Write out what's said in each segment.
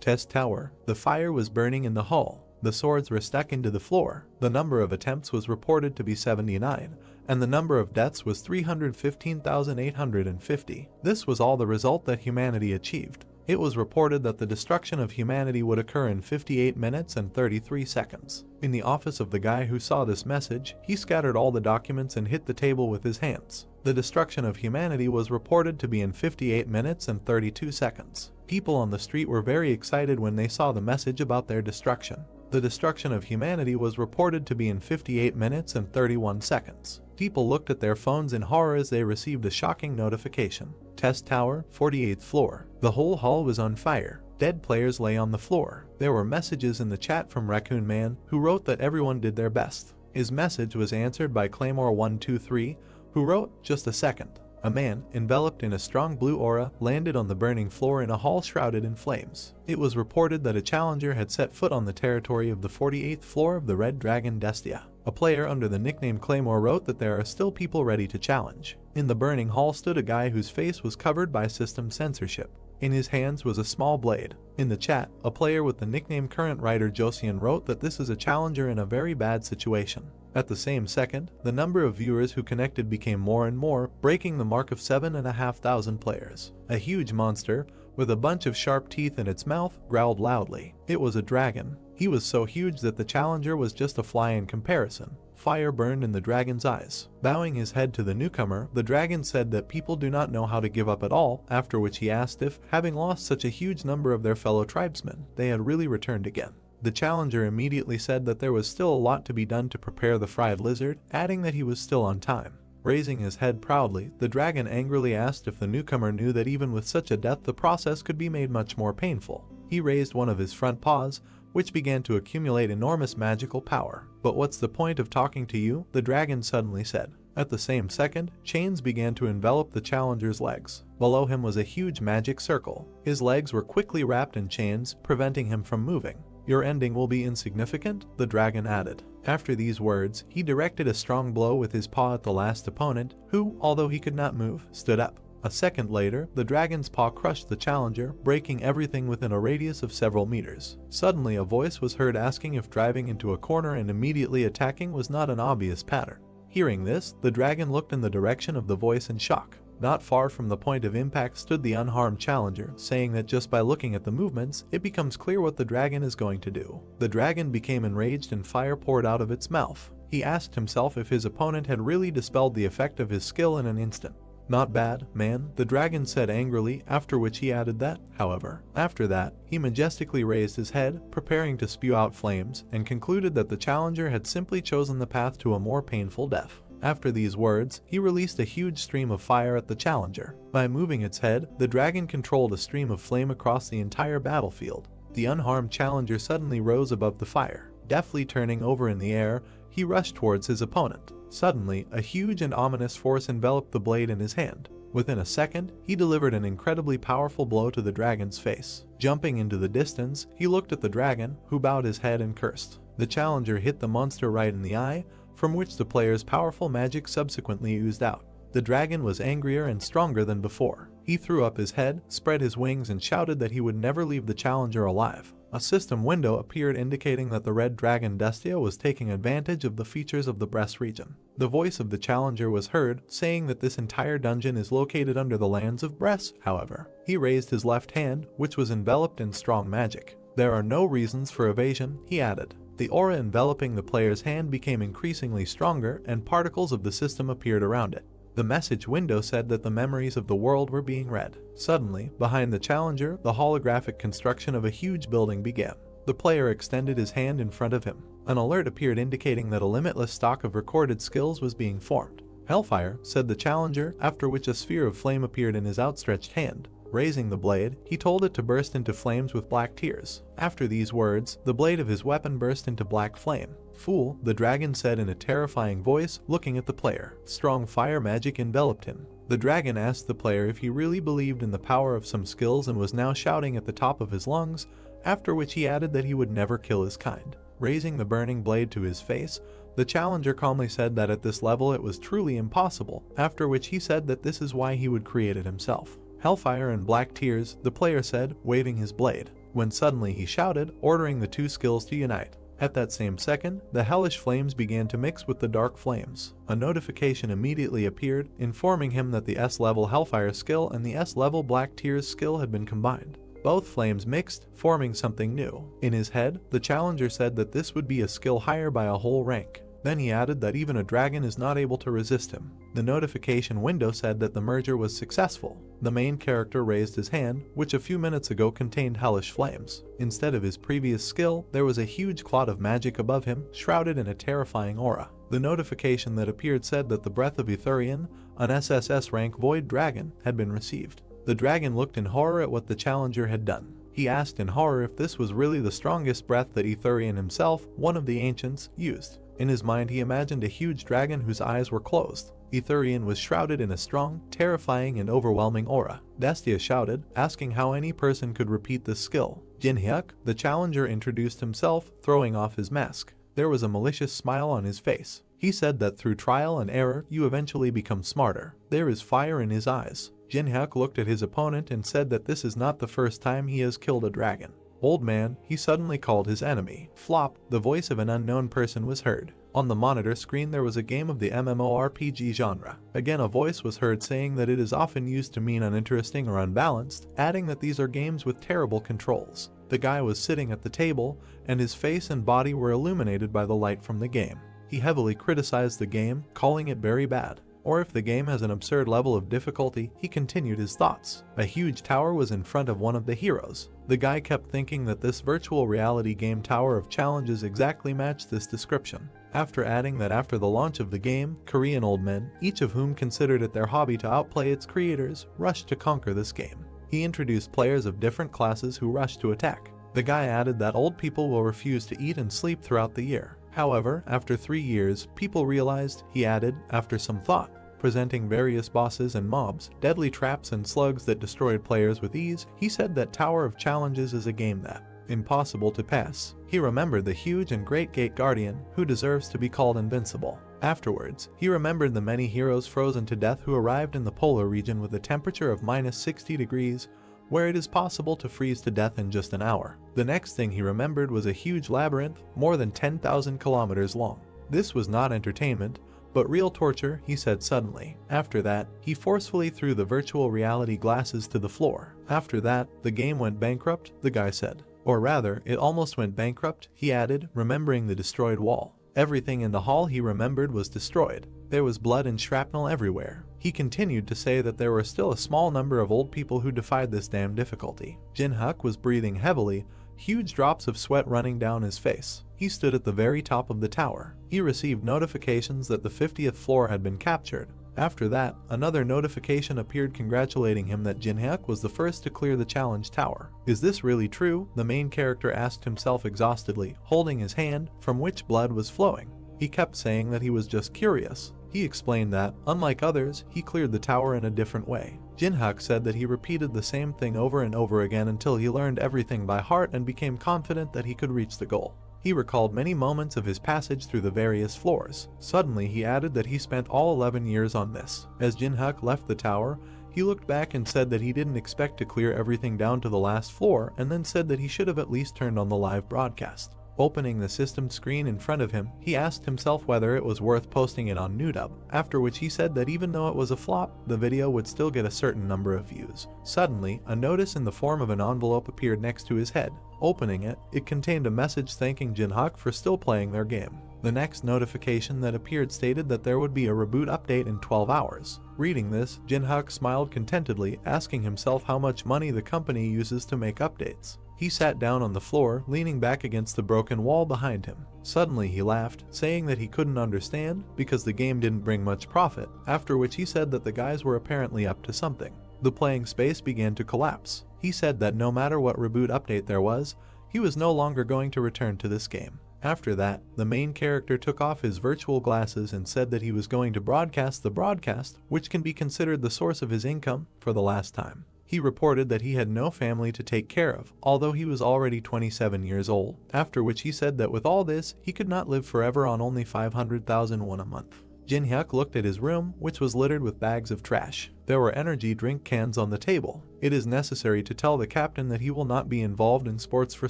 Test tower. The fire was burning in the hall. The swords were stuck into the floor. The number of attempts was reported to be 79, and the number of deaths was 315,850. This was all the result that humanity achieved. It was reported that the destruction of humanity would occur in 58 minutes and 33 seconds. In the office of the guy who saw this message, he scattered all the documents and hit the table with his hands. The destruction of humanity was reported to be in 58 minutes and 32 seconds. People on the street were very excited when they saw the message about their destruction. The destruction of humanity was reported to be in 58 minutes and 31 seconds. People looked at their phones in horror as they received a shocking notification. Test tower, 48th floor. The whole hall was on fire. Dead players lay on the floor. There were messages in the chat from Raccoon Man, who wrote that everyone did their best. His message was answered by Claymore123, who wrote, "Just a second." A man, enveloped in a strong blue aura, landed on the burning floor in a hall shrouded in flames. It was reported that a challenger had set foot on the territory of the 48th floor of the Red Dragon Destia. A player under the nickname Claymore wrote that there are still people ready to challenge. In the burning hall stood a guy whose face was covered by system censorship. In his hands was a small blade. In the chat, a player with the nickname Current Writer Josian wrote that this is a challenger in a very bad situation. At the same second, the number of viewers who connected became more and more, breaking the mark of 7,500 players. A huge monster, with a bunch of sharp teeth in its mouth, growled loudly. It was a dragon. He was so huge that the challenger was just a fly in comparison. Fire burned in the dragon's eyes. Bowing his head to the newcomer, the dragon said that people do not know how to give up at all, after which he asked if, having lost such a huge number of their fellow tribesmen, they had really returned again. The challenger immediately said that there was still a lot to be done to prepare the fried lizard, adding that he was still on time. Raising his head proudly, the dragon angrily asked if the newcomer knew that even with such a death the process could be made much more painful. He raised one of his front paws, which began to accumulate enormous magical power. "But what's the point of talking to you?" the dragon suddenly said. At the same second, chains began to envelop the challenger's legs. Below him was a huge magic circle. His legs were quickly wrapped in chains, preventing him from moving. "Your ending will be insignificant," the dragon added. After these words, he directed a strong blow with his paw at the last opponent, who, although he could not move, stood up. A second later, the dragon's paw crushed the challenger, breaking everything within a radius of several meters. Suddenly a voice was heard asking if driving into a corner and immediately attacking was not an obvious pattern. Hearing this, the dragon looked in the direction of the voice in shock. Not far from the point of impact stood the unharmed challenger, saying that just by looking at the movements, it becomes clear what the dragon is going to do. The dragon became enraged and fire poured out of its mouth. He asked himself if his opponent had really dispelled the effect of his skill in an instant. "Not bad, man," the dragon said angrily, after which he added that, however, after that, he majestically raised his head, preparing to spew out flames, and concluded that the challenger had simply chosen the path to a more painful death. After these words, he released a huge stream of fire at the challenger. By moving its head, the dragon controlled a stream of flame across the entire battlefield. The unharmed challenger suddenly rose above the fire. Deftly turning over in the air, he rushed towards his opponent. Suddenly, a huge and ominous force enveloped the blade in his hand. Within a second, he delivered an incredibly powerful blow to the dragon's face. Jumping into the distance, he looked at the dragon, who bowed his head and cursed. The challenger hit the monster right in the eye, from which the player's powerful magic subsequently oozed out. The dragon was angrier and stronger than before. He threw up his head, spread his wings, and shouted that he would never leave the challenger alive. A system window appeared indicating that the Red Dragon Destia was taking advantage of the features of the Brest region. The voice of the challenger was heard, saying that this entire dungeon is located under the lands of Brest, however. He raised his left hand, which was enveloped in strong magic. "There are no reasons for evasion," he added. The aura enveloping the player's hand became increasingly stronger, and particles of the system appeared around it. The message window said that the memories of the world were being read. Suddenly, behind the challenger, the holographic construction of a huge building began. The player extended his hand in front of him. An alert appeared indicating that a limitless stock of recorded skills was being formed. "Hellfire," said the challenger, after which a sphere of flame appeared in his outstretched hand. Raising the blade, he told it to burst into flames with black tears. After these words, the blade of his weapon burst into black flame. "Fool," the dragon said in a terrifying voice, looking at the player. Strong fire magic enveloped him. The dragon asked the player if he really believed in the power of some skills and was now shouting at the top of his lungs, after which he added that he would never kill his kind. Raising the burning blade to his face, the challenger calmly said that at this level it was truly impossible, after which he said that this is why he would create it himself. Hellfire and black tears, the player said, waving his blade, when suddenly he shouted, ordering the two skills to unite. At that same second, the hellish flames began to mix with the dark flames. A notification immediately appeared, informing him that the S-level Hellfire skill and the S-level Black Tears skill had been combined. Both flames mixed, forming something new. In his head, the challenger said that this would be a skill higher by a whole rank. Then he added that even a dragon is not able to resist him. The notification window said that the merger was successful. The main character raised his hand, which a few minutes ago contained hellish flames. Instead of his previous skill, there was a huge cloud of magic above him, shrouded in a terrifying aura. The notification that appeared said that the breath of Etherian, an SSS-rank void dragon, had been received. The dragon looked in horror at what the challenger had done. He asked in horror if this was really the strongest breath that Etherian himself, one of the ancients, used. In his mind he imagined a huge dragon whose eyes were closed. Etherian was shrouded in a strong, terrifying and overwhelming aura. Destia shouted, asking how any person could repeat this skill. Jinhyuk, the challenger, introduced himself, throwing off his mask. There was a malicious smile on his face. He said that through trial and error you eventually become smarter. There is fire in his eyes. Jinhyuk looked at his opponent and said that this is not the first time he has killed a dragon. Old man, he suddenly called his enemy. Flop, the voice of an unknown person was heard. On the monitor screen there was a game of the MMORPG genre. Again a voice was heard saying that it is often used to mean uninteresting or unbalanced, adding that these are games with terrible controls. The guy was sitting at the table, and his face and body were illuminated by the light from the game. He heavily criticized the game, calling it very bad. Or if the game has an absurd level of difficulty, he continued his thoughts. A huge tower was in front of one of the heroes. The guy kept thinking that this virtual reality game Tower of Challenges exactly matched this description. After adding that after the launch of the game, Korean old men, each of whom considered it their hobby to outplay its creators, rushed to conquer this game. He introduced players of different classes who rushed to attack. The guy added that old people will refuse to eat and sleep throughout the year. However, after 3 years, people realized, he added, after some thought, presenting various bosses and mobs, deadly traps and slugs that destroyed players with ease. He said that Tower of Challenges is a game that impossible to pass. He remembered the huge and great Gate Guardian, who deserves to be called invincible. Afterwards, he remembered the many heroes frozen to death who arrived in the polar region with a temperature of -60 degrees, where it is possible to freeze to death in just an hour. The next thing he remembered was a huge labyrinth, more than 10,000 kilometers long. This was not entertainment, but real torture, he said suddenly. After that, he forcefully threw the virtual reality glasses to the floor. After that, the game went bankrupt, the guy said. Or rather, it almost went bankrupt, he added, remembering the destroyed wall. Everything in the hall he remembered was destroyed. There was blood and shrapnel everywhere. He continued to say that there were still a small number of old people who defied this damn difficulty. Jinhyuk was breathing heavily, huge drops of sweat running down his face. He stood at the very top of the tower. He received notifications that the 50th floor had been captured. After that, another notification appeared congratulating him that Jinhyuk was the first to clear the challenge tower. Is this really true? The main character asked himself exhaustedly, holding his hand, from which blood was flowing. He kept saying that he was just curious. He explained that, unlike others, he cleared the tower in a different way. Jinhyuk said that he repeated the same thing over and over again until he learned everything by heart and became confident that he could reach the goal. He recalled many moments of his passage through the various floors. Suddenly he added that he spent all 11 years on this. As Jinhyuk left the tower, he looked back and said that he didn't expect to clear everything down to the last floor, and then said that he should have at least turned on the live broadcast. Opening the system screen in front of him, he asked himself whether it was worth posting it on NewDub, after which he said that even though it was a flop, the video would still get a certain number of views. Suddenly, a notice in the form of an envelope appeared next to his head. Opening it, it contained a message thanking Jinhyuk for still playing their game. The next notification that appeared stated that there would be a reboot update in 12 hours. Reading this, Jinhyuk smiled contentedly, asking himself how much money the company uses to make updates. He sat down on the floor, leaning back against the broken wall behind him. Suddenly he laughed, saying that he couldn't understand because the game didn't bring much profit, after which he said that the guys were apparently up to something. The playing space began to collapse. He said that no matter what reboot update there was, he was no longer going to return to this game. After that, the main character took off his virtual glasses and said that he was going to broadcast the broadcast, which can be considered the source of his income, for the last time. He reported that he had no family to take care of, although he was already 27 years old, after which he said that with all this, he could not live forever on only 500,000 won a month. Jin-hyuk looked at his room, which was littered with bags of trash. There were energy drink cans on the table. "It is necessary to tell the captain that he will not be involved in sports for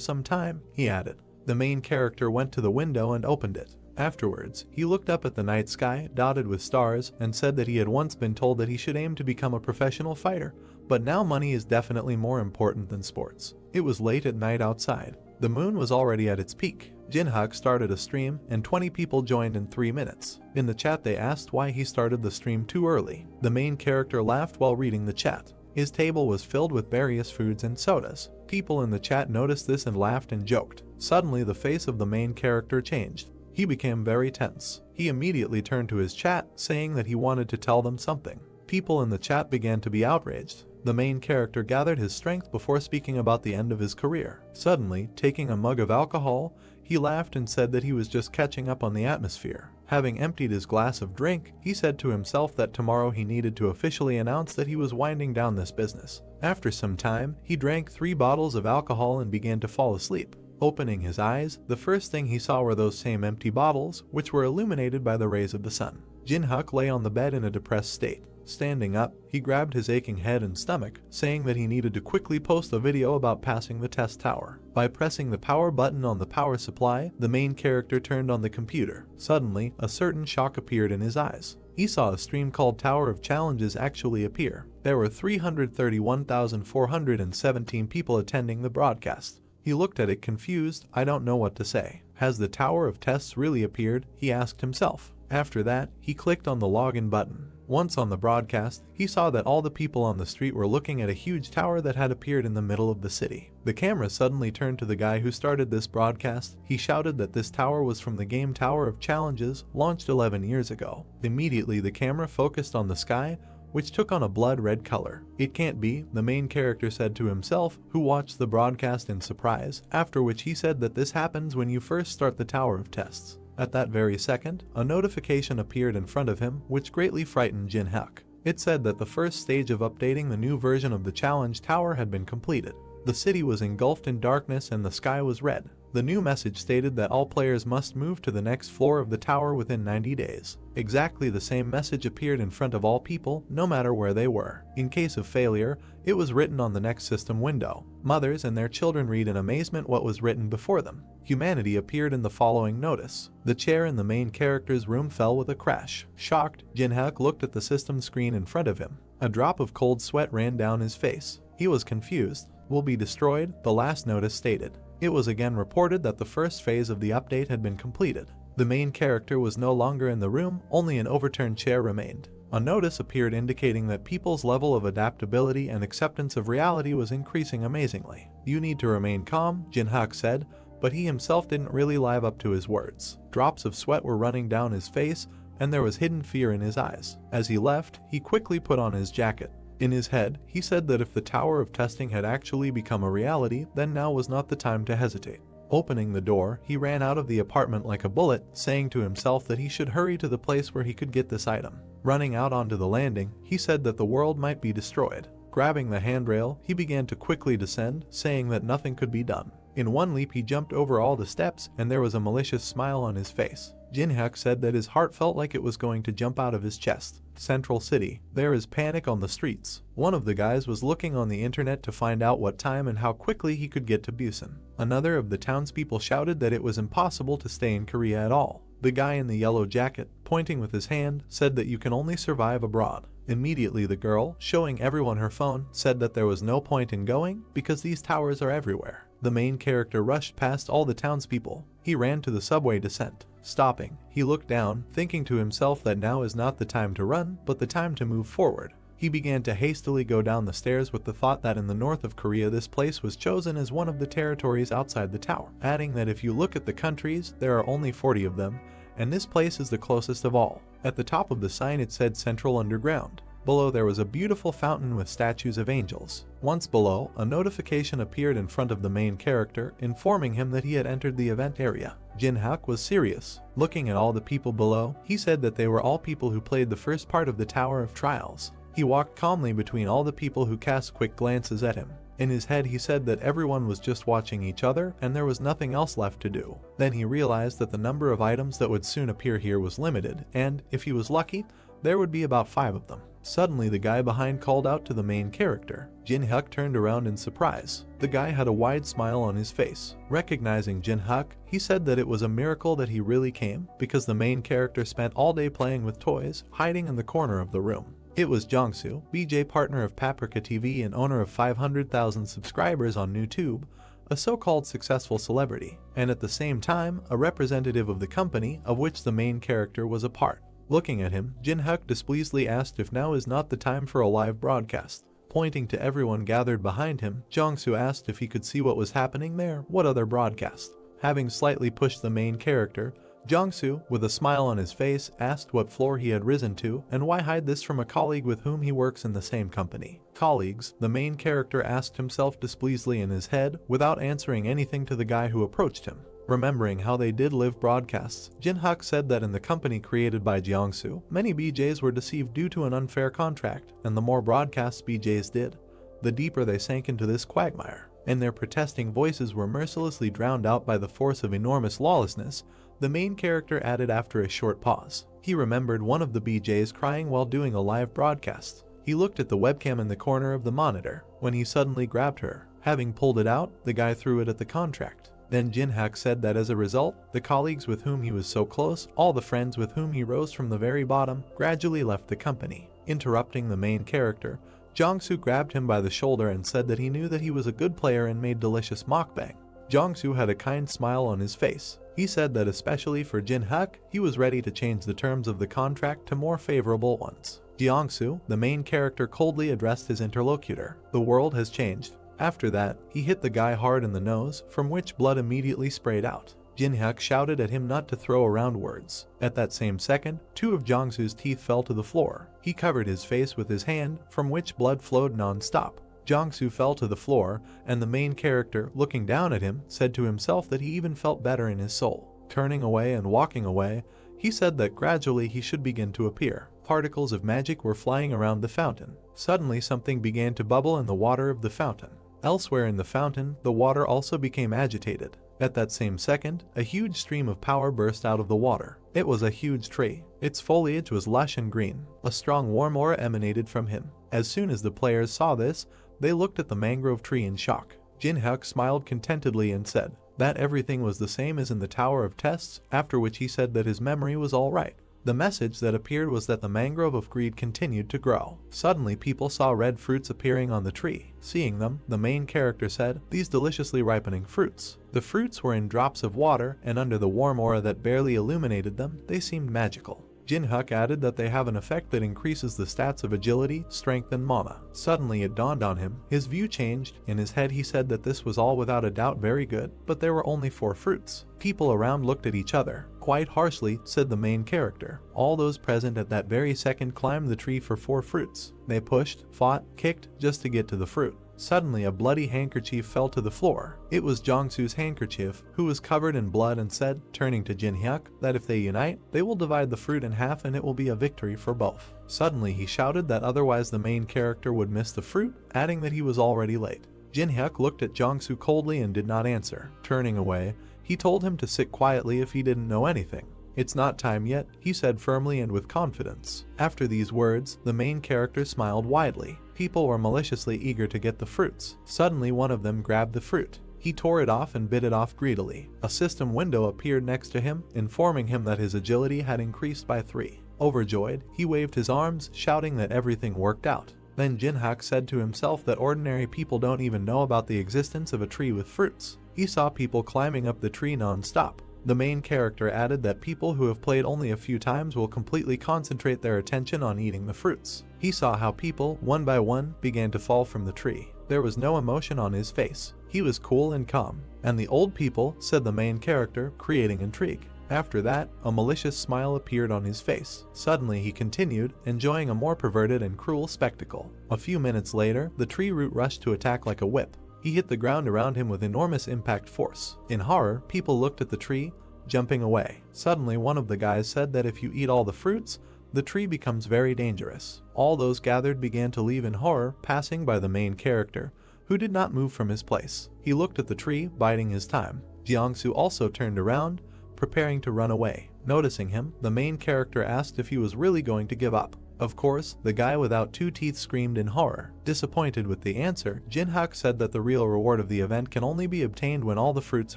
some time," he added. The main character went to the window and opened it. Afterwards, he looked up at the night sky, dotted with stars, and said that he had once been told that he should aim to become a professional fighter, but now money is definitely more important than sports. It was late at night outside. The moon was already at its peak. Jin-hyuk started a stream, and 20 people joined in 3 minutes. In the chat they asked why he started the stream too early. The main character laughed while reading the chat. His table was filled with various foods and sodas. People in the chat noticed this and laughed and joked. Suddenly the face of the main character changed. He became very tense. He immediately turned to his chat, saying that he wanted to tell them something. People in the chat began to be outraged. The main character gathered his strength before speaking about the end of his career. Suddenly, taking a mug of alcohol, he laughed and said that he was just catching up on the atmosphere. Having emptied his glass of drink, he said to himself that tomorrow he needed to officially announce that he was winding down this business. After some time, he drank 3 bottles of alcohol and began to fall asleep. Opening his eyes, the first thing he saw were those same empty bottles, which were illuminated by the rays of the sun. Jin-hyuk lay on the bed in a depressed state. Standing up, he grabbed his aching head and stomach, saying that he needed to quickly post a video about passing the test tower. By pressing the power button on the power supply, the main character turned on the computer. Suddenly, a certain shock appeared in his eyes. He saw a stream called Tower of Challenges actually appear. There were 331,417 people attending the broadcast. He looked at it confused. "I don't know what to say. Has the Tower of Tests really appeared?" he asked himself. After that, he clicked on the login button. Once on the broadcast, he saw that all the people on the street were looking at a huge tower that had appeared in the middle of the city. The camera suddenly turned to the guy who started this broadcast. He shouted that this tower was from the game Tower of Challenges, launched 11 years ago. Immediately the camera focused on the sky, which took on a blood red color. "It can't be," the main character said to himself, who watched the broadcast in surprise, after which he said that this happens when you first start the Tower of Tests. At that very second, a notification appeared in front of him, which greatly frightened Jin-hyuk. It said that the first stage of updating the new version of the challenge tower had been completed. The city was engulfed in darkness and the sky was red. The new message stated that all players must move to the next floor of the tower within 90 days. Exactly the same message appeared in front of all people, no matter where they were. In case of failure, it was written on the next system window. Mothers and their children read in amazement what was written before them. Humanity appeared in the following notice. The chair in the main character's room fell with a crash. Shocked, Jin-hyuk looked at the system screen in front of him. A drop of cold sweat ran down his face. He was confused. "Will be destroyed," the last notice stated. It was again reported that the first phase of the update had been completed. The main character was no longer in the room, only an overturned chair remained. A notice appeared indicating that people's level of adaptability and acceptance of reality was increasing amazingly. "You need to remain calm," Jin-hyuk said, but he himself didn't really live up to his words. Drops of sweat were running down his face, and there was hidden fear in his eyes. As he left, he quickly put on his jacket. In his head, he said that if the Tower of Testing had actually become a reality, then now was not the time to hesitate. Opening the door, he ran out of the apartment like a bullet, saying to himself that he should hurry to the place where he could get this item. Running out onto the landing, he said that the world might be destroyed. Grabbing the handrail, he began to quickly descend, saying that nothing could be done. In one leap he jumped over all the steps, and there was a malicious smile on his face. Jin-hyuk said that his heart felt like it was going to jump out of his chest. Central City. There is panic on the streets. One of the guys was looking on the internet to find out what time and how quickly he could get to Busan. Another of the townspeople shouted that it was impossible to stay in Korea at all. The guy in the yellow jacket, pointing with his hand, said that you can only survive abroad. Immediately the girl, showing everyone her phone, said that there was no point in going because these towers are everywhere. The main character rushed past all the townspeople. He ran to the subway descent. Stopping, he looked down, thinking to himself that now is not the time to run, but the time to move forward. He began to hastily go down the stairs with the thought that in the north of Korea this place was chosen as one of the territories outside the tower, adding that if you look at the countries, there are only 40 of them, and this place is the closest of all. At the top of the sign it said Central Underground. Below there was a beautiful fountain with statues of angels. Once below, a notification appeared in front of the main character, informing him that he had entered the event area. Jin-hyuk was serious. Looking at all the people below, he said that they were all people who played the first part of the Tower of Trials. He walked calmly between all the people who cast quick glances at him. In his head he said that everyone was just watching each other and there was nothing else left to do. Then he realized that the number of items that would soon appear here was limited, and, if he was lucky, there would be about 5 of them. Suddenly the guy behind called out to the main character. Jin-hyuk turned around in surprise. The guy had a wide smile on his face. Recognizing Jin-hyuk, he said that it was a miracle that he really came, because the main character spent all day playing with toys, hiding in the corner of the room. It was Jongsu, BJ partner of Paprika TV and owner of 500,000 subscribers on YouTube, a so-called successful celebrity, and at the same time, a representative of the company of which the main character was a part. Looking at him, Jin-hyuk displeasedly asked if now is not the time for a live broadcast. Pointing to everyone gathered behind him, Jongsu asked if he could see what was happening there. What other broadcast? Having slightly pushed the main character, Jongsu, with a smile on his face, asked what floor he had risen to and why hide this from a colleague with whom he works in the same company. Colleagues, the main character asked himself displeasedly in his head, without answering anything to the guy who approached him. Remembering how they did live broadcasts, Jin-hyuk said that in the company created by Jongsu, many BJs were deceived due to an unfair contract, and the more broadcasts BJs did, the deeper they sank into this quagmire, and their protesting voices were mercilessly drowned out by the force of enormous lawlessness. The main character added after a short pause. He remembered one of the BJs crying while doing a live broadcast. He looked at the webcam in the corner of the monitor, when he suddenly grabbed her. Having pulled it out, the guy threw it at the contract. Then Jin-hyuk said that as a result, the colleagues with whom he was so close, all the friends with whom he rose from the very bottom, gradually left the company. Interrupting the main character, Jongsu grabbed him by the shoulder and said that he knew that he was a good player and made delicious mukbang. Jongsu had a kind smile on his face. He said that especially for Jin-hyuk, he was ready to change the terms of the contract to more favorable ones. Jongsu, the main character, coldly addressed his interlocutor. The world has changed. After that, he hit the guy hard in the nose, from which blood immediately sprayed out. Jin-hyuk shouted at him not to throw around words. At that same second, 2 of Jongsu's teeth fell to the floor. He covered his face with his hand, from which blood flowed non-stop. Jongsu fell to the floor, and the main character, looking down at him, said to himself that he even felt better in his soul. Turning away and walking away, he said that gradually he should begin to appear. Particles of magic were flying around the fountain. Suddenly something began to bubble in the water of the fountain. Elsewhere in the fountain, the water also became agitated. At that same second, a huge stream of power burst out of the water. It was a huge tree. Its foliage was lush and green. A strong warm aura emanated from him. As soon as the players saw this, they looked at the mangrove tree in shock. Jin-hyuk smiled contentedly and said that everything was the same as in the Tower of Tests, after which he said that his memory was all right. The message that appeared was that the mangrove of greed continued to grow. Suddenly people saw red fruits appearing on the tree. Seeing them, the main character said, "These deliciously ripening fruits." The fruits were in drops of water, and under the warm aura that barely illuminated them, they seemed magical. Jin-hyuk added that they have an effect that increases the stats of agility, strength, and mana. Suddenly it dawned on him. His view changed. In his head he said that this was all without a doubt very good, but there were only 4 fruits. People around looked at each other. Quite harshly, said the main character. All those present at that very second climbed the tree for 4 fruits. They pushed, fought, kicked, just to get to the fruit. Suddenly a bloody handkerchief fell to the floor. It was Jongsu's handkerchief, who was covered in blood, and said, turning to Jin-hyuk, that if they unite, they will divide the fruit in half and it will be a victory for both. Suddenly he shouted that otherwise the main character would miss the fruit, adding that he was already late. Jin-hyuk looked at Jongsu coldly and did not answer. Turning away, he told him to sit quietly if he didn't know anything. "It's not time yet," he said firmly and with confidence. After these words, the main character smiled widely. People were maliciously eager to get the fruits. Suddenly one of them grabbed the fruit. He tore it off and bit it off greedily. A system window appeared next to him, informing him that his agility had increased by 3. Overjoyed, he waved his arms, shouting that everything worked out. Then Jin-hyuk said to himself that ordinary people don't even know about the existence of a tree with fruits. He saw people climbing up the tree non-stop. The main character added that people who have played only a few times will completely concentrate their attention on eating the fruits. He saw how people, one by one, began to fall from the tree. There was no emotion on his face. He was cool and calm. "And the old people," said the main character, creating intrigue. After that, a malicious smile appeared on his face. Suddenly he continued, enjoying a more perverted and cruel spectacle. A few minutes later, the tree root rushed to attack like a whip. He hit the ground around him with enormous impact force. In horror, people looked at the tree, jumping away. Suddenly one of the guys said that if you eat all the fruits, the tree becomes very dangerous. All those gathered began to leave in horror, passing by the main character, who did not move from his place. He looked at the tree, biding his time. Jiangsu also turned around, preparing to run away. Noticing him, the main character asked if he was really going to give up. Of course, the guy without 2 teeth screamed in horror. Disappointed with the answer, Jinhak said that the real reward of the event can only be obtained when all the fruits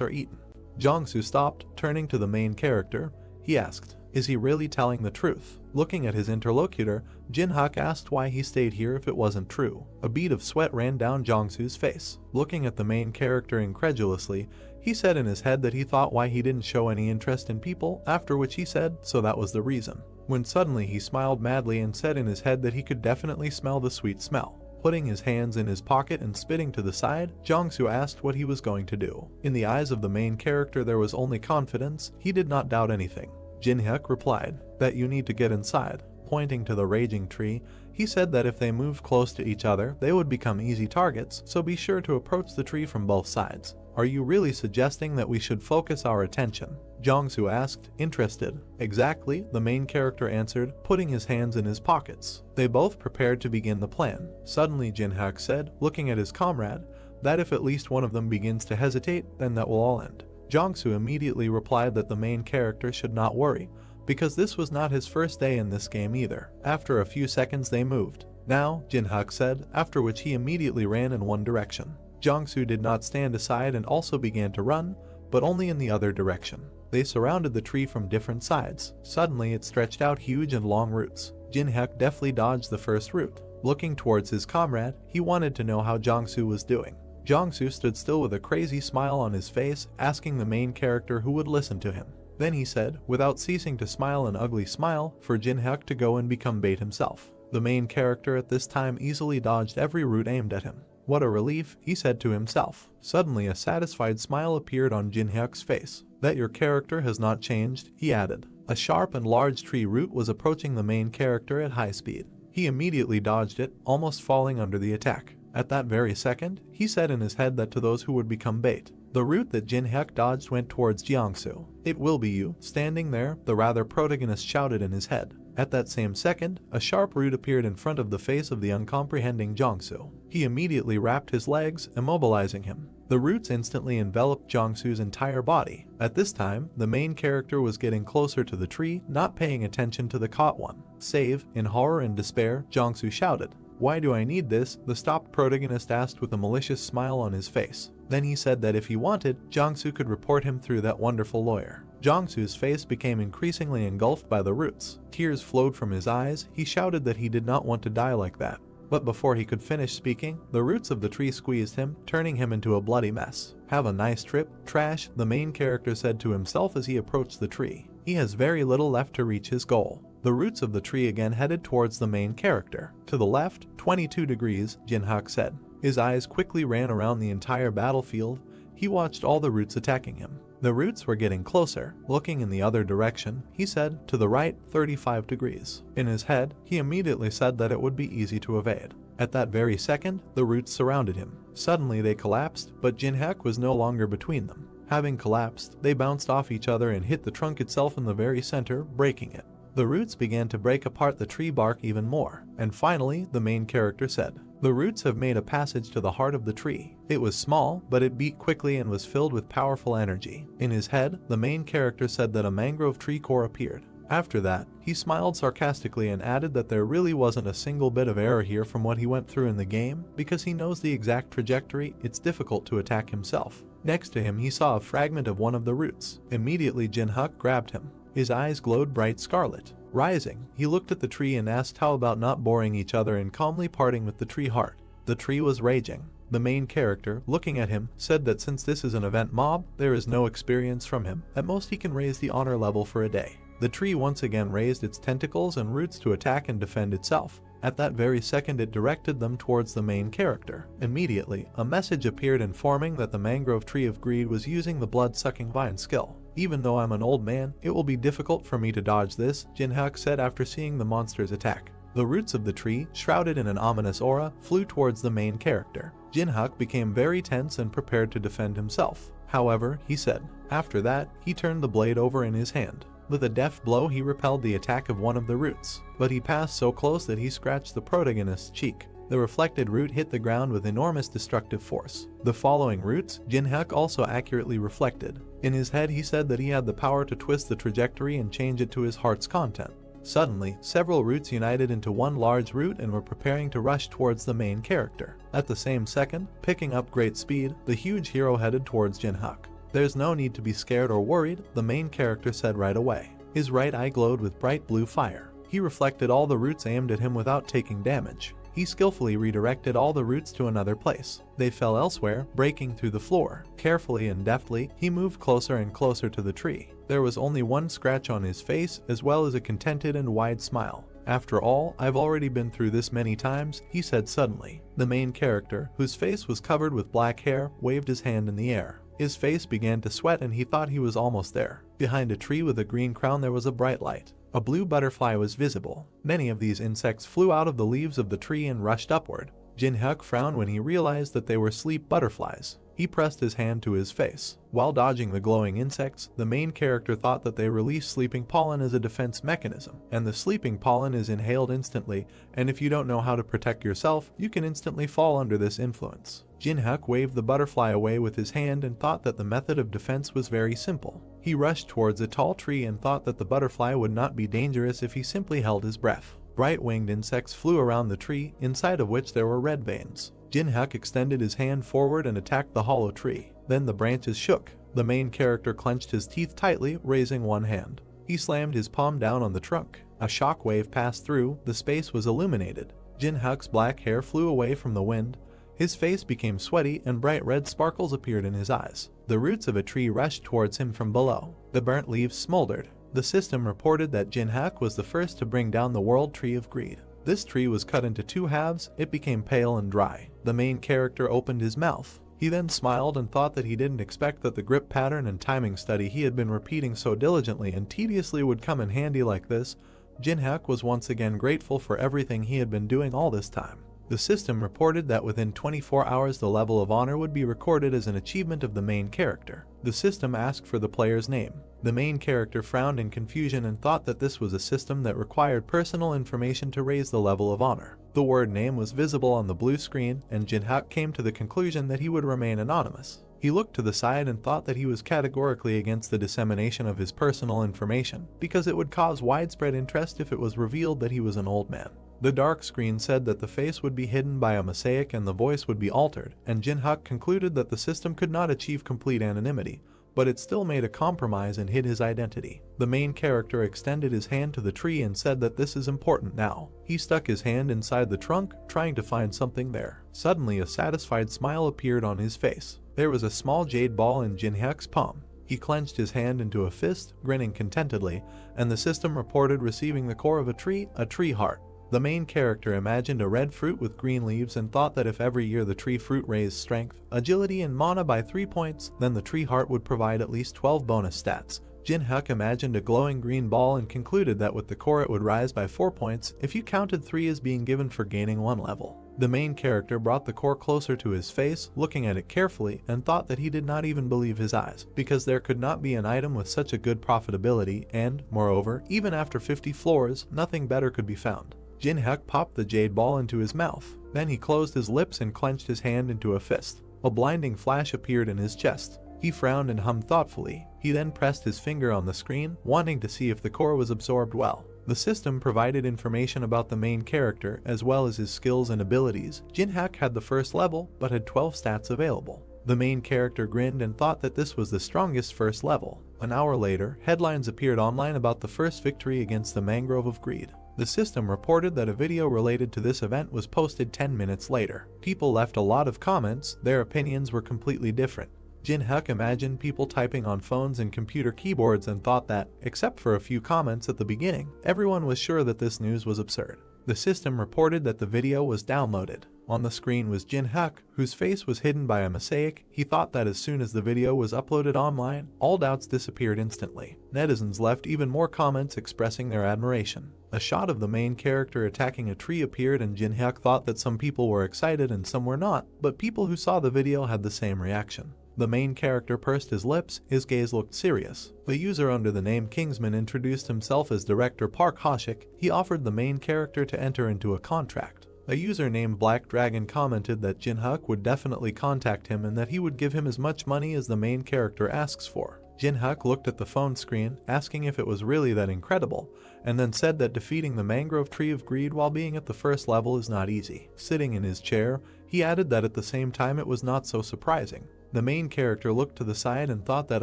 are eaten. Jiangsu stopped, turning to the main character. He asked, "Is he really telling the truth?" Looking at his interlocutor, Jinhak asked why he stayed here if it wasn't true. A bead of sweat ran down Jiangsu's face. Looking at the main character incredulously, he said in his head that he thought why he didn't show any interest in people, after which he said, so that was the reason. When suddenly he smiled madly and said in his head that he could definitely smell the sweet smell. Putting his hands in his pocket and spitting to the side, Jiangsu asked what he was going to do. In the eyes of the main character there was only confidence. He did not doubt anything. Jinhyuk replied, "That you need to get inside." Pointing to the raging tree, he said that if they moved close to each other, they would become easy targets, so be sure to approach the tree from both sides. "Are you really suggesting that we should focus our attention?" Jiangsu asked, interested. "Exactly," the main character answered, putting his hands in his pockets. They both prepared to begin the plan. Suddenly Jinhyuk said, looking at his comrade, that if at least one of them begins to hesitate, then that will all end. Jiangsu immediately replied that the main character should not worry, because this was not his first day in this game either. After a few seconds they moved. "Now," Jinhyuk said, after which he immediately ran in one direction. Jiangsu did not stand aside and also began to run, but only in the other direction. They surrounded the tree from different sides. Suddenly it stretched out huge and long roots. Jinhyuk deftly dodged the first root. Looking towards his comrade, he wanted to know how Jiangsu was doing. Jiangsu stood still with a crazy smile on his face, asking the main character who would listen to him. Then he said, without ceasing to smile an ugly smile, for Jinhyuk to go and become bait himself. The main character at this time easily dodged every root aimed at him. "What a relief," he said to himself. Suddenly a satisfied smile appeared on Jinhyuk's face. "That your character has not changed," he added. A sharp and large tree root was approaching the main character at high speed. He immediately dodged it, almost falling under the attack. At that very second, he said in his head that to those who would become bait. The route that Jinhyuk dodged went towards Jiangsu. "It will be you." Standing there, the rather protagonist shouted in his head. At that same second, a sharp root appeared in front of the face of the uncomprehending Jiangsu. He immediately wrapped his legs, immobilizing him. The roots instantly enveloped Jiangsu's entire body. At this time, the main character was getting closer to the tree, not paying attention to the caught one. "Save!" In horror and despair, Jiangsu shouted. "Why do I need this?" the stopped protagonist asked with a malicious smile on his face. Then he said that if he wanted, Jiangsu could report him through that wonderful lawyer. Jiangsu's face became increasingly engulfed by the roots. Tears flowed from his eyes. He shouted that he did not want to die like that. But before he could finish speaking, the roots of the tree squeezed him, turning him into a bloody mess. "Have a nice trip, trash," the main character said to himself as he approached the tree. He has very little left to reach his goal. The roots of the tree again headed towards the main character. "To the left, 22 degrees, Jinhyuk said. His eyes quickly ran around the entire battlefield. He watched all the roots attacking him. The roots were getting closer. Looking in the other direction, he said, "To the right, 35 degrees. In his head, he immediately said that it would be easy to evade. At that very second, the roots surrounded him. Suddenly they collapsed, but Jinhyuk was no longer between them. Having collapsed, they bounced off each other and hit the trunk itself in the very center, breaking it. The roots began to break apart the tree bark even more, and finally, the main character said, "The roots have made a passage to the heart of the tree." It was small, but it beat quickly and was filled with powerful energy. In his head, the main character said that a mangrove tree core appeared. After that, he smiled sarcastically and added that there really wasn't a single bit of error here from what he went through in the game, because he knows the exact trajectory. It's difficult to attack himself. Next to him, he saw a fragment of one of the roots. Immediately, Jinhyuk grabbed him. His eyes glowed bright scarlet. Rising, he looked at the tree and asked how about not boring each other and calmly parting with the tree heart. The tree was raging. The main character, looking at him, said that since this is an event mob, there is no experience from him. At most he can raise the honor level for a day. The tree once again raised its tentacles and roots to attack and defend itself. At that very second it directed them towards the main character. Immediately, a message appeared informing that the mangrove tree of greed was using the blood-sucking vine skill. "Even though I'm an old man, it will be difficult for me to dodge this," Jinhyuk said after seeing the monster's attack. The roots of the tree, shrouded in an ominous aura, flew towards the main character. Jinhyuk became very tense and prepared to defend himself. "However," he said. After that, he turned the blade over in his hand. With a deft blow he repelled the attack of one of the roots, but he passed so close that he scratched the protagonist's cheek. The reflected root hit the ground with enormous destructive force. The following roots, Jinhyuk also accurately reflected. In his head he said that he had the power to twist the trajectory and change it to his heart's content. Suddenly, several roots united into one large root and were preparing to rush towards the main character. At the same second, picking up great speed, the huge hero headed towards Jinhyuk. "There's no need to be scared or worried," the main character said right away. His right eye glowed with bright blue fire. He reflected all the roots aimed at him without taking damage. He skillfully redirected all the roots to another place. They fell elsewhere, breaking through the floor. Carefully and deftly, he moved closer and closer to the tree. There was only one scratch on his face, as well as a contented and wide smile. "After all, I've already been through this many times," he said suddenly. The main character, whose face was covered with black hair, waved his hand in the air. His face began to sweat and he thought he was almost there. Behind a tree with a green crown there was a bright light. A blue butterfly was visible. Many of these insects flew out of the leaves of the tree and rushed upward. Jinhyuk frowned when he realized that they were sleep butterflies. He pressed his hand to his face. While dodging the glowing insects, the main character thought that they release sleeping pollen as a defense mechanism, and the sleeping pollen is inhaled instantly, and if you don't know how to protect yourself, you can instantly fall under this influence. Jinhyuk waved the butterfly away with his hand and thought that the method of defense was very simple. He rushed towards a tall tree and thought that the butterfly would not be dangerous if he simply held his breath. Bright winged insects flew around the tree, inside of which there were red veins. Jinhyuk extended his hand forward and attacked the hollow tree. Then the branches shook. The main character clenched his teeth tightly, raising one hand. He slammed his palm down on the trunk. A shock wave passed through, the space was illuminated. Jinhyuk's black hair flew away from the wind. His face became sweaty and bright red sparkles appeared in his eyes. The roots of a tree rushed towards him from below. The burnt leaves smoldered. The system reported that Jinhyuk was the first to bring down the World Tree of Greed. This tree was cut into two halves, it became pale and dry. The main character opened his mouth. He then smiled and thought that he didn't expect that the grip pattern and timing study he had been repeating so diligently and tediously would come in handy like this. Jinhyuk was once again grateful for everything he had been doing all this time. The system reported that within 24 hours the level of honor would be recorded as an achievement of the main character. The system asked for the player's name. The main character frowned in confusion and thought that this was a system that required personal information to raise the level of honor. The word name was visible on the blue screen, and Jinhyuk came to the conclusion that he would remain anonymous. He looked to the side and thought that he was categorically against the dissemination of his personal information, because it would cause widespread interest if it was revealed that he was an old man. The dark screen said that the face would be hidden by a mosaic and the voice would be altered, and Jinhyuk concluded that the system could not achieve complete anonymity, but it still made a compromise and hid his identity. The main character extended his hand to the tree and said that this is important now. He stuck his hand inside the trunk, trying to find something there. Suddenly a satisfied smile appeared on his face. There was a small jade ball in Jinhyuk's palm. He clenched his hand into a fist, grinning contentedly, and the system reported receiving the core of a tree heart. The main character imagined a red fruit with green leaves and thought that if every year the tree fruit raised strength, agility, and mana by 3 points, then the tree heart would provide at least 12 bonus stats. Jinhyuk imagined a glowing green ball and concluded that with the core it would rise by 4 points if you counted 3 as being given for gaining 1 level. The main character brought the core closer to his face, looking at it carefully, and thought that he did not even believe his eyes, because there could not be an item with such a good profitability, and, moreover, even after 50 floors, nothing better could be found. Jinhyuk popped the jade ball into his mouth. Then he closed his lips and clenched his hand into a fist. A blinding flash appeared in his chest. He frowned and hummed thoughtfully. He then pressed his finger on the screen, wanting to see if the core was absorbed well. The system provided information about the main character, as well as his skills and abilities. Jinhyuk had the first level, but had 12 stats available. The main character grinned and thought that this was the strongest first level. An hour later, headlines appeared online about the first victory against the Mangrove of Greed. The system reported that a video related to this event was posted 10 minutes later. People left a lot of comments, their opinions were completely different. Jinhyuk imagined people typing on phones and computer keyboards and thought that, except for a few comments at the beginning, everyone was sure that this news was absurd. The system reported that the video was downloaded. On the screen was Jinhyuk, whose face was hidden by a mosaic. He thought that as soon as the video was uploaded online, all doubts disappeared instantly. Netizens left even more comments expressing their admiration. A shot of the main character attacking a tree appeared and Jinhyuk thought that some people were excited and some were not, but people who saw the video had the same reaction. The main character pursed his lips, his gaze looked serious. The user under the name Kingsman introduced himself as Director Park Hoshik. He offered the main character to enter into a contract. A user named Black Dragon commented that Jinhyuk would definitely contact him and that he would give him as much money as the main character asks for. Jinhyuk looked at the phone screen, asking if it was really that incredible, and then said that defeating the mangrove tree of greed while being at the first level is not easy. Sitting in his chair, he added that at the same time it was not so surprising. The main character looked to the side and thought that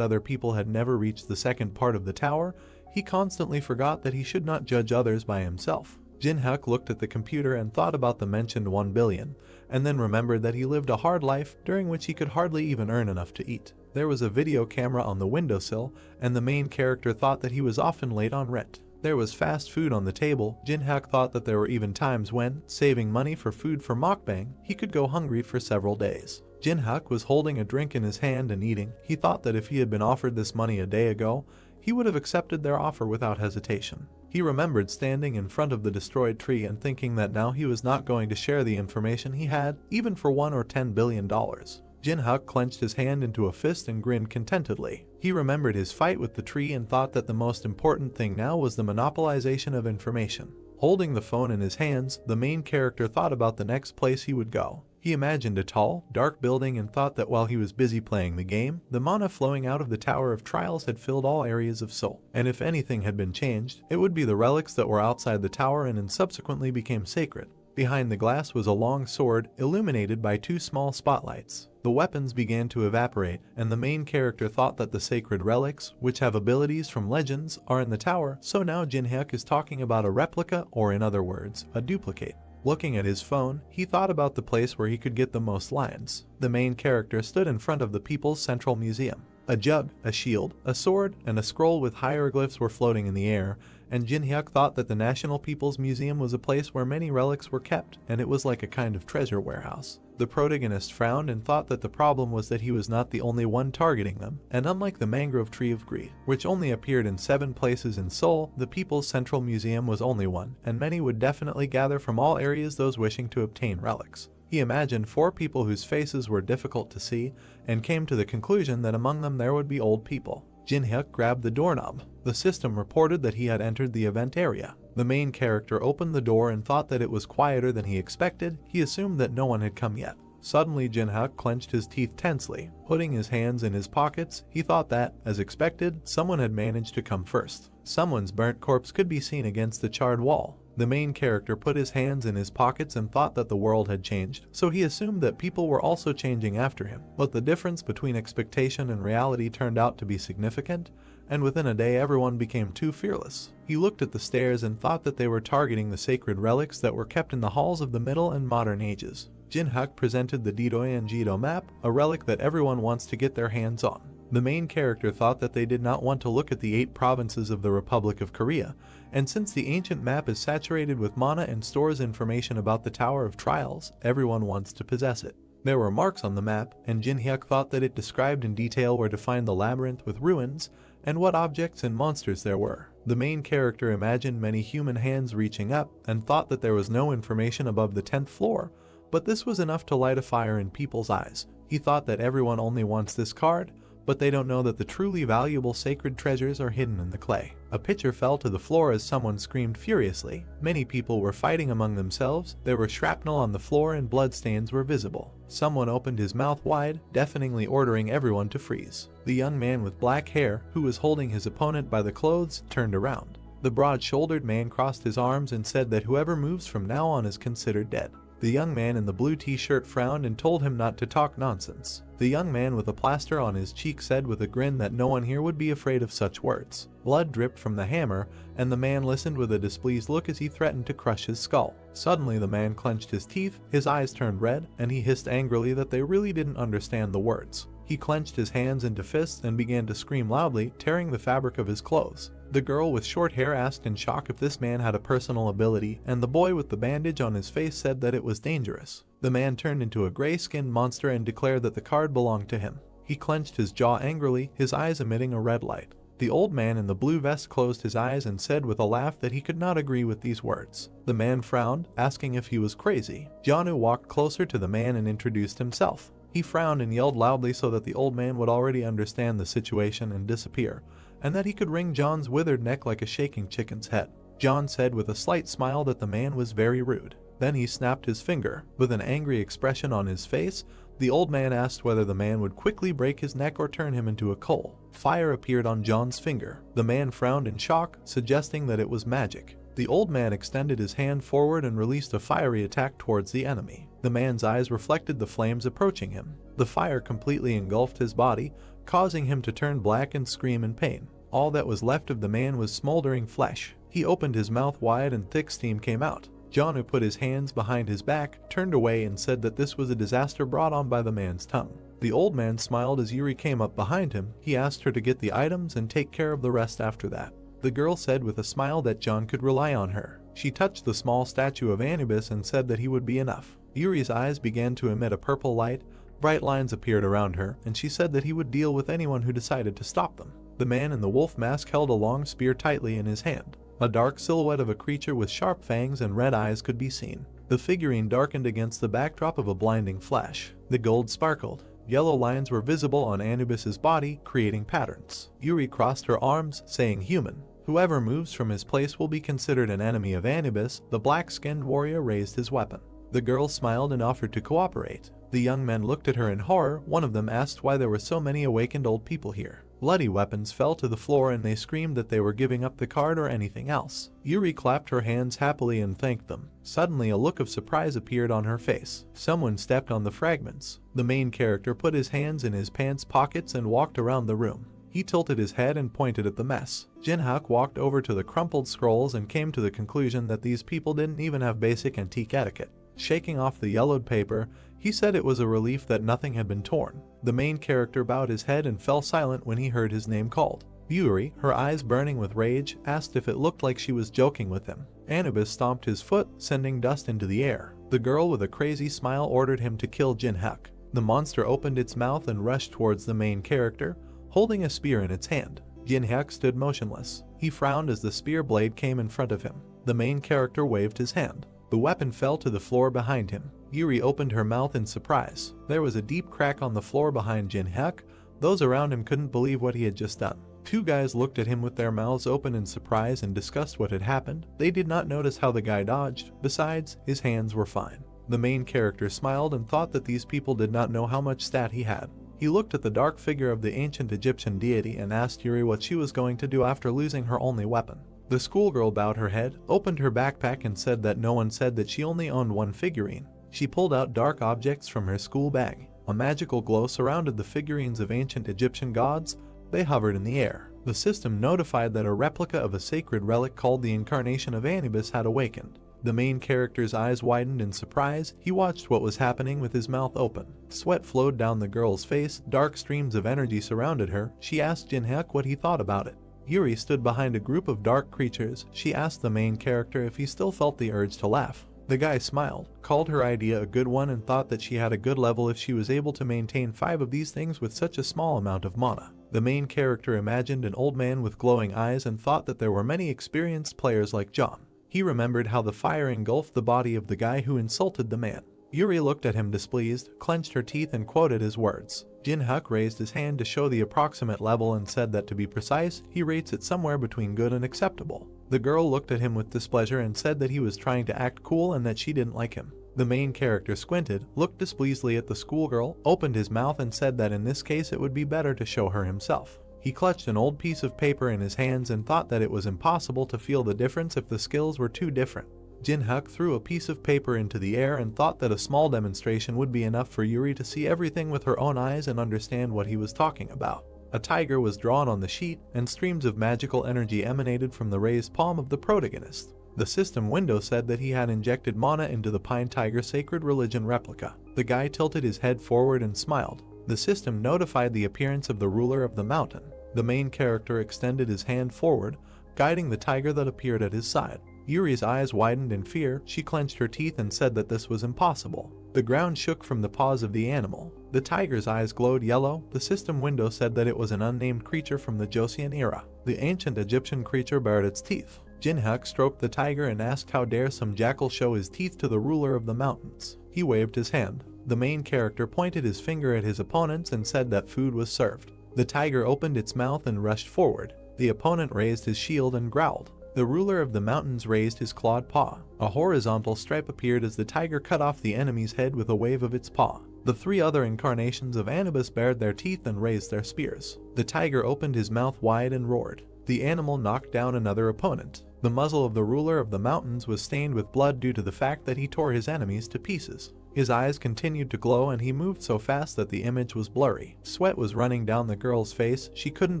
other people had never reached the second part of the tower. He constantly forgot that he should not judge others by himself. Jinhyuk looked at the computer and thought about the mentioned 1 billion, and then remembered that he lived a hard life during which he could hardly even earn enough to eat. There was a video camera on the windowsill, and the main character thought that he was often late on rent. There was fast food on the table. Jinhyuk thought that there were even times when, saving money for food for mukbang, he could go hungry for several days. Jinhyuk was holding a drink in his hand and eating. He thought that if he had been offered this money a day ago, he would have accepted their offer without hesitation. He remembered standing in front of the destroyed tree and thinking that now he was not going to share the information he had, even for $1 or $10 billion. Jinhyuk clenched his hand into a fist and grinned contentedly. He remembered his fight with the tree and thought that the most important thing now was the monopolization of information. Holding the phone in his hands, the main character thought about the next place he would go. He imagined a tall, dark building and thought that while he was busy playing the game, the mana flowing out of the Tower of Trials had filled all areas of Seoul. And if anything had been changed, it would be the relics that were outside the tower and subsequently became sacred. Behind the glass was a long sword, illuminated by 2 small spotlights. The weapons began to evaporate, and the main character thought that the sacred relics, which have abilities from legends, are in the tower, so now Jinhyuk is talking about a replica, or in other words, a duplicate. Looking at his phone, he thought about the place where he could get the most lions. The main character stood in front of the People's Central Museum. A jug, a shield, a sword, and a scroll with hieroglyphs were floating in the air, and Jinhyuk thought that the National People's Museum was a place where many relics were kept, and it was like a kind of treasure warehouse. The protagonist frowned and thought that the problem was that he was not the only one targeting them, and unlike the mangrove tree of greed, which only appeared in 7 places in Seoul, the People's Central Museum was only one, and many would definitely gather from all areas those wishing to obtain relics. He imagined 4 people whose faces were difficult to see, and came to the conclusion that among them there would be old people. Jinhyuk grabbed the doorknob. The system reported that he had entered the event area. The main character opened the door and thought that it was quieter than he expected. He assumed that no one had come yet. Suddenly Jinhyuk clenched his teeth tensely. Putting his hands in his pockets, he thought that, as expected, someone had managed to come first. Someone's burnt corpse could be seen against the charred wall. The main character put his hands in his pockets and thought that the world had changed, so he assumed that people were also changing after him. But the difference between expectation and reality turned out to be significant, and within a day everyone became too fearless. He looked at the stairs and thought that they were targeting the sacred relics that were kept in the halls of the Middle and Modern Ages. Jinhyuk presented the Didoyanjido map, a relic that everyone wants to get their hands on. The main character thought that they did not want to look at the 8 provinces of the Republic of Korea, and since the ancient map is saturated with mana and stores information about the Tower of Trials, everyone wants to possess it. There were marks on the map, and Jinhyuk thought that it described in detail where to find the labyrinth with ruins, and what objects and monsters there were. The main character imagined many human hands reaching up, and thought that there was no information above the 10th floor, but this was enough to light a fire in people's eyes. He thought that everyone only wants this card, but they don't know that the truly valuable sacred treasures are hidden in the clay. A pitcher fell to the floor as someone screamed furiously. Many people were fighting among themselves. There were shrapnel on the floor and bloodstains were visible. Someone opened his mouth wide, deafeningly ordering everyone to freeze. The young man with black hair, who was holding his opponent by the clothes, turned around. The broad-shouldered man crossed his arms and said that whoever moves from now on is considered dead. The young man in the blue t-shirt frowned and told him not to talk nonsense. The young man with a plaster on his cheek said with a grin that no one here would be afraid of such words. Blood dripped from the hammer, and the man listened with a displeased look as he threatened to crush his skull. Suddenly the man clenched his teeth, his eyes turned red, and he hissed angrily that they really didn't understand the words. He clenched his hands into fists and began to scream loudly, tearing the fabric of his clothes. The girl with short hair asked in shock if this man had a personal ability, and the boy with the bandage on his face said that it was dangerous. The man turned into a gray-skinned monster and declared that the card belonged to him. He clenched his jaw angrily, his eyes emitting a red light. The old man in the blue vest closed his eyes and said with a laugh that he could not agree with these words. The man frowned, asking if he was crazy. Janu walked closer to the man and introduced himself. He frowned and yelled loudly so that the old man would already understand the situation and disappear, and that he could wring John's withered neck like a shaking chicken's head. John said with a slight smile that the man was very rude. Then he snapped his finger. With an angry expression on his face, the old man asked whether the man would quickly break his neck or turn him into a coal. Fire appeared on John's finger. The man frowned in shock, suggesting that it was magic. The old man extended his hand forward and released a fiery attack towards the enemy. The man's eyes reflected the flames approaching him. The fire completely engulfed his body, causing him to turn black and scream in pain. All that was left of the man was smoldering flesh. He opened his mouth wide and thick steam came out. John, who put his hands behind his back, turned away and said that this was a disaster brought on by the man's tongue. The old man smiled as Yuri came up behind him. He asked her to get the items and take care of the rest after that. The girl said with a smile that John could rely on her. She touched the small statue of Anubis and said that he would be enough. Yuri's eyes began to emit a purple light. Bright lines appeared around her, and she said that he would deal with anyone who decided to stop them. The man in the wolf mask held a long spear tightly in his hand. A dark silhouette of a creature with sharp fangs and red eyes could be seen. The figurine darkened against the backdrop of a blinding flash. The gold sparkled. Yellow lines were visible on Anubis's body, creating patterns. Yuri crossed her arms, saying, "Human. Whoever moves from his place will be considered an enemy of Anubis." The black-skinned warrior raised his weapon. The girl smiled and offered to cooperate. The young men looked at her in horror. One of them asked why there were so many awakened old people here. Bloody weapons fell to the floor and they screamed that they were giving up the card or anything else. Yuri clapped her hands happily and thanked them. Suddenly a look of surprise appeared on her face. Someone stepped on the fragments. The main character put his hands in his pants pockets and walked around the room. He tilted his head and pointed at the mess. Jinhyuk walked over to the crumpled scrolls and came to the conclusion that these people didn't even have basic antique etiquette. Shaking off the yellowed paper, he said it was a relief that nothing had been torn. The main character bowed his head and fell silent when he heard his name called. Yuri, her eyes burning with rage, asked if it looked like she was joking with him. Anubis stomped his foot, sending dust into the air. The girl with a crazy smile ordered him to kill Jinhyuk. The monster opened its mouth and rushed towards the main character, holding a spear in its hand. Jinhyuk stood motionless. He frowned as the spear blade came in front of him. The main character waved his hand. The weapon fell to the floor behind him. Yuri opened her mouth in surprise. There was a deep crack on the floor behind Jinhyuk. Those around him couldn't believe what he had just done. Two guys looked at him with their mouths open in surprise and discussed what had happened. They did not notice how the guy dodged. Besides, his hands were fine. The main character smiled and thought that these people did not know how much stat he had. He looked at the dark figure of the ancient Egyptian deity and asked Yuri what she was going to do after losing her only weapon. The schoolgirl bowed her head, opened her backpack and said that no one said that she only owned one figurine. She pulled out dark objects from her school bag. A magical glow surrounded the figurines of ancient Egyptian gods. They hovered in the air. The system notified that a replica of a sacred relic called the Incarnation of Anubis had awakened. The main character's eyes widened in surprise. He watched what was happening with his mouth open. Sweat flowed down the girl's face. Dark streams of energy surrounded her. She asked Jinhyuk what he thought about it. Yuri stood behind a group of dark creatures. She asked the main character if he still felt the urge to laugh. The guy smiled, called her idea a good one and thought that she had a good level if she was able to maintain 5 of these things with such a small amount of mana. The main character imagined an old man with glowing eyes and thought that there were many experienced players like John. He remembered how the fire engulfed the body of the guy who insulted the man. Yuri looked at him displeased, clenched her teeth and quoted his words. Jinhyuk raised his hand to show the approximate level and said that to be precise, he rates it somewhere between good and acceptable. The girl looked at him with displeasure and said that he was trying to act cool and that she didn't like him. The main character squinted, looked displeasedly at the schoolgirl, opened his mouth and said that in this case it would be better to show her himself. He clutched an old piece of paper in his hands and thought that it was impossible to feel the difference if the skills were too different. Jinhyuk threw a piece of paper into the air and thought that a small demonstration would be enough for Yuri to see everything with her own eyes and understand what he was talking about. A tiger was drawn on the sheet, and streams of magical energy emanated from the raised palm of the protagonist. The system window said that he had injected mana into the Pine Tiger Sacred Religion replica. The guy tilted his head forward and smiled. The system notified the appearance of the ruler of the mountain. The main character extended his hand forward, guiding the tiger that appeared at his side. Yuri's eyes widened in fear. She clenched her teeth and said that this was impossible. The ground shook from the paws of the animal. The tiger's eyes glowed yellow. The system window said that it was an unnamed creature from the Joseon era. The ancient Egyptian creature bared its teeth. Jinhyuk stroked the tiger and asked how dare some jackal show his teeth to the ruler of the mountains. He waved his hand. The main character pointed his finger at his opponents and said that food was served. The tiger opened its mouth and rushed forward. The opponent raised his shield and growled. The ruler of the mountains raised his clawed paw. A horizontal stripe appeared as the tiger cut off the enemy's head with a wave of its paw. The three other incarnations of Anubis bared their teeth and raised their spears. The tiger opened his mouth wide and roared. The animal knocked down another opponent. The muzzle of the ruler of the mountains was stained with blood due to the fact that he tore his enemies to pieces. His eyes continued to glow and he moved so fast that the image was blurry. Sweat was running down the girl's face. She couldn't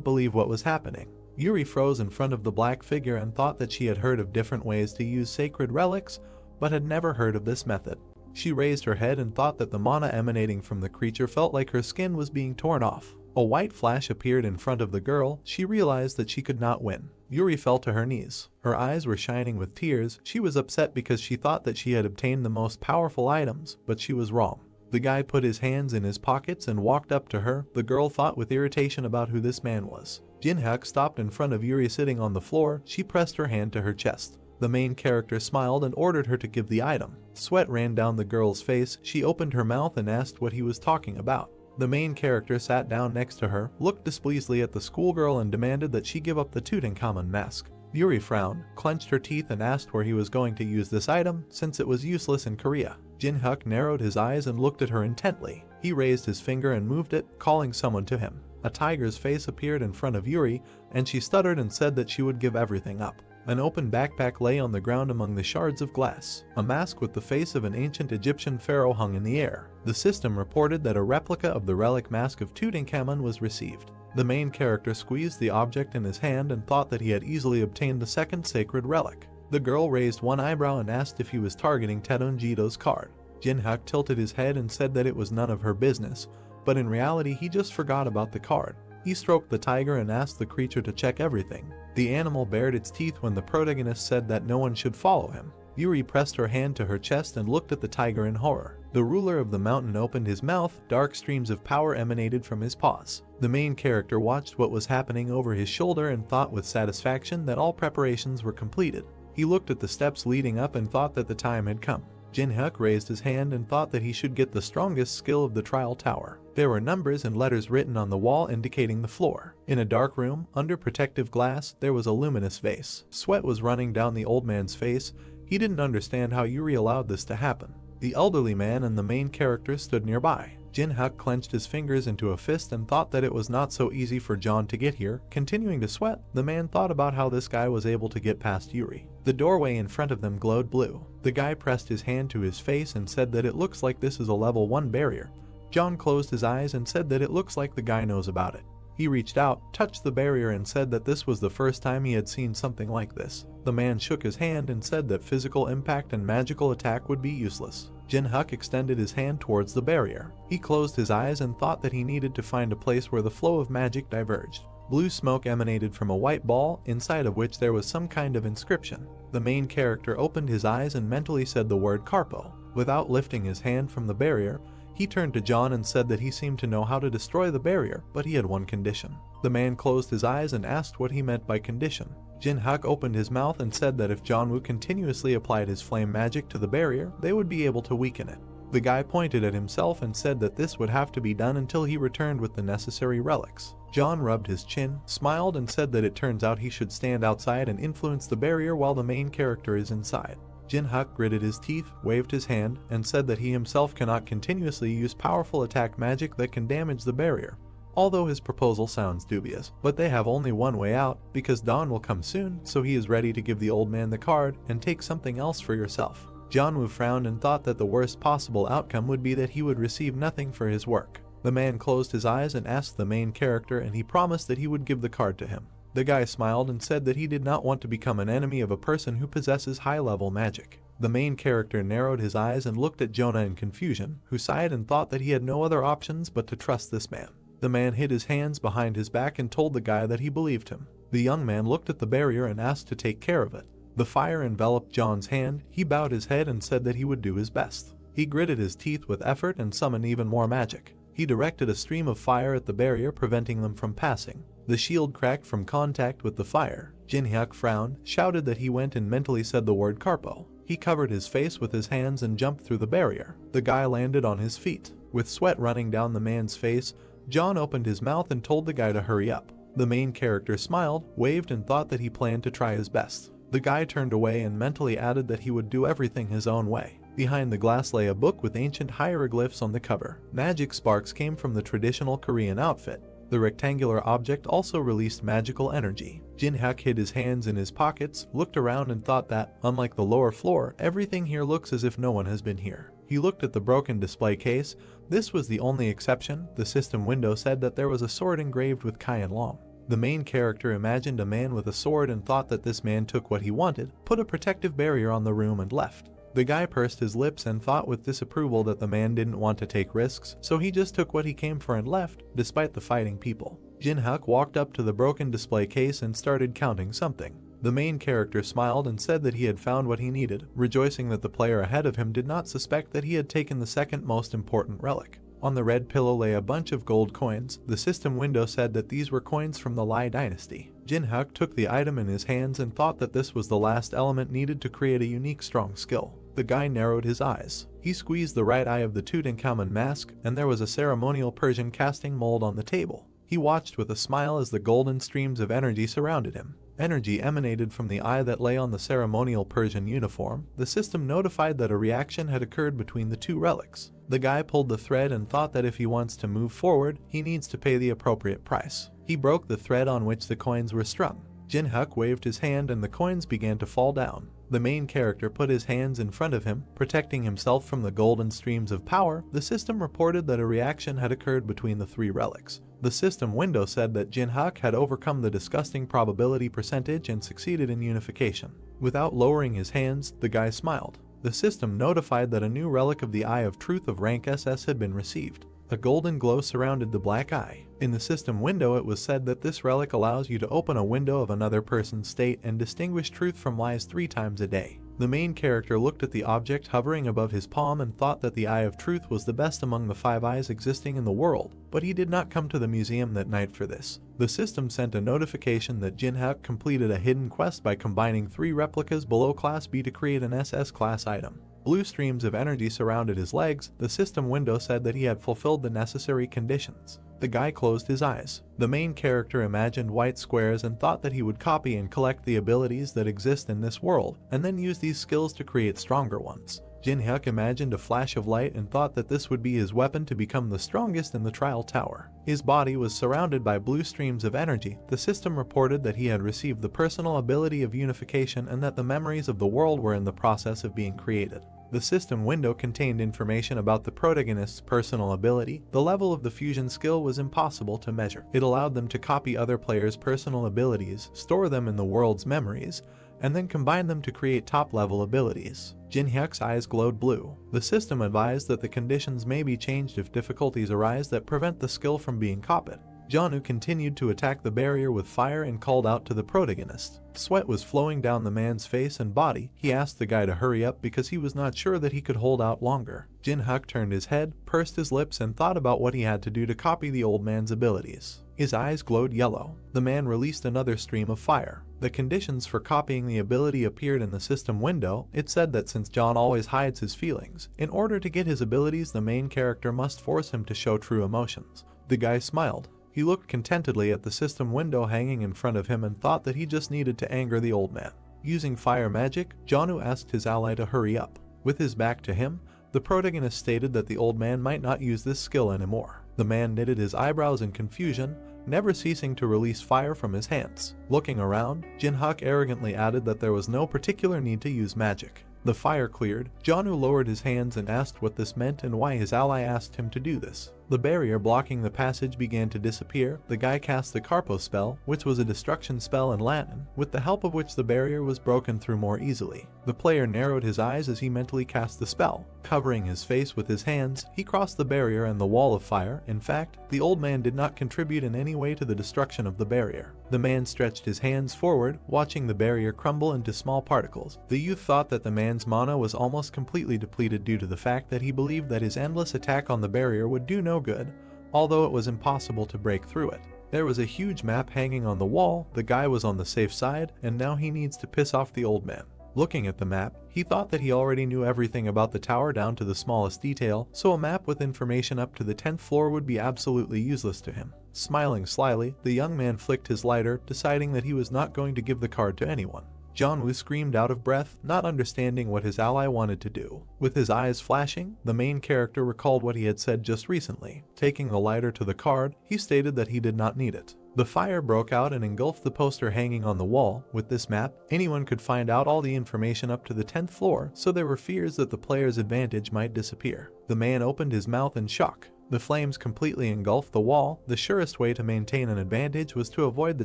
believe what was happening. Yuri froze in front of the black figure and thought that she had heard of different ways to use sacred relics, but had never heard of this method. She raised her head and thought that the mana emanating from the creature felt like her skin was being torn off. A white flash appeared in front of the girl. She realized that she could not win. Yuri fell to her knees. Her eyes were shining with tears. She was upset because she thought that she had obtained the most powerful items, but she was wrong. The guy put his hands in his pockets and walked up to her. The girl thought with irritation about who this man was. Jinhyuk stopped in front of Yuri sitting on the floor. She pressed her hand to her chest. The main character smiled and ordered her to give the item. Sweat ran down the girl's face. She opened her mouth and asked what he was talking about. The main character sat down next to her, looked displeasingly at the schoolgirl and demanded that she give up the Tutankhamun mask. Yuri frowned, clenched her teeth and asked where he was going to use this item, since it was useless in Korea. Jinhyuk narrowed his eyes and looked at her intently. He raised his finger and moved it, calling someone to him. A tiger's face appeared in front of Yuri, and she stuttered and said that she would give everything up. An open backpack lay on the ground among the shards of glass. A mask with the face of an ancient Egyptian pharaoh hung in the air. The system reported that a replica of the relic mask of Tutankhamun was received. The main character squeezed the object in his hand and thought that he had easily obtained the second sacred relic. The girl raised one eyebrow and asked if he was targeting Tedunjido's card. Jinhyuk tilted his head and said that it was none of her business, but in reality he just forgot about the card. He stroked the tiger and asked the creature to check everything. The animal bared its teeth when the protagonist said that no one should follow him. Yuri pressed her hand to her chest and looked at the tiger in horror. The ruler of the mountain opened his mouth. Dark streams of power emanated from his paws. The main character watched what was happening over his shoulder and thought with satisfaction that all preparations were completed. He looked at the steps leading up and thought that the time had come. Jinhyuk raised his hand and thought that he should get the strongest skill of the trial tower. There were numbers and letters written on the wall indicating the floor. In a dark room, under protective glass, there was a luminous vase. Sweat was running down the old man's face. He didn't understand how Yuri allowed this to happen. The elderly man and the main character stood nearby. Jinhyuk clenched his fingers into a fist and thought that it was not so easy for John to get here. Continuing to sweat, the man thought about how this guy was able to get past Yuri. The doorway in front of them glowed blue. The guy pressed his hand to his face and said that it looks like this is a level 1 barrier. John closed his eyes and said that it looks like the guy knows about it. He reached out, touched the barrier and said that this was the first time he had seen something like this. The man shook his hand and said that physical impact and magical attack would be useless. Jinhyuk extended his hand towards the barrier. He closed his eyes and thought that he needed to find a place where the flow of magic diverged. Blue smoke emanated from a white ball, inside of which there was some kind of inscription. The main character opened his eyes and mentally said the word Carpo. Without lifting his hand from the barrier, he turned to John and said that he seemed to know how to destroy the barrier, but he had one condition. The man closed his eyes and asked what he meant by condition. Jinhyuk opened his mouth and said that if John Woo continuously applied his flame magic to the barrier, they would be able to weaken it. The guy pointed at himself and said that this would have to be done until he returned with the necessary relics. John rubbed his chin, smiled and said that it turns out he should stand outside and influence the barrier while the main character is inside. Jinhyuk gritted his teeth, waved his hand, and said that he himself cannot continuously use powerful attack magic that can damage the barrier. Although his proposal sounds dubious, but they have only one way out, because dawn will come soon, so he is ready to give the old man the card and take something else for yourself. John Woo frowned and thought that the worst possible outcome would be that he would receive nothing for his work. The man closed his eyes and asked the main character and he promised that he would give the card to him. The guy smiled and said that he did not want to become an enemy of a person who possesses high-level magic. The main character narrowed his eyes and looked at Jonah in confusion, who sighed and thought that he had no other options but to trust this man. The man hid his hands behind his back and told the guy that he believed him. The young man looked at the barrier and asked to take care of it. The fire enveloped John's hand. He bowed his head and said that he would do his best. He gritted his teeth with effort and summoned even more magic. He directed a stream of fire at the barrier, preventing them from passing. The shield cracked from contact with the fire. Jinhyuk frowned, shouted that he went and mentally said the word Carpo. He covered his face with his hands and jumped through the barrier. The guy landed on his feet. With sweat running down the man's face, John opened his mouth and told the guy to hurry up. The main character smiled, waved and thought that he planned to try his best. The guy turned away and mentally added that he would do everything his own way. Behind the glass lay a book with ancient hieroglyphs on the cover. Magic sparks came from the traditional Korean outfit. The rectangular object also released magical energy. Jin-hyuk hid his hands in his pockets, looked around and thought that, unlike the lower floor, everything here looks as if no one has been here. He looked at the broken display case. This was the only exception. The system window said that there was a sword engraved with Kyan Long. The main character imagined a man with a sword and thought that this man took what he wanted, put a protective barrier on the room and left. The guy pursed his lips and thought with disapproval that the man didn't want to take risks, so he just took what he came for and left, despite the fighting people. Jin-hyuk walked up to the broken display case and started counting something. The main character smiled and said that he had found what he needed, rejoicing that the player ahead of him did not suspect that he had taken the second most important relic. On the red pillow lay a bunch of gold coins. The system window said that these were coins from the Lai dynasty. Jin-hyuk took the item in his hands and thought that this was the last element needed to create a unique strong skill. The guy narrowed his eyes. He squeezed the right eye of the Tutankhamun mask, and there was a ceremonial Persian casting mold on the table. He watched with a smile as the golden streams of energy surrounded him. Energy emanated from the eye that lay on the ceremonial Persian uniform. The system notified that a reaction had occurred between the two relics. The guy pulled the thread and thought that if he wants to move forward, he needs to pay the appropriate price. He broke the thread on which the coins were strung. Jin-hyuk waved his hand and the coins began to fall down. The main character put his hands in front of him, protecting himself from the golden streams of power. The system reported that a reaction had occurred between the three relics. The system window said that Jin-hyuk had overcome the disgusting probability percentage and succeeded in unification. Without lowering his hands, the guy smiled. The system notified that a new relic of the Eye of Truth of rank SS had been received. A golden glow surrounded the black eye. In the system window, it was said that this relic allows you to open a window of another person's state and distinguish truth from lies 3 times a day. The main character looked at the object hovering above his palm and thought that the Eye of Truth was the best among the 5 eyes existing in the world, but he did not come to the museum that night for this. The system sent a notification that Jin-hyuk completed a hidden quest by combining 3 replicas below Class B to create an SS class item. Blue streams of energy surrounded his legs. The system window said that he had fulfilled the necessary conditions. The guy closed his eyes. The main character imagined white squares and thought that he would copy and collect the abilities that exist in this world, and then use these skills to create stronger ones. Jin-hyuk imagined a flash of light and thought that this would be his weapon to become the strongest in the trial tower. His body was surrounded by blue streams of energy. The system reported that he had received the personal ability of unification and that the memories of the world were in the process of being created. The system window contained information about the protagonist's personal ability. The level of the fusion skill was impossible to measure. It allowed them to copy other players' personal abilities, store them in the world's memories, and then combine them to create top-level abilities. Jin-hyuk's eyes glowed blue. The system advised that the conditions may be changed if difficulties arise that prevent the skill from being copied. Janu continued to attack the barrier with fire and called out to the protagonist. Sweat was flowing down the man's face and body. He asked the guy to hurry up because he was not sure that he could hold out longer. Jin-hyuk turned his head, pursed his lips, and thought about what he had to do to copy the old man's abilities. His eyes glowed yellow. The man released another stream of fire. The conditions for copying the ability appeared in the system window. It said that since John always hides his feelings, in order to get his abilities, the main character must force him to show true emotions. The guy smiled. He looked contentedly at the system window hanging in front of him and thought that he just needed to anger the old man. Using fire magic, Janu asked his ally to hurry up. With his back to him, the protagonist stated that the old man might not use this skill anymore. The man knitted his eyebrows in confusion, never ceasing to release fire from his hands. Looking around, Jin-hyuk arrogantly added that there was no particular need to use magic. The fire cleared. Janu lowered his hands and asked what this meant and why his ally asked him to do this. The barrier blocking the passage began to disappear. The guy cast the Carpo spell, which was a destruction spell in Latin, with the help of which the barrier was broken through more easily. The player narrowed his eyes as he mentally cast the spell. Covering his face with his hands, he crossed the barrier and the wall of fire. In fact, the old man did not contribute in any way to the destruction of the barrier. The man stretched his hands forward, watching the barrier crumble into small particles. The youth thought that the man's mana was almost completely depleted due to the fact that he believed that his endless attack on the barrier would do no good, although it was impossible to break through it. There was a huge map hanging on the wall. The guy was on the safe side, and now he needs to piss off the old man. Looking at the map, he thought that he already knew everything about the tower down to the smallest detail, so a map with information up to the 10th floor would be absolutely useless to him. Smiling slyly, the young man flicked his lighter, deciding that he was not going to give the card to anyone. Jianwu screamed out of breath, not understanding what his ally wanted to do. With his eyes flashing, the main character recalled what he had said just recently. Taking the lighter to the card, he stated that he did not need it. The fire broke out and engulfed the poster hanging on the wall. With this map, anyone could find out all the information up to the 10th floor, so there were fears that the player's advantage might disappear. The man opened his mouth in shock. The flames completely engulfed the wall. The surest way to maintain an advantage was to avoid the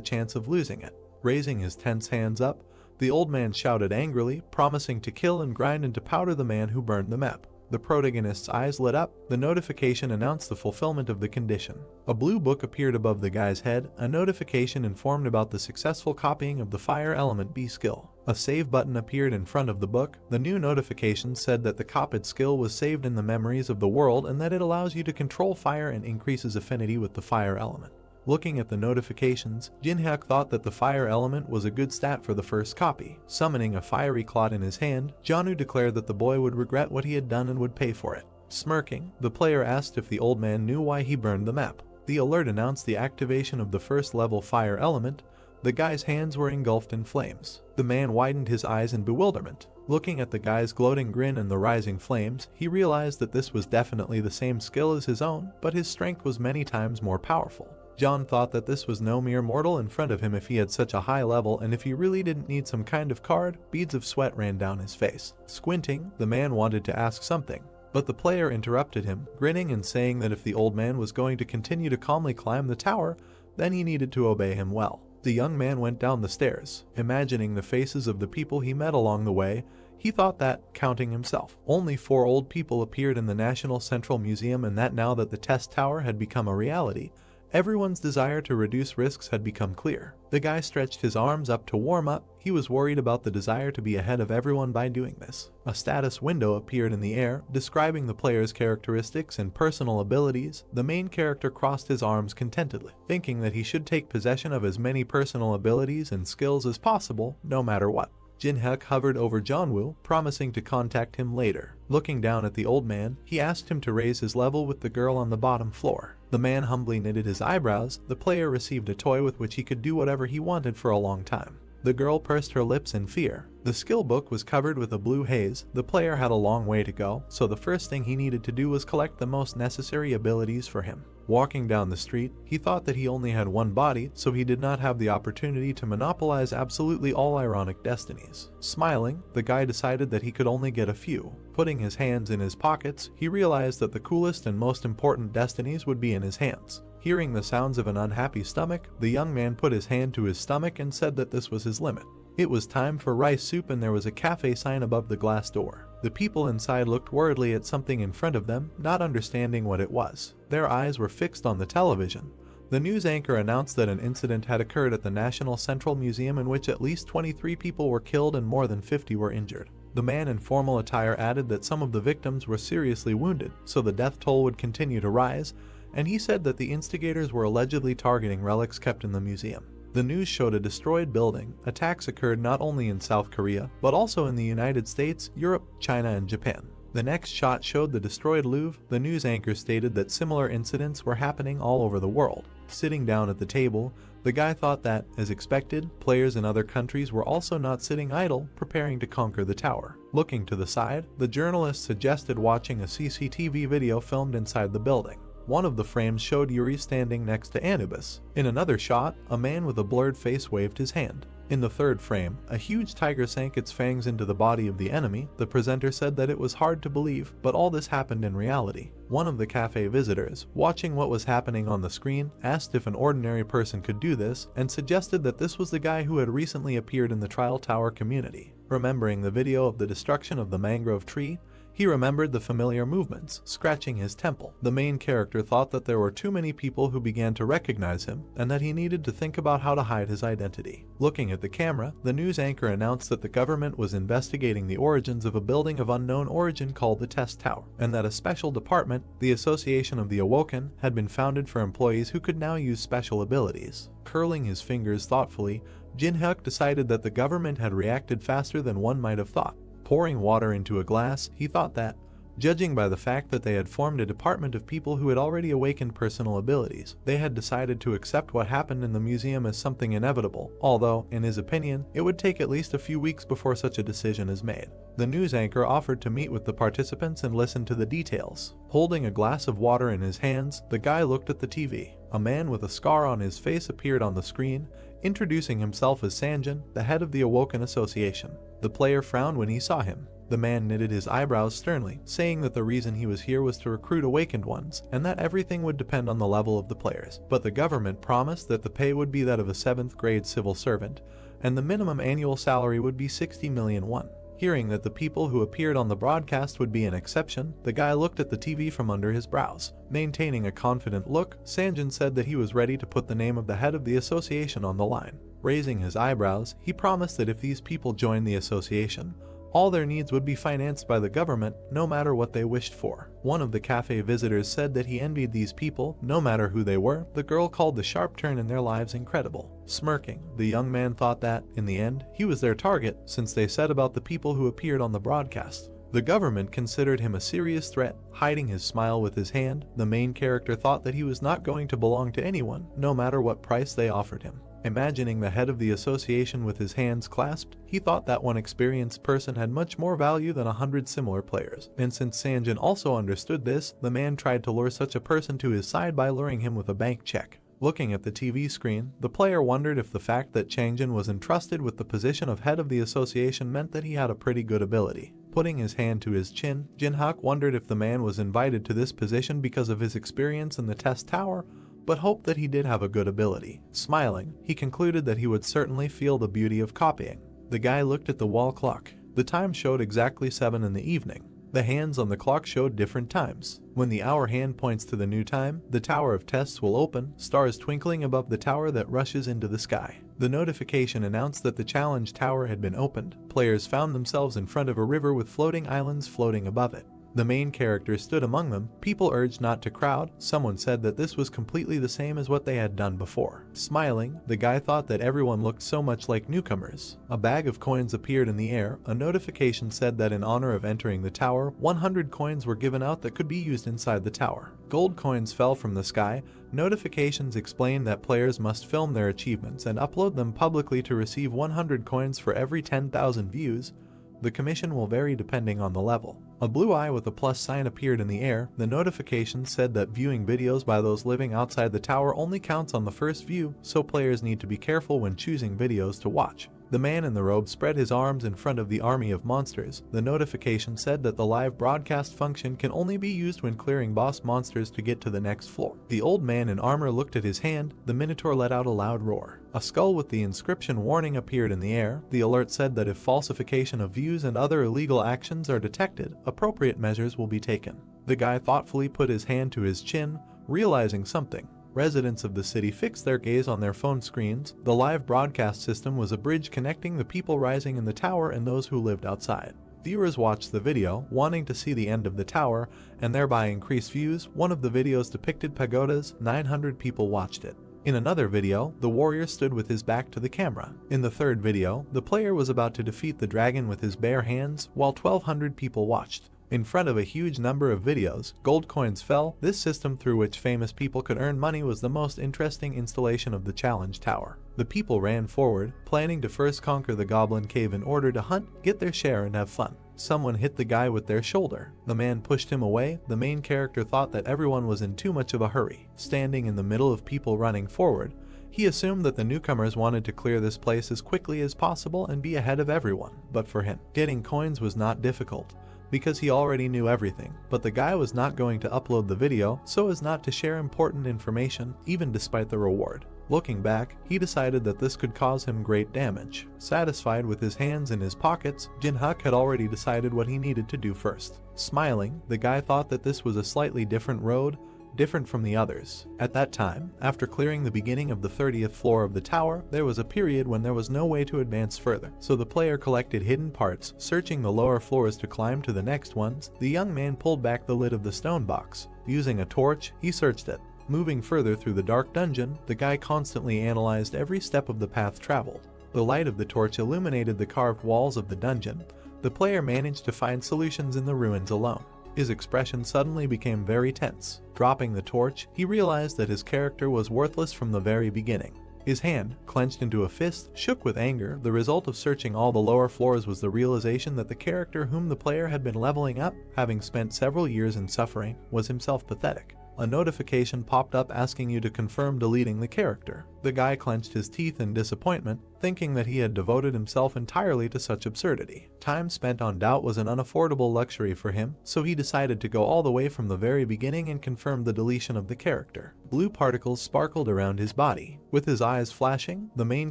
chance of losing it. Raising his tense hands up, the old man shouted angrily, promising to kill and grind into powder the man who burned the map. The protagonist's eyes lit up. The notification announced the fulfillment of the condition. A blue book appeared above the guy's head. A notification informed about the successful copying of the Fire Element B skill. A save button appeared in front of the book. The new notification said that the copied skill was saved in the memories of the world and that it allows you to control fire and increases affinity with the fire element. Looking at the notifications, Jinhyuk thought that the fire element was a good stat for the first copy. Summoning a fiery clod in his hand, Jianwu declared that the boy would regret what he had done and would pay for it. Smirking, the player asked if the old man knew why he burned the map. The alert announced the activation of the first level fire element. The guy's hands were engulfed in flames. The man widened his eyes in bewilderment. Looking at the guy's gloating grin and the rising flames, he realized that this was definitely the same skill as his own, but his strength was many times more powerful. John thought that this was no mere mortal in front of him if he had such a high level, and if he really didn't need some kind of card. Beads of sweat ran down his face. Squinting, the man wanted to ask something, but the player interrupted him, grinning and saying that if the old man was going to continue to calmly climb the tower, then he needed to obey him well. The young man went down the stairs. Imagining the faces of the people he met along the way, he thought that, counting himself, only 4 old people appeared in the National Central Museum, and that now that the test tower had become a reality, everyone's desire to reduce risks had become clear. The guy stretched his arms up to warm up. He was worried about the desire to be ahead of everyone by doing this. A status window appeared in the air, describing the player's characteristics and personal abilities. The main character crossed his arms contentedly, thinking that he should take possession of as many personal abilities and skills as possible, no matter what. Jinhyuk hovered over Jianwu, promising to contact him later. Looking down at the old man, he asked him to raise his level with the girl on the bottom floor. The man humbly knitted his eyebrows. The player received a toy with which he could do whatever he wanted for a long time. The girl pursed her lips in fear. The skill book was covered with a blue haze. The player had a long way to go, so the first thing he needed to do was collect the most necessary abilities for him. Walking down the street, he thought that he only had one body, so he did not have the opportunity to monopolize absolutely all ironic destinies. Smiling, the guy decided that he could only get a few. Putting his hands in his pockets, he realized that the coolest and most important destinies would be in his hands. Hearing the sounds of an unhappy stomach, the young man put his hand to his stomach and said that this was his limit. It was time for rice soup, and there was a cafe sign above the glass door. The people inside looked worriedly at something in front of them, not understanding what it was. Their eyes were fixed on the television. The news anchor announced that an incident had occurred at the National Central Museum in which at least 23 people were killed and more than 50 were injured. The man in formal attire added that some of the victims were seriously wounded, so the death toll would continue to rise, and he said that the instigators were allegedly targeting relics kept in the museum. The news showed a destroyed building. Attacks occurred not only in South Korea, but also in the United States, Europe, China, and Japan. The next shot showed the destroyed Louvre. The news anchor stated that similar incidents were happening all over the world. Sitting down at the table, the guy thought that, as expected, players in other countries were also not sitting idle, preparing to conquer the tower. Looking to the side, the journalist suggested watching a CCTV video filmed inside the building. One of the frames showed Yuri standing next to Anubis. In another shot, a man with a blurred face waved his hand. In the third frame, a huge tiger sank its fangs into the body of the enemy. The presenter said that it was hard to believe, but all this happened in reality. One of the cafe visitors, watching what was happening on the screen, asked if an ordinary person could do this, and suggested that this was the guy who had recently appeared in the Trial Tower community. Remembering the video of the destruction of the mangrove tree, he remembered the familiar movements, scratching his temple. The main character thought that there were too many people who began to recognize him, and that he needed to think about how to hide his identity. Looking at the camera, the news anchor announced that the government was investigating the origins of a building of unknown origin called the Test Tower, and that a special department, the Association of the Awoken, had been founded for employees who could now use special abilities. Curling his fingers thoughtfully, Jinhyuk decided that the government had reacted faster than one might have thought. Pouring water into a glass, he thought that, Judging by the fact that they had formed a department of people who had already awakened personal abilities, they had decided to accept what happened in the museum as something inevitable, although, in his opinion, it would take at least a few weeks before such a decision is made. The news anchor offered to meet with the participants and listen to the details. Holding a glass of water in his hands, the guy looked at the TV. A man with a scar on his face appeared on the screen, introducing himself as Sanjin, the head of the Awoken Association. The player frowned when he saw him. The man knitted his eyebrows sternly, saying that the reason he was here was to recruit awakened ones, and that everything would depend on the level of the players. But the government promised that the pay would be that of a 7th grade civil servant, and the minimum annual salary would be 60 million won. Hearing that the people who appeared on the broadcast would be an exception, the guy looked at the TV from under his brows. Maintaining a confident look, Sanjin said that he was ready to put the name of the head of the association on the line. Raising his eyebrows, he promised that if these people joined the association, all their needs would be financed by the government, no matter what they wished for. One of the cafe visitors said that he envied these people, no matter who they were. The girl called the sharp turn in their lives incredible. Smirking, the young man thought that, in the end, he was their target, since they said about the people who appeared on the broadcast. The government considered him a serious threat. Hiding his smile with his hand, the main character thought that he was not going to belong to anyone, no matter what price they offered him. Imagining the head of the association with his hands clasped, he thought that one experienced person had much more value than 100 similar players. And since Sanjin also understood this, the man tried to lure such a person to his side by luring him with a bank check. Looking at the TV screen, the player wondered if the fact that Changjin was entrusted with the position of head of the association meant that he had a pretty good ability. Putting his hand to his chin, Jinhak wondered if the man was invited to this position because of his experience in the test tower, but hoped that he did have a good ability. Smiling, he concluded that he would certainly feel the beauty of copying. The guy looked at the wall clock. The time showed exactly 7 in the evening. The hands on the clock showed different times. When the hour hand points to the new time, the tower of tests will open, stars twinkling above the tower that rushes into the sky. The notification announced that the challenge tower had been opened. Players found themselves in front of a river with floating islands floating above it. The main character stood among them. People urged not to crowd. Someone said that this was completely the same as what they had done before. Smiling, the guy thought that everyone looked so much like newcomers. A bag of coins appeared in the air. A notification said that in honor of entering the tower, 100 coins were given out that could be used inside the tower. Gold coins fell from the sky. Notifications explained that players must film their achievements and upload them publicly to receive 100 coins for every 10,000 views. The commission will vary depending on the level. A blue eye with a plus sign appeared in the air. The notification said that viewing videos by those living outside the tower only counts on the first view, so players need to be careful when choosing videos to watch. The man in the robe spread his arms in front of the army of monsters. The notification said that the live broadcast function can only be used when clearing boss monsters to get to the next floor. The old man in armor looked at his hand. The minotaur let out a loud roar. A skull with the inscription warning appeared in the air. The alert said that if falsification of views and other illegal actions are detected, appropriate measures will be taken. The guy thoughtfully put his hand to his chin, realizing something. Residents of the city fixed their gaze on their phone screens. The live broadcast system was a bridge connecting the people rising in the tower and those who lived outside. Viewers watched the video, wanting to see the end of the tower, and thereby increase views. One of the videos depicted pagodas. 900 people watched it. In another video, the warrior stood with his back to the camera. In the third video, the player was about to defeat the dragon with his bare hands, while 1,200 people watched. In front of a huge number of videos, gold coins fell. This system through which famous people could earn money was the most interesting installation of the challenge tower. The people ran forward, planning to first conquer the goblin cave in order to hunt, get their share and have fun. Someone hit the guy with their shoulder. The man pushed him away. The main character thought that everyone was in too much of a hurry. Standing in the middle of people running forward, he assumed that the newcomers wanted to clear this place as quickly as possible and be ahead of everyone. But for him, getting coins was not difficult, because he already knew everything. But the guy was not going to upload the video so as not to share important information, even despite the reward. Looking back, he decided that this could cause him great damage. Satisfied with his hands in his pockets, Jinhak had already decided what he needed to do first. Smiling, the guy thought that this was a slightly different road, different from the others. At that time, after clearing the beginning of the 30th floor of the tower, there was a period when there was no way to advance further. So the player collected hidden parts, searching the lower floors to climb to the next ones. The young man pulled back the lid of the stone box. Using a torch, he searched it. Moving further through the dark dungeon, the guy constantly analyzed every step of the path traveled. The light of the torch illuminated the carved walls of the dungeon. The player managed to find solutions in the ruins alone. His expression suddenly became very tense. Dropping the torch, he realized that his character was worthless from the very beginning. His hand, clenched into a fist, shook with anger. The result of searching all the lower floors was the realization that the character whom the player had been leveling up, having spent several years in suffering, was himself pathetic. A notification popped up asking you to confirm deleting the character. The guy clenched his teeth in disappointment, thinking that he had devoted himself entirely to such absurdity. Time spent on doubt was an unaffordable luxury for him, so he decided to go all the way from the very beginning and confirm the deletion of the character. Blue particles sparkled around his body. With his eyes flashing, the main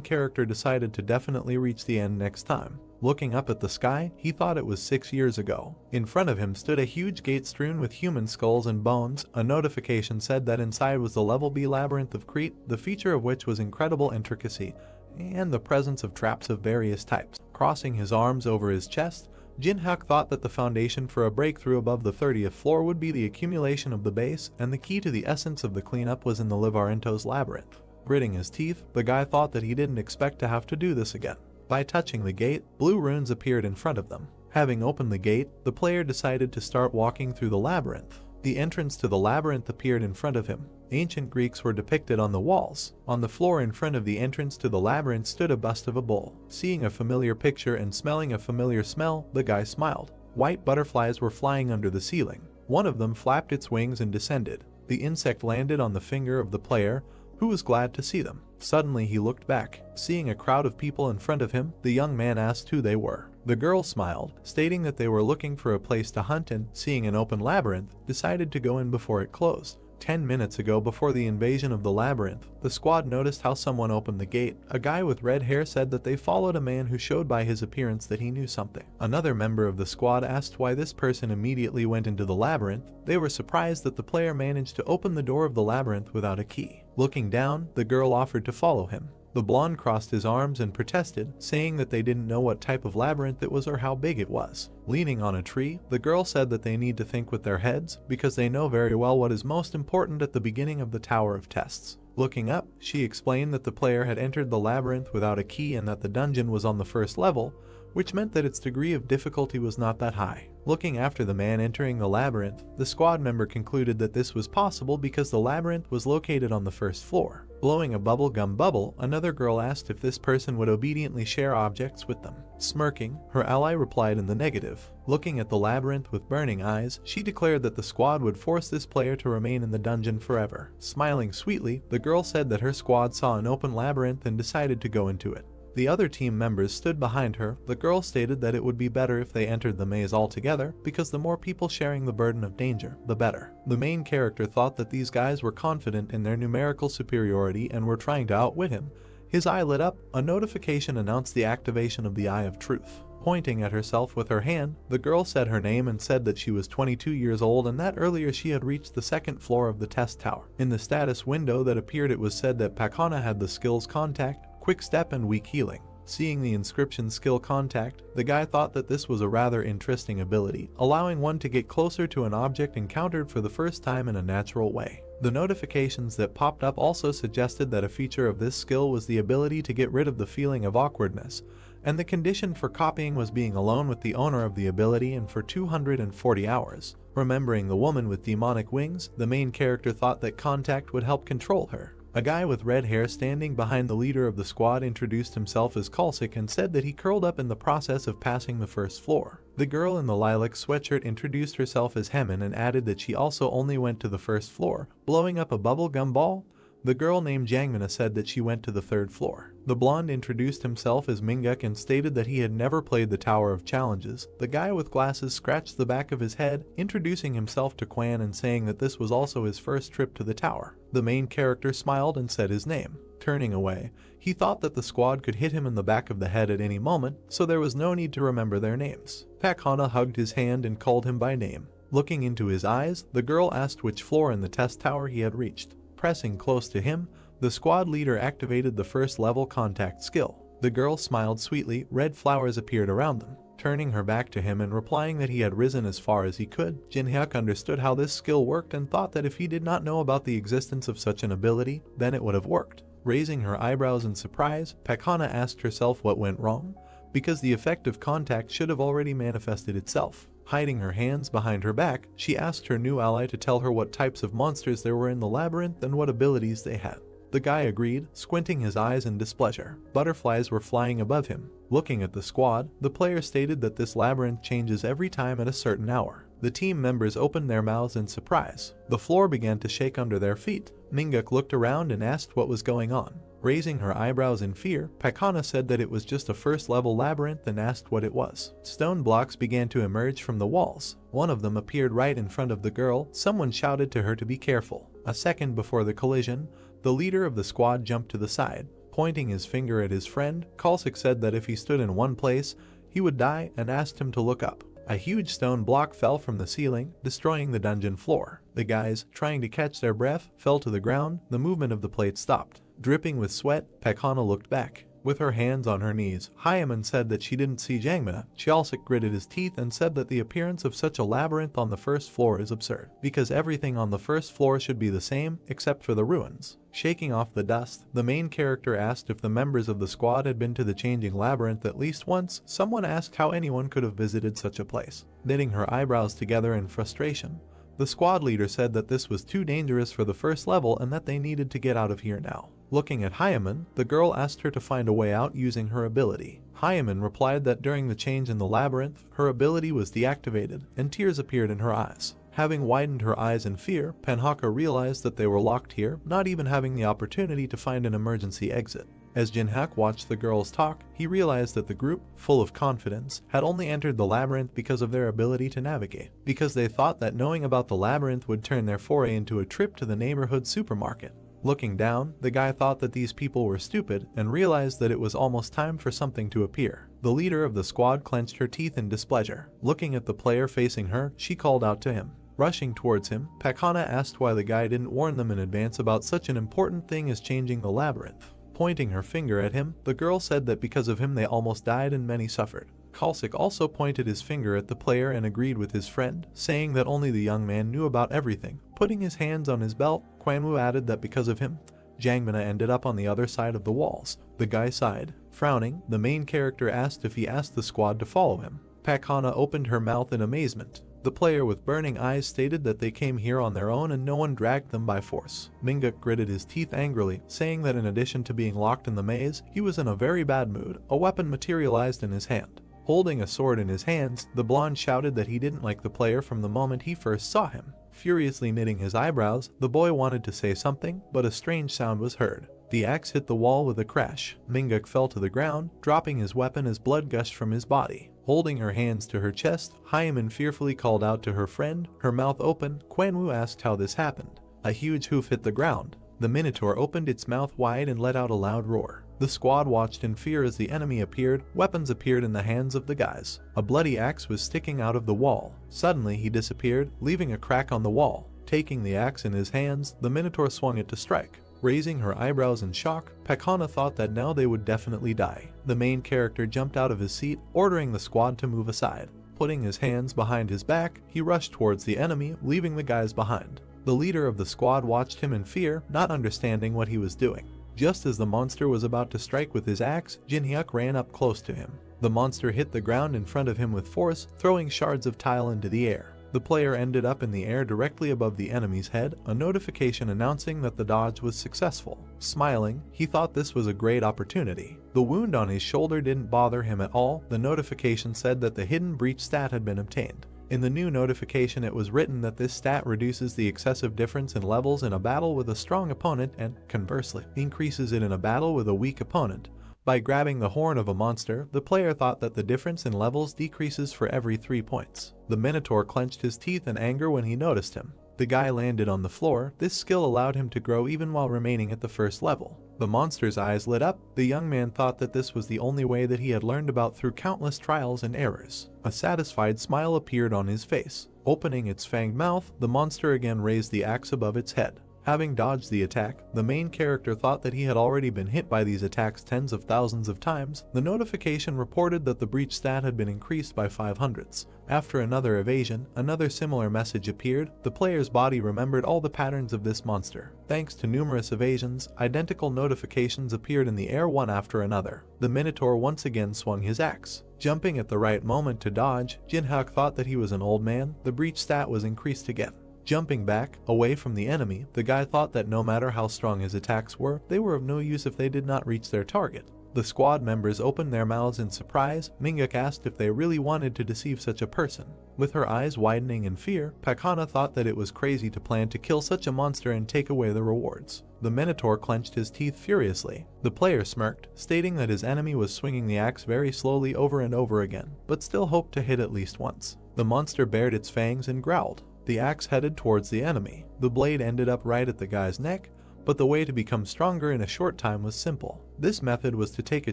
character decided to definitely reach the end next time. Looking up at the sky, he thought it was 6 years ago. In front of him stood a huge gate strewn with human skulls and bones. A notification said that inside was the level B Labyrinth of Crete, the feature of which was incredible intricacy, and the presence of traps of various types. Crossing his arms over his chest, Jin-hyuk thought that the foundation for a breakthrough above the 30th floor would be the accumulation of the base, and the key to the essence of the cleanup was in the Labyrinth's labyrinth. Gritting his teeth, the guy thought that he didn't expect to have to do this again. By touching the gate, blue runes appeared in front of them. Having opened the gate, the player decided to start walking through the labyrinth. The entrance to the labyrinth appeared in front of him. Ancient Greeks were depicted on the walls. On the floor in front of the entrance to the labyrinth stood a bust of a bull. Seeing a familiar picture and smelling a familiar smell, the guy smiled. White butterflies were flying under the ceiling. One of them flapped its wings and descended. The insect landed on the finger of the player, who was glad to see them. Suddenly he looked back. Seeing a crowd of people in front of him, the young man asked who they were. The girl smiled, stating that they were looking for a place to hunt and, seeing an open labyrinth, decided to go in before it closed. 10 minutes ago, before the invasion of the labyrinth, the squad noticed how someone opened the gate. A guy with red hair said that they followed a man who showed by his appearance that he knew something. Another member of the squad asked why this person immediately went into the labyrinth. They were surprised that the player managed to open the door of the labyrinth without a key. Looking down, the girl offered to follow him. The blonde crossed his arms and protested, saying that they didn't know what type of labyrinth it was or how big it was. Leaning on a tree, the girl said that they need to think with their heads, because they know very well what is most important at the beginning of the Tower of Tests. Looking up, she explained that the player had entered the labyrinth without a key and that the dungeon was on the first level, which meant that its degree of difficulty was not that high. Looking after the man entering the labyrinth, the squad member concluded that this was possible because the labyrinth was located on the first floor. Blowing a bubblegum bubble, another girl asked if this person would obediently share objects with them. Smirking, her ally replied in the negative. Looking at the labyrinth with burning eyes, she declared that the squad would force this player to remain in the dungeon forever. Smiling sweetly, the girl said that her squad saw an open labyrinth and decided to go into it. The other team members stood behind her. The girl stated that it would be better if they entered the maze altogether, because the more people sharing the burden of danger, the better. The main character thought that these guys were confident in their numerical superiority and were trying to outwit him. His eye lit up. A notification announced the activation of the Eye of Truth. Pointing at herself with her hand, the girl said her name and said that she was 22 years old and that earlier she had reached the second floor of the test tower. In the status window that appeared, it was said that Pakana had the skills Contact, Quick Step and Weak Healing. Seeing the inscription Skill Contact, the guy thought that this was a rather interesting ability, allowing one to get closer to an object encountered for the first time in a natural way. The notifications that popped up also suggested that a feature of this skill was the ability to get rid of the feeling of awkwardness, and the condition for copying was being alone with the owner of the ability and for 240 hours. Remembering the woman with demonic wings, the main character thought that Contact would help control her. A guy with red hair standing behind the leader of the squad introduced himself as Kulsik and said that he curled up in the process of passing the first floor. The girl in the lilac sweatshirt introduced herself as Hemin and added that she also only went to the first floor. Blowing up a bubblegum ball, the girl named Jangmina said that she went to the third floor. The blonde introduced himself as Minguk and stated that he had never played the Tower of Challenges. The guy with glasses scratched the back of his head, introducing himself to Quan and saying that this was also his first trip to the tower. The main character smiled and said his name. Turning away, he thought that the squad could hit him in the back of the head at any moment, so there was no need to remember their names. Pakhana hugged his hand and called him by name. Looking into his eyes, the girl asked which floor in the test tower he had reached. Pressing close to him, the squad leader activated the first level Contact skill. The girl smiled sweetly. Red flowers appeared around them. Turning her back to him and replying that he had risen as far as he could, Jin-hyuk understood how this skill worked and thought that if he did not know about the existence of such an ability, then it would have worked. Raising her eyebrows in surprise, Pakhana asked herself what went wrong, because the effect of Contact should have already manifested itself. Hiding her hands behind her back, she asked her new ally to tell her what types of monsters there were in the labyrinth and what abilities they had. The guy agreed, squinting his eyes in displeasure. Butterflies were flying above him. Looking at the squad, the player stated that this labyrinth changes every time at a certain hour. The team members opened their mouths in surprise. The floor began to shake under their feet. Manga looked around and asked what was going on. Raising her eyebrows in fear, Pakana said that it was just a first-level labyrinth and asked what it was. Stone blocks began to emerge from the walls. One of them appeared right in front of the girl. Someone shouted to her to be careful. A second before the collision, the leader of the squad jumped to the side. Pointing his finger at his friend, Kalsik said that if he stood in one place, he would die and asked him to look up. A huge stone block fell from the ceiling, destroying the dungeon floor. The guys, trying to catch their breath, fell to the ground. The movement of the plate stopped. Dripping with sweat, Pakana looked back. With her hands on her knees, Hyaman said that she didn't see Jangmina. Chalsik gritted his teeth and said that the appearance of such a labyrinth on the first floor is absurd, because everything on the first floor should be the same, except for the ruins. Shaking off the dust, the main character asked if the members of the squad had been to the changing labyrinth at least once. Someone asked how anyone could have visited such a place. Knitting her eyebrows together in frustration, the squad leader said that this was too dangerous for the first level and that they needed to get out of here now. Looking at Hyaman, the girl asked her to find a way out using her ability. Hyaman replied that during the change in the labyrinth, her ability was deactivated, and tears appeared in her eyes. Having widened her eyes in fear, Panhaka realized that they were locked here, not even having the opportunity to find an emergency exit. As Jinhak watched the girls talk, he realized that the group, full of confidence, had only entered the labyrinth because of their ability to navigate, because they thought that knowing about the labyrinth would turn their foray into a trip to the neighborhood supermarket. Looking down, the guy thought that these people were stupid and realized that it was almost time for something to appear. The leader of the squad clenched her teeth in displeasure. Looking at the player facing her, she called out to him. Rushing towards him, Pakana asked why the guy didn't warn them in advance about such an important thing as changing the labyrinth. Pointing her finger at him, the girl said that because of him they almost died and many suffered. Kalsik also pointed his finger at the player and agreed with his friend, saying that only the young man knew about everything. Putting his hands on his belt, Quanwu added that because of him, Jangmina ended up on the other side of the walls. The guy sighed. Frowning, the main character asked if he asked the squad to follow him. Pakana opened her mouth in amazement. The player with burning eyes stated that they came here on their own and no one dragged them by force. Manga gritted his teeth angrily, saying that in addition to being locked in the maze, he was in a very bad mood. A weapon materialized in his hand. Holding a sword in his hands, the blonde shouted that he didn't like the player from the moment he first saw him. Furiously knitting his eyebrows, the boy wanted to say something, but a strange sound was heard. The axe hit the wall with a crash. Minguk fell to the ground, dropping his weapon as blood gushed from his body. Holding her hands to her chest, Hyaman fearfully called out to her friend, her mouth open. Quanwu asked how this happened. A huge hoof hit the ground. The Minotaur opened its mouth wide and let out a loud roar. The squad watched in fear as the enemy appeared. Weapons appeared in the hands of the guys. A bloody axe was sticking out of the wall. Suddenly he disappeared, leaving a crack on the wall. Taking the axe in his hands, the Minotaur swung it to strike. Raising her eyebrows in shock, Pakana thought that now they would definitely die. The main character jumped out of his seat, ordering the squad to move aside. Putting his hands behind his back, he rushed towards the enemy, leaving the guys behind. The leader of the squad watched him in fear, not understanding what he was doing. Just as the monster was about to strike with his axe, Jinhyuk ran up close to him. The monster hit the ground in front of him with force, throwing shards of tile into the air. The player ended up in the air directly above the enemy's head, a notification announcing that the dodge was successful. Smiling, he thought this was a great opportunity. The wound on his shoulder didn't bother him at all. The notification said that the hidden breach stat had been obtained. In the new notification it was written that this stat reduces the excessive difference in levels in a battle with a strong opponent and, conversely, increases it in a battle with a weak opponent. By grabbing the horn of a monster, the player thought that the difference in levels decreases for every 3 points. The Minotaur clenched his teeth in anger when he noticed him. The guy landed on the floor. This skill allowed him to grow even while remaining at the first level. The monster's eyes lit up. The young man thought that this was the only way that he had learned about through countless trials and errors. A satisfied smile appeared on his face. Opening its fanged mouth, the monster again raised the axe above its head. Having dodged the attack, the main character thought that he had already been hit by these attacks tens of thousands of times. The notification reported that the breach stat had been increased by 500s. After another evasion, another similar message appeared. The player's body remembered all the patterns of this monster. Thanks to numerous evasions, identical notifications appeared in the air one after another. The Minotaur once again swung his axe. Jumping at the right moment to dodge, Jinhyuk thought that he was an old man. The breach stat was increased again. Jumping back, away from the enemy, the guy thought that no matter how strong his attacks were, they were of no use if they did not reach their target. The squad members opened their mouths in surprise. Mingak asked if they really wanted to deceive such a person. With her eyes widening in fear, Pakhana thought that it was crazy to plan to kill such a monster and take away the rewards. The Minotaur clenched his teeth furiously. The player smirked, stating that his enemy was swinging the axe very slowly over and over again, but still hoped to hit at least once. The monster bared its fangs and growled. The axe headed towards the enemy. The blade ended up right at the guy's neck, but the way to become stronger in a short time was simple. This method was to take a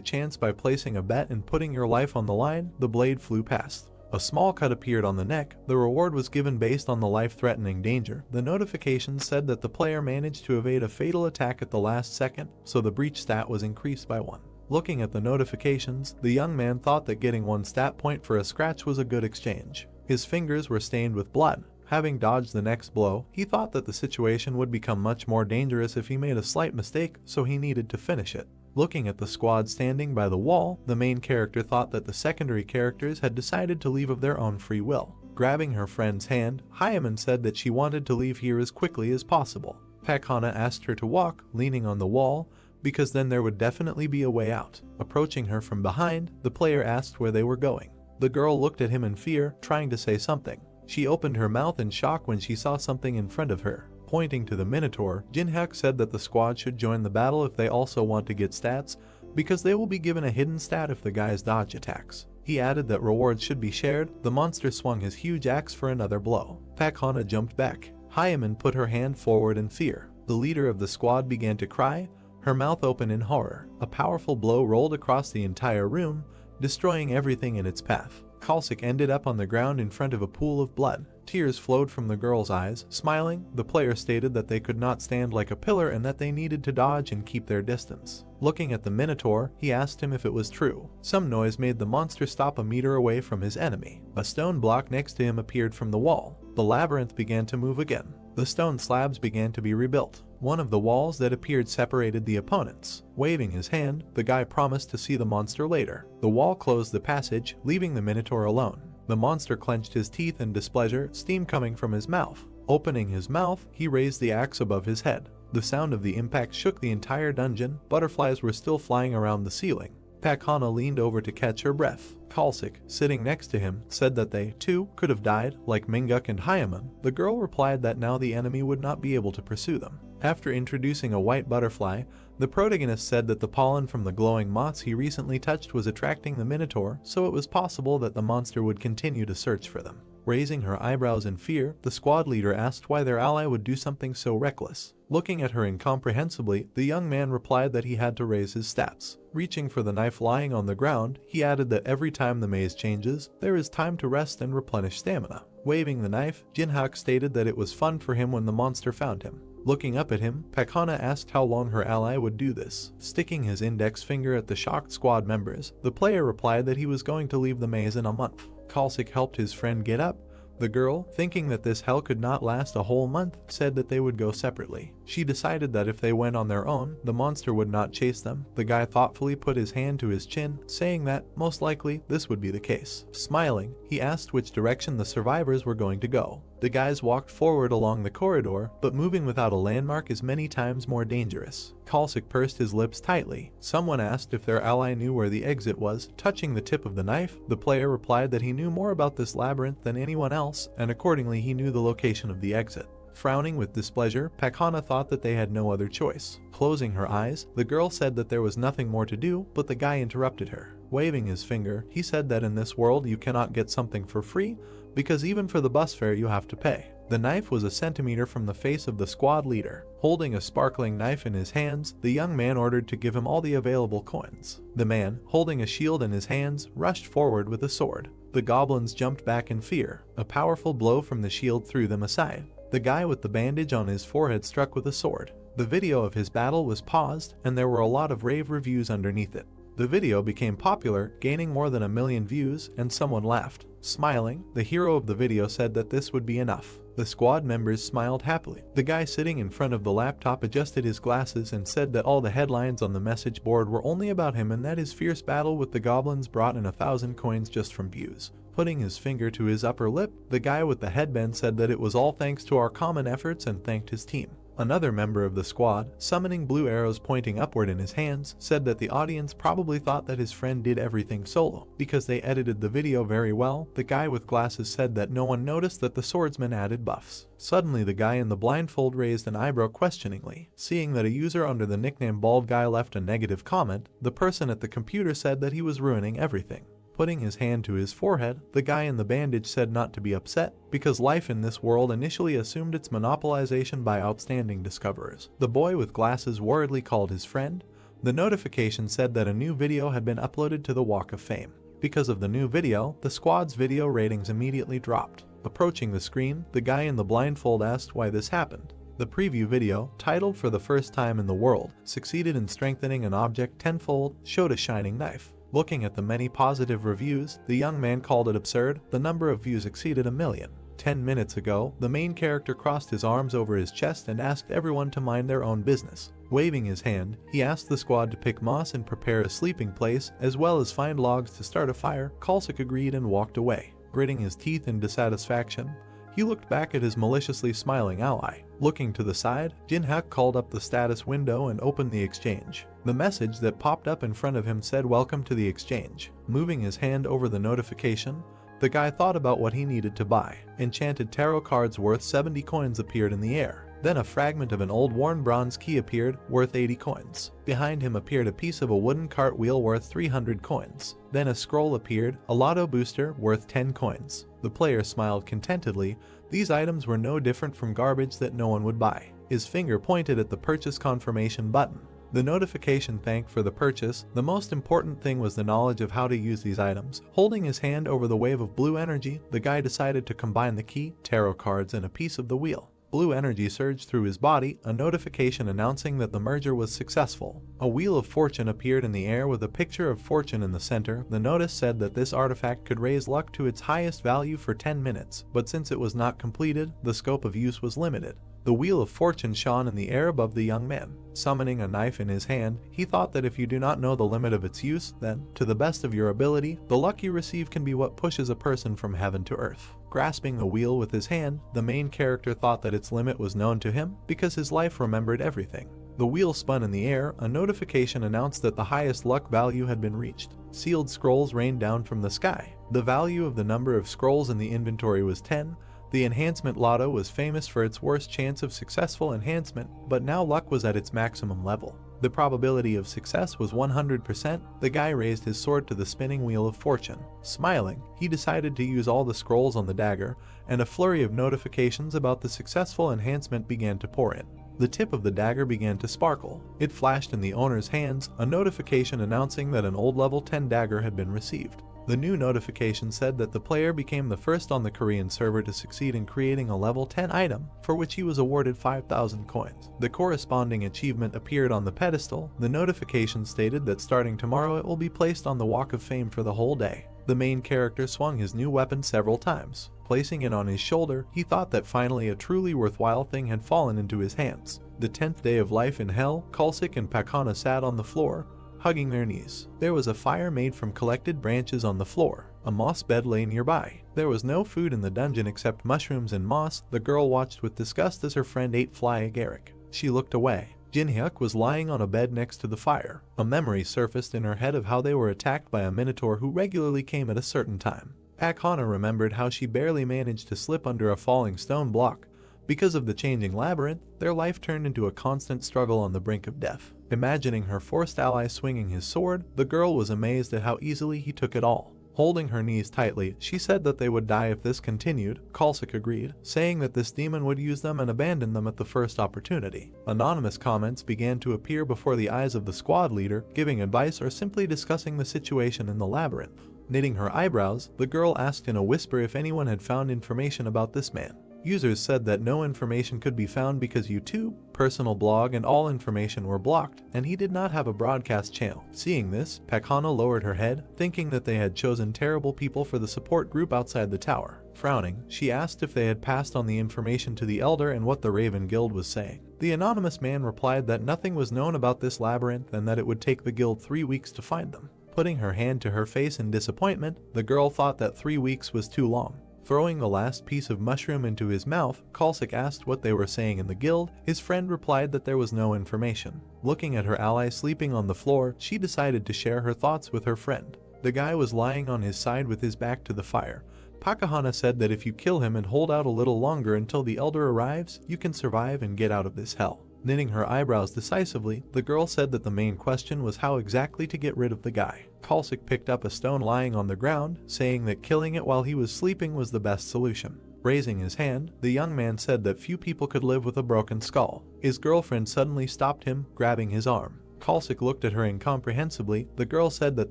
chance by placing a bet and putting your life on the line. The blade flew past. A small cut appeared on the neck. The reward was given based on the life-threatening danger. The notification said that the player managed to evade a fatal attack at the last second, so the breach stat was increased by 1. Looking at the notifications, the young man thought that getting 1 stat point for a scratch was a good exchange. His fingers were stained with blood. Having dodged the next blow, he thought that the situation would become much more dangerous if he made a slight mistake, so he needed to finish it. Looking at the squad standing by the wall, the main character thought that the secondary characters had decided to leave of their own free will. Grabbing her friend's hand, Hyaman said that she wanted to leave here as quickly as possible. Pakhana asked her to walk, leaning on the wall, because then there would definitely be a way out. Approaching her from behind, the player asked where they were going. The girl looked at him in fear, trying to say something. She opened her mouth in shock when she saw something in front of her. Pointing to the Minotaur, Jinhyuk said that the squad should join the battle if they also want to get stats, because they will be given a hidden stat if the guys dodge attacks. He added that rewards should be shared. The monster swung his huge axe for another blow. Pakhana jumped back. Hyaman put her hand forward in fear. The leader of the squad began to cry, her mouth open in horror. A powerful blow rolled across the entire room, destroying everything in its path. Kalsik ended up on the ground in front of a pool of blood. Tears flowed from the girl's eyes. Smiling, the player stated that they could not stand like a pillar and that they needed to dodge and keep their distance. Looking at the Minotaur, he asked him if it was true. Some noise made the monster stop a meter away from his enemy. A stone block next to him appeared from the wall. The labyrinth began to move again. The stone slabs began to be rebuilt. One of the walls that appeared separated the opponents. Waving his hand, the guy promised to see the monster later. The wall closed the passage, leaving the Minotaur alone. The monster clenched his teeth in displeasure, steam coming from his mouth. Opening his mouth, he raised the axe above his head. The sound of the impact shook the entire dungeon. Butterflies were still flying around the ceiling. Pakhana leaned over to catch her breath. Kalsik, sitting next to him, said that they, too, could have died, like Minguk and Hyaman. The girl replied that now the enemy would not be able to pursue them. After introducing a white butterfly, the protagonist said that the pollen from the glowing moths he recently touched was attracting the Minotaur, so it was possible that the monster would continue to search for them. Raising her eyebrows in fear, the squad leader asked why their ally would do something so reckless. Looking at her incomprehensibly, the young man replied that he had to raise his stats. Reaching for the knife lying on the ground, he added that every time the maze changes, there is time to rest and replenish stamina. Waving the knife, Jinhyuk stated that it was fun for him when the monster found him. Looking up at him, Pakhana asked how long her ally would do this. Sticking his index finger at the shocked squad members, the player replied that he was going to leave the maze in a month. Kalsik helped his friend get up. The girl, thinking that this hell could not last a whole month, said that they would go separately. She decided that if they went on their own, the monster would not chase them. The guy thoughtfully put his hand to his chin, saying that, most likely, this would be the case. Smiling, he asked which direction the survivors were going to go. The guys walked forward along the corridor, but moving without a landmark is many times more dangerous. Kalsik pursed his lips tightly. Someone asked if their ally knew where the exit was. Touching the tip of the knife, the player replied that he knew more about this labyrinth than anyone else, and accordingly he knew the location of the exit. Frowning with displeasure, Pakhana thought that they had no other choice. Closing her eyes, the girl said that there was nothing more to do, but the guy interrupted her. Waving his finger, he said that in this world you cannot get something for free, because even for the bus fare you have to pay. The knife was a centimeter from the face of the squad leader. Holding a sparkling knife in his hands, the young man ordered to give him all the available coins. The man, holding a shield in his hands, rushed forward with a sword. The goblins jumped back in fear. A powerful blow from the shield threw them aside. The guy with the bandage on his forehead struck with a sword. The video of his battle was paused, and there were a lot of rave reviews underneath it. The video became popular, gaining more than 1 million views, and someone laughed. Smiling, the hero of the video said that this would be enough. The squad members smiled happily. The guy sitting in front of the laptop adjusted his glasses and said that all the headlines on the message board were only about him and that his fierce battle with the goblins brought in 1,000 coins just from views. Putting his finger to his upper lip, the guy with the headband said that it was all thanks to our common efforts and thanked his team. Another member of the squad, summoning blue arrows pointing upward in his hands, said that the audience probably thought that his friend did everything solo. Because they edited the video very well, the guy with glasses said that no one noticed that the swordsman added buffs. Suddenly the guy in the blindfold raised an eyebrow questioningly. Seeing that a user under the nickname Bald Guy left a negative comment, the person at the computer said that he was ruining everything. Putting his hand to his forehead, the guy in the bandage said not to be upset, because life in this world initially assumed its monopolization by outstanding discoverers. The boy with glasses worriedly called his friend. The notification said that a new video had been uploaded to the Walk of Fame. Because of the new video, the squad's video ratings immediately dropped. Approaching the screen, the guy in the blindfold asked why this happened. The preview video, titled "For the First Time in the World, Succeeded in Strengthening an Object Tenfold," showed a shining knife. Looking at the many positive reviews, the young man called it absurd. The number of views exceeded 1 million. 10 minutes ago, the main character crossed his arms over his chest and asked everyone to mind their own business. Waving his hand, he asked the squad to pick moss and prepare a sleeping place, as well as find logs to start a fire. Kalsik agreed and walked away. Gritting his teeth in dissatisfaction, he looked back at his maliciously smiling ally. Looking to the side, Jinhyuk called up the status window and opened the exchange. The message that popped up in front of him said "Welcome to the exchange." Moving his hand over the notification, the guy thought about what he needed to buy. Enchanted tarot cards worth 70 coins appeared in the air. Then a fragment of an old worn bronze key appeared, worth 80 coins. Behind him appeared a piece of a wooden cartwheel worth 300 coins. Then a scroll appeared, a lotto booster worth 10 coins. The player smiled contentedly. These items were no different from garbage that no one would buy. His finger pointed at the purchase confirmation button. The notification thanked for the purchase. The most important thing was the knowledge of how to use these items. Holding his hand over the wave of blue energy, the guy decided to combine the key, tarot cards, and a piece of the wheel. Blue energy surged through his body, a notification announcing that the merger was successful. A wheel of fortune appeared in the air with a picture of fortune in the center. The notice said that this artifact could raise luck to its highest value for 10 minutes, but since it was not completed, the scope of use was limited. The wheel of fortune shone in the air above the young man. Summoning a knife in his hand, he thought that if you do not know the limit of its use, then, to the best of your ability, the luck you receive can be what pushes a person from heaven to earth. Grasping the wheel with his hand, the main character thought that its limit was known to him because his life remembered everything. The wheel spun in the air. A notification announced that the highest luck value had been reached. Sealed scrolls rained down from the sky. The value of the number of scrolls in the inventory was 10. The enhancement lotto was famous for its worst chance of successful enhancement, but now luck was at its maximum level. The probability of success was 100%. The guy raised his sword to the spinning wheel of fortune. Smiling, he decided to use all the scrolls on the dagger, and a flurry of notifications about the successful enhancement began to pour in. The tip of the dagger began to sparkle. It flashed in the owner's hands, a notification announcing that an old level 10 dagger had been received. The new notification said that the player became the first on the Korean server to succeed in creating a level 10 item, for which he was awarded 5,000 coins. The corresponding achievement appeared on the pedestal. The notification stated that starting tomorrow it will be placed on the Walk of Fame for the whole day. The main character swung his new weapon several times. Placing it on his shoulder, he thought that finally a truly worthwhile thing had fallen into his hands. The 10th day of life in hell, Kalsik and Pakana sat on the floor, hugging their knees. There was a fire made from collected branches on the floor. A moss bed lay nearby. There was no food in the dungeon except mushrooms and moss. The girl watched with disgust as her friend ate fly agaric. She looked away. Jinhyuk was lying on a bed next to the fire. A memory surfaced in her head of how they were attacked by a minotaur who regularly came at a certain time. Pakana remembered how she barely managed to slip under a falling stone block. Because of the changing labyrinth, their life turned into a constant struggle on the brink of death. Imagining her forced ally swinging his sword, the girl was amazed at how easily he took it all. Holding her knees tightly, she said that they would die if this continued. Kalsik agreed, saying that this demon would use them and abandon them at the first opportunity. Anonymous comments began to appear before the eyes of the squad leader, giving advice or simply discussing the situation in the labyrinth. Knitting her eyebrows, the girl asked in a whisper if anyone had found information about this man. Users said that no information could be found because YouTube, personal blog, and all information were blocked, and he did not have a broadcast channel. Seeing this, Pakana lowered her head, thinking that they had chosen terrible people for the support group outside the tower. Frowning, she asked if they had passed on the information to the Elder and what the Raven Guild was saying. The anonymous man replied that nothing was known about this labyrinth and that it would take the guild 3 weeks to find them. Putting her hand to her face in disappointment, the girl thought that 3 weeks was too long. Throwing the last piece of mushroom into his mouth, Kalsik asked what they were saying in the guild. His friend replied that there was no information. Looking at her ally sleeping on the floor, she decided to share her thoughts with her friend. The guy was lying on his side with his back to the fire. Pakahana said that if you kill him and hold out a little longer until the Elder arrives, you can survive and get out of this hell. Knitting her eyebrows decisively, the girl said that the main question was how exactly to get rid of the guy. Kalsik picked up a stone lying on the ground, saying that killing it while he was sleeping was the best solution. Raising his hand, the young man said that few people could live with a broken skull. His girlfriend suddenly stopped him, grabbing his arm. Kalsik looked at her incomprehensibly. The girl said that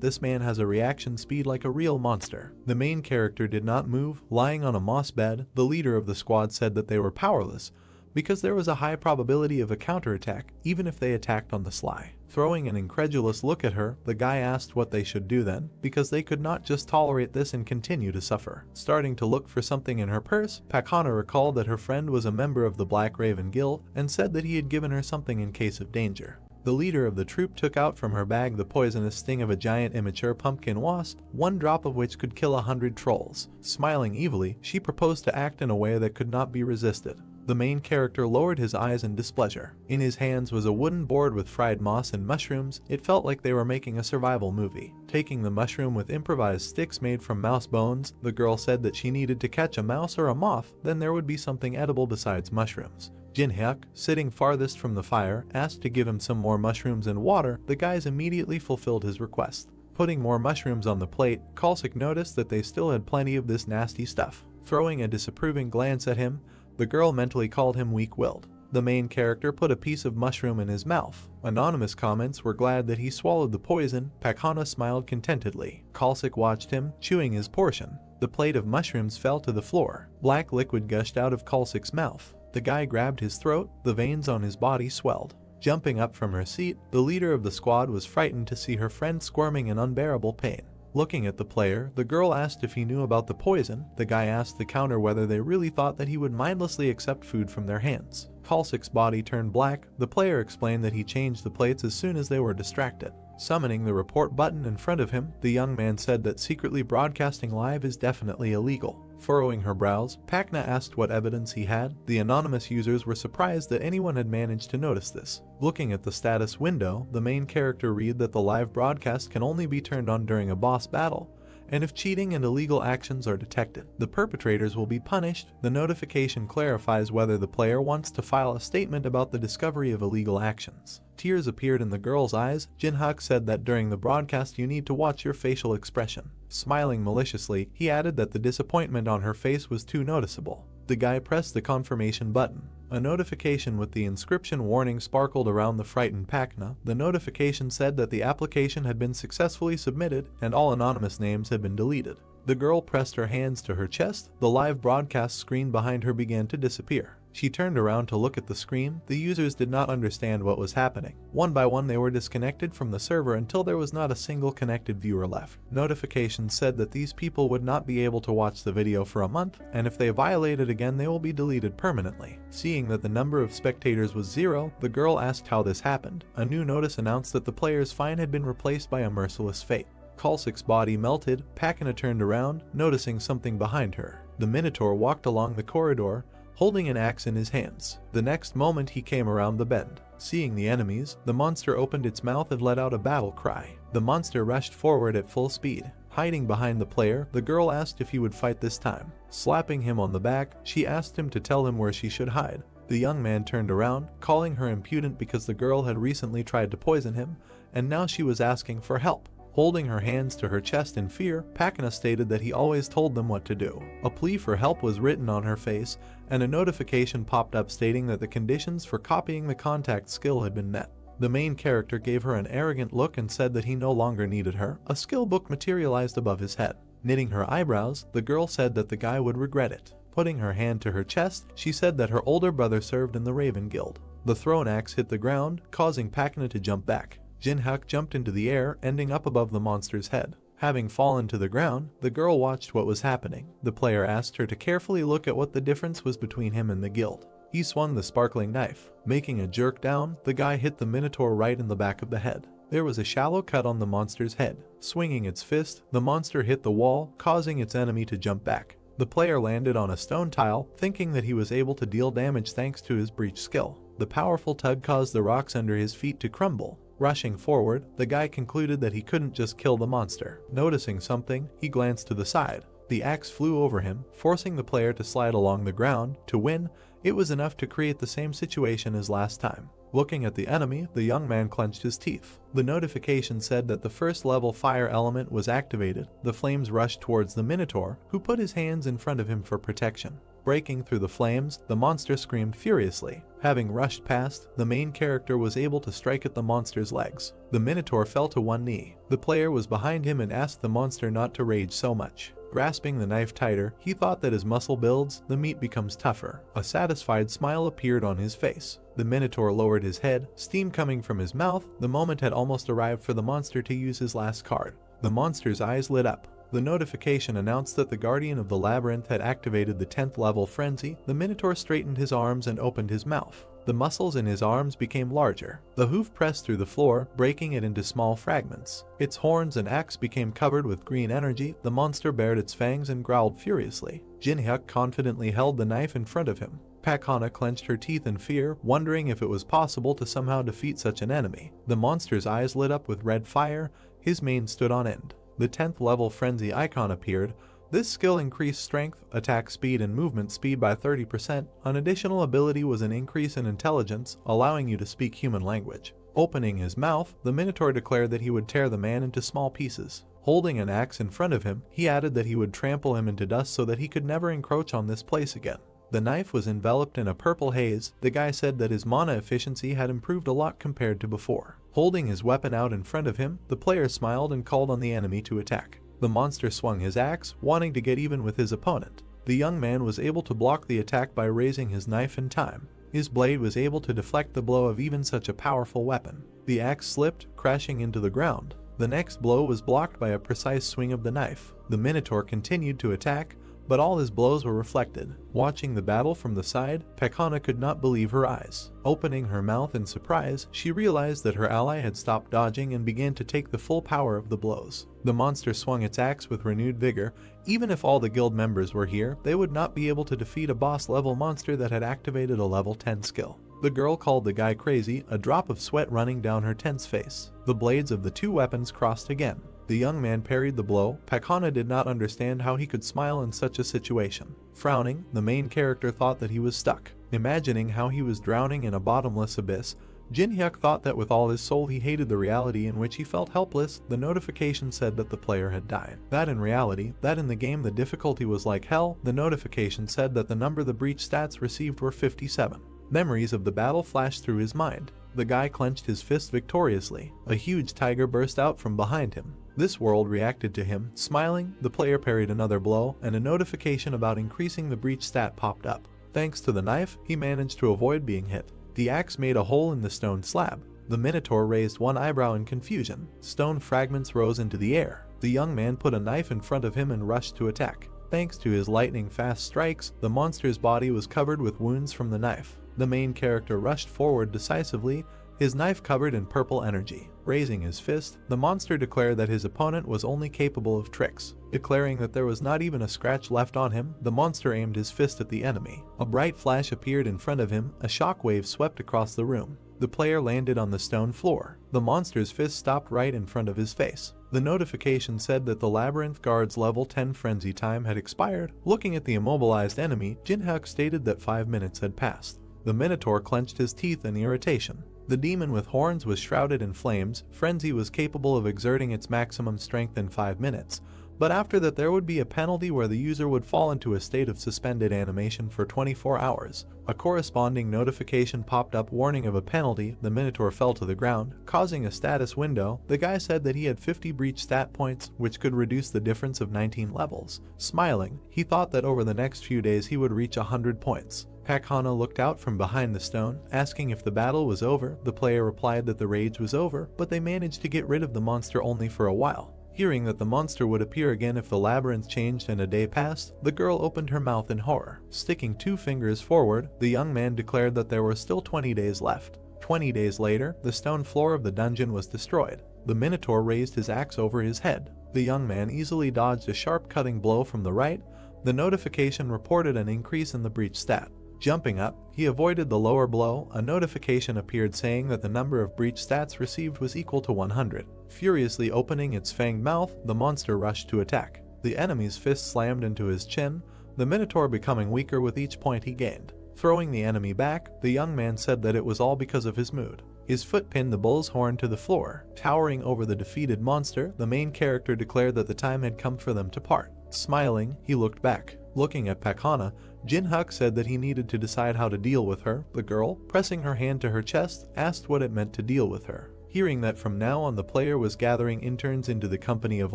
this man has a reaction speed like a real monster. The main character did not move, lying on a moss bed. The leader of the squad said that they were powerless, because there was a high probability of a counterattack, even if they attacked on the sly. Throwing an incredulous look at her, the guy asked what they should do then, because they could not just tolerate this and continue to suffer. Starting to look for something in her purse, Pakana recalled that her friend was a member of the Black Raven Guild and said that he had given her something in case of danger. The leader of the troop took out from her bag the poisonous sting of a giant immature pumpkin wasp, 1 drop of which could kill 100 trolls. Smiling evilly, she proposed to act in a way that could not be resisted. The main character lowered his eyes in displeasure. In his hands was a wooden board with fried moss and mushrooms. It felt like they were making a survival movie. Taking the mushroom with improvised sticks made from mouse bones, the girl said that she needed to catch a mouse or a moth, then there would be something edible besides mushrooms. Jinhyuk, sitting farthest from the fire, asked to give him some more mushrooms and water. The guys immediately fulfilled his request. Putting more mushrooms on the plate, Kalsik noticed that they still had plenty of this nasty stuff. Throwing a disapproving glance at him, the girl mentally called him weak-willed. The main character put a piece of mushroom in his mouth. Anonymous comments were glad that he swallowed the poison. Pakana smiled contentedly. Kalsik watched him, chewing his portion. The plate of mushrooms fell to the floor. Black liquid gushed out of Kalsik's mouth. The guy grabbed his throat. The veins on his body swelled. Jumping up from her seat, the leader of the squad was frightened to see her friend squirming in unbearable pain. Looking at the player, the girl asked if he knew about the poison. The guy asked the counter whether they really thought that he would mindlessly accept food from their hands. Kalsik's body turned black. The player explained that he changed the plates as soon as they were distracted. Summoning the report button in front of him, the young man said that secretly broadcasting live is definitely illegal. Furrowing her brows, Pakna asked what evidence he had. The anonymous users were surprised that anyone had managed to notice this. Looking at the status window, the main character read that the live broadcast can only be turned on during a boss battle, and if cheating and illegal actions are detected, the perpetrators will be punished. The notification clarifies whether the player wants to file a statement about the discovery of illegal actions. Tears appeared in the girl's eyes. Jinhyuk said that during the broadcast you need to watch your facial expression. Smiling maliciously, he added that the disappointment on her face was too noticeable. The guy pressed the confirmation button. A notification with the inscription warning sparkled around the frightened Pakna. The notification said that the application had been successfully submitted and all anonymous names had been deleted. The girl pressed her hands to her chest. The live broadcast screen behind her began to disappear. She turned around to look at the screen. The users did not understand what was happening. One by one they were disconnected from the server until there was not a single connected viewer left. Notifications said that these people would not be able to watch the video for a month, and if they violate it again they will be deleted permanently. Seeing that the number of spectators was 0, the girl asked how this happened. A new notice announced that the player's fine had been replaced by a merciless fate. Kalsik's body melted. Pakana turned around, noticing something behind her. The Minotaur walked along the corridor, holding an axe in his hands. The next moment he came around the bend. Seeing the enemies, the monster opened its mouth and let out a battle cry. The monster rushed forward at full speed. Hiding behind the player, the girl asked if he would fight this time. Slapping him on the back, she asked him to tell him where she should hide. The young man turned around, calling her impudent because the girl had recently tried to poison him, and now she was asking for help. Holding her hands to her chest in fear, Pakana stated that he always told them what to do. A plea for help was written on her face, and a notification popped up stating that the conditions for copying the contact skill had been met. The main character gave her an arrogant look and said that he no longer needed her. A skill book materialized above his head. Knitting her eyebrows, the girl said that the guy would regret it. Putting her hand to her chest, she said that her older brother served in the Raven Guild. The thrown axe hit the ground, causing Pakna to jump back. Jinhyuk jumped into the air, ending up above the monster's head. Having fallen to the ground, the girl watched what was happening. The player asked her to carefully look at what the difference was between him and the guild. He swung the sparkling knife. Making a jerk down, the guy hit the minotaur right in the back of the head. There was a shallow cut on the monster's head. Swinging its fist, the monster hit the wall, causing its enemy to jump back. The player landed on a stone tile, thinking that he was able to deal damage thanks to his breach skill. The powerful tug caused the rocks under his feet to crumble. Rushing forward, the guy concluded that he couldn't just kill the monster. Noticing something, he glanced to the side. The axe flew over him, forcing the player to slide along the ground. To win, it was enough to create the same situation as last time. Looking at the enemy, the young man clenched his teeth. The notification said that the first level fire element was activated. The flames rushed towards the minotaur, who put his hands in front of him for protection. Breaking through the flames, the monster screamed furiously. Having rushed past, the main character was able to strike at the monster's legs. The minotaur fell to one knee. The player was behind him and asked the monster not to rage so much. Grasping the knife tighter, he thought that as muscle builds, the meat becomes tougher. A satisfied smile appeared on his face. The minotaur lowered his head, steam coming from his mouth. The moment had almost arrived for the monster to use his last card. The monster's eyes lit up. The notification announced that the guardian of the labyrinth had activated the 10th level frenzy. The minotaur straightened his arms and opened his mouth. The muscles in his arms became larger. The hoof pressed through the floor, breaking it into small fragments. Its horns and axe became covered with green energy. The monster bared its fangs and growled furiously. Jinhyuk confidently held the knife in front of him. Pakana clenched her teeth in fear, wondering if it was possible to somehow defeat such an enemy. The monster's eyes lit up with red fire. His mane stood on end. The 10th level frenzy icon appeared. This skill increased strength, attack speed, and movement speed by 30%. An additional ability was an increase in intelligence, allowing you to speak human language. Opening his mouth, the minotaur declared that he would tear the man into small pieces. Holding an axe in front of him, he added that he would trample him into dust so that he could never encroach on this place again. The knife was enveloped in a purple haze. The guy said that his mana efficiency had improved a lot compared to before. Holding his weapon out in front of him, the player smiled and called on the enemy to attack. The monster swung his axe, wanting to get even with his opponent. The young man was able to block the attack by raising his knife in time. His blade was able to deflect the blow of even such a powerful weapon. The axe slipped, crashing into the ground. The next blow was blocked by a precise swing of the knife. The minotaur continued to attack, but all his blows were reflected. Watching the battle from the side, Pakana could not believe her eyes. Opening her mouth in surprise, she realized that her ally had stopped dodging and began to take the full power of the blows. The monster swung its axe with renewed vigor. Even if all the guild members were here, they would not be able to defeat a boss-level monster that had activated a level 10 skill. The girl called the guy crazy, a drop of sweat running down her tense face. The blades of the two weapons crossed again. The young man parried the blow. Pakana did not understand how he could smile in such a situation. Frowning, the main character thought that he was stuck. Imagining how he was drowning in a bottomless abyss, Jinhyuk thought that with all his soul he hated the reality in which he felt helpless. The notification said that the player had died. That in reality, that in the game the difficulty was like hell. The notification said that the number the breach stats received were 57. Memories of the battle flashed through his mind. The guy clenched his fist victoriously. A huge tiger burst out from behind him. This world reacted to him. Smiling, the player parried another blow, and a notification about increasing the breach stat popped up. Thanks to the knife, he managed to avoid being hit. The axe made a hole in the stone slab. The minotaur raised one eyebrow in confusion. Stone fragments rose into the air. The young man put a knife in front of him and rushed to attack. Thanks to his lightning-fast strikes, the monster's body was covered with wounds from the knife. The main character rushed forward decisively, his knife covered in purple energy. Raising his fist, the monster declared that his opponent was only capable of tricks. Declaring that there was not even a scratch left on him, the monster aimed his fist at the enemy. A bright flash appeared in front of him. A shockwave swept across the room. The player landed on the stone floor. The monster's fist stopped right in front of his face. The notification said that the Labyrinth Guard's level 10 frenzy time had expired. Looking at the immobilized enemy, Jinhyuk stated that 5 minutes had passed. The minotaur clenched his teeth in irritation. The demon with horns was shrouded in flames. Frenzy was capable of exerting its maximum strength in 5 minutes, but after that there would be a penalty where the user would fall into a state of suspended animation for 24 hours. A corresponding notification popped up warning of a penalty. The Minotaur fell to the ground, causing a status window. The guy said that he had 50 breach stat points, which could reduce the difference of 19 levels. Smiling, he thought that over the next few days he would reach 100 points. Pakana looked out from behind the stone, asking if the battle was over. The player replied that the rage was over, but they managed to get rid of the monster only for a while. Hearing that the monster would appear again if the labyrinth changed and a day passed, the girl opened her mouth in horror. Sticking 2 fingers forward, the young man declared that there were still 20 days left. 20 days later, the stone floor of the dungeon was destroyed. The Minotaur raised his axe over his head. The young man easily dodged a sharp cutting blow from the right. The notification reported an increase in the breach stat. Jumping up, he avoided the lower blow. A notification appeared saying that the number of breach stats received was equal to 100. Furiously opening its fanged mouth, the monster rushed to attack. The enemy's fist slammed into his chin, the Minotaur becoming weaker with each point he gained. Throwing the enemy back, the young man said that it was all because of his mood. His foot pinned the bull's horn to the floor. Towering over the defeated monster, the main character declared that the time had come for them to part. Smiling, he looked back. Looking at Pakana, Jinhuk said that he needed to decide how to deal with her. The girl, pressing her hand to her chest, asked what it meant to deal with her. Hearing that from now on the player was gathering interns into the company of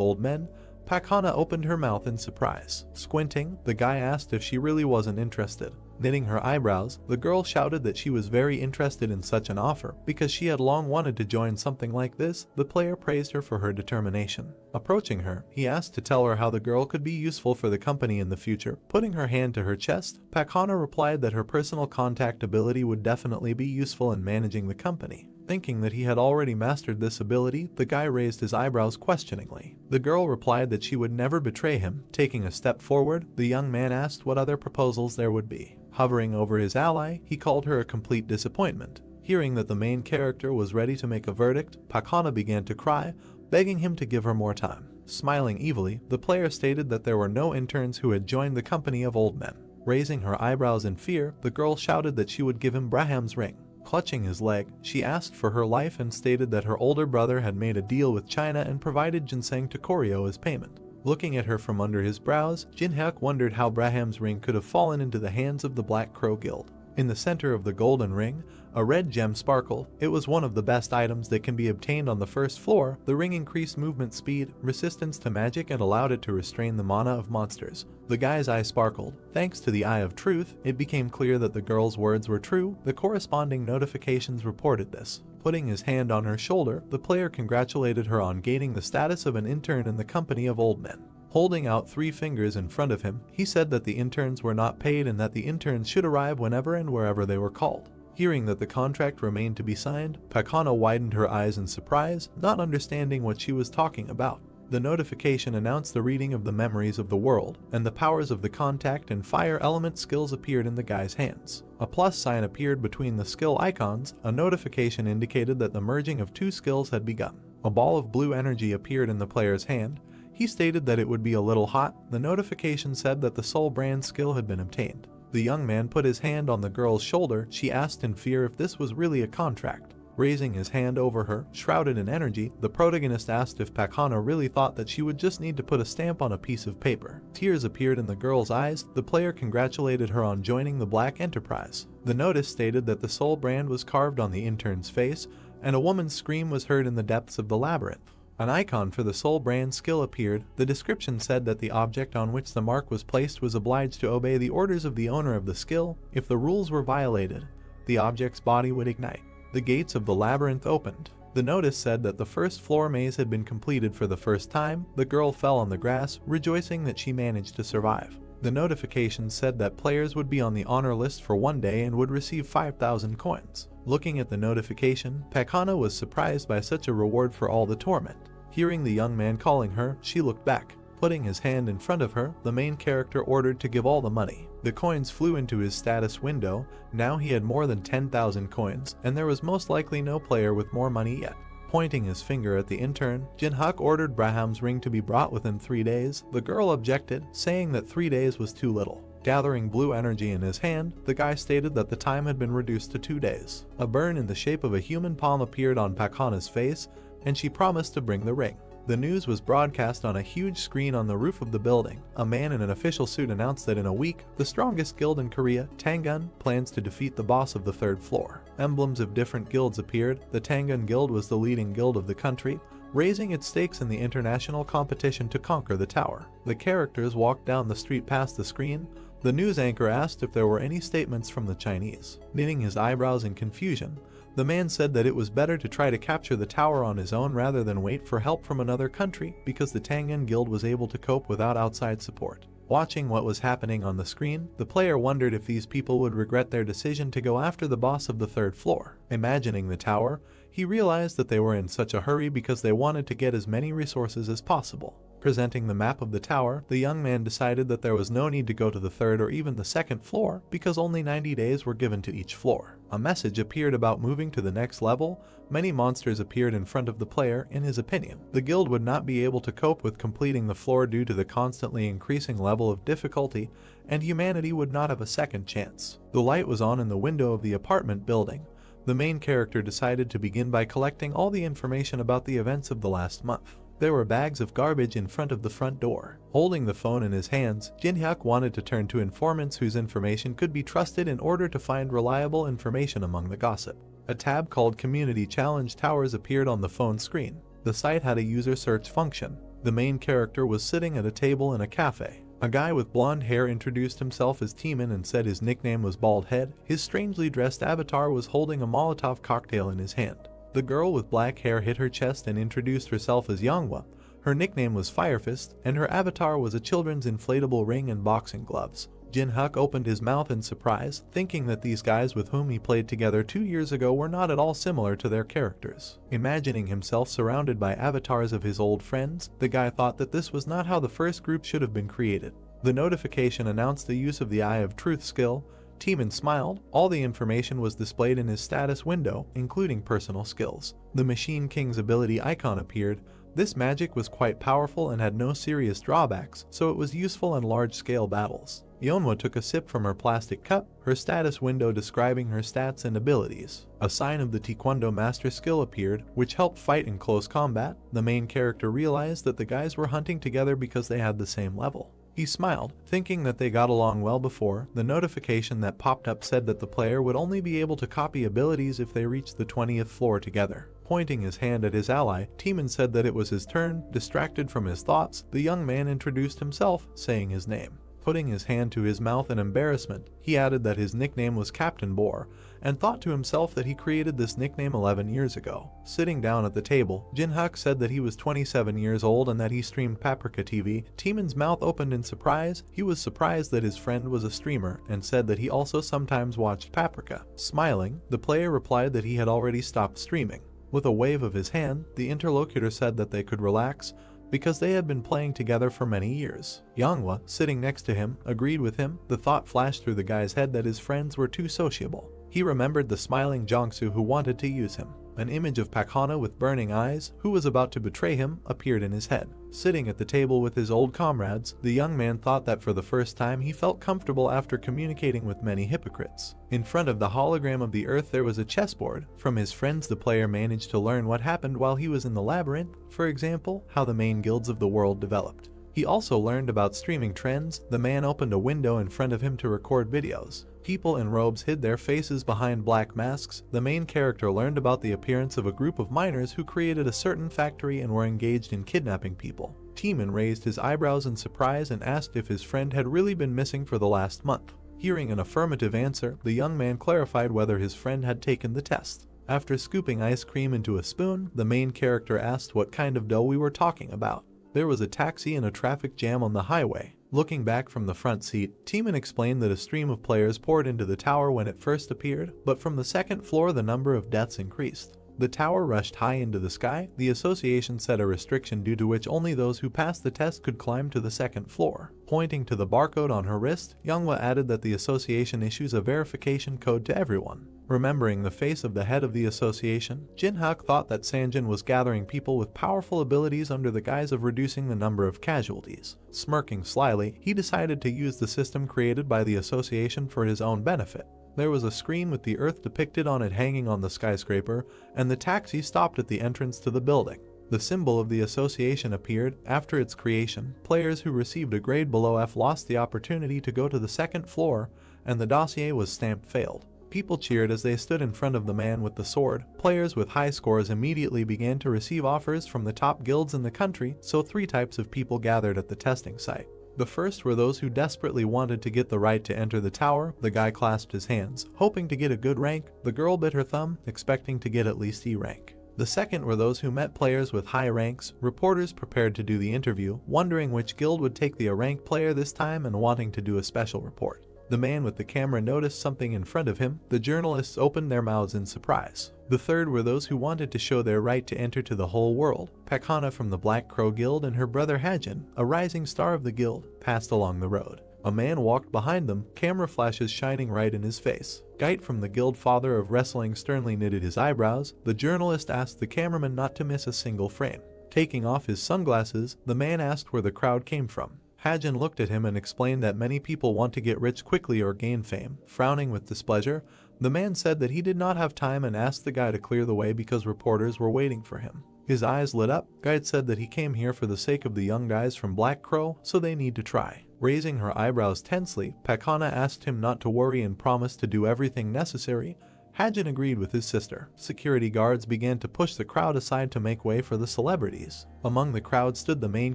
old men, Pakana opened her mouth in surprise. Squinting, the guy asked if she really wasn't interested. Knitting her eyebrows, the girl shouted that she was very interested in such an offer because she had long wanted to join something like this. The player praised her for her determination. Approaching her, he asked to tell her how the girl could be useful for the company in the future. Putting her hand to her chest, Pakana replied that her personal contact ability would definitely be useful in managing the company. Thinking that he had already mastered this ability, the guy raised his eyebrows questioningly. The girl replied that she would never betray him. Taking a step forward, the young man asked what other proposals there would be. Hovering over his ally, he called her a complete disappointment. Hearing that the main character was ready to make a verdict, Pakana began to cry, begging him to give her more time. Smiling evilly, the player stated that there were no interns who had joined the company of old men. Raising her eyebrows in fear, the girl shouted that she would give him Braham's ring. Clutching his leg, she asked for her life and stated that her older brother had made a deal with China and provided ginseng to Koryo as payment. Looking at her from under his brows, Jinhyuk wondered how Braham's ring could have fallen into the hands of the Black Crow Guild. In the center of the golden ring, a red gem sparkled. It was one of the best items that can be obtained on the first floor. The ring increased movement speed, resistance to magic, and allowed it to restrain the mana of monsters. The guy's eye sparkled. Thanks to the Eye of Truth, it became clear that the girl's words were true. The corresponding notifications reported this. Putting his hand on her shoulder, the player congratulated her on gaining the status of an intern in the company of old men. Holding out 3 fingers in front of him, he said that the interns were not paid and that the interns should arrive whenever and wherever they were called. Hearing that the contract remained to be signed, Pakana widened her eyes in surprise, not understanding what she was talking about. The notification announced the reading of the memories of the world, and the powers of the contact and fire element skills appeared in the guy's hands. A plus sign appeared between the skill icons. A notification indicated that the merging of 2 skills had begun. A ball of blue energy appeared in the player's hand. He stated that it would be a little hot. The notification said that the soul brand skill had been obtained. The young man put his hand on the girl's shoulder. She asked in fear if this was really a contract. Raising his hand over her, shrouded in energy, the protagonist asked if Pakana really thought that she would just need to put a stamp on a piece of paper. Tears appeared in the girl's eyes. The player congratulated her on joining the Black Enterprise. The notice stated that the soul brand was carved on the intern's face, and a woman's scream was heard in the depths of the labyrinth. An icon for the soul brand skill appeared. The description said that the object on which the mark was placed was obliged to obey the orders of the owner of the skill. If the rules were violated, the object's body would ignite. The gates of the labyrinth opened. The notice said that the first floor maze had been completed for the first time. The girl fell on the grass, rejoicing that she managed to survive. The notification said that players would be on the honor list for 1 day and would receive 5,000 coins. Looking at the notification, Pakana was surprised by such a reward for all the torment. Hearing the young man calling her, she looked back. Putting his hand in front of her, the main character ordered to give all the money. The coins flew into his status window. Now he had more than 10,000 coins, and there was most likely no player with more money yet. Pointing his finger at the intern, Jinhuk ordered Braham's ring to be brought within 3 days. The girl objected, saying that 3 days was too little. Gathering blue energy in his hand, the guy stated that the time had been reduced to 2 days. A burn in the shape of a human palm appeared on Pakana's face, and she promised to bring the ring. The news was broadcast on a huge screen on the roof of the building. A man in an official suit announced that in a week, the strongest guild in Korea, Tangun, plans to defeat the boss of the third floor. Emblems of different guilds appeared. The Tangun Guild was the leading guild of the country, raising its stakes in the international competition to conquer the tower. The characters walked down the street past the screen. The news anchor asked if there were any statements from the Chinese. Knitting his eyebrows in confusion, the man said that it was better to try to capture the tower on his own rather than wait for help from another country because the Tangun Guild was able to cope without outside support. Watching what was happening on the screen, the player wondered if these people would regret their decision to go after the boss of the third floor. Imagining the tower, he realized that they were in such a hurry because they wanted to get as many resources as possible. Presenting the map of the tower, the young man decided that there was no need to go to the third or even the second floor because only 90 days were given to each floor. A message appeared about moving to the next level. Many monsters appeared in front of the player. In his opinion, the guild would not be able to cope with completing the floor due to the constantly increasing level of difficulty, and humanity would not have a second chance. The light was on in the window of the apartment building. The main character decided to begin by collecting all the information about the events of the last month. There were bags of garbage in front of the front door. Holding the phone in his hands, Jin-hyuk wanted to turn to informants whose information could be trusted in order to find reliable information among the gossip. A tab called Community Challenge Towers appeared on the phone screen. The site had a user search function. The main character was sitting at a table in a cafe. A guy with blonde hair introduced himself as Teeman and said his nickname was Bald Head. His strangely dressed avatar was holding a Molotov cocktail in his hand. The girl with black hair hit her chest and introduced herself as Manhwa. Her nickname was Firefist, and her avatar was a children's inflatable ring and boxing gloves. Jin-hyuk opened his mouth in surprise, thinking that these guys with whom he played together 2 years ago were not at all similar to their characters. Imagining himself surrounded by avatars of his old friends, the guy thought that this was not how the first group should have been created. The notification announced the use of the Eye of Truth skill. Teeman smiled. All the information was displayed in his status window, including personal skills. The Machine King's ability icon appeared. This magic was quite powerful and had no serious drawbacks, so it was useful in large-scale battles. Yeonwha took a sip from her plastic cup, her status window describing her stats and abilities. A sign of the Taekwondo Master skill appeared, which helped fight in close combat. The main character realized that the guys were hunting together because they had the same level. He smiled, thinking that they got along well before. The notification that popped up said that the player would only be able to copy abilities if they reached the 20th floor together. Pointing his hand at his ally, Teeman said that it was his turn. Distracted from his thoughts, the young man introduced himself, saying his name. Putting his hand to his mouth in embarrassment, he added that his nickname was Captain Boar, and thought to himself that he created this nickname 11 years ago. Sitting down at the table, Jin-hyuk said that he was 27 years old and that he streamed Paprika TV. Teeman's mouth opened in surprise. He was surprised that his friend was a streamer and said that he also sometimes watched Paprika. Smiling, the player replied that he had already stopped streaming. With a wave of his hand, the interlocutor said that they could relax, because they had been playing together for many years. Manhwa, sitting next to him, agreed with him. The thought flashed through the guy's head that his friends were too sociable. He remembered the smiling Jongsu who wanted to use him. An image of Pak Hana with burning eyes, who was about to betray him, appeared in his head. Sitting at the table with his old comrades, the young man thought that for the first time he felt comfortable after communicating with many hypocrites. In front of the hologram of the earth there was a chessboard. From his friends the player managed to learn what happened while he was in the labyrinth, for example, how the main guilds of the world developed. He also learned about streaming trends. The man opened a window in front of him to record videos. People in robes hid their faces behind black masks. The main character learned about the appearance of a group of miners who created a certain factory and were engaged in kidnapping people. Teeman raised his eyebrows in surprise and asked if his friend had really been missing for the last month. Hearing an affirmative answer, the young man clarified whether his friend had taken the test. After scooping ice cream into a spoon, the main character asked what kind of dough we were talking about. There was a taxi and a traffic jam on the highway. Looking back from the front seat, Teeman explained that a stream of players poured into the tower when it first appeared, but from the second floor the number of deaths increased. The tower rushed high into the sky. The association set a restriction due to which only those who passed the test could climb to the second floor. Pointing to the barcode on her wrist, Manhwa added that the association issues a verification code to everyone. Remembering the face of the head of the association, Jin-hyuk thought that Sanjin was gathering people with powerful abilities under the guise of reducing the number of casualties. Smirking slyly, he decided to use the system created by the association for his own benefit. There was a screen with the earth depicted on it hanging on the skyscraper, and the taxi stopped at the entrance to the building. The symbol of the association appeared. After its creation, players who received a grade below F lost the opportunity to go to the second floor, and the dossier was stamped failed. People cheered as they stood in front of the man with the sword. Players with high scores immediately began to receive offers from the top guilds in the country, so 3 types of people gathered at the testing site. The first were those who desperately wanted to get the right to enter the tower. The guy clasped his hands, hoping to get a good rank. The girl bit her thumb, expecting to get at least E rank. The second were those who met players with high ranks, reporters prepared to do the interview, wondering which guild would take the A-rank player this time and wanting to do a special report. The man with the camera noticed something in front of him. The journalists opened their mouths in surprise. The third were those who wanted to show their right to enter to the whole world. Pakana from the Black Crow Guild and her brother Hajin, a rising star of the guild, passed along the road. A man walked behind them, camera flashes shining right in his face. Geit from the guild father of wrestling sternly knitted his eyebrows. The journalist asked the cameraman not to miss a single frame. Taking off his sunglasses, the man asked where the crowd came from. Hajin looked at him and explained that many people want to get rich quickly or gain fame. Frowning with displeasure, the man said that he did not have time and asked the guy to clear the way because reporters were waiting for him. His eyes lit up. Geit said that he came here for the sake of the young guys from Black Crow, so they need to try. Raising her eyebrows tensely, Pakana asked him not to worry and promised to do everything necessary. Hajin agreed with his sister. Security guards began to push the crowd aside to make way for the celebrities. Among the crowd stood the main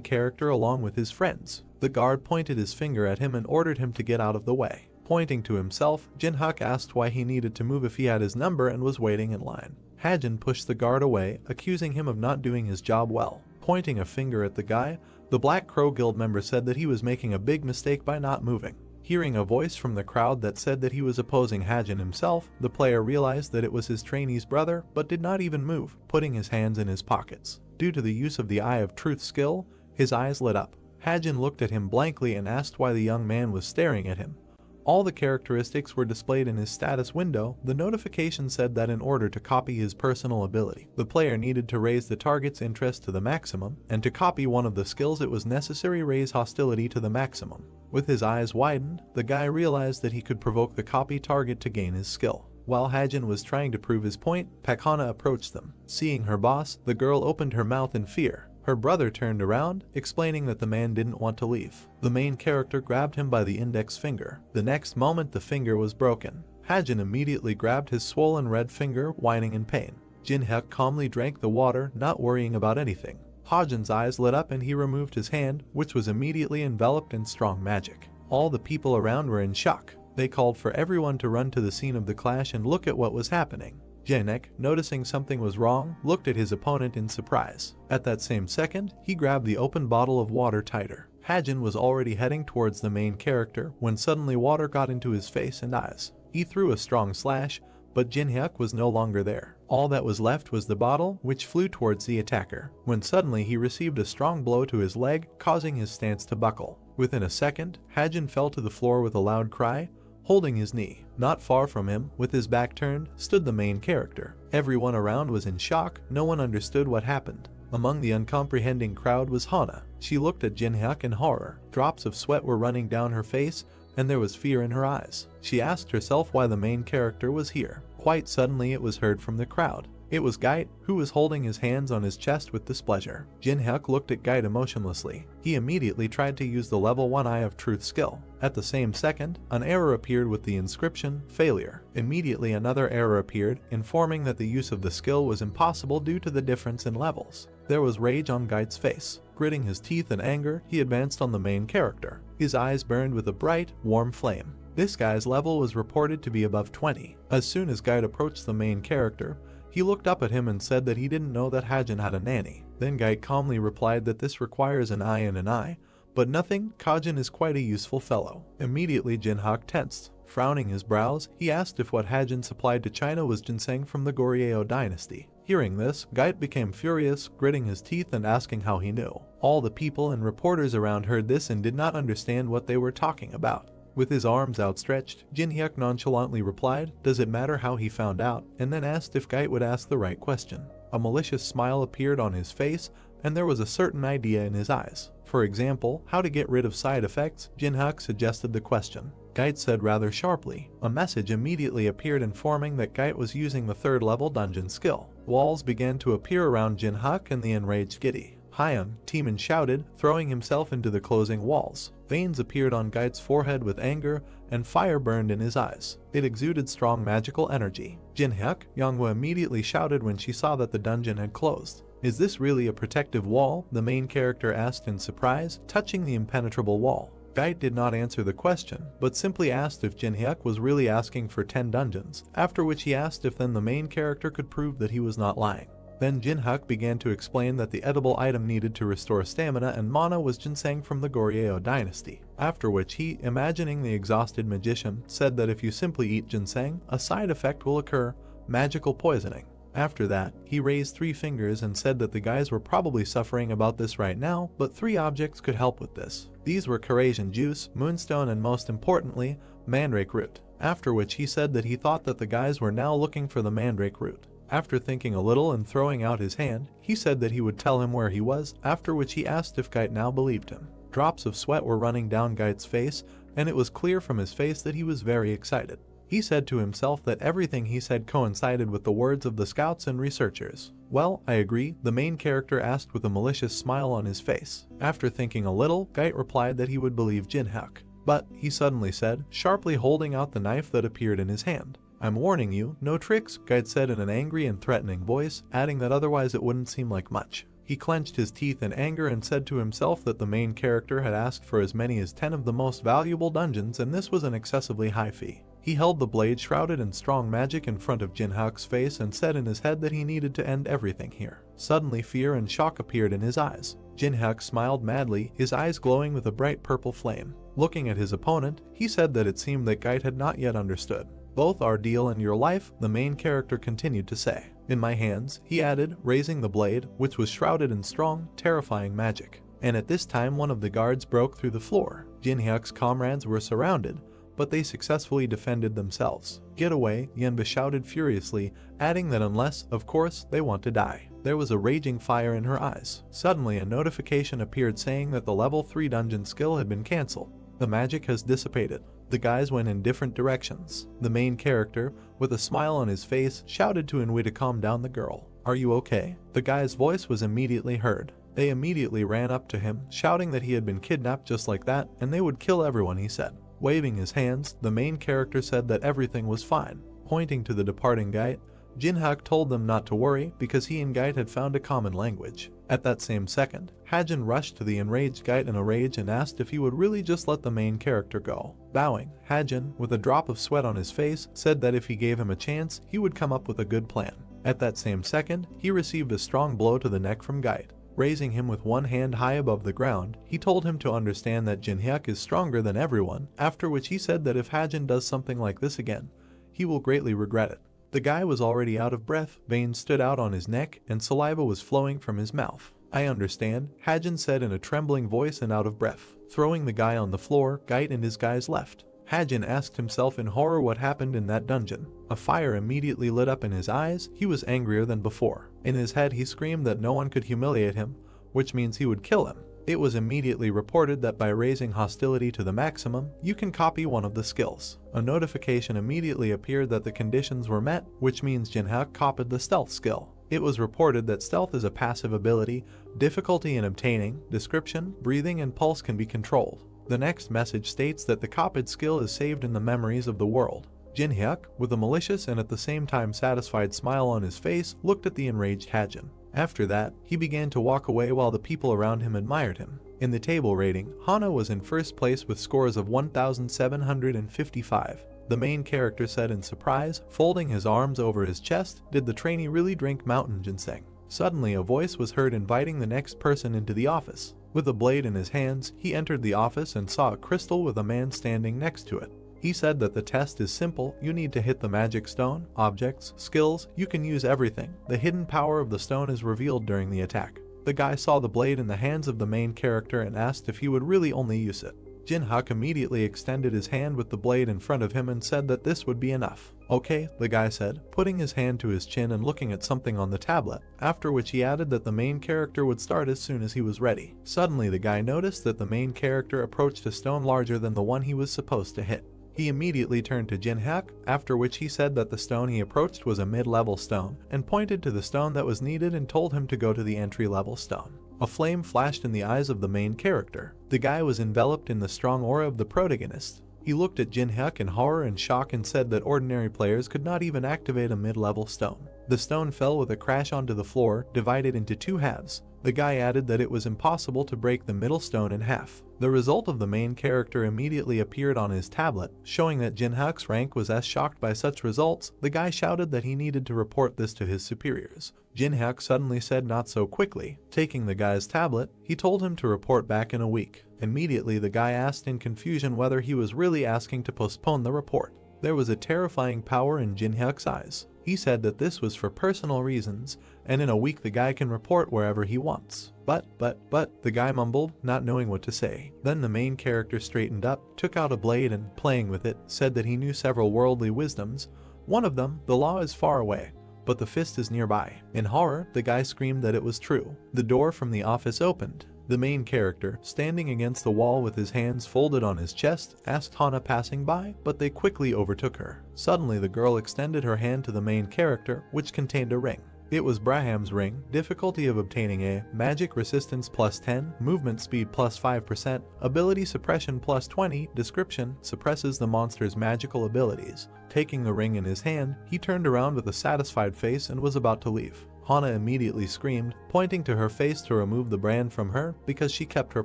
character along with his friends. The guard pointed his finger at him and ordered him to get out of the way. Pointing to himself, Jinhyuk asked why he needed to move if he had his number and was waiting in line. Hajin pushed the guard away, accusing him of not doing his job well. Pointing a finger at the guy, the Black Crow Guild member said that he was making a big mistake by not moving. Hearing a voice from the crowd that said that he was opposing Hajin himself, the player realized that it was his trainee's brother, but did not even move, putting his hands in his pockets. Due to the use of the Eye of Truth skill, his eyes lit up. Hajin looked at him blankly and asked why the young man was staring at him. All the characteristics were displayed in his status window. The notification said that in order to copy his personal ability, the player needed to raise the target's interest to the maximum, and to copy one of the skills it was necessary to raise hostility to the maximum. With his eyes widened, the guy realized that he could provoke the copy target to gain his skill. While Hajin was trying to prove his point, Pakana approached them. Seeing her boss, the girl opened her mouth in fear. Her brother turned around, explaining that the man didn't want to leave. The main character grabbed him by the index finger. The next moment the finger was broken. Hajin immediately grabbed his swollen red finger, whining in pain. Jinhyuk calmly drank the water, not worrying about anything. Hajin's eyes lit up and he removed his hand, which was immediately enveloped in strong magic. All the people around were in shock. They called for everyone to run to the scene of the clash and look at what was happening. Janek, noticing something was wrong, looked at his opponent in surprise. At that same second, he grabbed the open bottle of water tighter. Hajin was already heading towards the main character when suddenly water got into his face and eyes. He threw a strong slash, but Jinhyuk was no longer there. All that was left was the bottle, which flew towards the attacker, when suddenly he received a strong blow to his leg, causing his stance to buckle. Within a second, Hajin fell to the floor with a loud cry, holding his knee. Not far from him, with his back turned, stood the main character. Everyone around was in shock. No one understood what happened. Among the uncomprehending crowd was Hana. She looked at Jinhyuk in horror. Drops of sweat were running down her face, and there was fear in her eyes. She asked herself why the main character was here. Quite suddenly it was heard from the crowd. It was Geit, who was holding his hands on his chest with displeasure. Jinhyuk looked at Geit emotionlessly. He immediately tried to use the level 1 Eye of Truth skill. At the same second, an error appeared with the inscription, Failure. Immediately another error appeared, informing that the use of the skill was impossible due to the difference in levels. There was rage on Geit's face. Gritting his teeth in anger, he advanced on the main character. His eyes burned with a bright, warm flame. This guy's level was reported to be above 20. As soon as Geit approached the main character, he looked up at him and said that he didn't know that Hajin had a nanny. Then Geit calmly replied that this requires an eye and an eye, but nothing, Kajin is quite a useful fellow. Immediately Jinhyuk tensed. Frowning his brows, he asked if what Hajin supplied to China was ginseng from the Goryeo dynasty. Hearing this, Geit became furious, gritting his teeth and asking how he knew. All the people and reporters around heard this and did not understand what they were talking about. With his arms outstretched, Jinhyuk nonchalantly replied, "Does it matter how he found out?" and then asked if Geit would ask the right question. A malicious smile appeared on his face, and there was a certain idea in his eyes. For example, how to get rid of side effects, Jinhyuk suggested the question. Gait said rather sharply. A message immediately appeared informing that Gait was using the 3rd level dungeon skill. Walls began to appear around Jinhyuk and the enraged Giddy. Hyun, Teeman shouted, throwing himself into the closing walls. Veins appeared on Gait's forehead with anger, and fire burned in his eyes. It exuded strong magical energy. Jinhyuk, Yonghwa immediately shouted when she saw that the dungeon had closed. Is this really a protective wall? The main character asked in surprise, touching the impenetrable wall. Gait did not answer the question, but simply asked if Jinhyuk was really asking for 10 dungeons, after which he asked if then the main character could prove that he was not lying. Then Jinhyuk began to explain that the edible item needed to restore stamina and mana was ginseng from the Goryeo dynasty, after which he, imagining the exhausted magician, said that if you simply eat ginseng, a side effect will occur, magical poisoning. After that, he raised 3 fingers and said that the guys were probably suffering about this right now, but 3 objects could help with this. These were Carasian juice, moonstone, and most importantly, mandrake root, after which he said that he thought that the guys were now looking for the mandrake root. After thinking a little and throwing out his hand, he said that he would tell him where he was, after which he asked if Gait now believed him. Drops of sweat were running down Gait's face, and it was clear from his face that he was very excited. He said to himself that everything he said coincided with the words of the scouts and researchers. Well, I agree, the main character asked with a malicious smile on his face. After thinking a little, Gait replied that he would believe Jinhyuk. But, he suddenly said, sharply holding out the knife that appeared in his hand. I'm warning you, no tricks, Gait said in an angry and threatening voice, adding that otherwise it wouldn't seem like much. He clenched his teeth in anger and said to himself that the main character had asked for as many as 10 of the most valuable dungeons and this was an excessively high fee. He held the blade shrouded in strong magic in front of Jinhyuk's face and said in his head that he needed to end everything here. Suddenly fear and shock appeared in his eyes. Jinhyuk smiled madly, his eyes glowing with a bright purple flame. Looking at his opponent, he said that it seemed that Gait had not yet understood. Both our deal and your life, the main character continued to say. In my hands, he added, raising the blade, which was shrouded in strong, terrifying magic. And at this time one of the guards broke through the floor. Jinhyuk's comrades were surrounded, but they successfully defended themselves. Get away, Yenba shouted furiously, adding that unless, of course, they want to die. There was a raging fire in her eyes. Suddenly a notification appeared saying that the level 3 dungeon skill had been cancelled. The magic has dissipated. The guys went in different directions. The main character, with a smile on his face, shouted to Inui to calm down the girl. Are you okay? The guy's voice was immediately heard. They immediately ran up to him, shouting that he had been kidnapped just like that, and they would kill everyone, he said. Waving his hands, the main character said that everything was fine. Pointing to the departing Gait, Jinhyuk told them not to worry because he and Gait had found a common language. At that same second, Hajin rushed to the enraged Gait in a rage and asked if he would really just let the main character go. Bowing, Hajin, with a drop of sweat on his face, said that if he gave him a chance, he would come up with a good plan. At that same second, he received a strong blow to the neck from Gait. Raising him with one hand high above the ground, he told him to understand that Jinhyuk is stronger than everyone, after which he said that if Hajin does something like this again, he will greatly regret it. The guy was already out of breath, veins stood out on his neck, and saliva was flowing from his mouth. I understand, Hajin said in a trembling voice and out of breath. Throwing the guy on the floor, Gait and his guys left. Hajin asked himself in horror what happened in that dungeon. A fire immediately lit up in his eyes, he was angrier than before. In his head he screamed that no one could humiliate him, which means he would kill him. It was immediately reported that by raising hostility to the maximum, you can copy one of the skills. A notification immediately appeared that the conditions were met, which means Jinhyuk copied the stealth skill. It was reported that stealth is a passive ability, difficulty in obtaining, description, breathing, and pulse can be controlled. The next message states that the copied skill is saved in the memories of the world. Jinhyuk, with a malicious and at the same time satisfied smile on his face, looked at the enraged Hajin. After that, he began to walk away while the people around him admired him. In the table rating, Hana was in first place with scores of 1,755. The main character said in surprise, folding his arms over his chest, did the trainee really drink mountain ginseng? Suddenly a voice was heard inviting the next person into the office. With a blade in his hands, he entered the office and saw a crystal with a man standing next to it. He said that the test is simple, you need to hit the magic stone, objects, skills, you can use everything. The hidden power of the stone is revealed during the attack. The guy saw the blade in the hands of the main character and asked if he would really only use it. Jinhyuk immediately extended his hand with the blade in front of him and said that this would be enough. Okay, the guy said, putting his hand to his chin and looking at something on the tablet, after which he added that the main character would start as soon as he was ready. Suddenly the guy noticed that the main character approached a stone larger than the one he was supposed to hit. He immediately turned to Jinhyuk, after which he said that the stone he approached was a mid-level stone, and pointed to the stone that was needed and told him to go to the entry-level stone. A flame flashed in the eyes of the main character. The guy was enveloped in the strong aura of the protagonist. He looked at Jinhyuk in horror and shock and said that ordinary players could not even activate a mid-level stone. The stone fell with a crash onto the floor, divided into two halves. The guy added that it was impossible to break the middle stone in half. The result of the main character immediately appeared on his tablet, showing that Jinhyuk's rank was as shocked by such results. The guy shouted that he needed to report this to his superiors. Jinhyuk suddenly said not so quickly. Taking the guy's tablet, he told him to report back in a week. Immediately the guy asked in confusion whether he was really asking to postpone the report. There was a terrifying power in Jinhyuk's eyes. He said that this was for personal reasons, and in a week the guy can report wherever he wants. But, the guy mumbled, not knowing what to say. Then the main character straightened up, took out a blade and, playing with it, said that he knew several worldly wisdoms. One of them, the law is far away, but the fist is nearby. In horror, the guy screamed that it was true. The door from the office opened. The main character, standing against the wall with his hands folded on his chest, asked Hana passing by, but they quickly overtook her. Suddenly the girl extended her hand to the main character, which contained a ring. It was Braham's ring. Difficulty of obtaining a magic resistance +10, movement speed +5%, ability suppression +20, description suppresses the monster's magical abilities. Taking the ring in his hand, he turned around with a satisfied face and was about to leave. Hana immediately screamed, pointing to her face to remove the brand from her because she kept her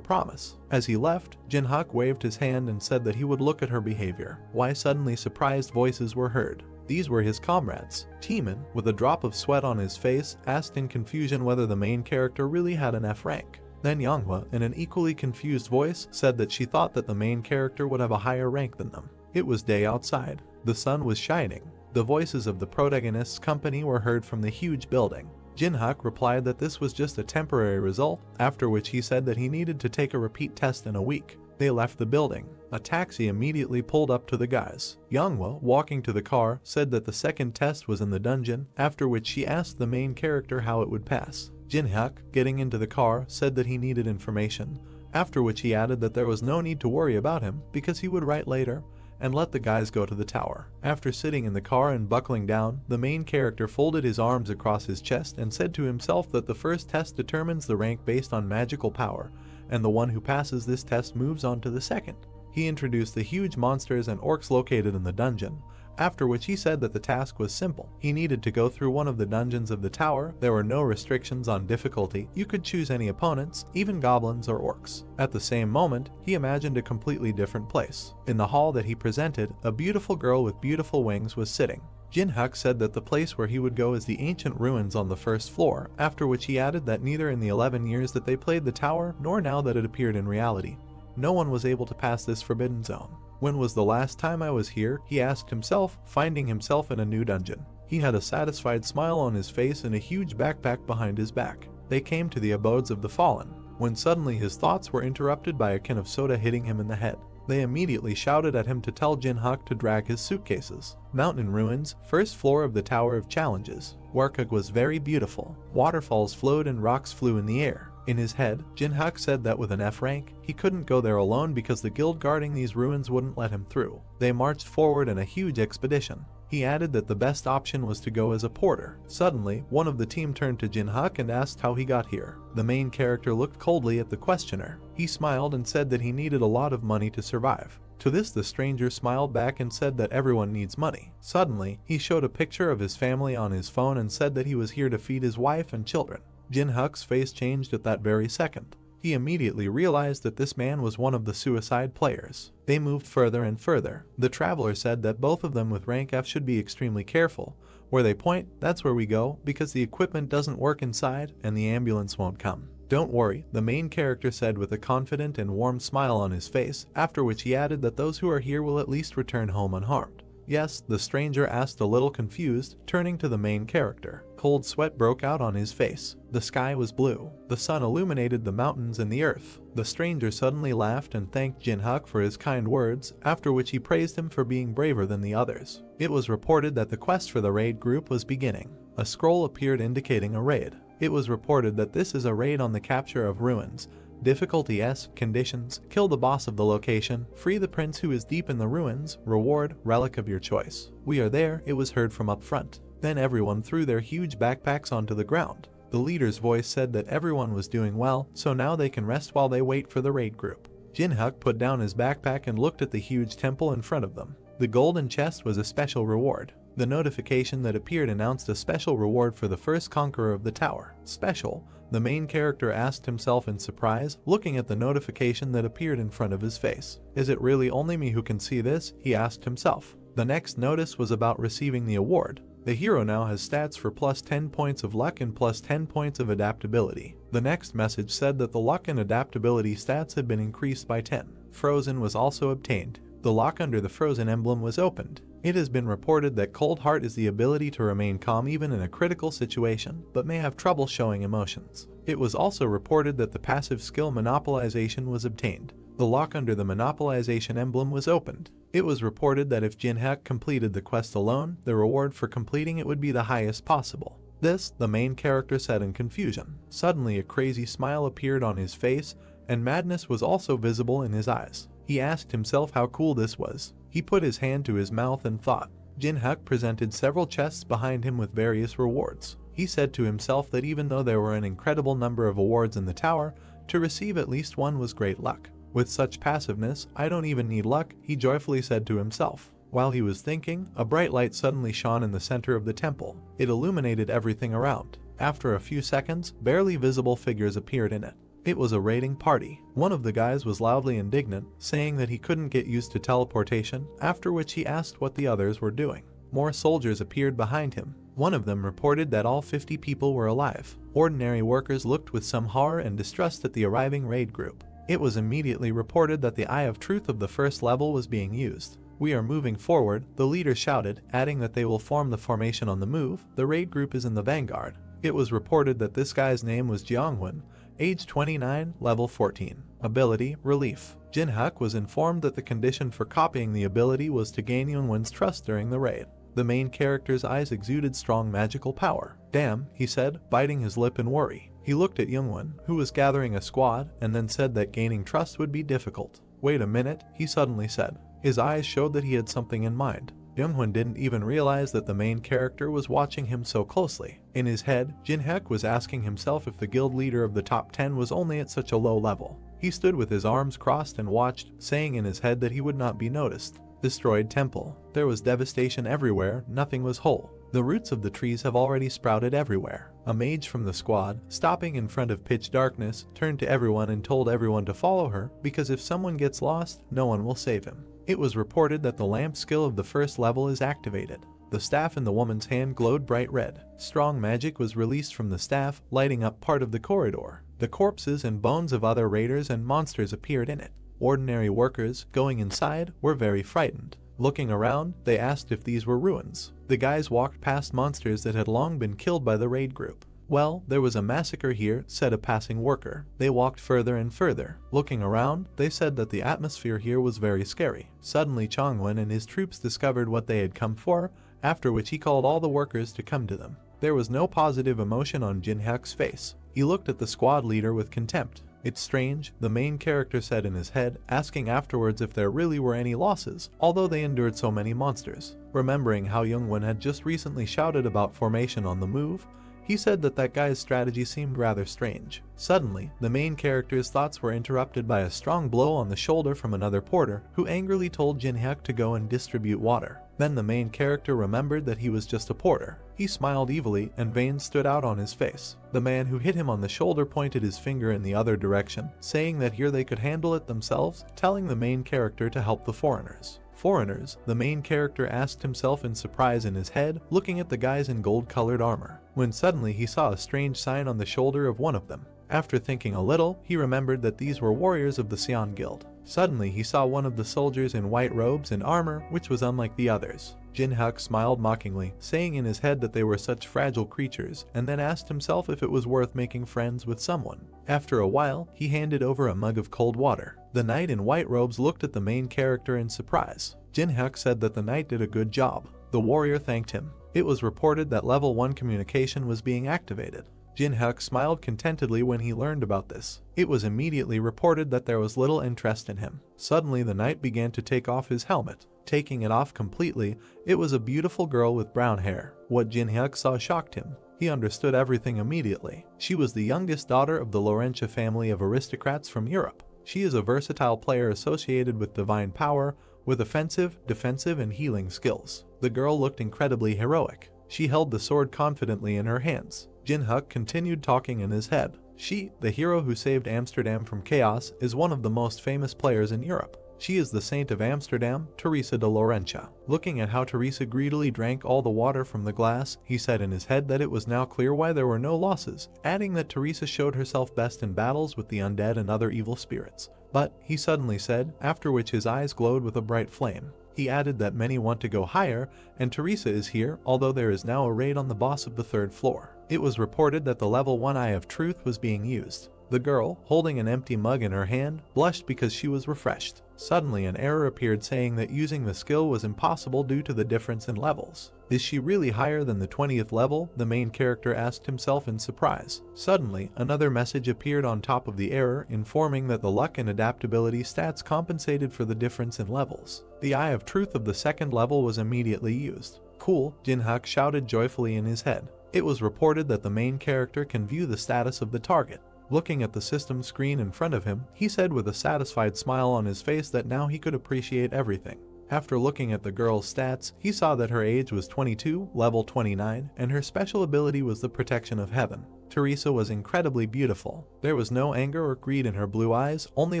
promise. As he left, Jinhyuk waved his hand and said that he would look at her behavior. Why suddenly surprised voices were heard. These were his comrades. Teeman, with a drop of sweat on his face, asked in confusion whether the main character really had an F rank. Then Manhwa, in an equally confused voice, said that she thought that the main character would have a higher rank than them. It was day outside. The sun was shining. The voices of the protagonist's company were heard from the huge building. Jinhyuk replied that this was just a temporary result, after which he said that he needed to take a repeat test in a week. They left the building. A taxi immediately pulled up to the guys. Manhwa, walking to the car, said that the second test was in the dungeon, after which she asked the main character how it would pass. Jinhyuk, getting into the car, said that he needed information, after which he added that there was no need to worry about him because he would write later, and let the guys go to the tower. After sitting in the car and buckling down, the main character folded his arms across his chest and said to himself that the first test determines the rank based on magical power, and the one who passes this test moves on to the second. He introduced the huge monsters and orcs located in the dungeon, after which he said that the task was simple. He needed to go through one of the dungeons of the tower. There were no restrictions on difficulty. You could choose any opponents, even goblins or orcs. At the same moment, he imagined a completely different place. In the hall that he presented, a beautiful girl with beautiful wings was sitting. Jinhyuk said that the place where he would go is the ancient ruins on the first floor, after which he added that neither in the 11 years that they played the tower, nor now that it appeared in reality, no one was able to pass this forbidden zone. When was the last time I was here? He asked himself, finding himself in a new dungeon. He had a satisfied smile on his face and a huge backpack behind his back. They came to the abodes of the fallen, when suddenly his thoughts were interrupted by a can of soda hitting him in the head. They immediately shouted at him to tell Jinhyuk to drag his suitcases. Mountain ruins, first floor of the Tower of Challenges. Warkug was very beautiful. Waterfalls flowed and rocks flew in the air. In his head, Jinhyuk said that with an F rank, he couldn't go there alone because the guild guarding these ruins wouldn't let him through. They marched forward in a huge expedition. He added that the best option was to go as a porter. Suddenly, one of the team turned to Jinhyuk and asked how he got here. The main character looked coldly at the questioner. He smiled and said that he needed a lot of money to survive. To this the stranger smiled back and said that everyone needs money. Suddenly, he showed a picture of his family on his phone and said that he was here to feed his wife and children. Jinhyuk's face changed at that very second. He immediately realized that this man was one of the suicide players. They moved further and further. The traveler said that both of them with rank F should be extremely careful. Where they point, that's where we go, because the equipment doesn't work inside and the ambulance won't come. Don't worry, the main character said with a confident and warm smile on his face, after which he added that those who are here will at least return home unharmed. Yes, the stranger asked, a little confused, turning to the main character. Cold sweat broke out on his face. The sky was blue. The sun illuminated the mountains and the earth. The stranger suddenly laughed and thanked Jinhyuk for his kind words, after which he praised him for being braver than the others. It was reported that the quest for the raid group was beginning. A scroll appeared indicating a raid. It was reported that this is a raid on the capture of ruins. Difficulty S, conditions, kill the boss of the location, free the prince who is deep in the ruins, reward, relic of your choice. We are there, it was heard from up front. Then everyone threw their huge backpacks onto the ground. The leader's voice said that everyone was doing well, so now they can rest while they wait for the raid group. Jinhyuk put down his backpack and looked at the huge temple in front of them. The golden chest was a special reward. The notification that appeared announced a special reward for the first conqueror of the tower. Special, the main character asked himself in surprise, looking at the notification that appeared in front of his face. Is it really only me who can see this? He asked himself. The next notice was about receiving the award. The hero now has stats for plus 10 points of luck and plus 10 points of adaptability. The next message said that the luck and adaptability stats had been increased by 10. Frozen was also obtained. The lock under the frozen emblem was opened. It has been reported that Cold Heart is the ability to remain calm even in a critical situation, but may have trouble showing emotions. It was also reported that the passive skill Monopolization was obtained. The lock under the Monopolization emblem was opened. It was reported that if Jinhyuk completed the quest alone, the reward for completing it would be the highest possible. This, the main character said in confusion. Suddenly a crazy smile appeared on his face, and madness was also visible in his eyes. He asked himself how cool this was. He put his hand to his mouth and thought. Jinhyuk presented several chests behind him with various rewards. He said to himself that even though there were an incredible number of awards in the tower, to receive at least one was great luck. With such passiveness, I don't even need luck, he joyfully said to himself. While he was thinking, a bright light suddenly shone in the center of the temple. It illuminated everything around. After a few seconds, barely visible figures appeared in it. It was a raiding party. One of the guys was loudly indignant, saying that he couldn't get used to teleportation, after which he asked what the others were doing. More soldiers appeared behind him. One of them reported that all 50 people were alive. Ordinary workers looked with some horror and distrust at the arriving raid group. It was immediately reported that the Eye of Truth of the first level was being used. We are moving forward, the leader shouted, adding that they will form the formation on the move. The raid group is in the vanguard. It was reported that this guy's name was Jeonghwan, age 29, level 14. Ability, Relief. Jinhyuk was informed that the condition for copying the ability was to gain Jeonghwan's trust during the raid. The main character's eyes exuded strong magical power. Damn, he said, biting his lip in worry. He looked at Jeonghwan, who was gathering a squad, and then said that gaining trust would be difficult. Wait a minute, he suddenly said. His eyes showed that he had something in mind. Jeonghwan didn't even realize that the main character was watching him so closely. In his head, Jinhyuk was asking himself if the guild leader of the top 10 was only at such a low level. He stood with his arms crossed and watched, saying in his head that he would not be noticed. Destroyed temple. There was devastation everywhere, nothing was whole. The roots of the trees have already sprouted everywhere. A mage from the squad, stopping in front of pitch darkness, turned to everyone and told everyone to follow her, because if someone gets lost, no one will save him. It was reported that the lamp skill of the first level is activated. The staff in the woman's hand glowed bright red. Strong magic was released from the staff, lighting up part of the corridor. The corpses and bones of other raiders and monsters appeared in it. Ordinary workers, going inside, were very frightened. Looking around, they asked if these were ruins. The guys walked past monsters that had long been killed by the raid group. Well, there was a massacre here, said a passing worker. They walked further and further. Looking around, they said that the atmosphere here was very scary. Suddenly Jeonghwan and his troops discovered what they had come for, after which he called all the workers to come to them. There was no positive emotion on Jinhyuk's face. He looked at the squad leader with contempt. It's strange, the main character said in his head, asking afterwards if there really were any losses, although they endured so many monsters. Remembering how Jeonghwan had just recently shouted about formation on the move, he said that that guy's strategy seemed rather strange. Suddenly, the main character's thoughts were interrupted by a strong blow on the shoulder from another porter, who angrily told Jinhyuk to go and distribute water. Then the main character remembered that he was just a porter. He smiled evilly, and veins stood out on his face. The man who hit him on the shoulder pointed his finger in the other direction, saying that here they could handle it themselves, telling the main character to help the foreigners. Foreigners, the main character asked himself in surprise in his head, looking at the guys in gold-colored armor, when suddenly he saw a strange sign on the shoulder of one of them. After thinking a little, he remembered that these were warriors of the Sion Guild. Suddenly he saw one of the soldiers in white robes and armor, which was unlike the others. Jinhyuk smiled mockingly, saying in his head that they were such fragile creatures, and then asked himself if it was worth making friends with someone. After a while, he handed over a mug of cold water. The knight in white robes looked at the main character in surprise. Jinhyuk said that the knight did a good job. The warrior thanked him. It was reported that level 1 communication was being activated. Jin-hyuk smiled contentedly when he learned about this. It was immediately reported that there was little interest in him. Suddenly the knight began to take off his helmet. Taking it off completely, it was a beautiful girl with brown hair. What Jin-hyuk saw shocked him. He understood everything immediately. She was the youngest daughter of the Laurentia family of aristocrats from Europe. She is a versatile player associated with divine power, with offensive, defensive, and healing skills. The girl looked incredibly heroic. She held the sword confidently in her hands. Jin-hyuk continued talking in his head. She, the hero who saved Amsterdam from chaos, is one of the most famous players in Europe. She is the Saint of Amsterdam, Teresa de Laurentia. Looking at how Teresa greedily drank all the water from the glass, he said in his head that it was now clear why there were no losses, adding that Teresa showed herself best in battles with the undead and other evil spirits. But, he suddenly said, after which his eyes glowed with a bright flame. He added that many want to go higher, and Teresa is here, although there is now a raid on the boss of the 3rd floor. It was reported that the level 1 Eye of Truth was being used. The girl, holding an empty mug in her hand, blushed because she was refreshed. Suddenly an error appeared saying that using the skill was impossible due to the difference in levels. Is she really higher than the 20th level? The main character asked himself in surprise. Suddenly, another message appeared on top of the error, informing that the luck and adaptability stats compensated for the difference in levels. The Eye of Truth of the 2nd level was immediately used. Cool, Jin-hyuk shouted joyfully in his head. It was reported that the main character can view the status of the target. Looking at the system screen in front of him, he said with a satisfied smile on his face that now he could appreciate everything. After looking at the girl's stats, he saw that her age was 22, level 29, and her special ability was the protection of heaven. Teresa was incredibly beautiful. There was no anger or greed in her blue eyes, only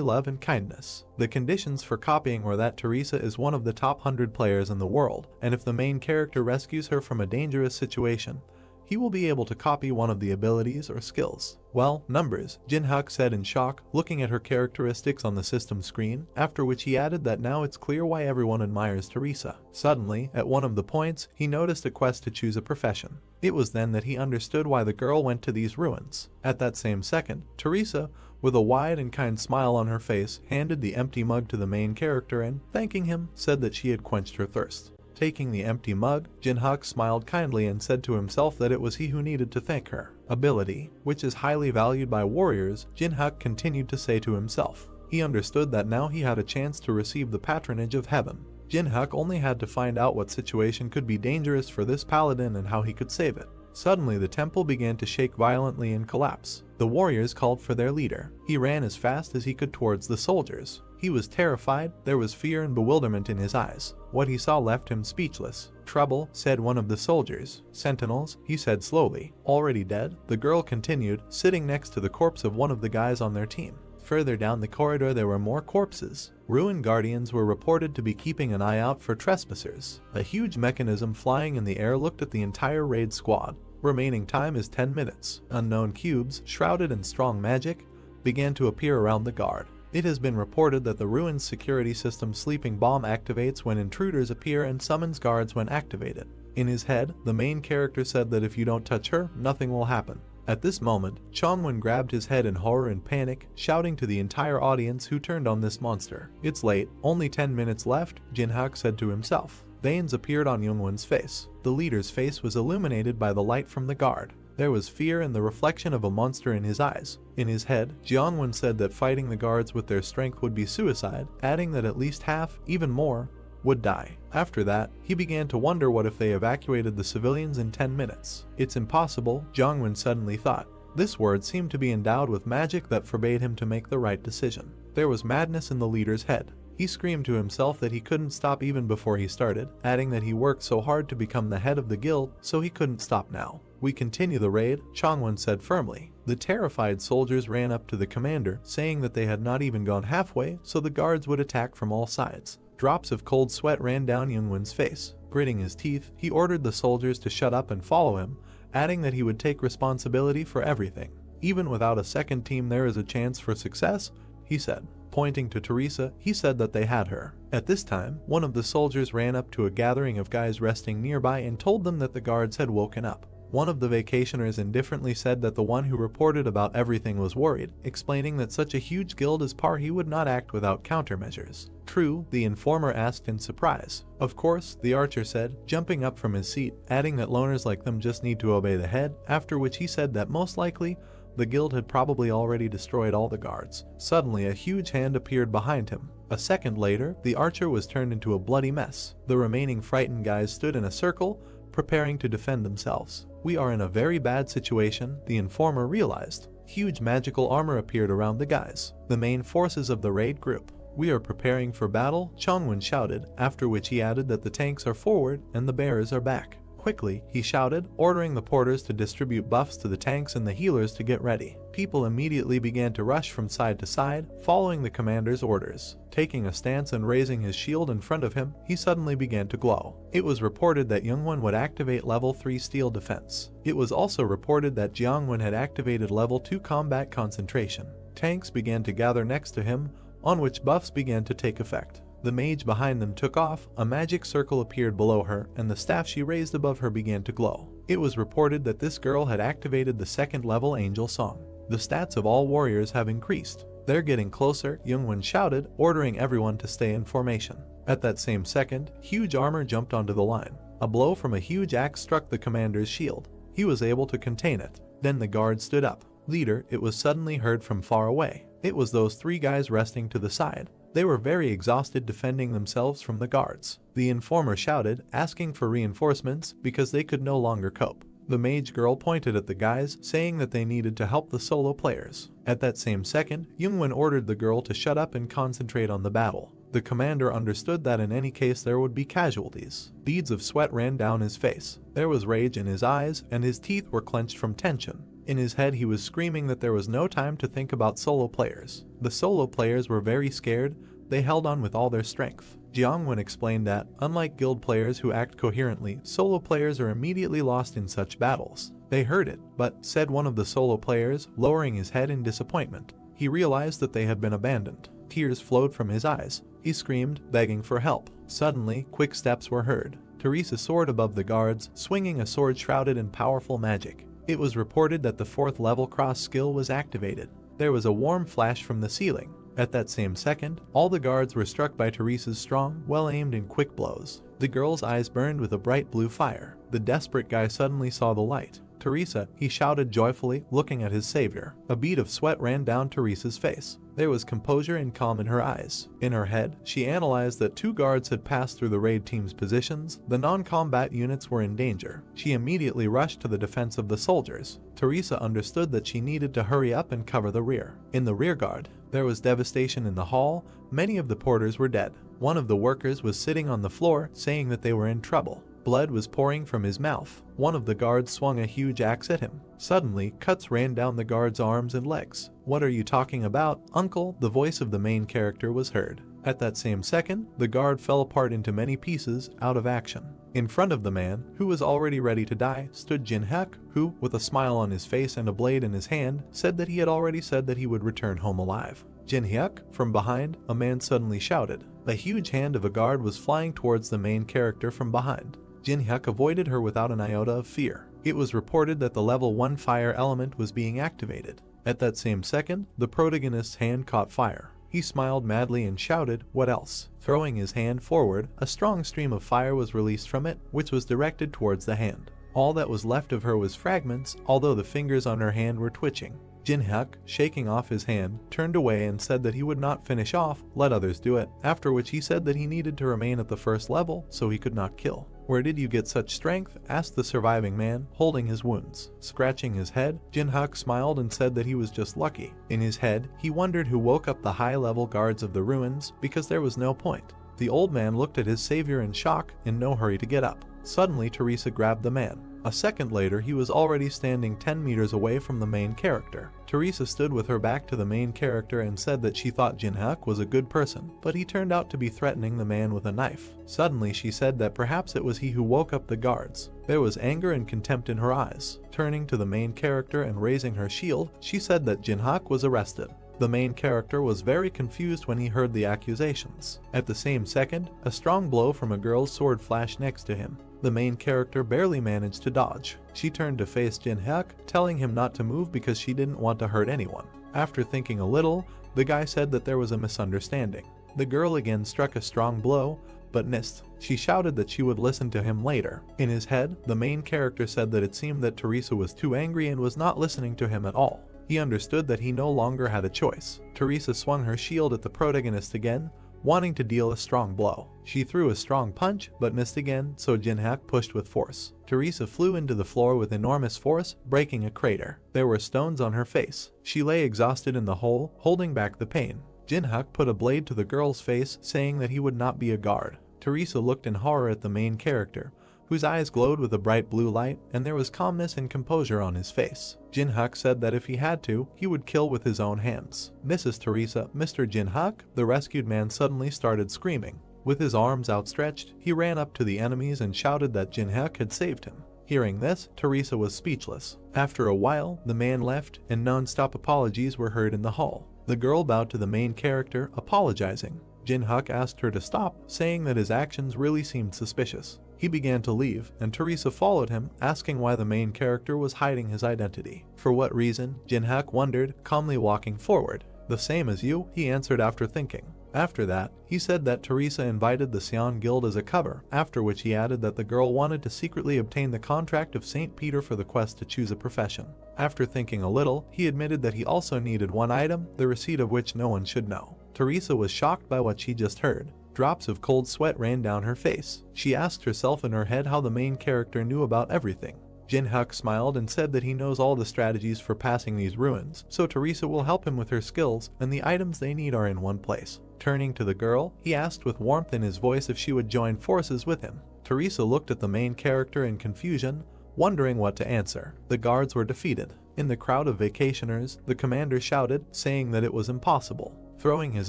love and kindness. The conditions for copying were that Teresa is one of the top 100 players in the world, and if the main character rescues her from a dangerous situation, he will be able to copy one of the abilities or skills. Well, numbers, Jin-hyuk said in shock, looking at her characteristics on the system screen, after which he added that now it's clear why everyone admires Teresa. Suddenly, at one of the points, he noticed a quest to choose a profession. It was then that he understood why the girl went to these ruins. At that same second, Teresa, with a wide and kind smile on her face, handed the empty mug to the main character and, thanking him, said that she had quenched her thirst. Taking the empty mug, Jin-hyuk smiled kindly and said to himself that it was he who needed to thank her. Ability, which is highly valued by warriors, Jin-hyuk continued to say to himself. He understood that now he had a chance to receive the patronage of heaven. Jin-hyuk only had to find out what situation could be dangerous for this paladin and how he could save it. Suddenly the temple began to shake violently and collapse. The warriors called for their leader. He ran as fast as he could towards the soldiers. He was terrified, there was fear and bewilderment in his eyes. What he saw left him speechless. Trouble, said one of the soldiers. Sentinels, he said slowly. Already dead? The girl continued, sitting next to the corpse of one of the guys on their team. Further down the corridor there were more corpses. Ruin guardians were reported to be keeping an eye out for trespassers. A huge mechanism flying in the air looked at the entire raid squad. Remaining time is 10 minutes. Unknown cubes, shrouded in strong magic, began to appear around the guard. It has been reported that the ruin's security system sleeping bomb activates when intruders appear and summons guards when activated. In his head, the main character said that if you don't touch her, nothing will happen. At this moment, Chongwon grabbed his head in horror and panic, shouting to the entire audience who turned on this monster. It's late, only 10 minutes left, Jin-hyuk said to himself. Veins appeared on Youngwon's face. The leader's face was illuminated by the light from the guard. There was fear and the reflection of a monster in his eyes. In his head, Jeongwon said that fighting the guards with their strength would be suicide, adding that at least half, even more, would die. After that, he began to wonder what if they evacuated the civilians in 10 minutes. It's impossible, Jeongwon suddenly thought. This word seemed to be endowed with magic that forbade him to make the right decision. There was madness in the leader's head. He screamed to himself that he couldn't stop even before he started, adding that he worked so hard to become the head of the guild, so he couldn't stop now. We continue the raid, Chongwon said firmly. The terrified soldiers ran up to the commander, saying that they had not even gone halfway, so the guards would attack from all sides. Drops of cold sweat ran down Youngwon's face. Gritting his teeth, he ordered the soldiers to shut up and follow him, adding that he would take responsibility for everything. Even without a second team there is a chance for success, he said. Pointing to Teresa, he said that they had her. At this time, one of the soldiers ran up to a gathering of guys resting nearby and told them that the guards had woken up. One of the vacationers indifferently said that the one who reported about everything was worried, explaining that such a huge guild as Parhi would not act without countermeasures. True, the informer asked in surprise. Of course, the archer said, jumping up from his seat, adding that loners like them just need to obey the head, after which he said that most likely, the guild had probably already destroyed all the guards. Suddenly, a huge hand appeared behind him. A second later, the archer was turned into a bloody mess. The remaining frightened guys stood in a circle, preparing to defend themselves. We are in a very bad situation, the informer realized. Huge magical armor appeared around the guys, the main forces of the raid group. We are preparing for battle, Chongwon shouted, after which he added that the tanks are forward and the bearers are back. Quickly, he shouted, ordering the porters to distribute buffs to the tanks and the healers to get ready. People immediately began to rush from side to side, following the commander's orders. Taking a stance and raising his shield in front of him, he suddenly began to glow. It was reported that Youngwon would activate level 3 steel defense. It was also reported that Jiangwon had activated level 2 combat concentration. Tanks began to gather next to him, on which buffs began to take effect. The mage behind them took off, a magic circle appeared below her, and the staff she raised above her began to glow. It was reported that this girl had activated the second level angel song. The stats of all warriors have increased. They're getting closer, Youngwon shouted, ordering everyone to stay in formation. At that same second, huge armor jumped onto the line. A blow from a huge axe struck the commander's shield. He was able to contain it. Then the guard stood up. Leader, it was suddenly heard from far away. It was those three guys resting to the side. They were very exhausted defending themselves from the guards. The informer shouted, asking for reinforcements because they could no longer cope. The mage girl pointed at the guys, saying that they needed to help the solo players. At that same second, Youngwon ordered the girl to shut up and concentrate on the battle. The commander understood that in any case there would be casualties. Beads of sweat ran down his face. There was rage in his eyes, and his teeth were clenched from tension. In his head he was screaming that there was no time to think about solo players. The solo players were very scared. They held on with all their strength. Jiangwon explained that, unlike guild players who act coherently, solo players are immediately lost in such battles. They heard it, but, said one of the solo players, lowering his head in disappointment. He realized that they had been abandoned. Tears flowed from his eyes. He screamed, begging for help. Suddenly, quick steps were heard. Teresa soared above the guards, swinging a sword shrouded in powerful magic. It was reported that the 4th level cross skill was activated. There was a warm flash from the ceiling. At that same second, all the guards were struck by Teresa's strong, well-aimed and quick blows. The girl's eyes burned with a bright blue fire. The desperate guy suddenly saw the light. Teresa, he shouted joyfully, looking at his savior. A bead of sweat ran down Teresa's face. There was composure and calm in her eyes. In her head, she analyzed that 2 guards had passed through the raid team's positions. The non-combat units were in danger. She immediately rushed to the defense of the soldiers. Teresa understood that she needed to hurry up and cover the rear. In the rear guard, there was devastation in the hall. Many of the porters were dead. One of the workers was sitting on the floor, saying that they were in trouble. Blood was pouring from his mouth. One of the guards swung a huge axe at him. Suddenly, cuts ran down the guard's arms and legs. "What are you talking about, uncle?" The voice of the main character was heard. At that same second, the guard fell apart into many pieces, out of action. In front of the man, who was already ready to die, stood Jin-hyuk, who, with a smile on his face and a blade in his hand, said that he had already said that he would return home alive. Jin-hyuk, from behind, a man suddenly shouted. A huge hand of a guard was flying towards the main character from behind. Jin-hyuk avoided her without an iota of fear. It was reported that the level 1 fire element was being activated. At that same second, the protagonist's hand caught fire. He smiled madly and shouted, "What else?" Throwing his hand forward, a strong stream of fire was released from it, which was directed towards the hand. All that was left of her was fragments, although the fingers on her hand were twitching. Jin-hyuk, shaking off his hand, turned away and said that he would not finish off, let others do it, after which he said that he needed to remain at the 1st level so he could not kill. "Where did you get such strength?" asked the surviving man, holding his wounds. Scratching his head, Jin-hyuk smiled and said that he was just lucky. In his head, he wondered who woke up the high-level guards of the ruins, because there was no point. The old man looked at his savior in shock, in no hurry to get up. Suddenly, Teresa grabbed the man. A second later, he was already standing 10 meters away from the main character. Teresa stood with her back to the main character and said that she thought Jin-hyuk was a good person, but he turned out to be threatening the man with a knife. Suddenly, she said that perhaps it was he who woke up the guards. There was anger and contempt in her eyes. Turning to the main character and raising her shield, she said that Jin-hyuk was arrested. The main character was very confused when he heard the accusations. At the same second, a strong blow from a girl's sword flashed next to him. The main character barely managed to dodge. She turned to face Jin-hyuk, telling him not to move because she didn't want to hurt anyone. After thinking a little, the guy said that there was a misunderstanding. The girl again struck a strong blow, but missed. She shouted that she would listen to him later. In his head, the main character said that it seemed that Teresa was too angry and was not listening to him at all. He understood that he no longer had a choice. Teresa swung her shield at the protagonist again, wanting to deal a strong blow. She threw a strong punch, but missed again, so Jin-hyuk pushed with force. Teresa flew into the floor with enormous force, breaking a crater. There were stones on her face. She lay exhausted in the hole, holding back the pain. Jin-hyuk put a blade to the girl's face, saying that he would not be a guard. Teresa looked in horror at the main character, whose eyes glowed with a bright blue light, and there was calmness and composure on his face. Jin-hyuk said that if he had to, he would kill with his own hands. Mrs. Teresa, Mr. Jin-hyuk, the rescued man suddenly started screaming. With his arms outstretched, he ran up to the enemies and shouted that Jin-hyuk had saved him. Hearing this, Teresa was speechless. After a while, the man left, and non-stop apologies were heard in the hall. The girl bowed to the main character, apologizing. Jin-hyuk asked her to stop, saying that his actions really seemed suspicious. He began to leave, and Teresa followed him, asking why the main character was hiding his identity. For what reason, Jin-hyuk wondered, calmly walking forward. The same as you, he answered after thinking. After that, he said that Teresa invited the Sion Guild as a cover, after which he added that the girl wanted to secretly obtain the contract of St. Peter for the quest to choose a profession. After thinking a little, he admitted that he also needed one item, the receipt of which no one should know. Teresa was shocked by what she just heard. Drops of cold sweat ran down her face. She asked herself in her head how the main character knew about everything. Jin-hyuk smiled and said that he knows all the strategies for passing these ruins, so Teresa will help him with her skills, and the items they need are in one place. Turning to the girl, he asked with warmth in his voice if she would join forces with him. Teresa looked at the main character in confusion, wondering what to answer. The guards were defeated. In the crowd of vacationers, the commander shouted, saying that it was impossible. Throwing his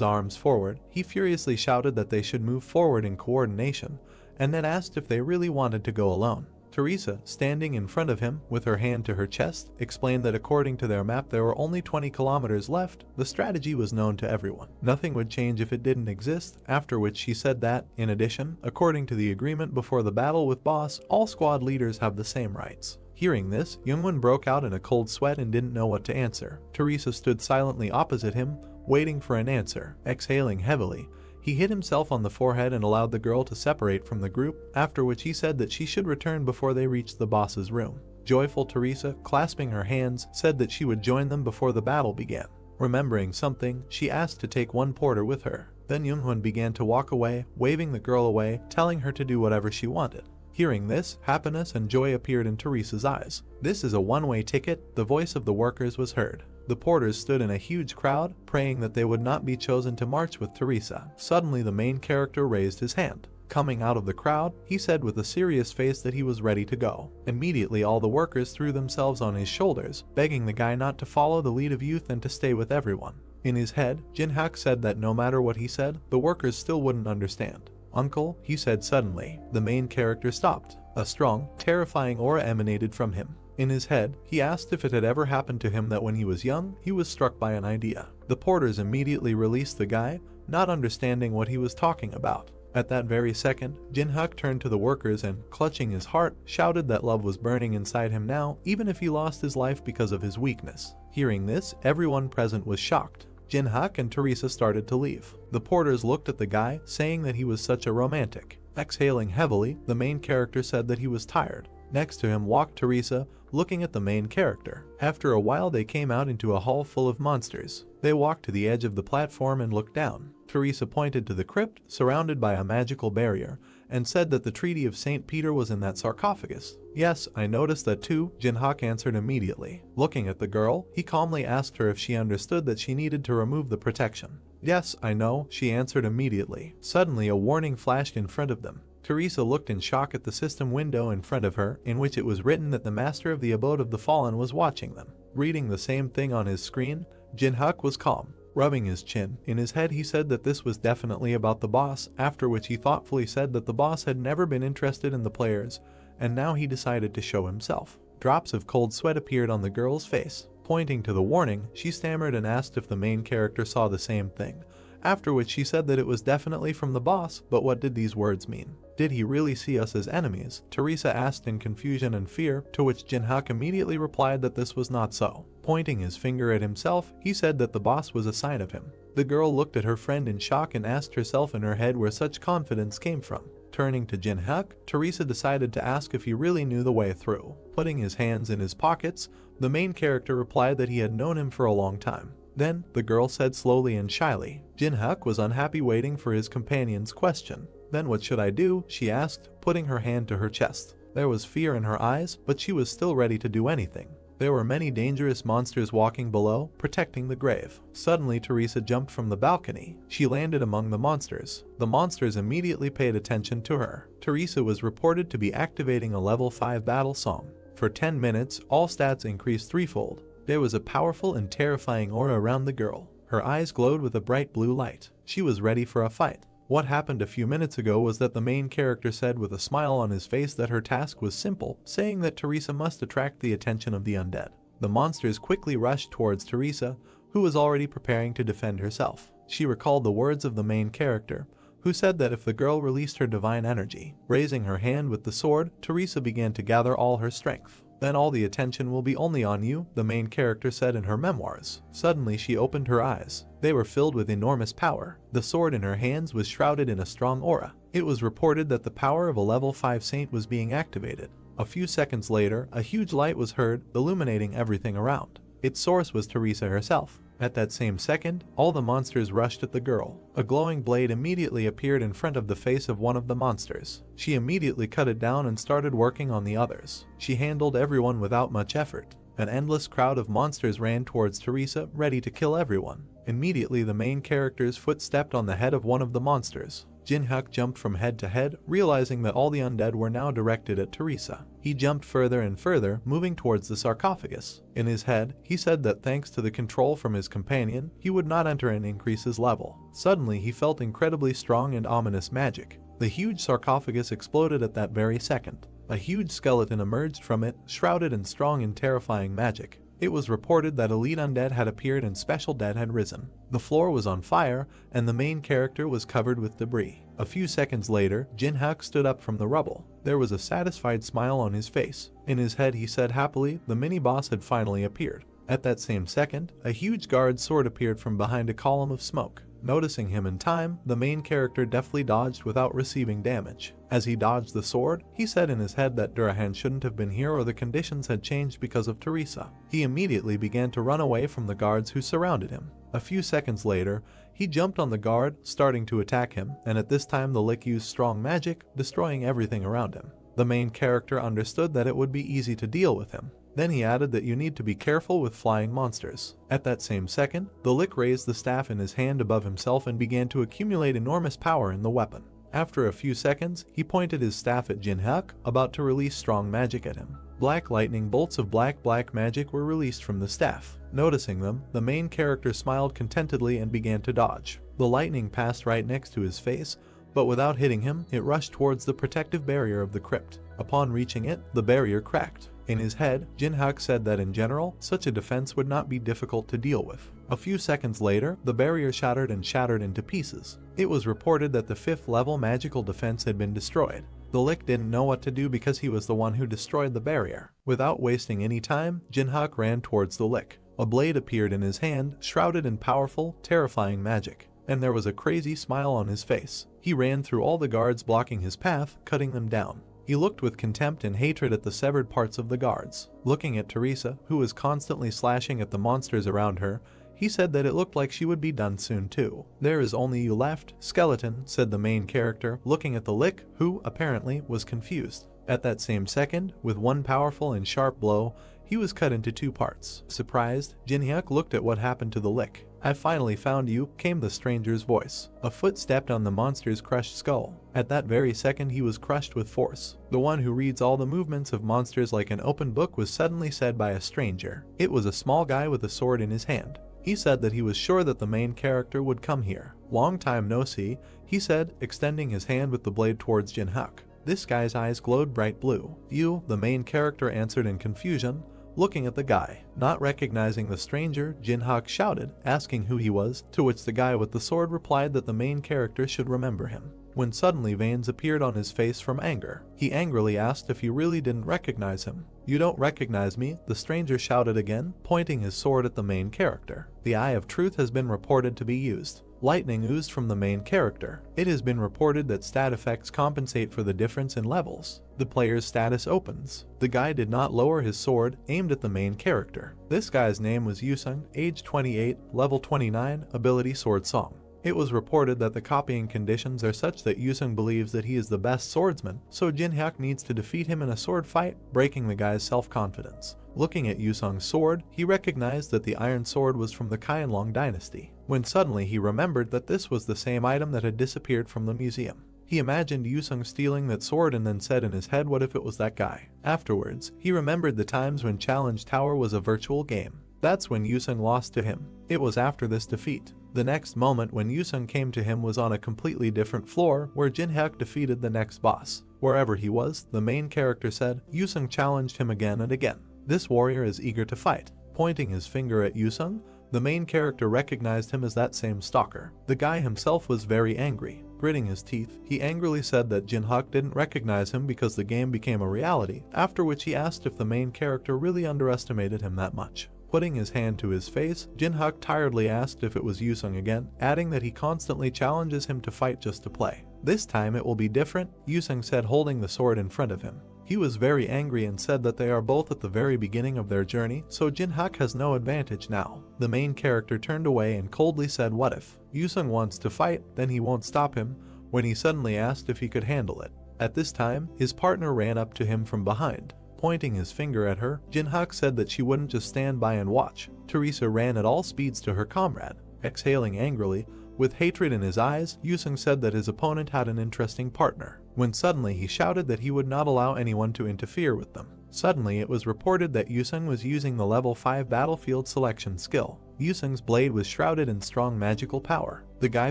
arms forward, he furiously shouted that they should move forward in coordination, and then asked if they really wanted to go alone. Teresa, standing in front of him with her hand to her chest, explained that according to their map there were only 20 kilometers left. The strategy was known to everyone. Nothing would change if it didn't exist, after which she said that, in addition, according to the agreement before the battle with Boss, all squad leaders have the same rights. Hearing this, Youngwon broke out in a cold sweat and didn't know what to answer. Teresa stood silently opposite him, waiting for an answer. Exhaling heavily, he hit himself on the forehead and allowed the girl to separate from the group, after which he said that she should return before they reached the boss's room. Joyful Teresa, clasping her hands, said that she would join them before the battle began. Remembering something, she asked to take one porter with her. Then Youngwon began to walk away, waving the girl away, telling her to do whatever she wanted. Hearing this, happiness and joy appeared in Teresa's eyes. "This is a one-way ticket," the voice of the workers was heard. The porters stood in a huge crowd, praying that they would not be chosen to march with Teresa. Suddenly the main character raised his hand. Coming out of the crowd, he said with a serious face that he was ready to go. Immediately all the workers threw themselves on his shoulders, begging the guy not to follow the lead of youth and to stay with everyone. In his head, Jin-hyuk said that no matter what he said, the workers still wouldn't understand. "Uncle," he said suddenly. The main character stopped. A strong, terrifying aura emanated from him. In his head, he asked if it had ever happened to him that when he was young, he was struck by an idea. The porters immediately released the guy, not understanding what he was talking about. At that very second, Jin-hyuk turned to the workers and, clutching his heart, shouted that love was burning inside him now, even if he lost his life because of his weakness. Hearing this, everyone present was shocked. Jin-hyuk and Teresa started to leave. The porters looked at the guy, saying that he was such a romantic. Exhaling heavily, the main character said that he was tired. Next to him walked Teresa, looking at the main character. After a while they came out into a hall full of monsters. They walked to the edge of the platform and looked down. Teresa pointed to the crypt, surrounded by a magical barrier, and said that the Treaty of St. Peter was in that sarcophagus. "Yes, I noticed that too," Jin-hyuk answered immediately. Looking at the girl, he calmly asked her if she understood that she needed to remove the protection. "Yes, I know," she answered immediately. Suddenly a warning flashed in front of them. Teresa looked in shock at the system window in front of her, in which it was written that the master of the abode of the fallen was watching them. Reading the same thing on his screen, Jin-hyuk was calm, rubbing his chin. In his head he said that this was definitely about the boss, after which he thoughtfully said that the boss had never been interested in the players, and now he decided to show himself. Drops of cold sweat appeared on the girl's face. Pointing to the warning, she stammered and asked if the main character saw the same thing, after which she said that it was definitely from the boss, but what did these words mean? Did he really see us as enemies? Teresa asked in confusion and fear, to which Jinhyuk immediately replied that this was not so. Pointing his finger at himself, he said that the boss was a sign of him. The girl looked at her friend in shock and asked herself in her head where such confidence came from. Turning to Jinhyuk, Teresa decided to ask if he really knew the way through. Putting his hands in his pockets, the main character replied that he had known him for a long time. Then, the girl said slowly and shyly. Jinhyuk was unhappy waiting for his companion's question. Then what should I do? She asked, putting her hand to her chest. There was fear in her eyes, but she was still ready to do anything. There were many dangerous monsters walking below, protecting the grave. Suddenly, Teresa jumped from the balcony. She landed among the monsters. The monsters immediately paid attention to her. Teresa was reported to be activating a level 5 battle song. For 10 minutes, all stats increased threefold. There was a powerful and terrifying aura around the girl. Her eyes glowed with a bright blue light. She was ready for a fight. What happened a few minutes ago was that the main character said with a smile on his face that her task was simple, saying that Teresa must attract the attention of the undead. The monsters quickly rushed towards Teresa, who was already preparing to defend herself. She recalled the words of the main character, who said that if the girl released her divine energy. Raising her hand with the sword, Teresa began to gather all her strength. Then all the attention will be only on you, the main character said in her memoirs. Suddenly she opened her eyes. They were filled with enormous power. The sword in her hands was shrouded in a strong aura. It was reported that the power of a level 5 saint was being activated. A few seconds later, a huge light was heard, illuminating everything around. Its source was Teresa herself. At that same second, all the monsters rushed at the girl. A glowing blade immediately appeared in front of the face of one of the monsters. She immediately cut it down and started working on the others. She handled everyone without much effort. An endless crowd of monsters ran towards Teresa, ready to kill everyone. Immediately, the main character's foot stepped on the head of one of the monsters. Jinhyuk jumped from head to head, realizing that all the undead were now directed at Teresa. He jumped further and further, moving towards the sarcophagus. In his head, he said that thanks to the control from his companion, he would not enter and increase his level. Suddenly, he felt incredibly strong and ominous magic. The huge sarcophagus exploded at that very second. A huge skeleton emerged from it, shrouded in strong and terrifying magic. It was reported that elite undead had appeared and special dead had risen. The floor was on fire, and the main character was covered with debris. A few seconds later, Jinhyuk stood up from the rubble. There was a satisfied smile on his face. In his head he said happily the mini-boss had finally appeared. At that same second, a huge guard sword appeared from behind a column of smoke. Noticing him in time, the main character deftly dodged without receiving damage. As he dodged the sword, he said in his head that Durahan shouldn't have been here or the conditions had changed because of Teresa. He immediately began to run away from the guards who surrounded him. A few seconds later, he jumped on the guard, starting to attack him, and at this time the lick used strong magic, destroying everything around him. The main character understood that it would be easy to deal with him. Then he added that you need to be careful with flying monsters. At that same second, the lick raised the staff in his hand above himself and began to accumulate enormous power in the weapon. After a few seconds, he pointed his staff at Jinhyuk, about to release strong magic at him. Black lightning bolts of black magic were released from the staff. Noticing them, the main character smiled contentedly and began to dodge. The lightning passed right next to his face, but without hitting him, it rushed towards the protective barrier of the crypt. Upon reaching it, the barrier cracked. In his head, Jinhyuk said that in general, such a defense would not be difficult to deal with. A few seconds later, the barrier shattered into pieces. It was reported that the 5th level magical defense had been destroyed. The lick didn't know what to do because he was the one who destroyed the barrier. Without wasting any time, Jinhyuk ran towards the lick. A blade appeared in his hand, shrouded in powerful, terrifying magic. And there was a crazy smile on his face. He ran through all the guards blocking his path, cutting them down. He looked with contempt and hatred at the severed parts of the guards. Looking at Teresa, who was constantly slashing at the monsters around her, he said that it looked like she would be done soon too. "There is only you left, skeleton," said the main character, looking at the lick, who, apparently, was confused. At that same second, with one powerful and sharp blow, he was cut into 2 parts. Surprised, Jinhyuk looked at what happened to the lick. "I finally found you," came the stranger's voice. A foot stepped on the monster's crushed skull. At that very second he was crushed with force. The one who reads all the movements of monsters like an open book was suddenly said by a stranger. It was a small guy with a sword in his hand. He said that he was sure that the main character would come here. "Long time no see," he said, extending his hand with the blade towards Jinhyuk. This guy's eyes glowed bright blue. "You," the main character answered in confusion. looking at the guy. Not recognizing the stranger, Jinhyuk shouted, asking who he was, to which the guy with the sword replied that the main character should remember him. When suddenly veins appeared on his face from anger, he angrily asked if he really didn't recognize him. "You don't recognize me?" the stranger shouted again, pointing his sword at the main character. The Eye of Truth has been reported to be used. Lightning oozed from the main character. It has been reported that stat effects compensate for the difference in levels. The player's status opens. The guy did not lower his sword, aimed at the main character. This guy's name was Yusung, age 28, level 29, ability Sword Song. It was reported that the copying conditions are such that Yusung believes that he is the best swordsman, so Jinhyuk needs to defeat him in a sword fight, breaking the guy's self-confidence. Looking at Yusung's sword, he recognized that the iron sword was from the Qianlong dynasty, when suddenly he remembered that this was the same item that had disappeared from the museum. He imagined Yusung stealing that sword and then said in his head, what if it was that guy? Afterwards, he remembered the times when Challenge Tower was a virtual game. That's when Yusung lost to him. It was after this defeat. The next moment when Yusung came to him was on a completely different floor where Jinhyuk defeated the next boss. Wherever he was, the main character said, Yusung challenged him again and again. This warrior is eager to fight. Pointing his finger at Yusung, the main character recognized him as that same stalker. The guy himself was very angry. Gritting his teeth, he angrily said that Jinhyuk didn't recognize him because the game became a reality, after which he asked if the main character really underestimated him that much. Putting his hand to his face, Jinhyuk tiredly asked if it was Yusung again, adding that he constantly challenges him to fight just to play. This time it will be different, Yusung said, holding the sword in front of him. He was very angry and said that they are both at the very beginning of their journey, so Jinhyuk has no advantage now. The main character turned away and coldly said, what if Yusung wants to fight, then he won't stop him, when he suddenly asked if he could handle it. At this time, his partner ran up to him from behind. Pointing his finger at her, Jinhyuk said that she wouldn't just stand by and watch. Teresa ran at all speeds to her comrade. Exhaling angrily, with hatred in his eyes, Yusung said that his opponent had an interesting partner, when suddenly he shouted that he would not allow anyone to interfere with them. Suddenly it was reported that Yusung was using the level 5 battlefield selection skill. Yusung's blade was shrouded in strong magical power. The guy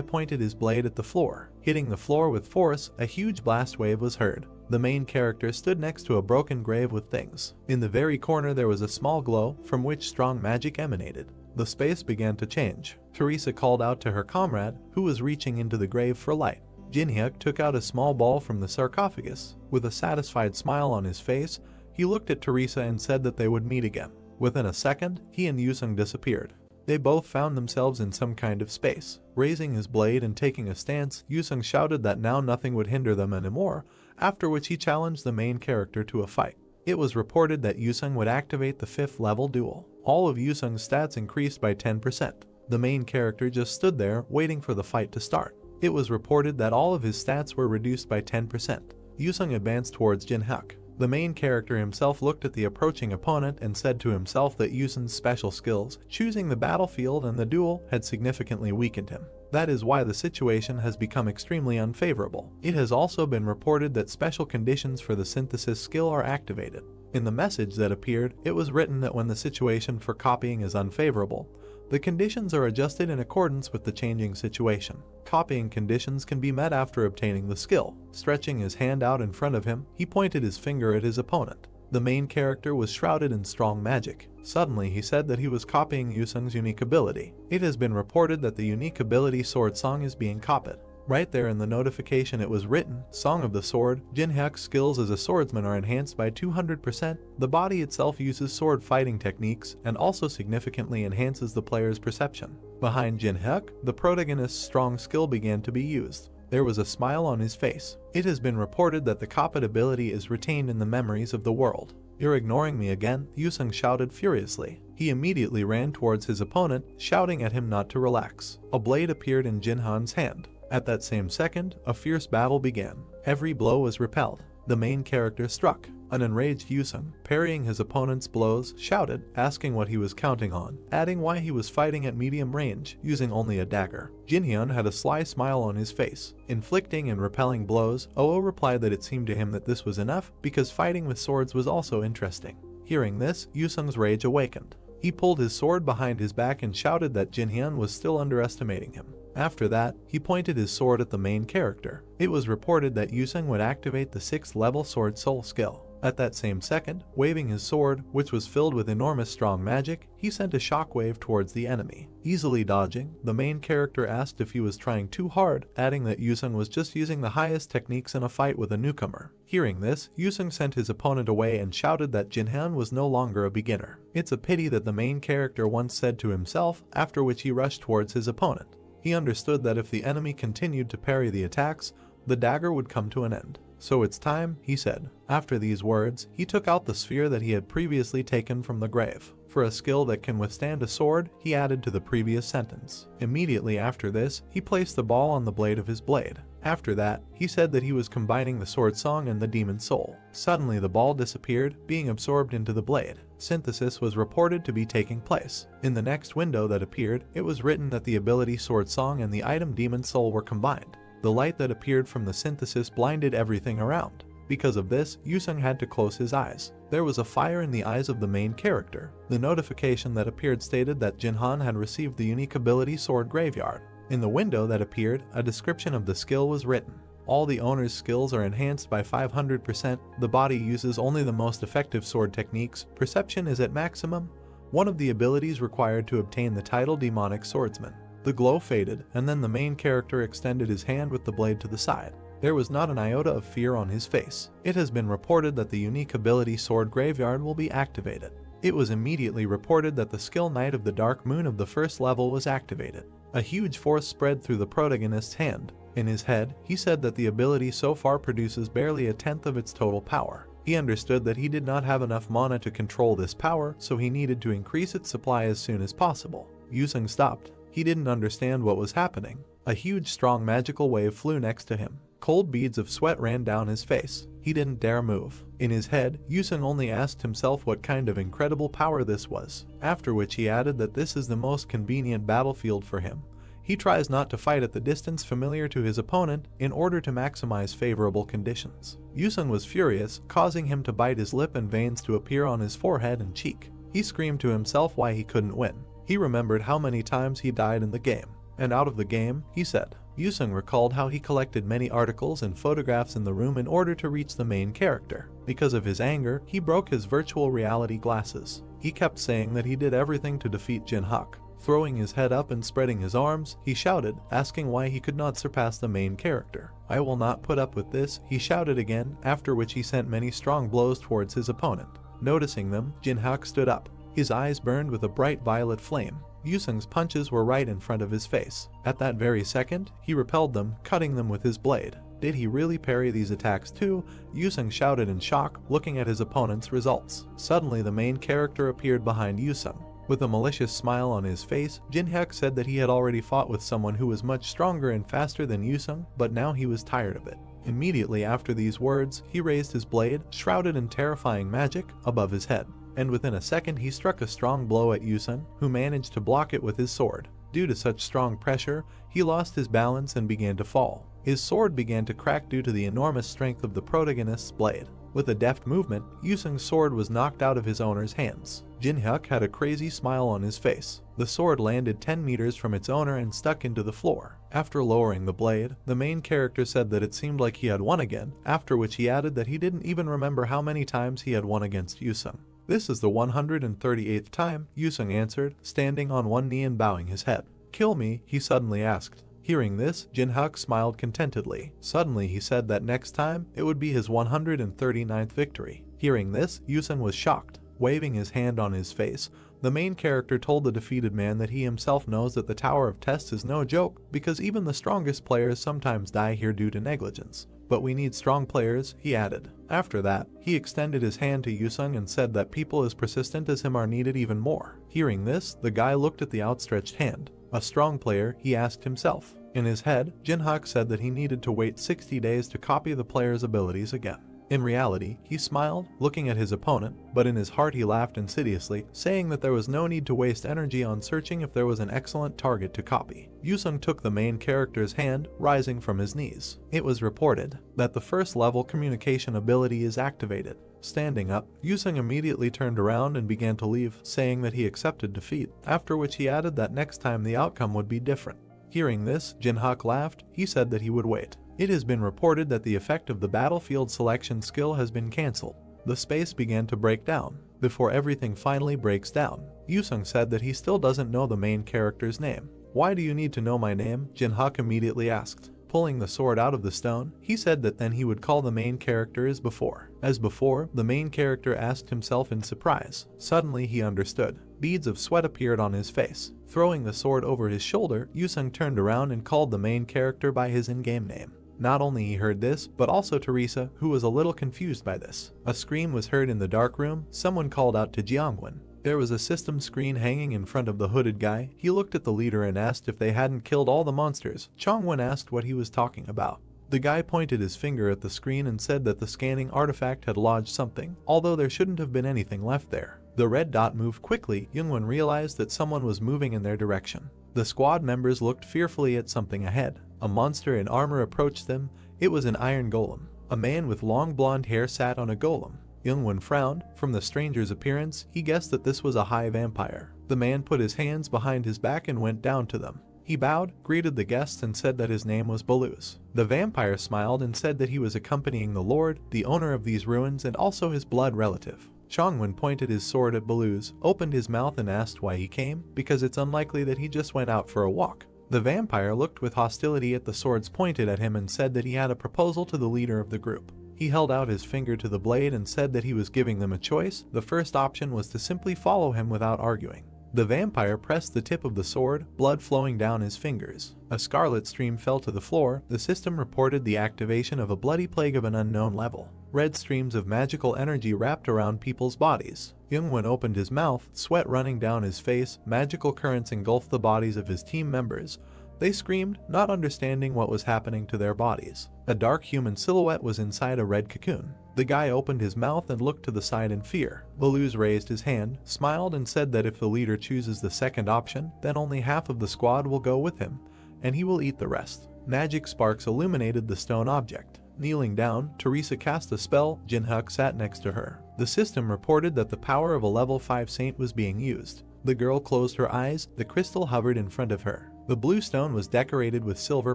pointed his blade at the floor. Hitting the floor with force, a huge blast wave was heard. The main character stood next to a broken grave with things. In the very corner there was a small glow, from which strong magic emanated. The space began to change. Teresa called out to her comrade, who was reaching into the grave for light. Jinhyuk took out a small ball from the sarcophagus. With a satisfied smile on his face, he looked at Teresa and said that they would meet again. Within a second, he and Yusung disappeared. They both found themselves in some kind of space. Raising his blade and taking a stance, Yusung shouted that now nothing would hinder them anymore, after which he challenged the main character to a fight. It was reported that Yusung would activate the 5th level duel. All of Yusung's stats increased by 10%. The main character just stood there, waiting for the fight to start. It was reported that all of his stats were reduced by 10%. Yusung advanced towards Jinhyuk. The main character himself looked at the approaching opponent and said to himself that Yusung's special skills, choosing the battlefield and the duel, had significantly weakened him. That is why the situation has become extremely unfavorable. It has also been reported that special conditions for the synthesis skill are activated. In the message that appeared, it was written that when the situation for copying is unfavorable, the conditions are adjusted in accordance with the changing situation. Copying conditions can be met after obtaining the skill. Stretching his hand out in front of him, he pointed his finger at his opponent. The main character was shrouded in strong magic. Suddenly he said that he was copying Yusung's unique ability. It has been reported that the unique ability Sword Song is being copied. Right there in the notification it was written, Song of the Sword, Jinhyuk's skills as a swordsman are enhanced by 200%. The body itself uses sword fighting techniques and also significantly enhances the player's perception. Behind Jinhyuk, the protagonist's strong skill began to be used. There was a smile on his face. It has been reported that the copied ability is retained in the memories of the world. You're ignoring me again, Yusung shouted furiously. He immediately ran towards his opponent, shouting at him not to relax. A blade appeared in Jinhan's hand. At that same second, a fierce battle began. Every blow was repelled. The main character struck. An enraged Yusung, parrying his opponent's blows, shouted, asking what he was counting on, adding why he was fighting at medium range, using only a dagger. Jinhyun had a sly smile on his face. Inflicting and repelling blows, Oo replied that it seemed to him that this was enough, because fighting with swords was also interesting. Hearing this, Yusung's rage awakened. He pulled his sword behind his back and shouted that Jinhyun was still underestimating him. After that, he pointed his sword at the main character. It was reported that Yusung would activate the 6th level Sword Soul skill. At that same second, waving his sword, which was filled with enormous strong magic, he sent a shockwave towards the enemy. Easily dodging, the main character asked if he was trying too hard, adding that Yusung was just using the highest techniques in a fight with a newcomer. Hearing this, Yusung sent his opponent away and shouted that Jinhan was no longer a beginner. It's a pity that the main character once said to himself, after which he rushed towards his opponent. He understood that if the enemy continued to parry the attacks, the dagger would come to an end. "So it's time," he said. After these words, he took out the sphere that he had previously taken from the grave. For a skill that can withstand a sword, he added to the previous sentence. Immediately after this, he placed the ball on the blade of his blade. After that, he said that he was combining the sword song and the demon soul. Suddenly the ball disappeared, being absorbed into the blade. Synthesis was reported to be taking place. In the next window that appeared, it was written that the ability sword song and the item demon soul were combined. The light that appeared from the synthesis blinded everything around. Because of this, Yusung had to close his eyes. There was a fire in the eyes of the main character. The notification that appeared stated that Jinhan had received the unique ability Sword Graveyard. In the window that appeared, a description of the skill was written. All the owner's skills are enhanced by 500%, the body uses only the most effective sword techniques, perception is at maximum, one of the abilities required to obtain the title Demonic Swordsman. The glow faded, and then the main character extended his hand with the blade to the side. There was not an iota of fear on his face. It has been reported that the unique ability Sword Graveyard will be activated. It was immediately reported that the skill Knight of the Dark Moon of the first level was activated. A huge force spread through the protagonist's hand. In his head, he said that the ability so far produces barely a tenth of its total power. He understood that he did not have enough mana to control this power, so he needed to increase its supply as soon as possible. Yusung stopped. He didn't understand what was happening. A huge strong magical wave flew next to him. Cold beads of sweat ran down his face. He didn't dare move. In his head, Yusung only asked himself what kind of incredible power this was, after which he added that this is the most convenient battlefield for him. He tries not to fight at the distance familiar to his opponent in order to maximize favorable conditions. Yusung was furious, causing him to bite his lip and veins to appear on his forehead and cheek. He screamed to himself why he couldn't win. He remembered how many times he died in the game. And out of the game, he said. Yusung recalled how he collected many articles and photographs in the room in order to reach the main character. Because of his anger, he broke his virtual reality glasses. He kept saying that he did everything to defeat Jinhak. Throwing his head up and spreading his arms, he shouted, asking why he could not surpass the main character. "I will not put up with this," he shouted again, after which he sent many strong blows towards his opponent. Noticing them, Jinhak stood up. His eyes burned with a bright violet flame. Yusung's punches were right in front of his face. At that very second, he repelled them, cutting them with his blade. Did he really parry these attacks too? Yusung shouted in shock, looking at his opponent's results. Suddenly the main character appeared behind Yusung. With a malicious smile on his face, Jinhyuk said that he had already fought with someone who was much stronger and faster than Yusung, but now he was tired of it. Immediately after these words, he raised his blade, shrouded in terrifying magic, above his head. And within a second he struck a strong blow at Yusung, who managed to block it with his sword. Due to such strong pressure, he lost his balance and began to fall. His sword began to crack due to the enormous strength of the protagonist's blade. With a deft movement, Yusung's sword was knocked out of his owner's hands. Jinhyuk had a crazy smile on his face. The sword landed 10 meters from its owner and stuck into the floor. After lowering the blade, the main character said that it seemed like he had won again, after which he added that he didn't even remember how many times he had won against Yusung. "This is the 138th time," Yusung answered, standing on one knee and bowing his head. "Kill me?" he suddenly asked. Hearing this, Jinhyuk smiled contentedly. Suddenly he said that next time, it would be his 139th victory. Hearing this, Yusung was shocked. Waving his hand on his face, the main character told the defeated man that he himself knows that the Tower of Tests is no joke, because even the strongest players sometimes die here due to negligence. "But we need strong players," he added. After that, he extended his hand to Yusung and said that people as persistent as him are needed even more. Hearing this, the guy looked at the outstretched hand. A strong player, he asked himself. In his head, Jinhyuk said that he needed to wait 60 days to copy the player's abilities again. In reality, he smiled, looking at his opponent, but in his heart he laughed insidiously, saying that there was no need to waste energy on searching if there was an excellent target to copy. Yusung took the main character's hand, rising from his knees. It was reported that the first level communication ability is activated. Standing up, Yusung immediately turned around and began to leave, saying that he accepted defeat, after which he added that next time the outcome would be different. Hearing this, Jinhyuk laughed. He said that he would wait. It has been reported that the effect of the battlefield selection skill has been cancelled. The space began to break down. Before everything finally breaks down, Yusung said that he still doesn't know the main character's name. "Why do you need to know my name?" Jin-hyuk immediately asked. Pulling the sword out of the stone, he said that then he would call the main character as before. As before, the main character asked himself in surprise. Suddenly he understood. Beads of sweat appeared on his face. Throwing the sword over his shoulder, Yusung turned around and called the main character by his in-game name. Not only he heard this, but also Teresa, who was a little confused by this. A scream was heard in the dark room. Someone called out to Jiangwen. There was a system screen hanging in front of the hooded guy. He looked at the leader and asked if they hadn't killed all the monsters. Chongwen asked what he was talking about. The guy pointed his finger at the screen and said that the scanning artifact had lodged something, although there shouldn't have been anything left there. The red dot moved quickly. Youngwon realized that someone was moving in their direction. The squad members looked fearfully at something ahead. A monster in armor approached them. It was an iron golem. A man with long blonde hair sat on a golem. Youngwon frowned. From the stranger's appearance, he guessed that this was a high vampire. The man put his hands behind his back and went down to them. He bowed, greeted the guests, and said that his name was Baluz. The vampire smiled and said that he was accompanying the lord, the owner of these ruins, and also his blood relative. Chongwen pointed his sword at Baluz, opened his mouth and asked why he came, because it's unlikely that he just went out for a walk. The vampire looked with hostility at the swords pointed at him and said that he had a proposal to the leader of the group. He held out his finger to the blade and said that he was giving them a choice. The first option was to simply follow him without arguing. The vampire pressed the tip of the sword, blood flowing down his fingers. A scarlet stream fell to the floor. The system reported the activation of a bloody plague of an unknown level. Red streams of magical energy wrapped around people's bodies. Youngwon opened his mouth, sweat running down his face. Magical currents engulfed the bodies of his team members. They screamed, not understanding what was happening to their bodies. A dark human silhouette was inside a red cocoon. The guy opened his mouth and looked to the side in fear. Baluz raised his hand, smiled, and said that if the leader chooses the second option, then only half of the squad will go with him, and he will eat the rest. Magic sparks illuminated the stone object. Kneeling down, Teresa cast a spell. Jin-hyuk sat next to her. The system reported that the power of a level 5 saint was being used. The girl closed her eyes. The crystal hovered in front of her. The blue stone was decorated with silver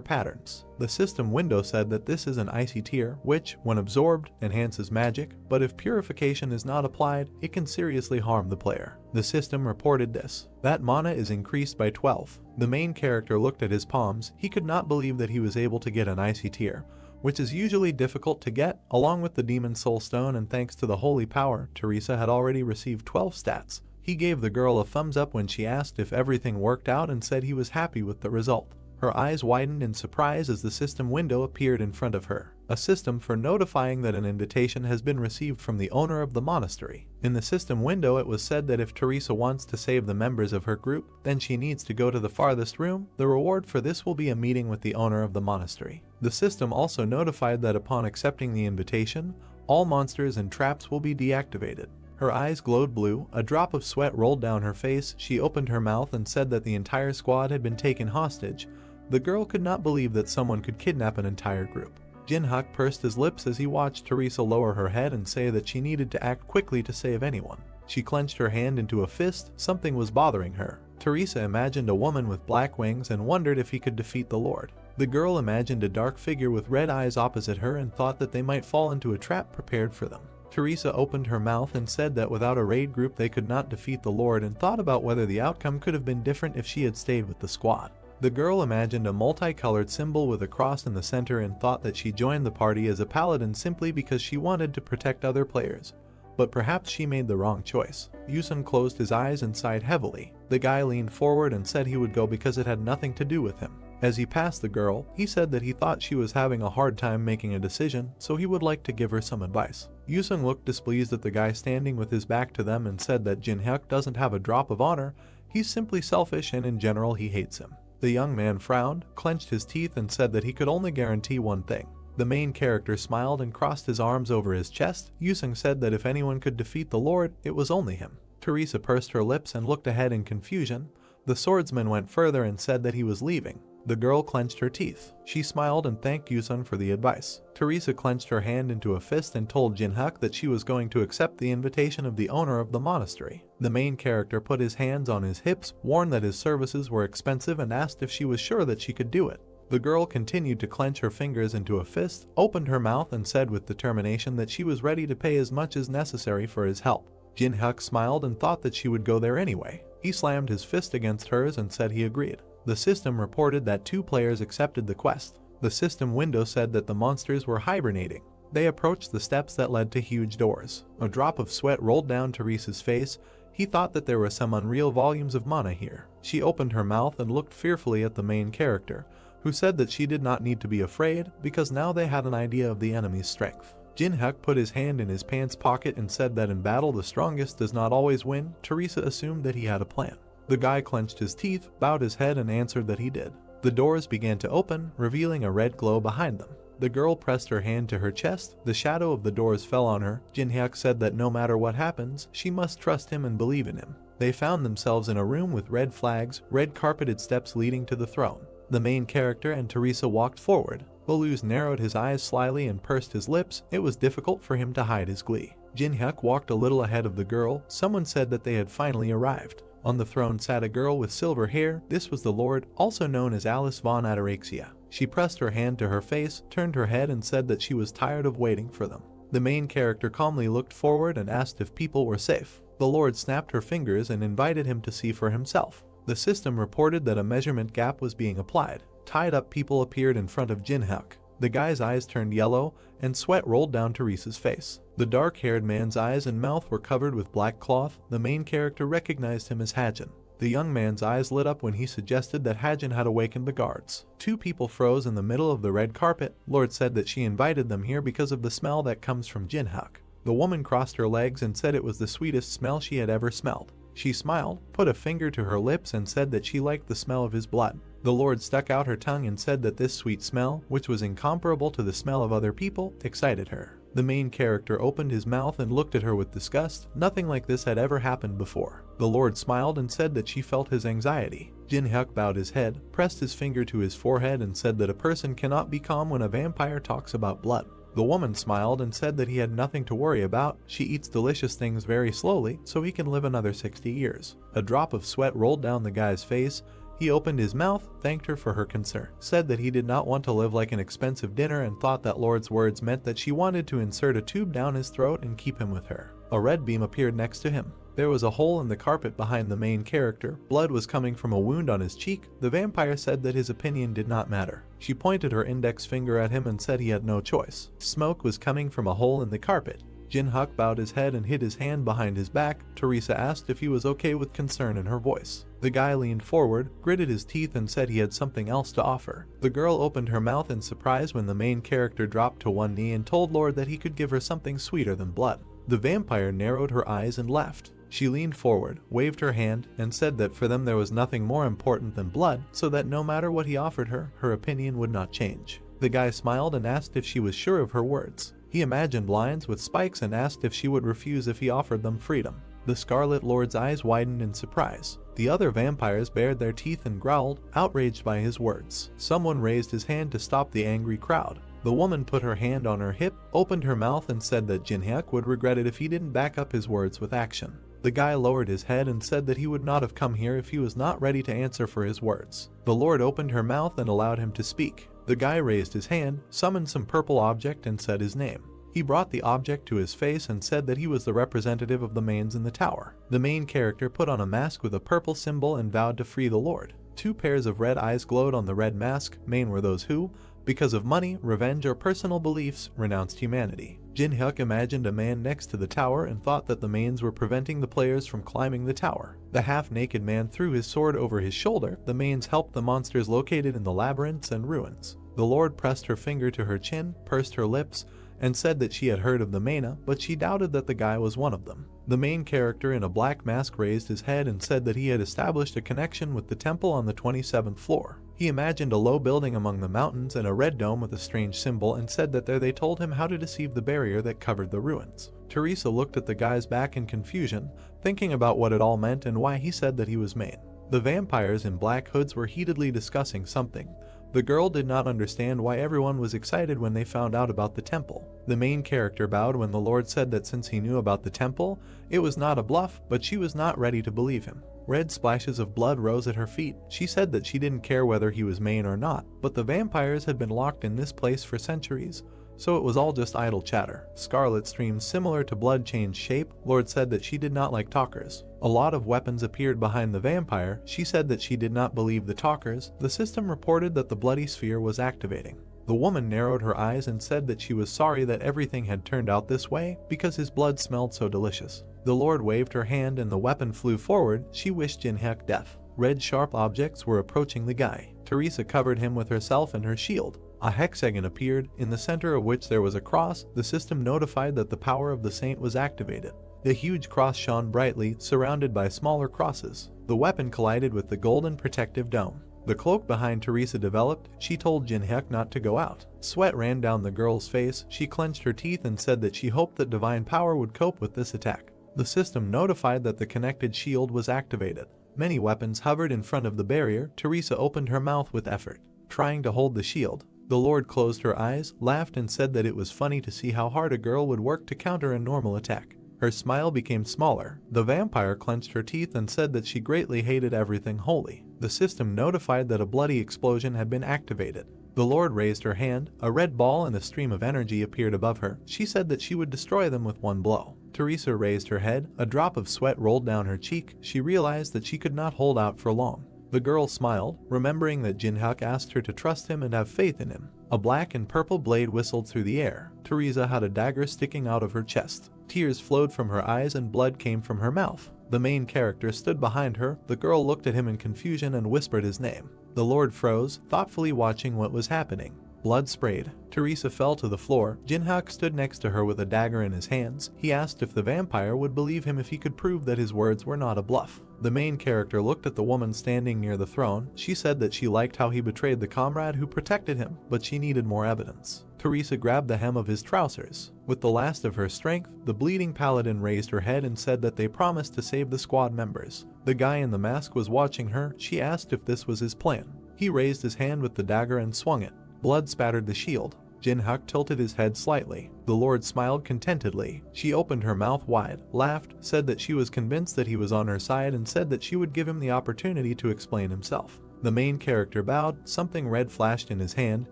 patterns. The system window said that this is an icy tear, which, when absorbed, enhances magic, but if purification is not applied, it can seriously harm the player. The system reported this. That mana is increased by 12. The main character looked at his palms. He could not believe that he was able to get an icy tear, which is usually difficult to get, along with the demon soul stone, and thanks to the holy power, Teresa had already received 12 stats. He gave the girl a thumbs up when she asked if everything worked out and said he was happy with the result. Her eyes widened in surprise as the system window appeared in front of her. A system for notifying that an invitation has been received from the owner of the monastery. In the system window it was said that if Teresa wants to save the members of her group, then she needs to go to the farthest room. The reward for this will be a meeting with the owner of the monastery. The system also notified that upon accepting the invitation, all monsters and traps will be deactivated. Her eyes glowed blue. A drop of sweat rolled down her face. She opened her mouth and said that the entire squad had been taken hostage. The girl could not believe that someone could kidnap an entire group. Jin-hyuk pursed his lips as he watched Teresa lower her head and say that she needed to act quickly to save anyone. She clenched her hand into a fist. Something was bothering her. Teresa imagined a woman with black wings and wondered if he could defeat the Lord. The girl imagined a dark figure with red eyes opposite her and thought that they might fall into a trap prepared for them. Teresa opened her mouth and said that without a raid group they could not defeat the Lord, and thought about whether the outcome could have been different if she had stayed with the squad. The girl imagined a multicolored symbol with a cross in the center and thought that she joined the party as a paladin simply because she wanted to protect other players. But perhaps she made the wrong choice. Yusun closed his eyes and sighed heavily. The guy leaned forward and said he would go because it had nothing to do with him. As he passed the girl, he said that he thought she was having a hard time making a decision, so he would like to give her some advice. Yusun looked displeased at the guy standing with his back to them and said that Jin-hyuk doesn't have a drop of honor. He's simply selfish and in general he hates him. The young man frowned, clenched his teeth, and said that he could only guarantee one thing. The main character smiled and crossed his arms over his chest. Yusun said that if anyone could defeat the Lord, it was only him. Teresa pursed her lips and looked ahead in confusion. The swordsman went further and said that he was leaving. The girl clenched her teeth. She smiled and thanked Yusun for the advice. Teresa clenched her hand into a fist and told Jin-hyuk that she was going to accept the invitation of the owner of the monastery. The main character put his hands on his hips, warned that his services were expensive, and asked if she was sure that she could do it. The girl continued to clench her fingers into a fist, opened her mouth and said with determination that she was ready to pay as much as necessary for his help. Jin-hyuk smiled and thought that she would go there anyway. He slammed his fist against hers and said he agreed. The system reported that 2 players accepted the quest. The system window said that the monsters were hibernating. They approached the steps that led to huge doors. A drop of sweat rolled down Teresa's face. He thought that there were some unreal volumes of mana here. She opened her mouth and looked fearfully at the main character, who said that she did not need to be afraid because now they had an idea of the enemy's strength. Jin-hyuk put his hand in his pants pocket and said that in battle the strongest does not always win. Teresa assumed that he had a plan. The guy clenched his teeth, bowed his head and answered that he did. The doors began to open, revealing a red glow behind them. The girl pressed her hand to her chest. The shadow of the doors fell on her. Jin-hyuk said that no matter what happens, she must trust him and believe in him. They found themselves in a room with red flags, red carpeted steps leading to the throne. The main character and Teresa walked forward. Baluz narrowed his eyes slyly and pursed his lips. It was difficult for him to hide his glee. Jin-hyuk walked a little ahead of the girl. Someone said that they had finally arrived. On the throne sat a girl with silver hair. This was the Lord, also known as Alice von Ataraxia. She pressed her hand to her face, turned her head and said that she was tired of waiting for them. The main character calmly looked forward and asked if people were safe. The Lord snapped her fingers and invited him to see for himself. The system reported that a measurement gap was being applied. Tied up people appeared in front of Jin-hyuk. The guy's eyes turned yellow, and sweat rolled down Teresa's face. The dark-haired man's eyes and mouth were covered with black cloth. The main character recognized him as Hajin. The young man's eyes lit up when he suggested that Hajin had awakened the guards. 2 people froze in the middle of the red carpet. Lord said that she invited them here because of the smell that comes from Jin-hyuk. The woman crossed her legs and said it was the sweetest smell she had ever smelled. She smiled, put a finger to her lips and said that she liked the smell of his blood. The Lord stuck out her tongue and said that this sweet smell, which was incomparable to the smell of other people, excited her. The main character opened his mouth and looked at her with disgust. Nothing like this had ever happened before. The Lord smiled and said that she felt his anxiety. Jin-hyuk bowed his head, pressed his finger to his forehead and said that a person cannot be calm when a vampire talks about blood. The woman smiled and said that he had nothing to worry about. She eats delicious things very slowly, so he can live another 60 years. A drop of sweat rolled down the guy's face. He opened his mouth, thanked her for her concern, said that he did not want to live like an expensive dinner and thought that Lord's words meant that she wanted to insert a tube down his throat and keep him with her. A red beam appeared next to him. There was a hole in the carpet behind the main character. Blood was coming from a wound on his cheek. The vampire said that his opinion did not matter. She pointed her index finger at him and said he had no choice. Smoke was coming from a hole in the carpet. Jin-hyuk bowed his head and hid his hand behind his back. Teresa asked if he was okay with concern in her voice. The guy leaned forward, gritted his teeth and said he had something else to offer. The girl opened her mouth in surprise when the main character dropped to one knee and told Lord that he could give her something sweeter than blood. The vampire narrowed her eyes and left. She leaned forward, waved her hand, and said that for them there was nothing more important than blood, so that no matter what he offered her, her opinion would not change. The guy smiled and asked if she was sure of her words. He imagined lions with spikes and asked if she would refuse if he offered them freedom. The Scarlet Lord's eyes widened in surprise. The other vampires bared their teeth and growled, outraged by his words. Someone raised his hand to stop the angry crowd. The woman put her hand on her hip, opened her mouth and said that Jin-hyuk would regret it if he didn't back up his words with action. The guy lowered his head and said that he would not have come here if he was not ready to answer for his words. The Lord opened her mouth and allowed him to speak. The guy raised his hand, summoned some purple object and said his name. He brought the object to his face and said that he was the representative of the mains in the tower. The main character put on a mask with a purple symbol and vowed to free the Lord. 2 pairs of red eyes glowed on the red mask. Main were those who, because of money, revenge, or personal beliefs, renounced humanity. Jin-hyuk imagined a man next to the tower and thought that the mains were preventing the players from climbing the tower. The half-naked man threw his sword over his shoulder. The mains helped the monsters located in the labyrinths and ruins. The Lord pressed her finger to her chin, pursed her lips, and said that she had heard of the Mana, but she doubted that the guy was one of them. The main character in a black mask raised his head and said that he had established a connection with the temple on the 27th floor. He imagined a low building among the mountains and a red dome with a strange symbol and said that there they told him how to deceive the barrier that covered the ruins. Teresa looked at the guy's back in confusion, thinking about what it all meant and why he said that he was Main. The vampires in black hoods were heatedly discussing something. The girl did not understand why everyone was excited when they found out about the temple. The main character bowed when the Lord said that since he knew about the temple, it was not a bluff, but she was not ready to believe him. Red splashes of blood rose at her feet. She said that she didn't care whether he was main or not, but the vampires had been locked in this place for centuries, so it was all just idle chatter. Scarlet streams similar to blood changed shape. Lord said that she did not like talkers. A lot of weapons appeared behind the vampire. She said that she did not believe the talkers. The system reported that the bloody sphere was activating. The woman narrowed her eyes and said that she was sorry that everything had turned out this way because his blood smelled so delicious. The Lord waved her hand and the weapon flew forward. She wished Jinhyuk death. Red sharp objects were approaching the guy. Teresa covered him with herself and her shield. A hexagon appeared, in the center of which there was a cross. The system notified that the power of the saint was activated. The huge cross shone brightly, surrounded by smaller crosses. The weapon collided with the golden protective dome. The cloak behind Teresa developed. She told Jinhyuk not to go out. Sweat ran down the girl's face. She clenched her teeth and said that she hoped that divine power would cope with this attack. The system notified that the connected shield was activated. Many weapons hovered in front of the barrier. Teresa opened her mouth with effort, trying to hold the shield. The Lord closed her eyes, laughed and said that it was funny to see how hard a girl would work to counter a normal attack. Her smile became smaller. The vampire clenched her teeth and said that she greatly hated everything holy. The system notified that a bloody explosion had been activated. The Lord raised her hand. A red ball and a stream of energy appeared above her. She said that she would destroy them with one blow. Teresa raised her head. A drop of sweat rolled down her cheek. She realized that she could not hold out for long. The girl smiled, remembering that Jinhyuk asked her to trust him and have faith in him. A black and purple blade whistled through the air. Teresa had a dagger sticking out of her chest. Tears flowed from her eyes and blood came from her mouth. The main character stood behind her. The girl looked at him in confusion and whispered his name. The Lord froze, thoughtfully watching what was happening. Blood sprayed. Teresa fell to the floor. Jinhyuk stood next to her with a dagger in his hands. He asked if the vampire would believe him if he could prove that his words were not a bluff. The main character looked at the woman standing near the throne. She said that she liked how he betrayed the comrade who protected him, but she needed more evidence. Teresa grabbed the hem of his trousers. With the last of her strength, the bleeding paladin raised her head and said that they promised to save the squad members. The guy in the mask was watching her. She asked if this was his plan. He raised his hand with the dagger and swung it. Blood spattered the shield. Jinhyuk tilted his head slightly. The Lord smiled contentedly. She opened her mouth wide, laughed, said that she was convinced that he was on her side and said that she would give him the opportunity to explain himself. The main character bowed. Something red flashed in his hand.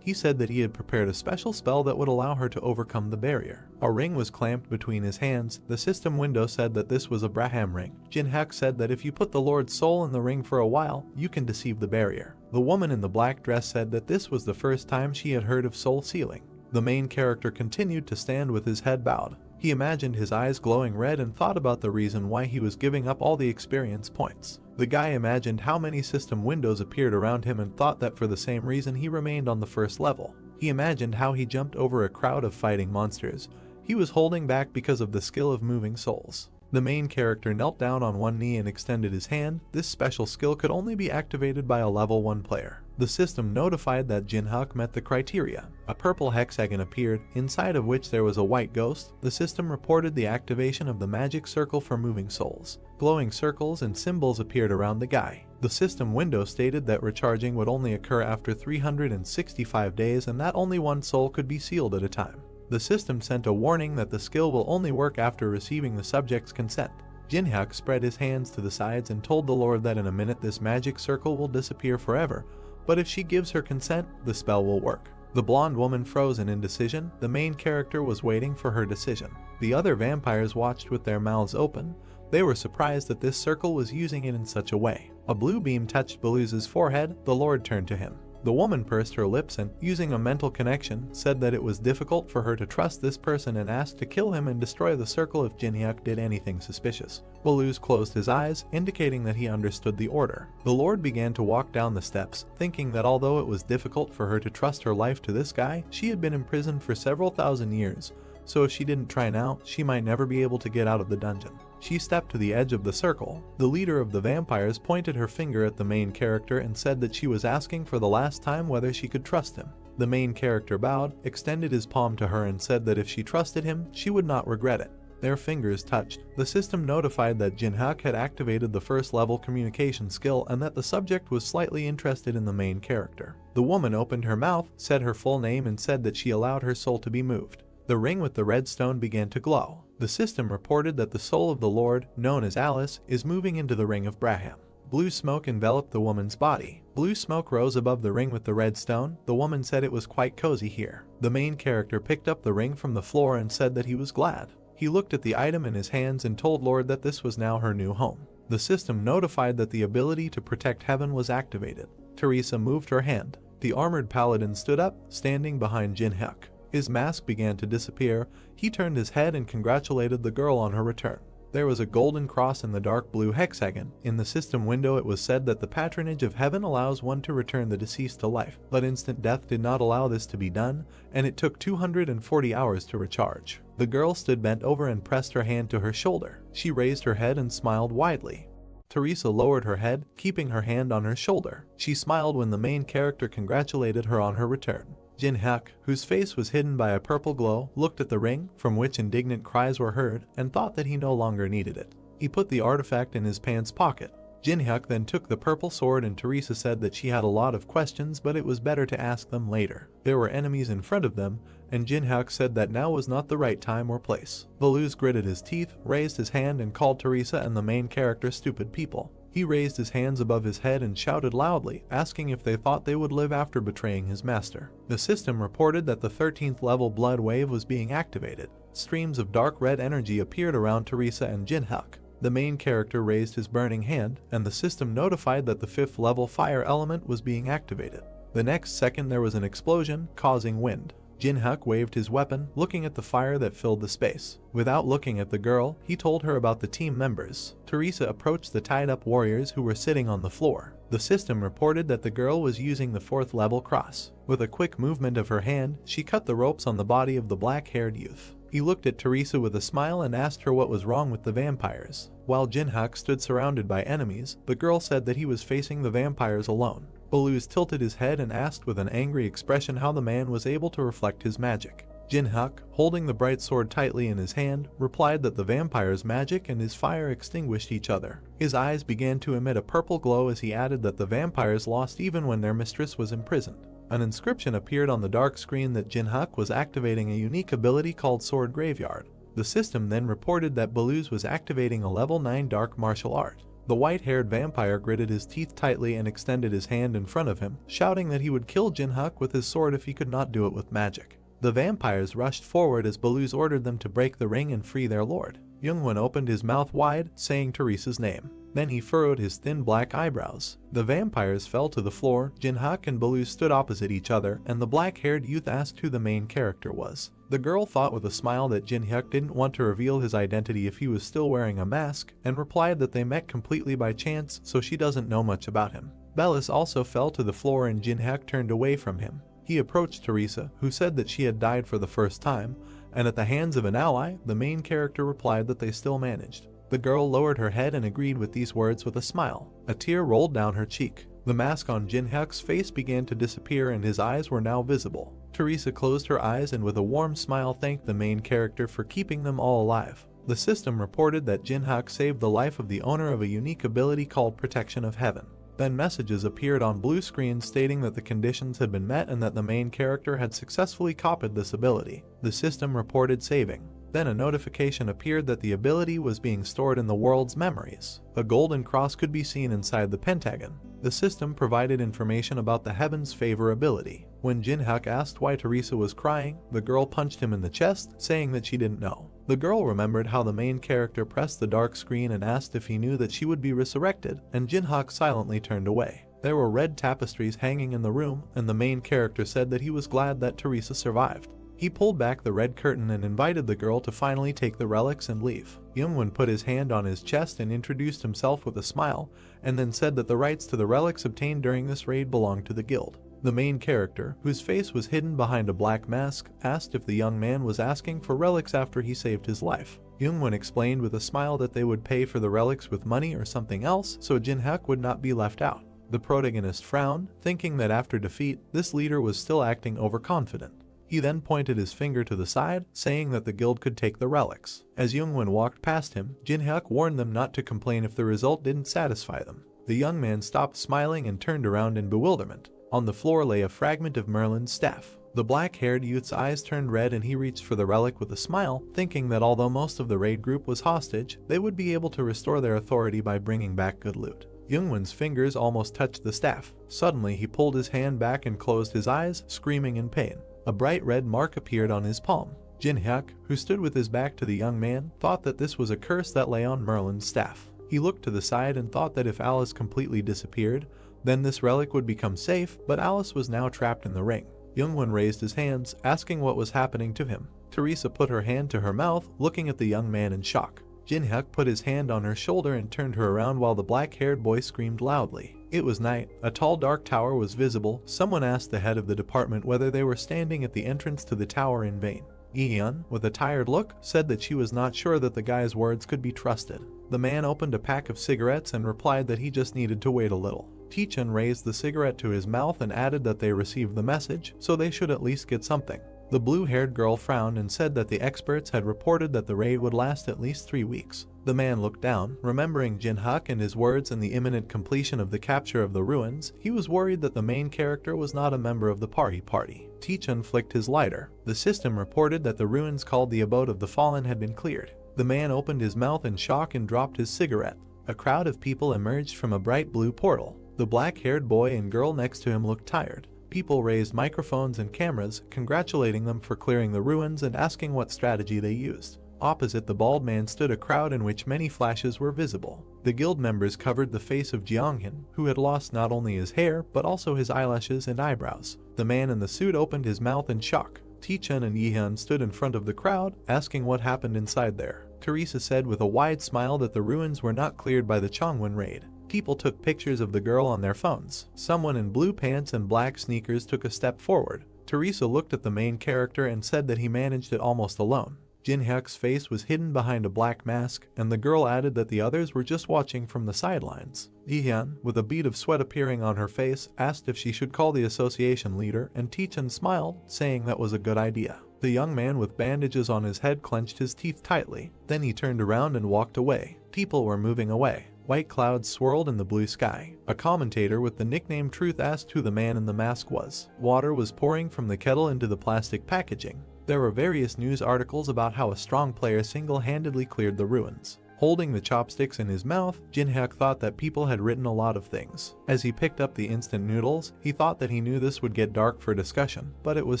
He said that he had prepared a special spell that would allow her to overcome the barrier. A ring was clamped between his hands. The system window said that this was a Braham ring. Jinhyuk said that if you put the Lord's soul in the ring for a while, you can deceive the barrier. The woman in the black dress said that this was the first time she had heard of soul sealing. The main character continued to stand with his head bowed. He imagined his eyes glowing red and thought about the reason why he was giving up all the experience points. The guy imagined how many system windows appeared around him and thought that for the same reason he remained on the first level. He imagined how he jumped over a crowd of fighting monsters. He was holding back because of the skill of moving souls. The main character knelt down on one knee and extended his hand. This special skill could only be activated by a level 1 player. The system notified that Jinhyuk met the criteria. A purple hexagon appeared, inside of which there was a white ghost. The system reported the activation of the magic circle for moving souls. Glowing circles and symbols appeared around the guy. The system window stated that recharging would only occur after 365 days and that only one soul could be sealed at a time. The system sent a warning that the skill will only work after receiving the subject's consent. Jinhyuk spread his hands to the sides and told the Lord that in a minute this magic circle will disappear forever, but if she gives her consent, the spell will work. The blonde woman froze in indecision. The main character was waiting for her decision. The other vampires watched with their mouths open. They were surprised that this circle was using it in such a way. A blue beam touched Beluse's forehead. The Lord turned to him. The woman pursed her lips and, using a mental connection, said that it was difficult for her to trust this person and asked to kill him and destroy the circle if Jinhyuk did anything suspicious. Beluse closed his eyes, indicating that he understood the order. The Lord began to walk down the steps, thinking that although it was difficult for her to trust her life to this guy, she had been imprisoned for several thousand years, so if she didn't try now, she might never be able to get out of the dungeon. She stepped to the edge of the circle. The leader of the vampires pointed her finger at the main character and said that she was asking for the last time whether she could trust him. The main character bowed, extended his palm to her and said that if she trusted him, she would not regret it. Their fingers touched. The system notified that Jinhyuk had activated the first level communication skill and that the subject was slightly interested in the main character. The woman opened her mouth, said her full name and said that she allowed her soul to be moved. The ring with the red stone began to glow. The system reported that the soul of the Lord, known as Alice, is moving into the ring of Braham. Blue smoke enveloped the woman's body. Blue smoke rose above the ring with the red stone. The woman said it was quite cozy here. The main character picked up the ring from the floor and said that he was glad. He looked at the item in his hands and told Lord that this was now her new home. The system notified that the ability to protect heaven was activated. Teresa moved her hand. The armored paladin stood up, standing behind Jin-hyuk. His mask began to disappear. He turned his head and congratulated the girl on her return. There was a golden cross in the dark blue hexagon. In the system window it was said that the patronage of heaven allows one to return the deceased to life, but instant death did not allow this to be done, and it took 240 hours to recharge. The girl stood bent over and pressed her hand to her shoulder. She raised her head and smiled widely. Teresa lowered her head, keeping her hand on her shoulder. She smiled when the main character congratulated her on her return. Jin-hyuk, whose face was hidden by a purple glow, looked at the ring, from which indignant cries were heard, and thought that he no longer needed it. He put the artifact in his pants pocket. Jin-hyuk then took the purple sword, and Teresa said that she had a lot of questions, but it was better to ask them later. There were enemies in front of them, and Jin-hyuk said that now was not the right time or place. Baluz gritted his teeth, raised his hand and called Teresa and the main character stupid people. He raised his hands above his head and shouted loudly, asking if they thought they would live after betraying his master. The system reported that the 13th level blood wave was being activated. Streams of dark red energy appeared around Teresa and Jin-hyuk. The main character raised his burning hand, and the system notified that the 5th level fire element was being activated. The next second there was an explosion, causing wind. Jin-hyuk waved his weapon, looking at the fire that filled the space. Without looking at the girl, he told her about the team members. Teresa approached the tied-up warriors who were sitting on the floor. The system reported that the girl was using the 4th level cross. With a quick movement of her hand, she cut the ropes on the body of the black-haired youth. He looked at Teresa with a smile and asked her what was wrong with the vampires. While Jin-hyuk stood surrounded by enemies, the girl said that he was facing the vampires alone. Baluz tilted his head and asked with an angry expression how the man was able to reflect his magic. Jin-hyuk, holding the bright sword tightly in his hand, replied that the vampire's magic and his fire extinguished each other. His eyes began to emit a purple glow as he added that the vampires lost even when their mistress was imprisoned. An inscription appeared on the dark screen that Jin-hyuk was activating a unique ability called Sword Graveyard. The system then reported that Baluz was activating a level 9 dark martial art. The white-haired vampire gritted his teeth tightly and extended his hand in front of him, shouting that he would kill Jin-hyuk with his sword if he could not do it with magic. The vampires rushed forward as Baluz ordered them to break the ring and free their lord. Youngwon opened his mouth wide, saying Teresa's name. Then he furrowed his thin black eyebrows. The vampires fell to the floor. Jin-hyuk and Baluz stood opposite each other, and the black-haired youth asked who the main character was. The girl thought with a smile that Jin-hyuk didn't want to reveal his identity if he was still wearing a mask, and replied that they met completely by chance, so she doesn't know much about him. Bellis also fell to the floor and Jin-hyuk turned away from him. He approached Teresa, who said that she had died for the first time, and at the hands of an ally, the main character replied that they still managed. The girl lowered her head and agreed with these words with a smile. A tear rolled down her cheek. The mask on Jin-hyuk's face began to disappear and his eyes were now visible. Teresa closed her eyes and with a warm smile thanked the main character for keeping them all alive. The system reported that Jin-hyuk saved the life of the owner of a unique ability called Protection of Heaven. Then messages appeared on blue screens stating that the conditions had been met and that the main character had successfully copied this ability. The system reported saving. Then a notification appeared that the ability was being stored in the world's memories. A golden cross could be seen inside the pentagon. The system provided information about the Heaven's Favor ability. When Jin-hyuk asked why Teresa was crying, the girl punched him in the chest, saying that she didn't know. The girl remembered how the main character pressed the dark screen and asked if he knew that she would be resurrected, and Jin-hyuk silently turned away. There were red tapestries hanging in the room, and the main character said that he was glad that Teresa survived. He pulled back the red curtain and invited the girl to finally take the relics and leave. Youngwon put his hand on his chest and introduced himself with a smile, and then said that the rights to the relics obtained during this raid belonged to the guild. The main character, whose face was hidden behind a black mask, asked if the young man was asking for relics after he saved his life. Youngwon explained with a smile that they would pay for the relics with money or something else, so Jin-hyuk would not be left out. The protagonist frowned, thinking that after defeat, this leader was still acting overconfident. He then pointed his finger to the side, saying that the guild could take the relics. As Youngwon walked past him, Jin-hyuk warned them not to complain if the result didn't satisfy them. The young man stopped smiling and turned around in bewilderment. On the floor lay a fragment of Merlin's staff. The black-haired youth's eyes turned red and he reached for the relic with a smile, thinking that although most of the raid group was hostage, they would be able to restore their authority by bringing back good loot. Youngwon's fingers almost touched the staff. Suddenly, he pulled his hand back and closed his eyes, screaming in pain. A bright red mark appeared on his palm. Jin-hyuk, who stood with his back to the young man, thought that this was a curse that lay on Merlin's staff. He looked to the side and thought that if Alice completely disappeared, then this relic would become safe, but Alice was now trapped in the ring. Youngwon raised his hands, asking what was happening to him. Teresa put her hand to her mouth, looking at the young man in shock. Jin-hyuk put his hand on her shoulder and turned her around while the black-haired boy screamed loudly. It was night. A tall dark tower was visible. Someone asked the head of the department whether they were standing at the entrance to the tower in vain. Yi-hyun, with a tired look, said that she was not sure that the guy's words could be trusted. The man opened a pack of cigarettes and replied that he just needed to wait a little. Ti-chun raised the cigarette to his mouth and added that they received the message, so they should at least get something. The blue-haired girl frowned and said that the experts had reported that the raid would last at least 3 weeks. The man looked down, remembering Jin-hyuk and his words and the imminent completion of the capture of the ruins. He was worried that the main character was not a member of the party. Ti-chun flicked his lighter. The system reported that the ruins called the Abode of the Fallen had been cleared. The man opened his mouth in shock and dropped his cigarette. A crowd of people emerged from a bright blue portal. The black-haired boy and girl next to him looked tired. People raised microphones and cameras, congratulating them for clearing the ruins and asking what strategy they used. Opposite the bald man stood a crowd in which many flashes were visible. The guild members covered the face of Jeonghyun, who had lost not only his hair, but also his eyelashes and eyebrows. The man in the suit opened his mouth in shock. Ti-chun and Yi-hyun stood in front of the crowd, asking what happened inside there. Teresa said with a wide smile that the ruins were not cleared by the Chongwon raid. People took pictures of the girl on their phones. Someone in blue pants and black sneakers took a step forward. Teresa looked at the main character and said that he managed it almost alone. Jin-hyuk's face was hidden behind a black mask, and the girl added that the others were just watching from the sidelines. Yi-hyun, with a bead of sweat appearing on her face, asked if she should call the association leader, and Ti-chun smiled, saying that was a good idea. The young man with bandages on his head clenched his teeth tightly. Then he turned around and walked away. People were moving away. White clouds swirled in the blue sky. A commentator with the nickname Truth asked who the man in the mask was. Water was pouring from the kettle into the plastic packaging. There were various news articles about how a strong player single-handedly cleared the ruins. Holding the chopsticks in his mouth, Jin-hyuk thought that people had written a lot of things. As he picked up the instant noodles, he thought that he knew this would get dark for discussion, but it was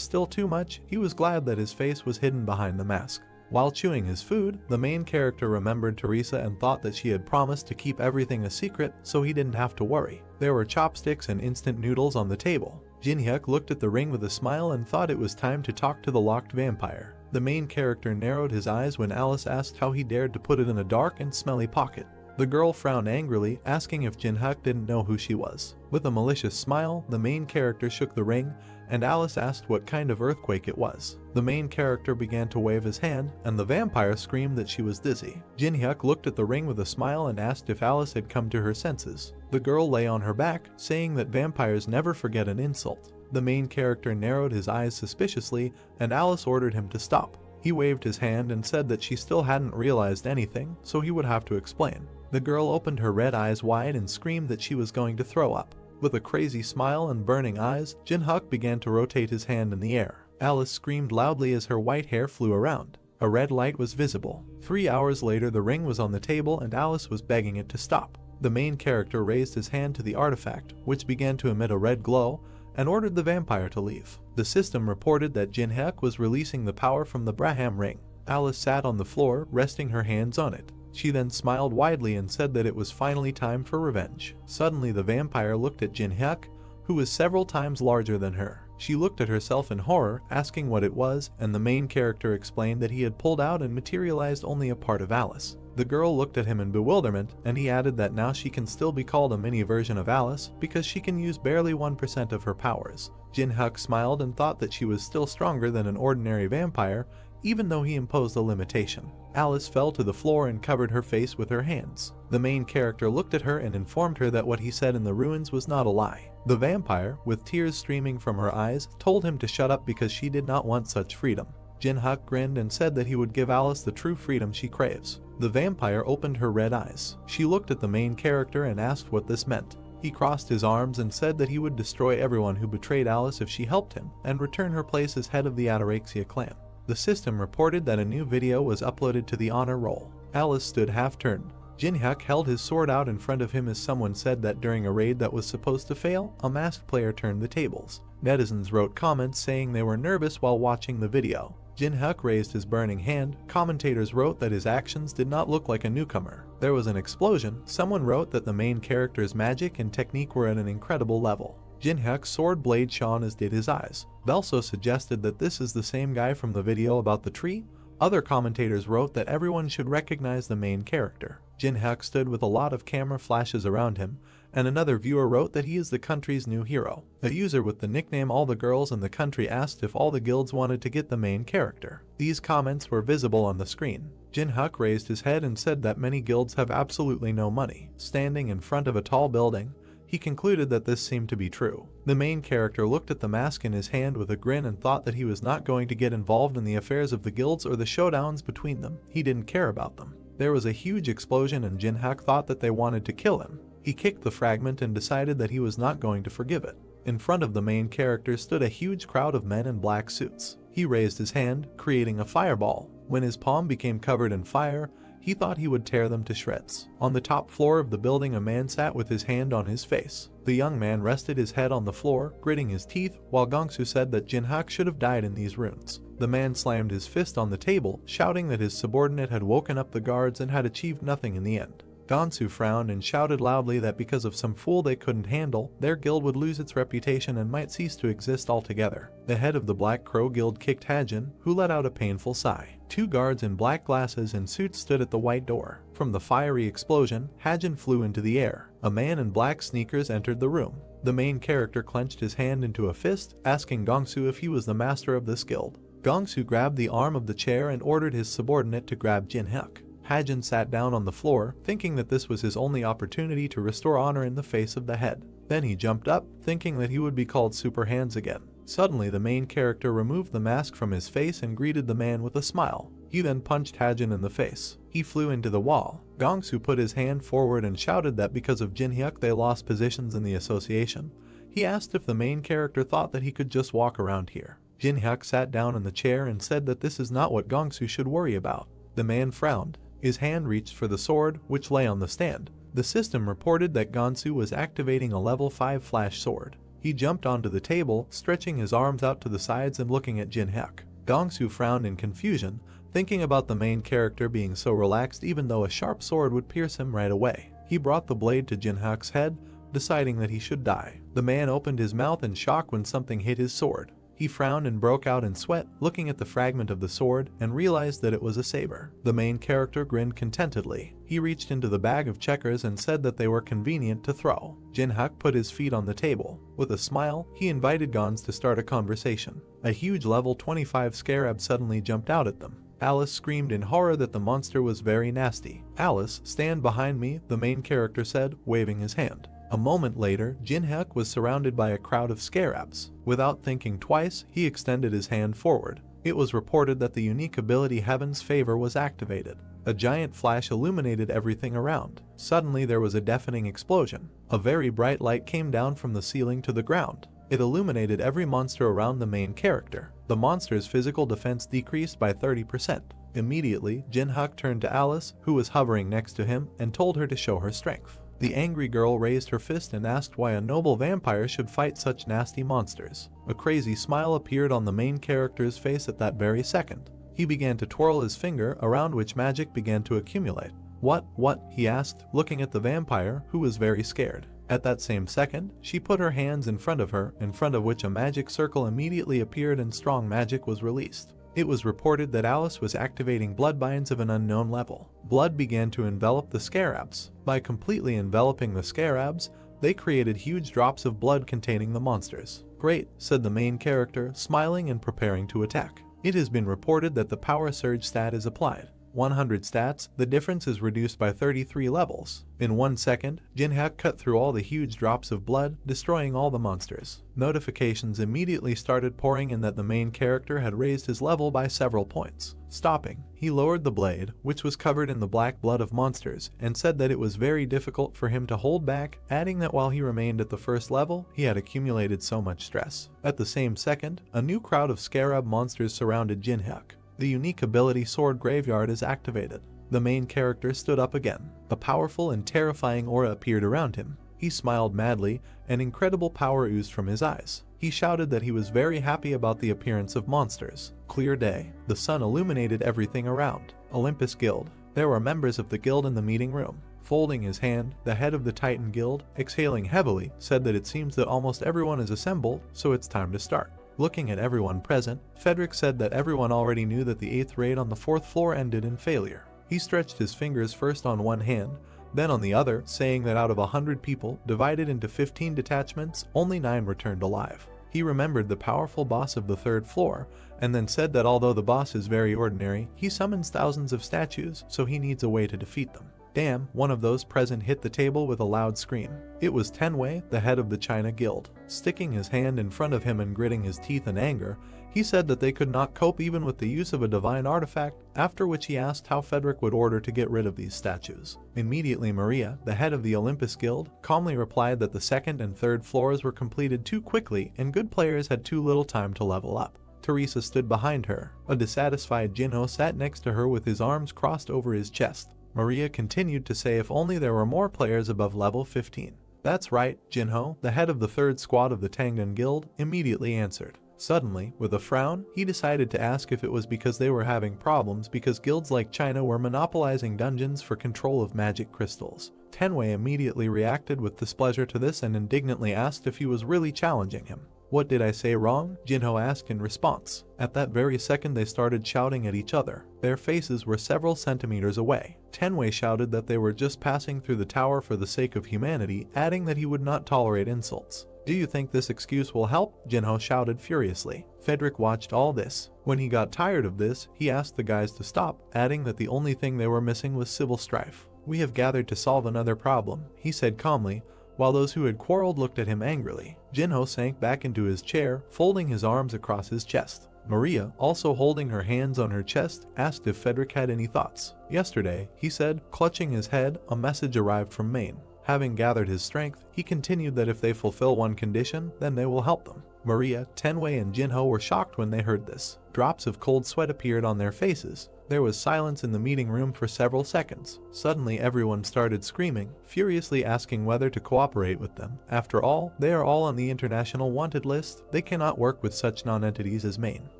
still too much. He was glad that his face was hidden behind the mask. While chewing his food, the main character remembered Teresa and thought that she had promised to keep everything a secret, so he didn't have to worry. There were chopsticks and instant noodles on the table. Jin-hyuk looked at the ring with a smile and thought it was time to talk to the locked vampire. The main character narrowed his eyes when Alice asked how he dared to put it in a dark and smelly pocket. The girl frowned angrily, asking if Jin-hyuk didn't know who she was. With a malicious smile, the main character shook the ring, and Alice asked what kind of earthquake it was. The main character began to wave his hand, and the vampire screamed that she was dizzy. Jin-hyuk looked at the ring with a smile and asked if Alice had come to her senses. The girl lay on her back, saying that vampires never forget an insult. The main character narrowed his eyes suspiciously, and Alice ordered him to stop. He waved his hand and said that she still hadn't realized anything, so he would have to explain. The girl opened her red eyes wide and screamed that she was going to throw up. With a crazy smile and burning eyes, Jin-hyuk began to rotate his hand in the air. Alice screamed loudly as her white hair flew around. A red light was visible. 3 hours later, the ring was on the table and Alice was begging it to stop. The main character raised his hand to the artifact, which began to emit a red glow, and ordered the vampire to leave. The system reported that Jin-hyuk was releasing the power from the Braham ring. Alice sat on the floor, resting her hands on it. She then smiled widely and said that it was finally time for revenge. Suddenly the vampire looked at Jin-hyuk, who was several times larger than her. She looked at herself in horror, asking what it was, and the main character explained that he had pulled out and materialized only a part of Alice. The girl looked at him in bewilderment, and he added that now she can still be called a mini version of Alice because she can use barely 1% of her powers. Jin-hyuk smiled and thought that she was still stronger than an ordinary vampire, even though he imposed a limitation. Alice fell to the floor and covered her face with her hands. The main character looked at her and informed her that what he said in the ruins was not a lie. The vampire, with tears streaming from her eyes, told him to shut up because she did not want such freedom. Jin-hyuk grinned and said that he would give Alice the true freedom she craves. The vampire opened her red eyes. She looked at the main character and asked what this meant. He crossed his arms and said that he would destroy everyone who betrayed Alice if she helped him and return her place as head of the Anorexia clan. The system reported that a new video was uploaded to the honor roll. Alice stood half-turned. Jinhyuk held his sword out in front of him as someone said that during a raid that was supposed to fail, a masked player turned the tables. Netizens wrote comments saying they were nervous while watching the video. Jinhyuk raised his burning hand. Commentators wrote that his actions did not look like a newcomer. There was an explosion. Someone wrote that the main character's magic and technique were at an incredible level. Jinhyuk's sword blade shone as did his eyes. Belso suggested that this is the same guy from the video about the tree. Other commentators wrote that everyone should recognize the main character. Jinhyuk stood with a lot of camera flashes around him, and another viewer wrote that he is the country's new hero. A user with the nickname All the Girls in the Country asked if all the guilds wanted to get the main character. These comments were visible on the screen. Jinhyuk raised his head and said that many guilds have absolutely no money. Standing in front of a tall building, he concluded that this seemed to be true. The main character looked at the mask in his hand with a grin and thought that he was not going to get involved in the affairs of the guilds or the showdowns between them. He didn't care about them. There was a huge explosion and Jinhyuk thought that they wanted to kill him. He kicked the fragment and decided that he was not going to forgive it. In front of the main character stood a huge crowd of men in black suits. He raised his hand, creating a fireball. When his palm became covered in fire, he thought he would tear them to shreds. On the top floor of the building, a man sat with his hand on his face. The young man rested his head on the floor, gritting his teeth, while Gongsu said that Jinhyuk should have died in these runes. The man slammed his fist on the table, shouting that his subordinate had woken up the guards and had achieved nothing in the end. Gongsu frowned and shouted loudly that because of some fool they couldn't handle, their guild would lose its reputation and might cease to exist altogether. The head of the Black Crow Guild kicked Hajin, who let out a painful sigh. Two guards in black glasses and suits stood at the white door. From the fiery explosion, Hajin flew into the air. A man in black sneakers entered the room. The main character clenched his hand into a fist, asking Gongsu if he was the master of this guild. Gongsu grabbed the arm of the chair and ordered his subordinate to grab Jinhyuk. Hajin sat down on the floor, thinking that this was his only opportunity to restore honor in the face of the head. Then he jumped up, thinking that he would be called Super Hands again. Suddenly, the main character removed the mask from his face and greeted the man with a smile. He then punched Hajin in the face. He flew into the wall. Gongsu put his hand forward and shouted that because of Jinhyuk they lost positions in the association. He asked if the main character thought that he could just walk around here. Jinhyuk sat down in the chair and said that this is not what Gongsu should worry about. The man frowned. His hand reached for the sword, which lay on the stand. The system reported that Gongsu was activating a level 5 flash sword. He jumped onto the table, stretching his arms out to the sides and looking at Jinhyuk. Gongsu frowned in confusion, thinking about the main character being so relaxed even though a sharp sword would pierce him right away. He brought the blade to Jinhyuk's head, deciding that he should die. The man opened his mouth in shock when something hit his sword. He frowned and broke out in sweat, looking at the fragment of the sword, and realized that it was a saber. The main character grinned contentedly. He reached into the bag of checkers and said that they were convenient to throw. Jinhyuk put his feet on the table. With a smile, he invited Gons to start a conversation. A huge level 25 scarab suddenly jumped out at them. Alice screamed in horror that the monster was very nasty. "Alice, stand behind me," the main character said, waving his hand. A moment later, Jinhyuk was surrounded by a crowd of scarabs. Without thinking twice, he extended his hand forward. It was reported that the unique ability Heaven's Favor was activated. A giant flash illuminated everything around. Suddenly there was a deafening explosion. A very bright light came down from the ceiling to the ground. It illuminated every monster around the main character. The monster's physical defense decreased by 30%. Immediately, Jinhyuk turned to Alice, who was hovering next to him, and told her to show her strength. The angry girl raised her fist and asked why a noble vampire should fight such nasty monsters. A crazy smile appeared on the main character's face at that very second. He began to twirl his finger, around which magic began to accumulate. What, he asked, looking at the vampire, who was very scared. At that same second, she put her hands in front of her, in front of which a magic circle immediately appeared and strong magic was released. It was reported that Alice was activating bloodbinds of an unknown level. Blood began to envelop the scarabs. By completely enveloping the scarabs, they created huge drops of blood containing the monsters. "Great," said the main character, smiling and preparing to attack. It has been reported that the power surge stat is applied. 100 stats, the difference is reduced by 33 levels. In 1 second, Jinho cut through all the huge drops of blood, destroying all the monsters. Notifications immediately started pouring in that the main character had raised his level by several points. Stopping, he lowered the blade, which was covered in the black blood of monsters, and said that it was very difficult for him to hold back, adding that while he remained at the first level, he had accumulated so much stress. At the same second, a new crowd of scarab monsters surrounded Jinho. The unique ability Sword Graveyard is activated. The main character stood up again. A powerful and terrifying aura appeared around him. He smiled madly, and incredible power oozed from his eyes. He shouted that he was very happy about the appearance of monsters. Clear day. The sun illuminated everything around. Olympus Guild. There were members of the guild in the meeting room. Folding his hand, the head of the Titan Guild, exhaling heavily, said that it seems that almost everyone is assembled, so it's time to start. Looking at everyone present, Frederick said that everyone already knew that the 8th raid on the 4th floor ended in failure. He stretched his fingers first on one hand, then on the other, saying that out of 100 people, divided into 15 detachments, only 9 returned alive. He remembered the powerful boss of the 3rd floor, and then said that although the boss is very ordinary, he summons thousands of statues, so he needs a way to defeat them. Damn, one of those present hit the table with a loud scream. It was Tenwei, the head of the China Guild. Sticking his hand in front of him and gritting his teeth in anger, he said that they could not cope even with the use of a divine artifact, after which he asked how Frederick would order to get rid of these statues. Immediately Maria, the head of the Olympus Guild, calmly replied that the 2nd and 3rd floors were completed too quickly and good players had too little time to level up. Teresa stood behind her. A dissatisfied Jinho sat next to her with his arms crossed over his chest. Maria continued to say if only there were more players above level 15. That's right, Jinho, the head of the 3rd squad of the Tangan Guild, immediately answered. Suddenly, with a frown, he decided to ask if it was because they were having problems because guilds like China were monopolizing dungeons for control of magic crystals. Tenwei immediately reacted with displeasure to this and indignantly asked if he was really challenging him. What did I say wrong? Jinho asked in response. At that very second they started shouting at each other. Their faces were several centimeters away. Tenwei shouted that they were just passing through the tower for the sake of humanity, adding that he would not tolerate insults. Do you think this excuse will help? Jinho shouted furiously. Frederick watched all this. When he got tired of this, he asked the guys to stop, adding that the only thing they were missing was civil strife. We have gathered to solve another problem, he said calmly, while those who had quarreled looked at him angrily. Jinho sank back into his chair, folding his arms across his chest. Maria, also holding her hands on her chest, asked if Frederick had any thoughts. Yesterday, he said, clutching his head, a message arrived from Maine. Having gathered his strength, he continued that if they fulfill one condition, then they will help them. Maria, Tenwei, and Jinho were shocked when they heard this. Drops of cold sweat appeared on their faces. There was silence in the meeting room for several seconds. Suddenly everyone started screaming, furiously asking whether to cooperate with them. After all, they are all on the international wanted list. They cannot work with such non-entities as Maine.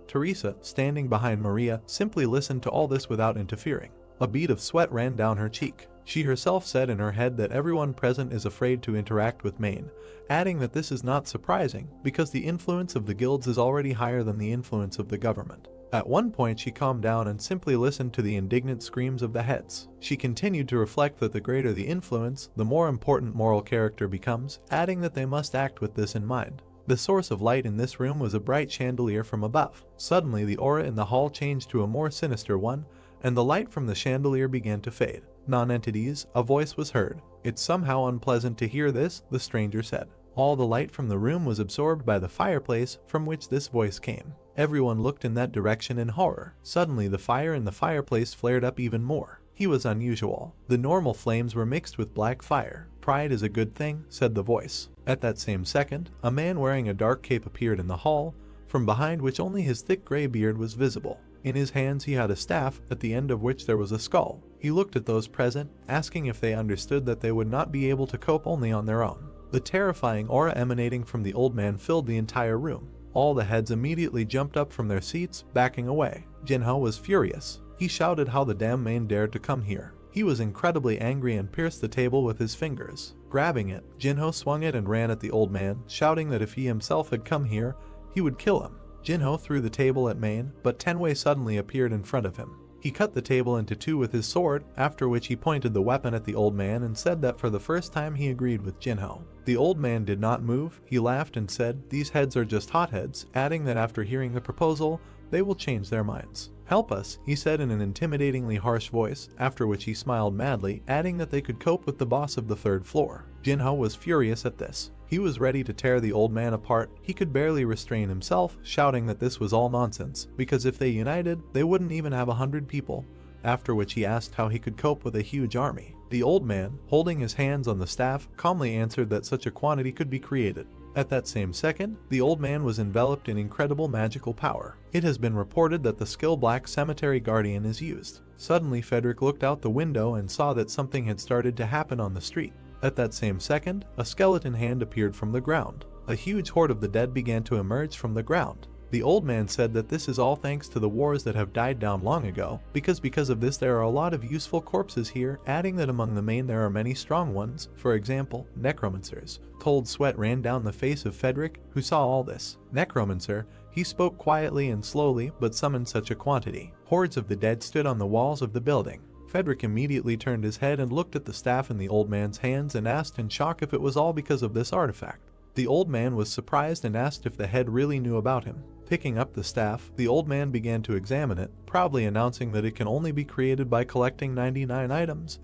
Teresa, standing behind Maria, simply listened to all this without interfering. A bead of sweat ran down her cheek. She herself said in her head that everyone present is afraid to interact with Maine, adding that this is not surprising because the influence of the guilds is already higher than the influence of the government. At one point she calmed down and simply listened to the indignant screams of the heads. She continued to reflect that the greater the influence, the more important moral character becomes, adding that they must act with this in mind. The source of light in this room was a bright chandelier from above. Suddenly the aura in the hall changed to a more sinister one, and the light from the chandelier began to fade. Non-entities, a voice was heard. It's somehow unpleasant to hear this, the stranger said. All the light from the room was absorbed by the fireplace from which this voice came. Everyone looked in that direction in horror. Suddenly the fire in the fireplace flared up even more. He was unusual. The normal flames were mixed with black fire. Pride is a good thing, said the voice. At that same second, a man wearing a dark cape appeared in the hall, from behind which only his thick gray beard was visible. In his hands he had a staff, at the end of which there was a skull. He looked at those present, asking if they understood that they would not be able to cope only on their own. The terrifying aura emanating from the old man filled the entire room. All the heads immediately jumped up from their seats, backing away. Jinho was furious. He shouted how the damn Maine dared to come here. He was incredibly angry and pierced the table with his fingers. Grabbing it, Jinho swung it and ran at the old man, shouting that if he himself had come here, he would kill him. Jinho threw the table at Maine, but Tenwei suddenly appeared in front of him. He cut the table into two with his sword, after which he pointed the weapon at the old man and said that for the first time he agreed with Jinho. The old man did not move. He laughed and said, "These heads are just hotheads," adding that after hearing the proposal, they will change their minds. "Help us," he said in an intimidatingly harsh voice, after which he smiled madly, adding that they could cope with the boss of the third floor. Jinho was furious at this. He was ready to tear the old man apart. He could barely restrain himself, shouting that this was all nonsense, because if they united, they wouldn't even have 100 people. After which he asked how he could cope with a huge army. The old man, holding his hands on the staff, calmly answered that such a quantity could be created. At that same second, the old man was enveloped in incredible magical power. It has been reported that the skill Black Cemetery Guardian is used. Suddenly Frederick looked out the window and saw that something had started to happen on the street. At that same second, a skeleton hand appeared from the ground. A huge horde of the dead began to emerge from the ground. The old man said that this is all thanks to the wars that have died down long ago, because of this there are a lot of useful corpses here, adding that among the main there are many strong ones, for example, necromancers. Cold sweat ran down the face of Frederick, who saw all this. Necromancer, he spoke quietly and slowly, but summoned such a quantity. Hordes of the dead stood on the walls of the building. Frederick immediately turned his head and looked at the staff in the old man's hands and asked in shock if it was all because of this artifact. The old man was surprised and asked if the head really knew about him. Picking up the staff, the old man began to examine it, proudly announcing that it can only be created by collecting 99 items.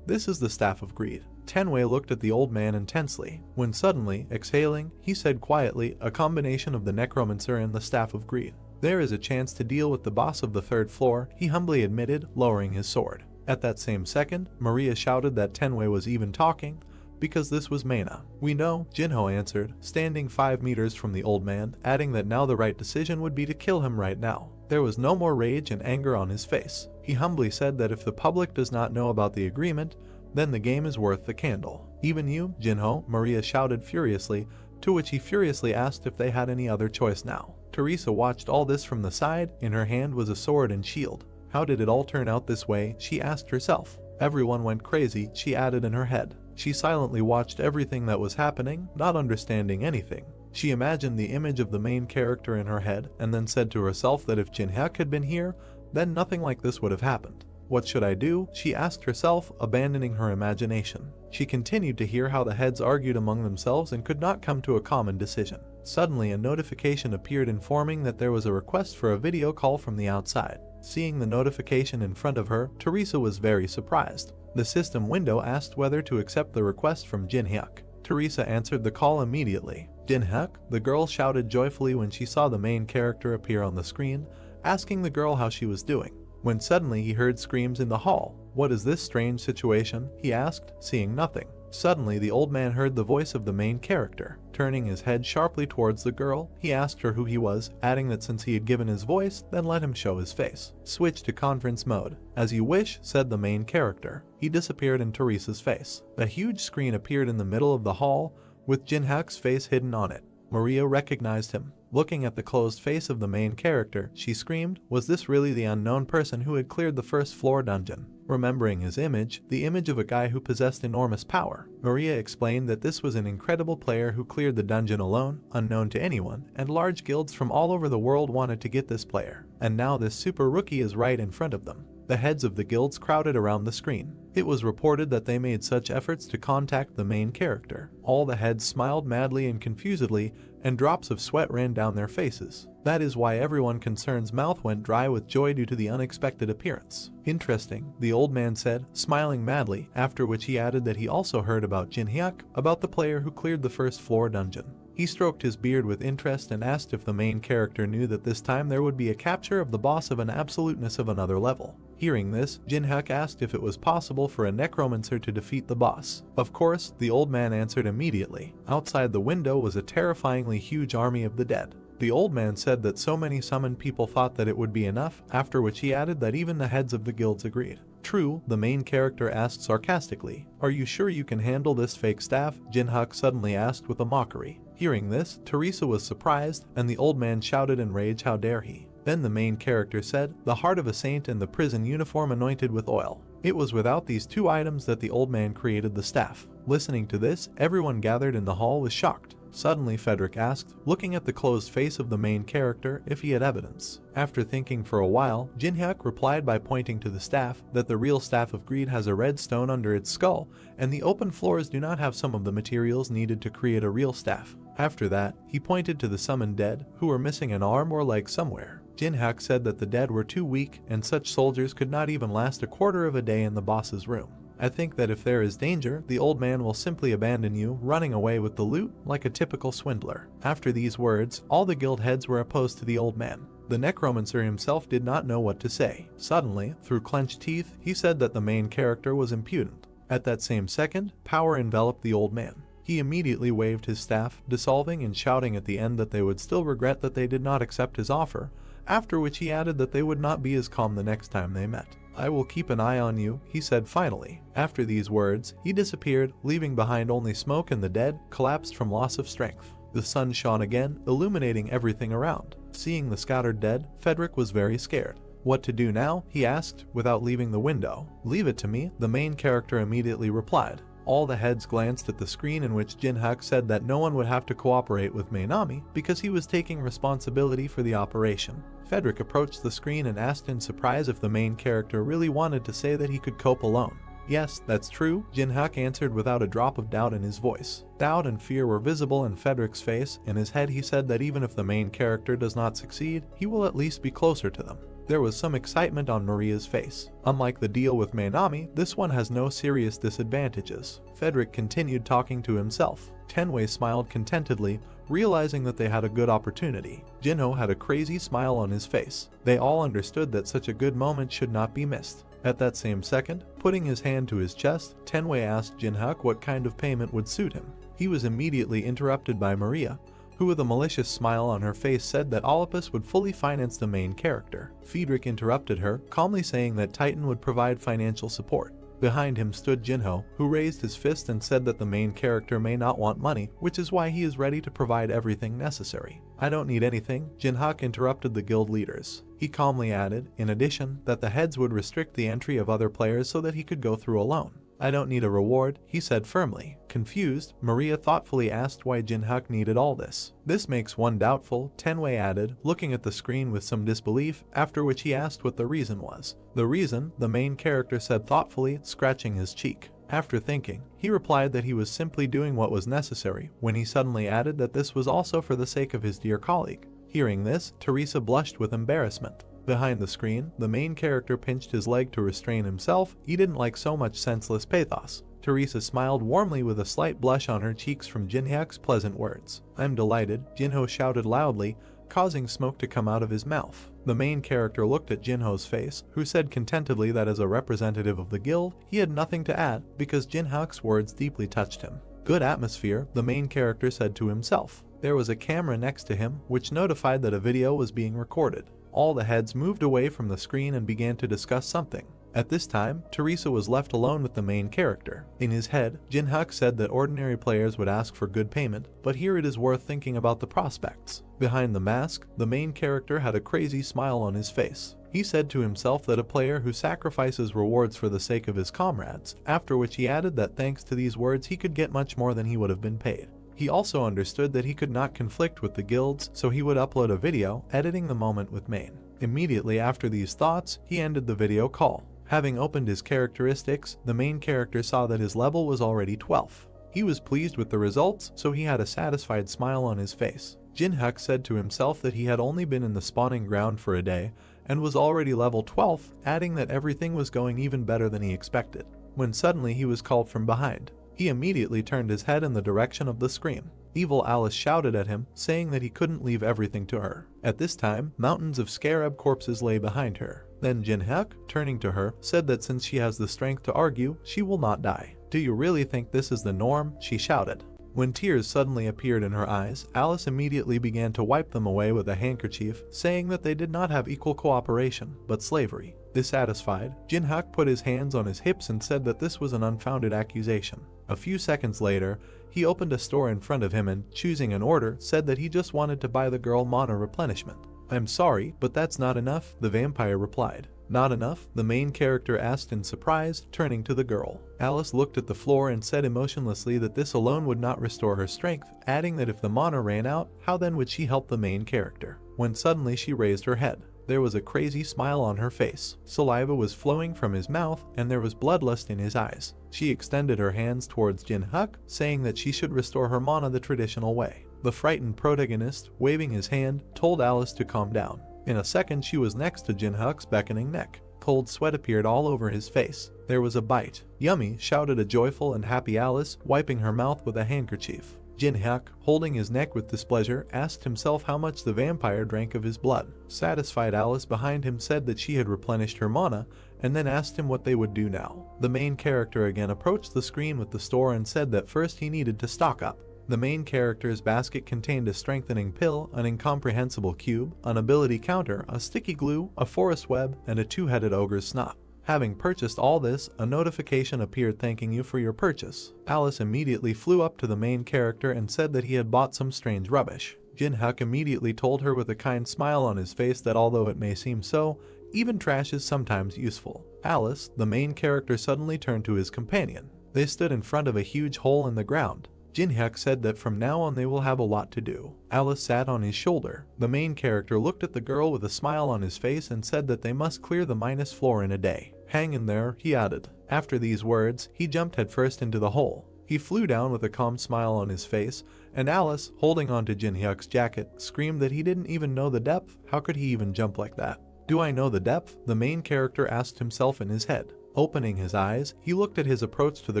"This is the Staff of Greed." Tenwei looked at the old man intensely, when suddenly, exhaling, he said quietly, "A combination of the Necromancer and the Staff of Greed. There is a chance to deal with the boss of the third floor," he humbly admitted, lowering his sword. At that same second, Maria shouted that Tenwei was even talking, because this was Mana. "We know," Jinho answered, standing 5 meters from the old man, adding that now the right decision would be to kill him right now. There was no more rage and anger on his face. He humbly said that if the public does not know about the agreement, then the game is worth the candle. "Even you, Jinho?" Maria shouted furiously, to which he furiously asked if they had any other choice now. Teresa watched all this from the side. In her hand was a sword and shield. How did it all turn out this way, she asked herself. Everyone went crazy, she added in her head. She silently watched everything that was happening, not understanding anything. She imagined the image of the main character in her head, and then said to herself that if Jinhyuk had been here, then nothing like this would have happened. "What should I do?" she asked herself, abandoning her imagination. She continued to hear how the heads argued among themselves and could not come to a common decision. Suddenly a notification appeared informing that there was a request for a video call from the outside. Seeing the notification in front of her, Teresa was very surprised. The system window asked whether to accept the request from Jinhyuk. Teresa answered the call immediately. "Jinhyuk?" the girl shouted joyfully when she saw the main character appear on the screen, asking the girl how she was doing. When suddenly he heard screams in the hall. "What is this strange situation?" he asked, seeing nothing. Suddenly the old man heard the voice of the main character. Turning his head sharply towards the girl, he asked her who he was, adding that since he had given his voice, then let him show his face. Switch to conference mode. "As you wish," said the main character. He disappeared in Teresa's face. A huge screen appeared in the middle of the hall, with Jinhyuk's face hidden on it. Maria recognized him. Looking at the closed face of the main character, she screamed, was this really the unknown person who had cleared the first floor dungeon? Remembering his image, the image of a guy who possessed enormous power, Maria explained that this was an incredible player who cleared the dungeon alone, unknown to anyone, and large guilds from all over the world wanted to get this player. And now this super rookie is right in front of them. The heads of the guilds crowded around the screen. It was reported that they made such efforts to contact the main character. All the heads smiled madly and confusedly, and drops of sweat ran down their faces. That is why everyone concerned's mouth went dry with joy due to the unexpected appearance. "Interesting," the old man said, smiling madly, after which he added that he also heard about Jinhyuk, about the player who cleared the first floor dungeon. He stroked his beard with interest and asked if the main character knew that this time there would be a capture of the boss of an absoluteness of another level. Hearing this, Jinhyuk asked if it was possible for a necromancer to defeat the boss. Of course, the old man answered immediately. Outside the window was a terrifyingly huge army of the dead. The old man said that so many summoned people thought that it would be enough, after which he added that even the heads of the guilds agreed. "True," the main character asked sarcastically. "Are you sure you can handle this fake staff?" Jinhyuk suddenly asked with a mockery. Hearing this, Teresa was surprised, and the old man shouted in rage, "How dare he?" Then the main character said, "The heart of a saint and the prison uniform anointed with oil." It was without these two items that the old man created the staff. Listening to this, everyone gathered in the hall was shocked. Suddenly Frederick asked, looking at the closed face of the main character, if he had evidence. After thinking for a while, Jinhyuk replied by pointing to the staff, that the real Staff of Greed has a red stone under its skull, and the open floors do not have some of the materials needed to create a real staff. After that, he pointed to the summoned dead, who were missing an arm or leg somewhere. Jin-hyuk said that the dead were too weak and such soldiers could not even last a quarter of a day in the boss's room. I think that if there is danger, the old man will simply abandon you, running away with the loot like a typical swindler. After these words, all the guild heads were opposed to the old man. The necromancer himself did not know what to say. Suddenly, through clenched teeth, he said that the main character was impudent. At that same second, power enveloped the old man. He immediately waved his staff, dissolving and shouting at the end that they would still regret that they did not accept his offer, after which he added that they would not be as calm the next time they met. I will keep an eye on you, he said finally. After these words, he disappeared, leaving behind only smoke, and the dead collapsed from loss of strength. The sun shone again, illuminating everything around. Seeing the scattered dead, Frederick was very scared. What to do now? He asked, without leaving the window. Leave it to me, the main character immediately replied. All the heads glanced at the screen in which Jin-hyuk said that no one would have to cooperate with Manami because he was taking responsibility for the operation. Frederick approached the screen and asked in surprise if the main character really wanted to say that he could cope alone. Yes, that's true, Jin-hyuk answered without a drop of doubt in his voice. Doubt and fear were visible in Frederick's face. In his head he said that even if the main character does not succeed, he will at least be closer to them. There was some excitement on Maria's face. Unlike the deal with Manami, this one has no serious disadvantages. Frederick continued talking to himself. Tenwei smiled contentedly, realizing that they had a good opportunity. Jinho had a crazy smile on his face. They all understood that such a good moment should not be missed. At that same second, putting his hand to his chest, Tenwei asked Jin-hyuk what kind of payment would suit him. He was immediately interrupted by Maria, who with a malicious smile on her face said that Olympus would fully finance the main character. Friedrich interrupted her, calmly saying that Titan would provide financial support. Behind him stood Jinho, who raised his fist and said that the main character may not want money, which is why he is ready to provide everything necessary. I don't need anything, Jin-hyuk interrupted the guild leaders. He calmly added, in addition, that the heads would restrict the entry of other players so that he could go through alone. I don't need a reward, he said firmly. Confused, Maria thoughtfully asked why Jin-hyuk needed all this. This makes one doubtful, Tenwei added, looking at the screen with some disbelief, after which he asked what the reason was. The reason, the main character said thoughtfully, scratching his cheek. After thinking, he replied that he was simply doing what was necessary, when he suddenly added that this was also for the sake of his dear colleague. Hearing this, Teresa blushed with embarrassment. Behind the screen, the main character pinched his leg to restrain himself. He didn't like so much senseless pathos. Teresa smiled warmly with a slight blush on her cheeks from Jin-hyuk's pleasant words. I'm delighted, Jinho shouted loudly, causing smoke to come out of his mouth. The main character looked at Jinho's face, who said contentedly that as a representative of the guild, he had nothing to add because Jin-hyuk's words deeply touched him. Good atmosphere, the main character said to himself. There was a camera next to him, which notified that a video was being recorded. All the heads moved away from the screen and began to discuss something. At this time, Teresa was left alone with the main character. In his head, Jin-hyuk said that ordinary players would ask for good payment, but here it is worth thinking about the prospects. Behind the mask, the main character had a crazy smile on his face. He said to himself that a player who sacrifices rewards for the sake of his comrades, after which he added that thanks to these words he could get much more than he would have been paid. He also understood that he could not conflict with the guilds, so he would upload a video, editing the moment with Main. Immediately after these thoughts, he ended the video call. Having opened his characteristics, the main character saw that his level was already 12th. He was pleased with the results, so he had a satisfied smile on his face. Jin-hyuk said to himself that he had only been in the spawning ground for a day, and was already level 12th, adding that everything was going even better than he expected. When suddenly he was called from behind. He immediately turned his head in the direction of the scream. Evil Alice shouted at him, saying that he couldn't leave everything to her. At this time, mountains of scarab corpses lay behind her. Then Jin-hyuk, turning to her, said that since she has the strength to argue, she will not die. Do you really think this is the norm? She shouted. When tears suddenly appeared in her eyes, Alice immediately began to wipe them away with a handkerchief, saying that they did not have equal cooperation, but slavery. Dissatisfied, Jin-hyuk put his hands on his hips and said that this was an unfounded accusation. A few seconds later, he opened a store in front of him and, choosing an order, said that he just wanted to buy the girl mana replenishment. I'm sorry, but that's not enough, the vampire replied. Not enough? The main character asked in surprise, turning to the girl. Alice looked at the floor and said emotionlessly that this alone would not restore her strength, adding that if the mana ran out, how then would she help the main character? When suddenly she raised her head. There was a crazy smile on her face. Saliva was flowing from his mouth, and there was bloodlust in his eyes. She extended her hands towards Jin-hyuk, saying that she should restore her mana the traditional way. The frightened protagonist, waving his hand, told Alice to calm down. In a second she was next to Jinhyuk's beckoning neck. Cold sweat appeared all over his face. There was a bite. "Yummy," shouted a joyful and happy Alice, wiping her mouth with a handkerchief. Jinhyuk, holding his neck with displeasure, asked himself how much the vampire drank of his blood. Satisfied Alice behind him said that she had replenished her mana, and then asked him what they would do now. The main character again approached the screen with the store and said that first he needed to stock up. The main character's basket contained a strengthening pill, an incomprehensible cube, an ability counter, a sticky glue, a forest web, and a two-headed ogre's snot. Having purchased all this, a notification appeared thanking you for your purchase. Alice immediately flew up to the main character and said that he had bought some strange rubbish. Jinhyuk immediately told her with a kind smile on his face that although it may seem so, even trash is sometimes useful. Alice, the main character, suddenly turned to his companion. They stood in front of a huge hole in the ground. Jinhyuk said that from now on they will have a lot to do. Alice sat on his shoulder. The main character looked at the girl with a smile on his face and said that they must clear the minus floor in a day. "Hang in there," he added. After these words, he jumped headfirst into the hole. He flew down with a calm smile on his face, and Alice, holding on to Jinhyuk's jacket, screamed that he didn't even know the depth. How could he even jump like that? "Do I know the depth?" the main character asked himself in his head. Opening his eyes, he looked at his approach to the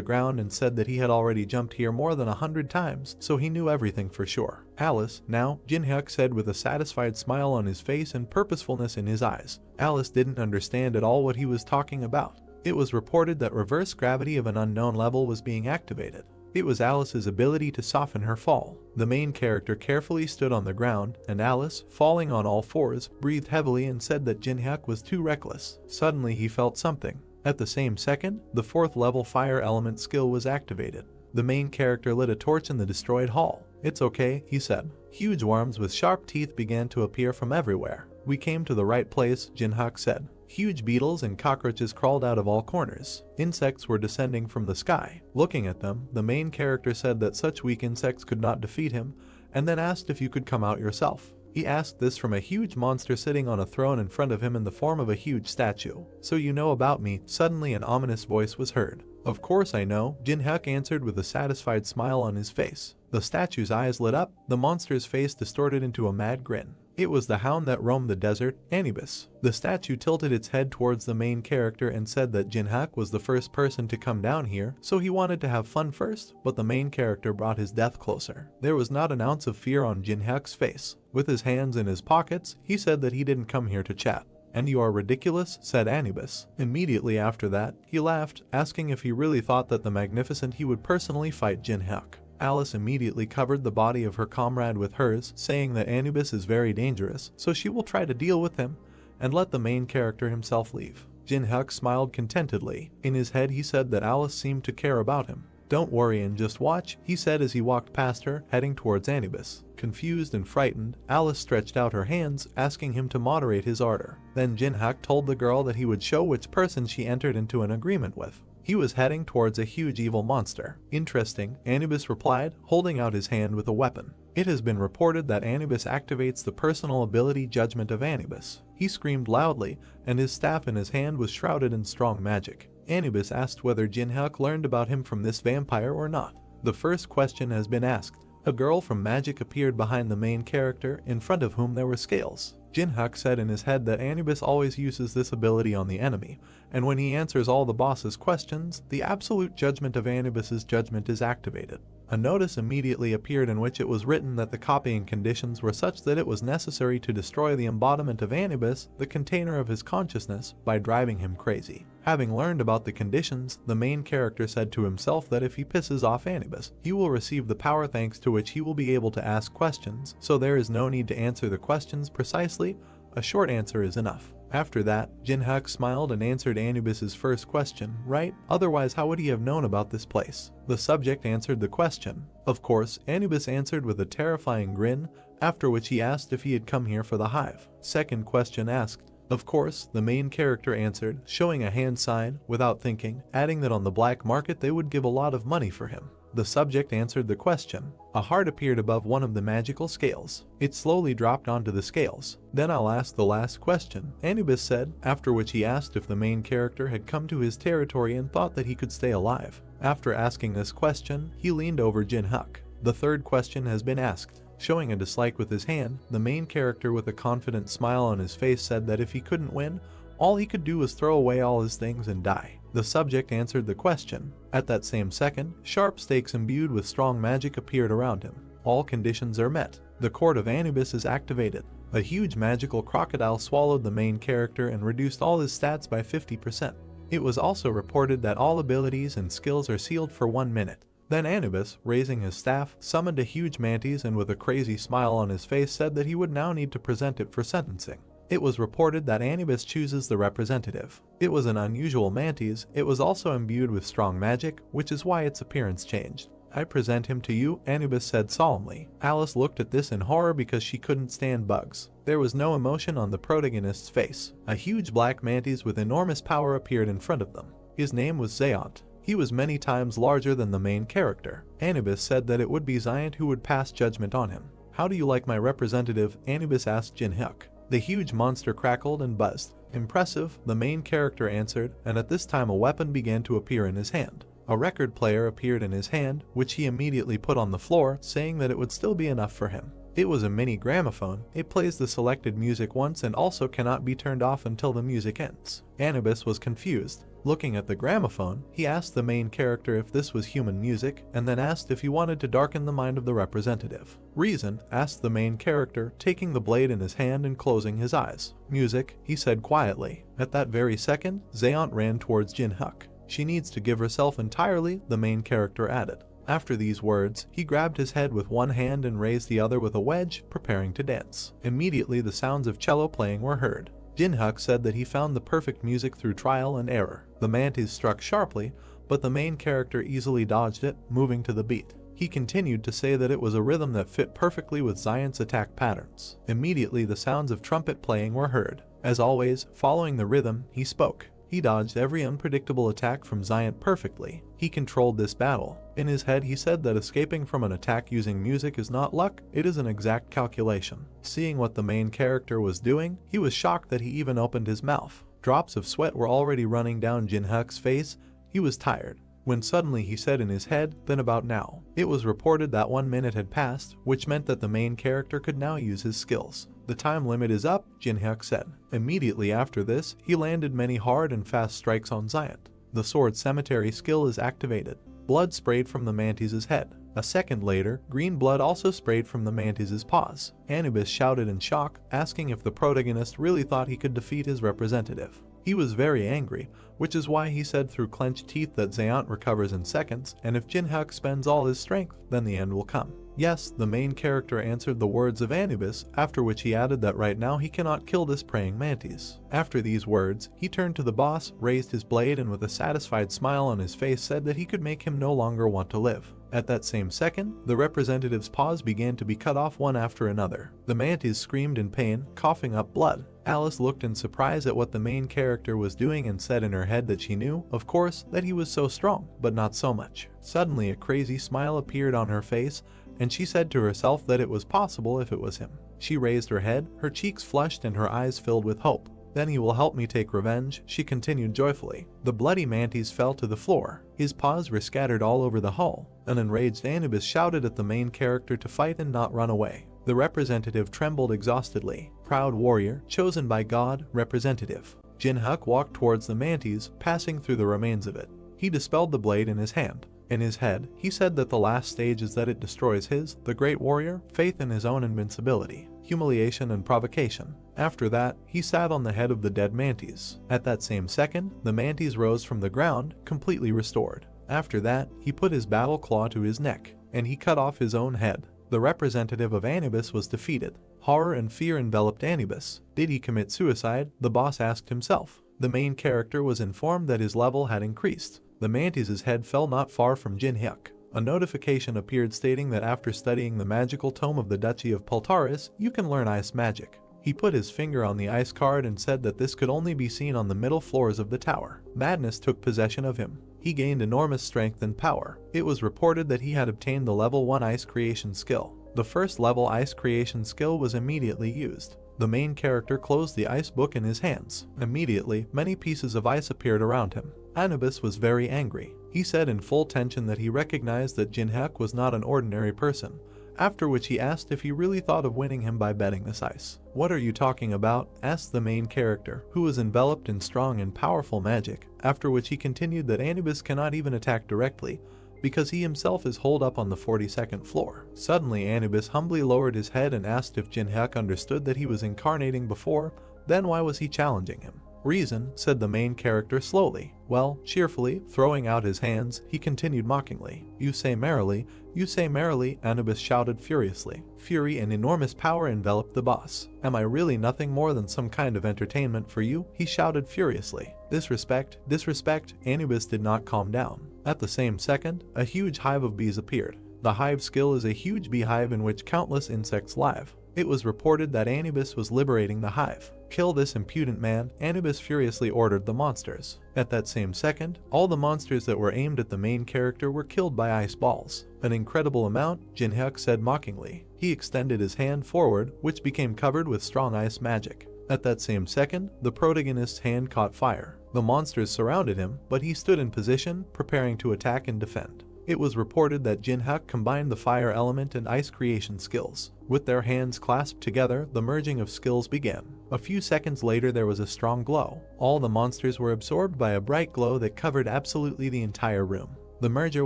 ground and said that he had already jumped here more than 100 times, so he knew everything for sure. "Alice, now," Jinhyuk said with a satisfied smile on his face and purposefulness in his eyes. Alice didn't understand at all what he was talking about. It was reported that reverse gravity of an unknown level was being activated. It was Alice's ability to soften her fall. The main character carefully stood on the ground, and Alice, falling on all fours, breathed heavily and said that Jinhyuk was too reckless. Suddenly he felt something. At the same second, the 4th level fire element skill was activated. The main character lit a torch in the destroyed hall. "It's okay," he said. Huge worms with sharp teeth began to appear from everywhere. "We came to the right place," Jinhyuk said. Huge beetles and cockroaches crawled out of all corners. Insects were descending from the sky. Looking at them, the main character said that such weak insects could not defeat him, and then asked if you could come out yourself. He asked this from a huge monster sitting on a throne in front of him in the form of a huge statue. "So you know about me?" Suddenly an ominous voice was heard. "Of course I know," Jinhyuk answered with a satisfied smile on his face. The statue's eyes lit up, the monster's face distorted into a mad grin. It was the hound that roamed the desert, Anubis. The statue tilted its head towards the main character and said that Jinhyuk was the first person to come down here, so he wanted to have fun first, but the main character brought his death closer. There was not an ounce of fear on Jinhyuk's face. With his hands in his pockets, he said that he didn't come here to chat. "And you are ridiculous," said Anubis. Immediately after that, he laughed, asking if he really thought that the Magnificent he would personally fight Jinhyuk. Alice immediately covered the body of her comrade with hers, saying that Anubis is very dangerous, so she will try to deal with him and let the main character himself leave. Jinhyuk smiled contentedly. In his head he said that Alice seemed to care about him. "Don't worry and just watch," he said as he walked past her, heading towards Anubis. Confused and frightened, Alice stretched out her hands, asking him to moderate his ardor. Then Jinhyuk told the girl that he would show which person she entered into an agreement with. He was heading towards a huge evil monster. "Interesting," Anubis replied, holding out his hand with a weapon. It has been reported that Anubis activates the personal ability Judgment of Anubis. He screamed loudly, and his staff in his hand was shrouded in strong magic. Anubis asked whether Jinhyuk learned about him from this vampire or not. The first question has been asked. A girl from magic appeared behind the main character, in front of whom there were scales. Jinhyuk said in his head that Anubis always uses this ability on the enemy, and when he answers all the boss's questions, the absolute judgment of Anubis's judgment is activated. A notice immediately appeared in which it was written that the copying conditions were such that it was necessary to destroy the embodiment of Anubis, the container of his consciousness, by driving him crazy. Having learned about the conditions, the main character said to himself that if he pisses off Anubis, he will receive the power thanks to which he will be able to ask questions, so there is no need to answer the questions precisely, a short answer is enough. After that, Jinhyuk smiled and answered Anubis's first question, right? Otherwise how would he have known about this place? The subject answered the question. Of course, Anubis answered with a terrifying grin, after which he asked if he had come here for the hive. Second question asked. Of course, the main character answered, showing a hand sign, without thinking, adding that on the black market they would give a lot of money for him. The subject answered the question. A heart appeared above one of the magical scales. It slowly dropped onto the scales. "Then I'll ask the last question," Anubis said, after which he asked if the main character had come to his territory and thought that he could stay alive. After asking this question, he leaned over Jinhyuk. The third question has been asked. Showing a dislike with his hand, the main character with a confident smile on his face said that if he couldn't win, all he could do was throw away all his things and die. The subject answered the question. At that same second, sharp stakes imbued with strong magic appeared around him. All conditions are met. The Court of Anubis is activated. A huge magical crocodile swallowed the main character and reduced all his stats by 50%. It was also reported that all abilities and skills are sealed for 1 minute. Then Anubis, raising his staff, summoned a huge mantis and with a crazy smile on his face said that he would now need to present it for sentencing. It was reported that Anubis chooses the representative. It was an unusual mantis. It was also imbued with strong magic, which is why its appearance changed. I present him to you, Anubis said solemnly. Alice looked at this in horror because she couldn't stand bugs. There was no emotion on the protagonist's face. A huge black mantis with enormous power appeared in front of them. His name was Zayant. He was many times larger than the main character. Anubis said that it would be Zayant who would pass judgment on him. How do you like my representative? Anubis asked Jinhyuk. The huge monster crackled and buzzed. Impressive, the main character answered, and at this time a weapon began to appear in his hand. A record player appeared in his hand, which he immediately put on the floor, saying that it would still be enough for him. It was a mini gramophone. It plays the selected music once and also cannot be turned off until the music ends. Anubis was confused. Looking at the gramophone, he asked the main character if this was human music, and then asked if he wanted to darken the mind of the representative. Reason, asked the main character, taking the blade in his hand and closing his eyes. Music, he said quietly. At that very second, Zayant ran towards Jinhyuk. She needs to give herself entirely, the main character added. After these words, he grabbed his head with one hand and raised the other with a wedge, preparing to dance. Immediately the sounds of cello playing were heard. Jinhyuk said that he found the perfect music through trial and error. The mantis struck sharply, but the main character easily dodged it, moving to the beat. He continued to say that it was a rhythm that fit perfectly with Zayant's attack patterns. Immediately the sounds of trumpet playing were heard. As always, following the rhythm, he spoke. He dodged every unpredictable attack from Zayant perfectly. He controlled this battle. In his head he said that escaping from an attack using music is not luck, it is an exact calculation. Seeing what the main character was doing, he was shocked that he even opened his mouth. Drops of sweat were already running down Jinhyuk's face. He was tired. When suddenly he said in his head, then about now. It was reported that 1 minute had passed, which meant that the main character could now use his skills. The time limit is up, Jinhyuk said. Immediately after this, he landed many hard and fast strikes on Zayant. The sword cemetery skill is activated. Blood sprayed from the mantis's head. A second later, green blood also sprayed from the mantis's paws. Anubis shouted in shock, asking if the protagonist really thought he could defeat his representative. He was very angry, which is why he said through clenched teeth that Zayant recovers in seconds, and if Jinhyuk spends all his strength, then the end will come. Yes, the main character answered the words of Anubis, after which he added that right now he cannot kill this praying mantis. After these words, he turned to the boss, raised his blade, and with a satisfied smile on his face said that he could make him no longer want to live. At that same second, the representative's paws began to be cut off one after another. The mantis screamed in pain, coughing up blood. Alice looked in surprise at what the main character was doing and said in her head that she knew, of course, that he was so strong, but not so much. Suddenly a crazy smile appeared on her face, and she said to herself that it was possible if it was him. She raised her head, her cheeks flushed and her eyes filled with hope. Then he will help me take revenge, she continued joyfully. The bloody mantis fell to the floor. His paws were scattered all over the hall. An enraged Anubis shouted at the main character to fight and not run away. The representative trembled exhaustedly. Proud warrior, chosen by God, representative. Jinhyuk walked towards the mantis, passing through the remains of it. He dispelled the blade in his hand. In his head, he said that the last stage is that it destroys his, the great warrior, faith in his own invincibility, humiliation and provocation. After that, he sat on the head of the dead mantis. At that same second, the mantis rose from the ground, completely restored. After that, he put his battle claw to his neck, and he cut off his own head. The representative of Anubis was defeated. Horror and fear enveloped Anubis. Did he commit suicide? The boss asked himself. The main character was informed that his level had increased. The mantis's head fell not far from Jinhyuk. A notification appeared stating that after studying the magical tome of the Duchy of Paltaris, you can learn ice magic. He put his finger on the ice card and said that this could only be seen on the middle floors of the tower. Madness took possession of him. He gained enormous strength and power. It was reported that he had obtained the level 1 ice creation skill. The first level ice creation skill was immediately used. The main character closed the ice book in his hands. Immediately, many pieces of ice appeared around him. Anubis was very angry. He said in full tension that he recognized that Jinhyuk was not an ordinary person, after which he asked if he really thought of winning him by betting this ice. "What are you talking about?" asked the main character, who was enveloped in strong and powerful magic, after which he continued that Anubis cannot even attack directly, because he himself is holed up on the 42nd floor. Suddenly Anubis humbly lowered his head and asked if Jinhyuk understood that he was incarnating before, then why was he challenging him? "Reason," said the main character slowly. "Well," cheerfully, throwing out his hands, he continued mockingly. "You say merrily, you say merrily," Anubis shouted furiously. Fury and enormous power enveloped the boss. "Am I really nothing more than some kind of entertainment for you?" he shouted furiously. "Disrespect, disrespect," Anubis did not calm down. At the same second, a huge hive of bees appeared. The hive skill is a huge beehive in which countless insects live. It was reported that Anubis was liberating the hive. "Kill this impudent man," Anubis furiously ordered the monsters. At that same second, all the monsters that were aimed at the main character were killed by ice balls. "An incredible amount," Jinhyuk said mockingly. He extended his hand forward, which became covered with strong ice magic. At that same second, the protagonist's hand caught fire. The monsters surrounded him, but he stood in position, preparing to attack and defend. It was reported that Jinhyuk combined the fire element and ice creation skills. With their hands clasped together, the merging of skills began. A few seconds later there was a strong glow. All the monsters were absorbed by a bright glow that covered absolutely the entire room. The merger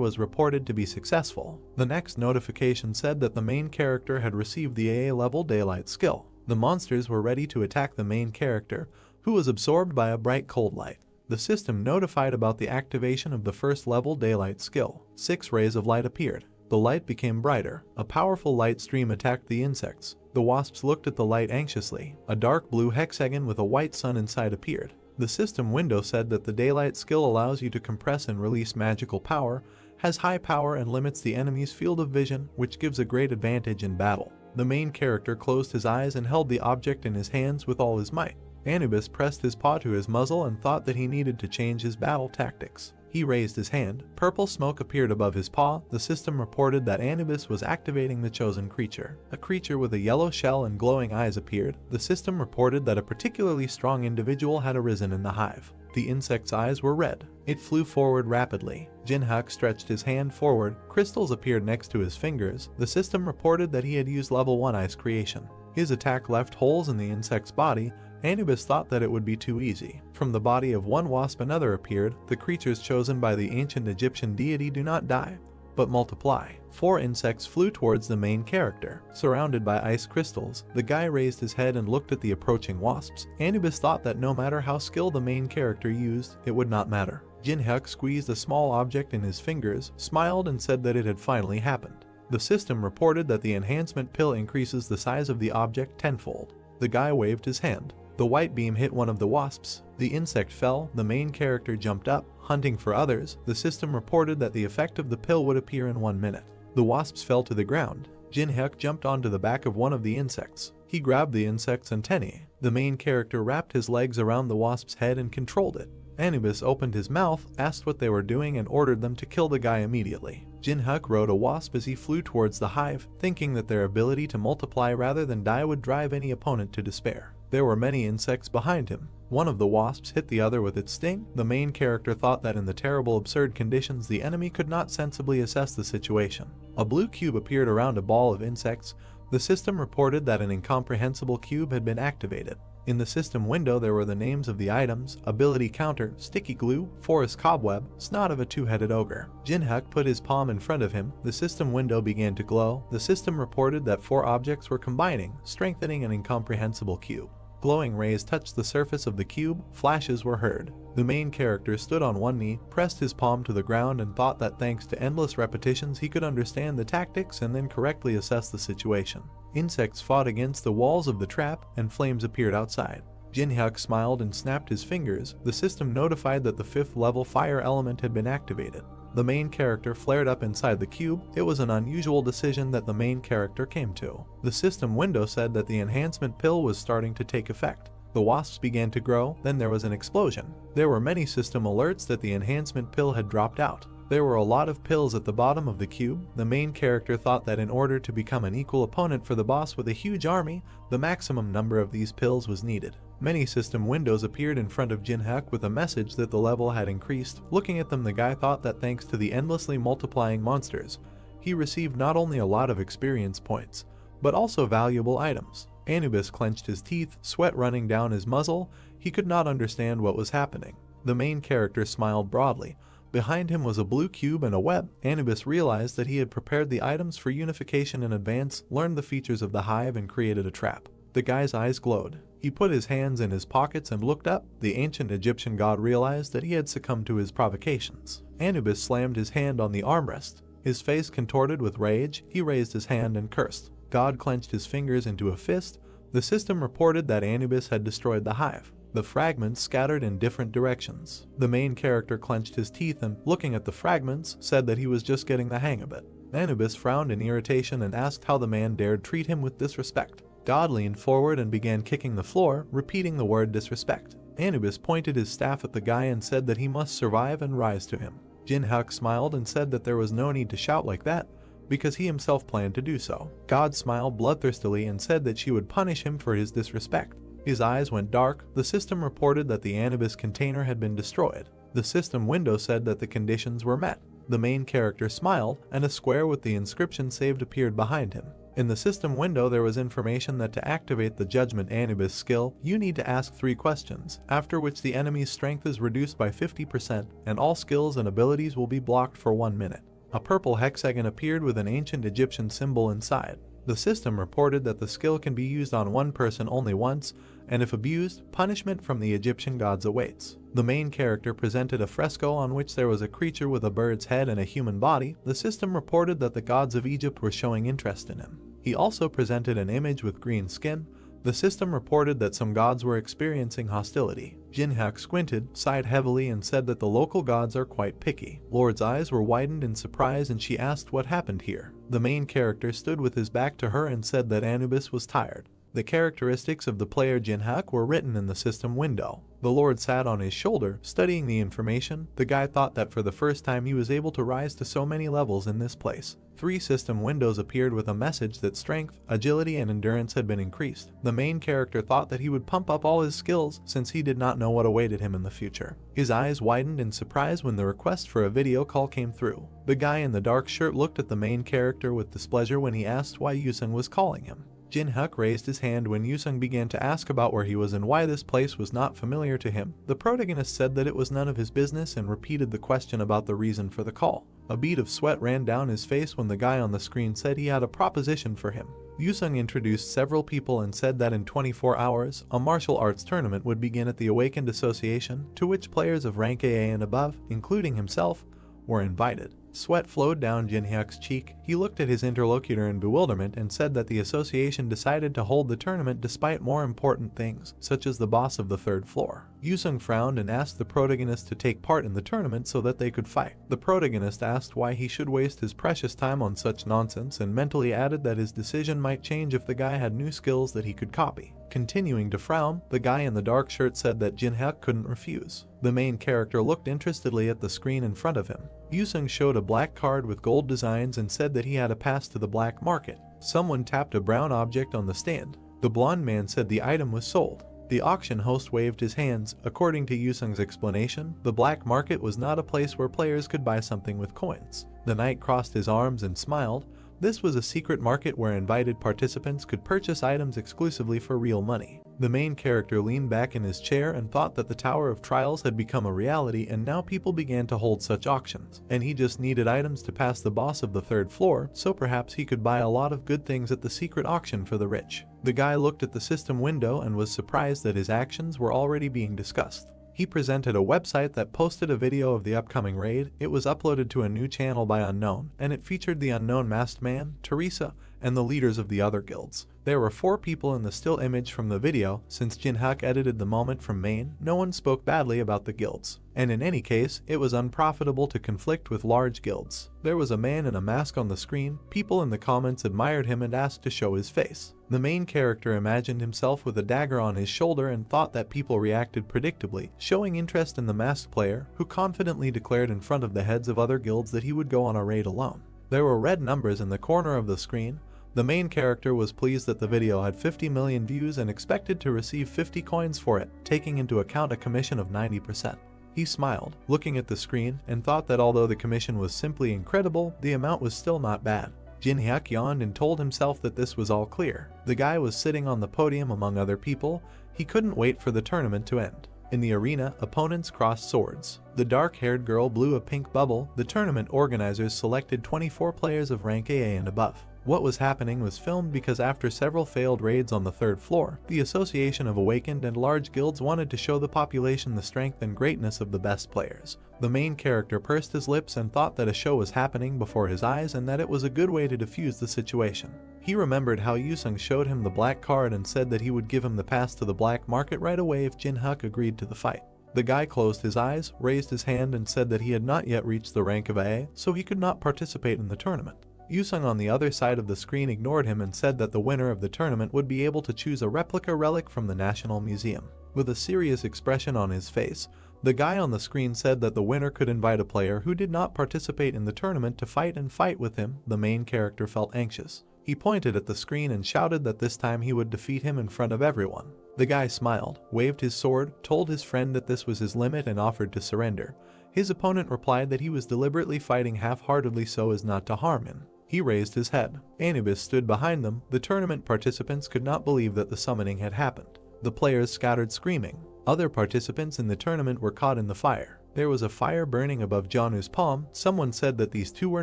was reported to be successful. The next notification said that the main character had received the AA level daylight skill. The monsters were ready to attack the main character, who was absorbed by a bright cold light. The system notified about the activation of the first level daylight skill. 6 rays of light appeared. The light became brighter. A powerful light stream attacked the insects. The wasps looked at the light anxiously. A dark blue hexagon with a white sun inside appeared. The system window said that the daylight skill allows you to compress and release magical power, has high power and limits the enemy's field of vision, which gives a great advantage in battle. The main character closed his eyes and held the object in his hands with all his might. Anubis pressed his paw to his muzzle and thought that he needed to change his battle tactics. He raised his hand. Purple smoke appeared above his paw. The system reported that Anubis was activating the chosen creature. A creature with a yellow shell and glowing eyes appeared. The system reported that a particularly strong individual had arisen in the hive. The insect's eyes were red. It flew forward rapidly. Jinhyuk stretched his hand forward. Crystals appeared next to his fingers. The system reported that he had used level 1 ice creation. His attack left holes in the insect's body. Anubis thought that it would be too easy. From the body of one wasp another appeared. The creatures chosen by the ancient Egyptian deity do not die, but multiply. 4 insects flew towards the main character. Surrounded by ice crystals, the guy raised his head and looked at the approaching wasps. Anubis thought that no matter how skilled the main character used, it would not matter. Jinhyuk squeezed a small object in his fingers, smiled and said that it had finally happened. The system reported that the enhancement pill increases the size of the object tenfold. The guy waved his hand. The white beam hit one of the wasps. The insect fell. The main character jumped up, hunting for others. The system reported that the effect of the pill would appear in 1 minute. The wasps fell to the ground. Jinhyuk jumped onto the back of one of the insects. He grabbed the insect's antennae. The main character wrapped his legs around the wasp's head and controlled it. Anubis opened his mouth, asked what they were doing and ordered them to kill the guy immediately. Jinhyuk rode a wasp as he flew towards the hive, thinking that their ability to multiply rather than die would drive any opponent to despair. There were many insects behind him. One of the wasps hit the other with its sting. The main character thought that in the terrible absurd conditions the enemy could not sensibly assess the situation. A blue cube appeared around a ball of insects. The system reported that an incomprehensible cube had been activated. In the system window there were the names of the items: ability counter, sticky glue, forest cobweb, snot of a 2-headed ogre. Jinhyuk put his palm in front of him. The system window began to glow. The system reported that 4 objects were combining, strengthening an incomprehensible cube. Glowing rays touched the surface of the cube. Flashes were heard. The main character stood on one knee, pressed his palm to the ground and thought that thanks to endless repetitions he could understand the tactics and then correctly assess the situation. Insects fought against the walls of the trap and flames appeared outside. Jinhyuk smiled and snapped his fingers. The system notified that the 5th level fire element had been activated. The main character flared up inside the cube. It was an unusual decision that the main character came to. The system window said that the enhancement pill was starting to take effect. The wasps began to grow, then there was an explosion. There were many system alerts that the enhancement pill had dropped out. There were a lot of pills at the bottom of the cube. The main character thought that in order to become an equal opponent for the boss with a huge army, the maximum number of these pills was needed. Many system windows appeared in front of Jinhyuk with a message that the level had increased. Looking at them, the guy thought that thanks to the endlessly multiplying monsters, he received not only a lot of experience points, but also valuable items. Anubis clenched his teeth, sweat running down his muzzle. He could not understand what was happening. The main character smiled broadly. Behind him was a blue cube and a web. Anubis realized that he had prepared the items for unification in advance, learned the features of the hive, and created a trap. The guy's eyes glowed. He put his hands in his pockets and looked up. The ancient Egyptian god realized that he had succumbed to his provocations. Anubis slammed his hand on the armrest. His face contorted with rage. He raised his hand and cursed. God clenched his fingers into a fist. The system reported that Anubis had destroyed the hive. The fragments scattered in different directions. The main character clenched his teeth and, looking at the fragments, said that he was just getting the hang of it. Anubis frowned in irritation and asked how the man dared treat him with disrespect. God leaned forward and began kicking the floor, repeating the word disrespect. Anubis pointed his staff at the guy and said that he must survive and rise to him. Jinhak smiled and said that there was no need to shout like that, because he himself planned to do so. God smiled bloodthirstily and said that she would punish him for his disrespect. His eyes went dark. The system reported that the Anubis container had been destroyed. The system window said that the conditions were met. The main character smiled, and a square with the inscription saved appeared behind him. In the system window there was information that to activate the Judgment Anubis skill, you need to ask 3 questions, after which the enemy's strength is reduced by 50% and all skills and abilities will be blocked for 1 minute. A purple hexagon appeared with an ancient Egyptian symbol inside. The system reported that the skill can be used on one person only once, and if abused, punishment from the Egyptian gods awaits. The main character presented a fresco on which there was a creature with a bird's head and a human body. The system reported that the gods of Egypt were showing interest in him. He also presented an image with green skin. The system reported that some gods were experiencing hostility. Jinhak squinted, sighed heavily, and said that the local gods are quite picky. Lord's eyes were widened in surprise and she asked what happened here. The main character stood with his back to her and said that Anubis was tired. The characteristics of the player Jinhak were written in the system window. The Lord sat on his shoulder, studying the information. The guy thought that for the first time he was able to rise to so many levels in this place. 3 system windows appeared with a message that strength, agility, and endurance had been increased. The main character thought that he would pump up all his skills since he did not know what awaited him in the future. His eyes widened in surprise when the request for a video call came through. The guy in the dark shirt looked at the main character with displeasure when he asked why Yusung was calling him. Jinhak raised his hand when Yusung began to ask about where he was and why this place was not familiar to him. The protagonist said that it was none of his business and repeated the question about the reason for the call. A bead of sweat ran down his face when the guy on the screen said he had a proposition for him. Yusung introduced several people and said that in 24 hours, a martial arts tournament would begin at the Awakened Association, to which players of rank AA and above, including himself, were invited. Sweat flowed down Jinhyuk's cheek. He looked at his interlocutor in bewilderment and said that the association decided to hold the tournament despite more important things, such as the boss of the 3rd floor. Yusung frowned and asked the protagonist to take part in the tournament so that they could fight. The protagonist asked why he should waste his precious time on such nonsense and mentally added that his decision might change if the guy had new skills that he could copy. Continuing to frown, the guy in the dark shirt said that Jinhyuk couldn't refuse. The main character looked interestedly at the screen in front of him. Yusung showed a black card with gold designs and said that he had a pass to the black market. Someone tapped a brown object on the stand. The blonde man said the item was sold. The auction host waved his hands. According to Yusung's explanation, the black market was not a place where players could buy something with coins. The knight crossed his arms and smiled. This was a secret market where invited participants could purchase items exclusively for real money. The main character leaned back in his chair and thought that the Tower of Trials had become a reality and now people began to hold such auctions. And he just needed items to pass the boss of the 3rd floor, so perhaps he could buy a lot of good things at the secret auction for the rich. The guy looked at the system window and was surprised that his actions were already being discussed. He presented a website that posted a video of the upcoming raid. It was uploaded to a new channel by Unknown, and it featured the Unknown Masked Man, Teresa, and the leaders of the other guilds. There were 4 people in the still image from the video. Since Jinhyuk edited the moment from main, no one spoke badly about the guilds. And in any case, it was unprofitable to conflict with large guilds. There was a man in a mask on the screen. People in the comments admired him and asked to show his face. The main character imagined himself with a dagger on his shoulder and thought that people reacted predictably, showing interest in the masked player, who confidently declared in front of the heads of other guilds that he would go on a raid alone. There were red numbers in the corner of the screen. The main character was pleased that the video had 50 million views and expected to receive 50 coins for it, taking into account a commission of 90%. He smiled, looking at the screen, and thought that although the commission was simply incredible, the amount was still not bad. Jin-hyuk yawned and told himself that this was all clear. The guy was sitting on the podium among other people. He couldn't wait for the tournament to end. In the arena, opponents crossed swords. The dark-haired girl blew a pink bubble. The tournament organizers selected 24 players of rank AA and above. What was happening was filmed because after several failed raids on the third floor, the Association of Awakened and large guilds wanted to show the population the strength and greatness of the best players. The main character pursed his lips and thought that a show was happening before his eyes and that it was a good way to defuse the situation. He remembered how Yusung showed him the black card and said that he would give him the pass to the black market right away if Jin-hyuk agreed to the fight. The guy closed his eyes, raised his hand and said that he had not yet reached the rank of AA, so he could not participate in the tournament. Yusung on the other side of the screen ignored him and said that the winner of the tournament would be able to choose a replica relic from the National Museum. With a serious expression on his face, the guy on the screen said that the winner could invite a player who did not participate in the tournament to fight with him. The main character felt anxious. He pointed at the screen and shouted that this time he would defeat him in front of everyone. The guy smiled, waved his sword, told his friend that this was his limit and offered to surrender. His opponent replied that he was deliberately fighting half-heartedly so as not to harm him. He raised his head. Anubis stood behind them. The tournament participants could not believe that the summoning had happened. The players scattered screaming. Other participants in the tournament were caught in the fire. There was a fire burning above Janu's palm. Someone said that these two were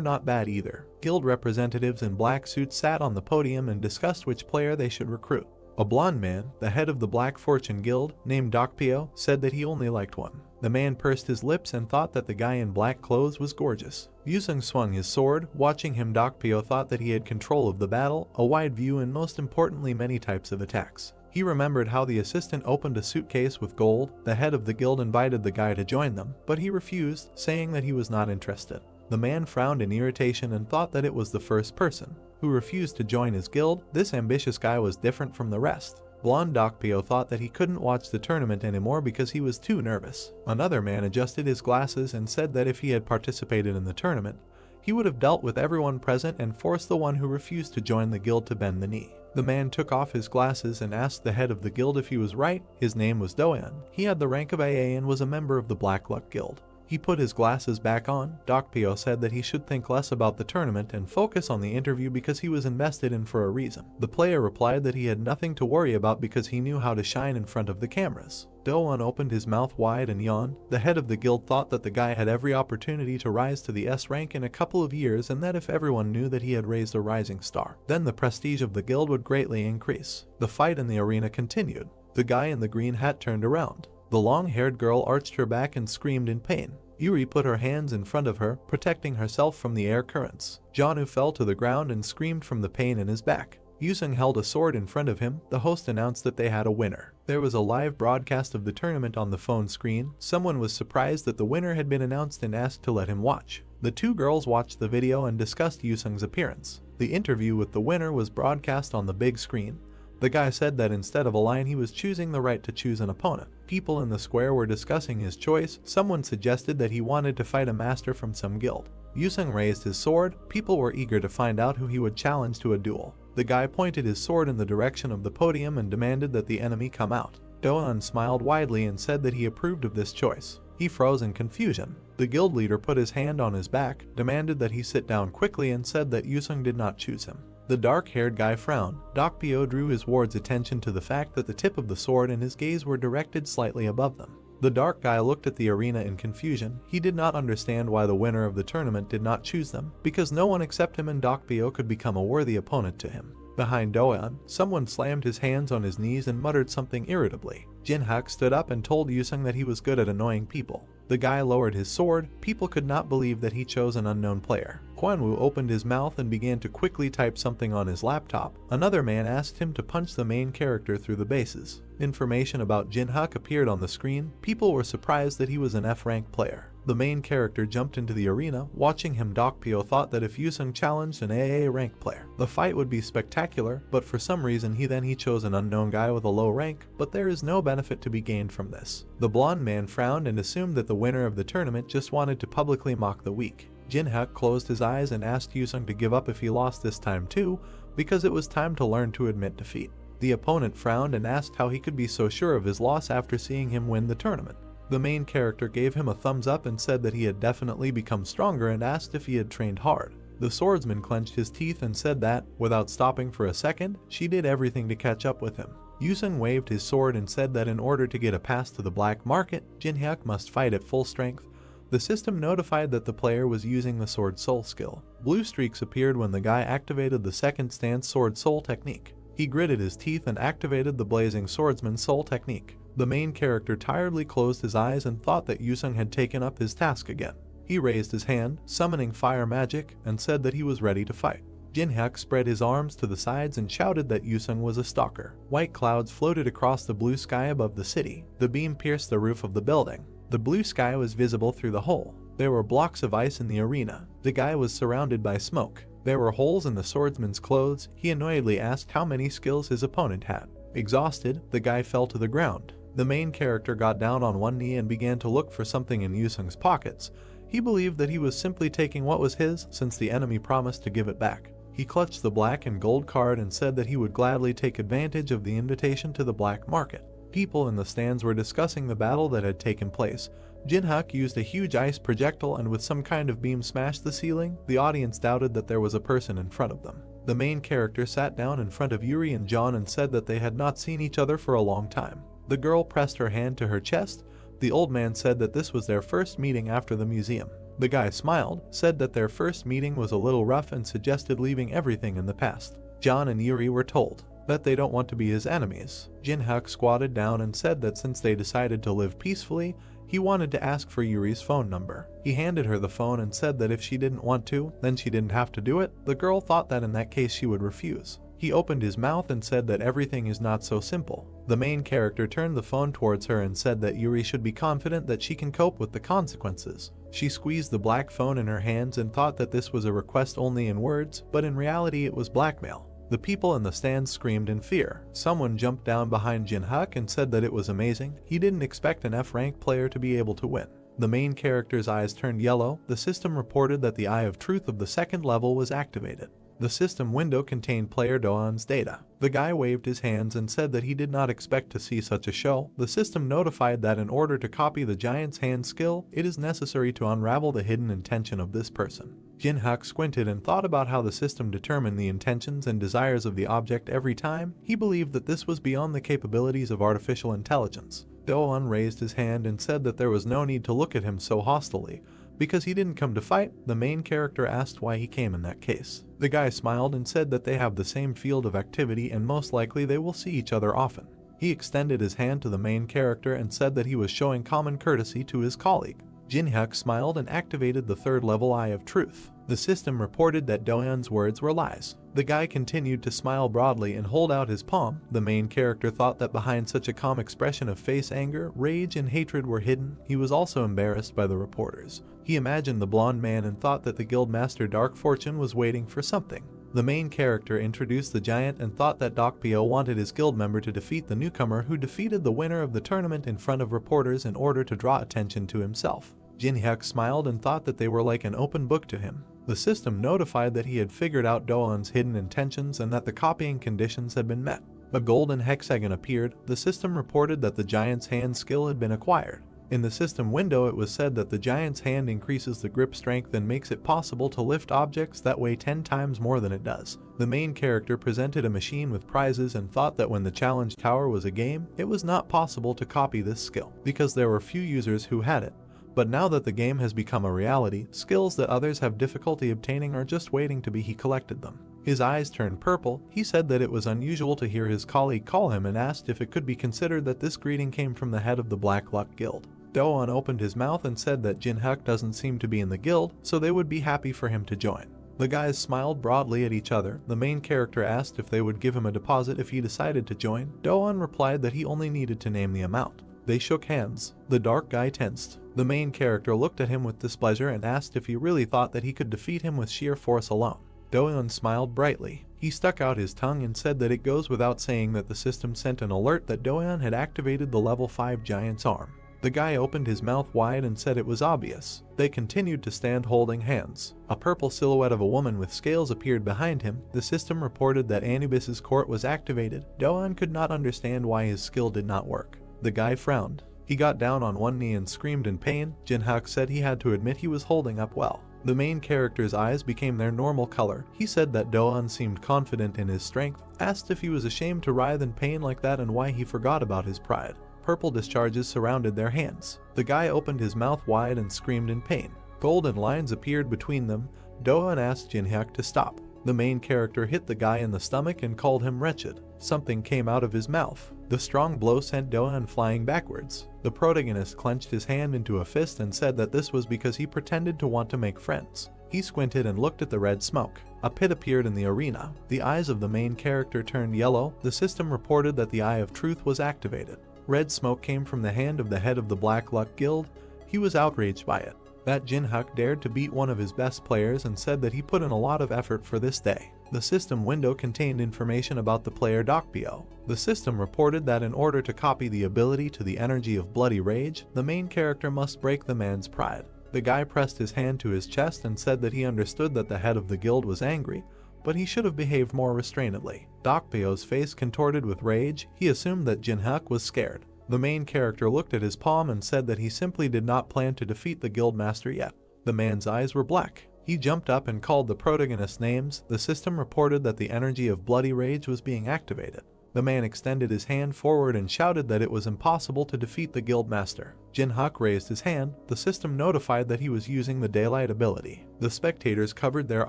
not bad either. Guild representatives in black suits sat on the podium and discussed which player they should recruit. A blonde man, the head of the Black Fortune Guild, named Dokpyo, said that he only liked one. The man pursed his lips and thought that the guy in black clothes was gorgeous. Yusung swung his sword. Watching him, Dokpyo thought that he had control of the battle, a wide view and most importantly many types of attacks. He remembered how the assistant opened a suitcase with gold. The head of the guild invited the guy to join them, but he refused, saying that he was not interested. The man frowned in irritation and thought that it was the first person who refused to join his guild. This ambitious guy was different from the rest. Blonde Dokpyo thought that he couldn't watch the tournament anymore because he was too nervous. Another man adjusted his glasses and said that if he had participated in the tournament, he would have dealt with everyone present and forced the one who refused to join the guild to bend the knee. The man took off his glasses and asked the head of the guild if he was right. His name was Doan. He had the rank of AA and was a member of the Black Luck Guild. He put his glasses back on. Dokpyo said that he should think less about the tournament and focus on the interview because he was invested in for a reason. The player replied that he had nothing to worry about because he knew how to shine in front of the cameras. Doan opened his mouth wide and yawned. The head of the guild thought that the guy had every opportunity to rise to the S rank in a couple of years and that if everyone knew that he had raised a rising star, then the prestige of the guild would greatly increase. The fight in the arena continued. The guy in the green hat turned around. The long-haired girl arched her back and screamed in pain. Yuri put her hands in front of her, protecting herself from the air currents. Janu fell to the ground and screamed from the pain in his back. Yusung held a sword in front of him. The host announced that they had a winner. There was a live broadcast of the tournament on the phone screen. Someone was surprised that the winner had been announced and asked to let him watch. The two girls watched the video and discussed Yusung's appearance. The interview with the winner was broadcast on the big screen. The guy said that instead of a line he was choosing the right to choose an opponent. People in the square were discussing his choice. Someone suggested that he wanted to fight a master from some guild. Yusung raised his sword. People were eager to find out who he would challenge to a duel. The guy pointed his sword in the direction of the podium and demanded that the enemy come out. Doan smiled widely and said that he approved of this choice. He froze in confusion. The guild leader put his hand on his back, demanded that he sit down quickly and said that Yusung did not choose him. The dark-haired guy frowned. Dokpyo drew his ward's attention to the fact that the tip of the sword and his gaze were directed slightly above them. The dark guy looked at the arena in confusion. He did not understand why the winner of the tournament did not choose them, because no one except him and Dokpyo could become a worthy opponent to him. Behind Doan, someone slammed his hands on his knees and muttered something irritably. Jin-hyuk stood up and told Yusung that he was good at annoying people. The guy lowered his sword. People could not believe that he chose an unknown player. Kwanwoo opened his mouth and began to quickly type something on his laptop. Another man asked him to punch the main character through the bases. Information about Jin-hyuk appeared on the screen. People were surprised that he was an F-rank player. The main character jumped into the arena. Watching him, Dokpyo thought that if Yusung challenged an AA rank player, the fight would be spectacular, but for some reason he chose an unknown guy with a low rank, but there is no benefit to be gained from this. The blonde man frowned and assumed that the winner of the tournament just wanted to publicly mock the weak. Jin-hyuk closed his eyes and asked Yusung to give up if he lost this time too, because it was time to learn to admit defeat. The opponent frowned and asked how he could be so sure of his loss after seeing him win the tournament. The main character gave him a thumbs up and said that he had definitely become stronger and asked if he had trained hard. The swordsman clenched his teeth and said that, without stopping for a second, she did everything to catch up with him. Yusung waved his sword and said that in order to get a pass to the black market, Jinhyuk must fight at full strength. The system notified that the player was using the sword soul skill. Blue streaks appeared when the guy activated the second stance sword soul technique. He gritted his teeth and activated the blazing swordsman soul technique. The main character tiredly closed his eyes and thought that Yusung had taken up his task again. He raised his hand, summoning fire magic, and said that he was ready to fight. Jinhyuk spread his arms to the sides and shouted that Yusung was a stalker. White clouds floated across the blue sky above the city. The beam pierced the roof of the building. The blue sky was visible through the hole. There were blocks of ice in the arena. The guy was surrounded by smoke. There were holes in the swordsman's clothes. He annoyedly asked how many skills his opponent had. Exhausted, the guy fell to the ground. The main character got down on one knee and began to look for something in Yusung's pockets. He believed that he was simply taking what was his since the enemy promised to give it back. He clutched the black and gold card and said that he would gladly take advantage of the invitation to the black market. People in the stands were discussing the battle that had taken place. Jinhyuk used a huge ice projectile and with some kind of beam smashed the ceiling. The audience doubted that there was a person in front of them. The main character sat down in front of Yuri and John and said that they had not seen each other for a long time. The girl pressed her hand to her chest. The old man said that this was their first meeting after the museum. The guy smiled, said that their first meeting was a little rough and suggested leaving everything in the past. John and Yuri were told that they don't want to be his enemies. Jinhyuk squatted down and said that since they decided to live peacefully, he wanted to ask for Yuri's phone number. He handed her the phone and said that if she didn't want to, then she didn't have to do it. The girl thought that in that case she would refuse. He opened his mouth and said that everything is not so simple. The main character turned the phone towards her and said that Yuri should be confident that she can cope with the consequences. She squeezed the black phone in her hands and thought that this was a request only in words, but in reality it was blackmail. The people in the stands screamed in fear. Someone jumped down behind Jinhyuk and said that it was amazing. He didn't expect an F-rank player to be able to win. The main character's eyes turned yellow. The system reported that the Eye of Truth of the second level was activated. The system window contained player Doan's data. The guy waved his hands and said that he did not expect to see such a show. The system notified that in order to copy the giant's hand skill, it is necessary to unravel the hidden intention of this person. Jinhyuk squinted and thought about how the system determined the intentions and desires of the object every time. He believed that this was beyond the capabilities of artificial intelligence. Doan raised his hand and said that there was no need to look at him so hostilely. Because he didn't come to fight, the main character asked why he came in that case. The guy smiled and said that they have the same field of activity and most likely they will see each other often. He extended his hand to the main character and said that he was showing common courtesy to his colleague. Jinhyuk smiled and activated the third level Eye of Truth. The system reported that Doan's words were lies. The guy continued to smile broadly and hold out his palm. The main character thought that behind such a calm expression of face, anger, rage, and hatred were hidden. He was also embarrassed by the reporters. He imagined the blonde man and thought that the guildmaster Dark Fortune was waiting for something. The main character introduced the giant and thought that Dokpyo wanted his guild member to defeat the newcomer who defeated the winner of the tournament in front of reporters in order to draw attention to himself. Jinhyuk smiled and thought that they were like an open book to him. The system notified that he had figured out Doan's hidden intentions and that the copying conditions had been met. A golden hexagon appeared. The system reported that the giant's hand skill had been acquired. In the system window, it was said that the giant's hand increases the grip strength and makes it possible to lift objects that weigh 10 times more than it does. The main character presented a machine with prizes and thought that when the challenge tower was a game, it was not possible to copy this skill because there were few users who had it. But now that the game has become a reality, skills that others have difficulty obtaining are just waiting to be. He collected them. His eyes turned purple. He said that it was unusual to hear his colleague call him and asked if it could be considered that this greeting came from the head of the Black Luck Guild. Doan opened his mouth and said that Jinhyuk doesn't seem to be in the guild, so they would be happy for him to join. The guys smiled broadly at each other. The main character asked if they would give him a deposit if he decided to join. Doan replied that he only needed to name the amount. They shook hands. The dark guy tensed. The main character looked at him with displeasure and asked if he really thought that he could defeat him with sheer force alone. Doan smiled brightly. He stuck out his tongue and said that it goes without saying that the system sent an alert that Doan had activated the level 5 giant's arm. The guy opened his mouth wide and said it was obvious. They continued to stand holding hands. A purple silhouette of a woman with scales appeared behind him. The system reported that Anubis's court was activated. Doan could not understand why his skill did not work. The guy frowned. He got down on one knee and screamed in pain. Jin-hyuk said he had to admit he was holding up well. The main character's eyes became their normal color. He said that Do-eun seemed confident in his strength, asked if he was ashamed to writhe in pain like that and why he forgot about his pride. Purple discharges surrounded their hands. The guy opened his mouth wide and screamed in pain. Golden lines appeared between them. Do-eun asked Jin-hyuk to stop. The main character hit the guy in the stomach and called him wretched. Something came out of his mouth. The strong blow sent Do-eun flying backwards. The protagonist clenched his hand into a fist and said that this was because he pretended to want to make friends. He squinted and looked at the red smoke. A pit appeared in the arena. The eyes of the main character turned yellow. The system reported that the Eye of Truth was activated. Red smoke came from the hand of the head of the Black Luck Guild. He was outraged by it. That Jin-hyuk dared to beat one of his best players and said that he put in a lot of effort for this day. The system window contained information about the player Dokpyo. The system reported that in order to copy the ability to the energy of bloody rage, the main character must break the man's pride. The guy pressed his hand to his chest and said that he understood that the head of the guild was angry, but he should have behaved more restrainedly. Dokpyo's face contorted with rage. He assumed that Jin-hyuk was scared. The main character looked at his palm and said that he simply did not plan to defeat the guildmaster yet. The man's eyes were black. He jumped up and called the protagonist's names. The system reported that the energy of bloody rage was being activated. The man extended his hand forward and shouted that it was impossible to defeat the guildmaster. Jin-hyuk raised his hand. The system notified that he was using the daylight ability. The spectators covered their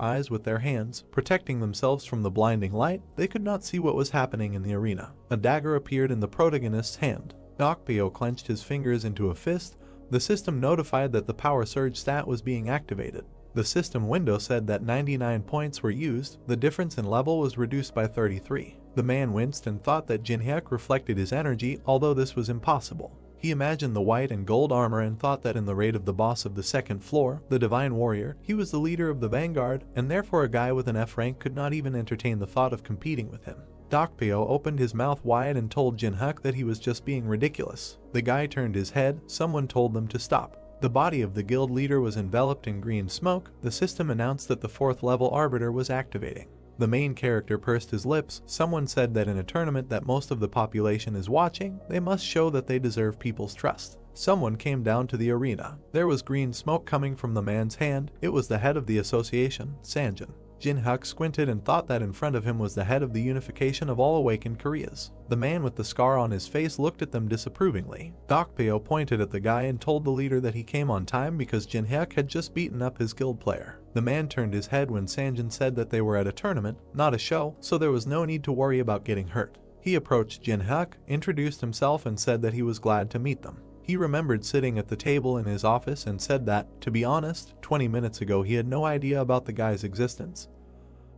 eyes with their hands, protecting themselves from the blinding light. They could not see what was happening in the arena. A dagger appeared in the protagonist's hand. Dokpyo clenched his fingers into a fist. The system notified that the power surge stat was being activated. The system window said that 99 points were used. The difference in level was reduced by 33. The man winced and thought that Jin-hyuk reflected his energy, although this was impossible. He imagined the white and gold armor and thought that in the raid of the boss of the second floor, the Divine Warrior, he was the leader of the Vanguard, and therefore a guy with an F rank could not even entertain the thought of competing with him. Dokpyo opened his mouth wide and told Jin-hyuk that he was just being ridiculous. The guy turned his head. Someone told them to stop. The body of the guild leader was enveloped in green smoke. The system announced that the 4th level arbiter was activating. The main character pursed his lips. Someone said that in a tournament that most of the population is watching, they must show that they deserve people's trust. Someone came down to the arena. There was green smoke coming from the man's hand. It was the head of the association, Sanjin. Jin-hyuk squinted and thought that in front of him was the head of the unification of all awakened Koreas. The man with the scar on his face looked at them disapprovingly. Dokpyo pointed at the guy and told the leader that he came on time because Jin-hyuk had just beaten up his guild player. The man turned his head when Sanjin said that they were at a tournament, not a show, so there was no need to worry about getting hurt. He approached Jin-hyuk, introduced himself and said that he was glad to meet them. He remembered sitting at the table in his office and said that, to be honest, 20 minutes ago he had no idea about the guy's existence.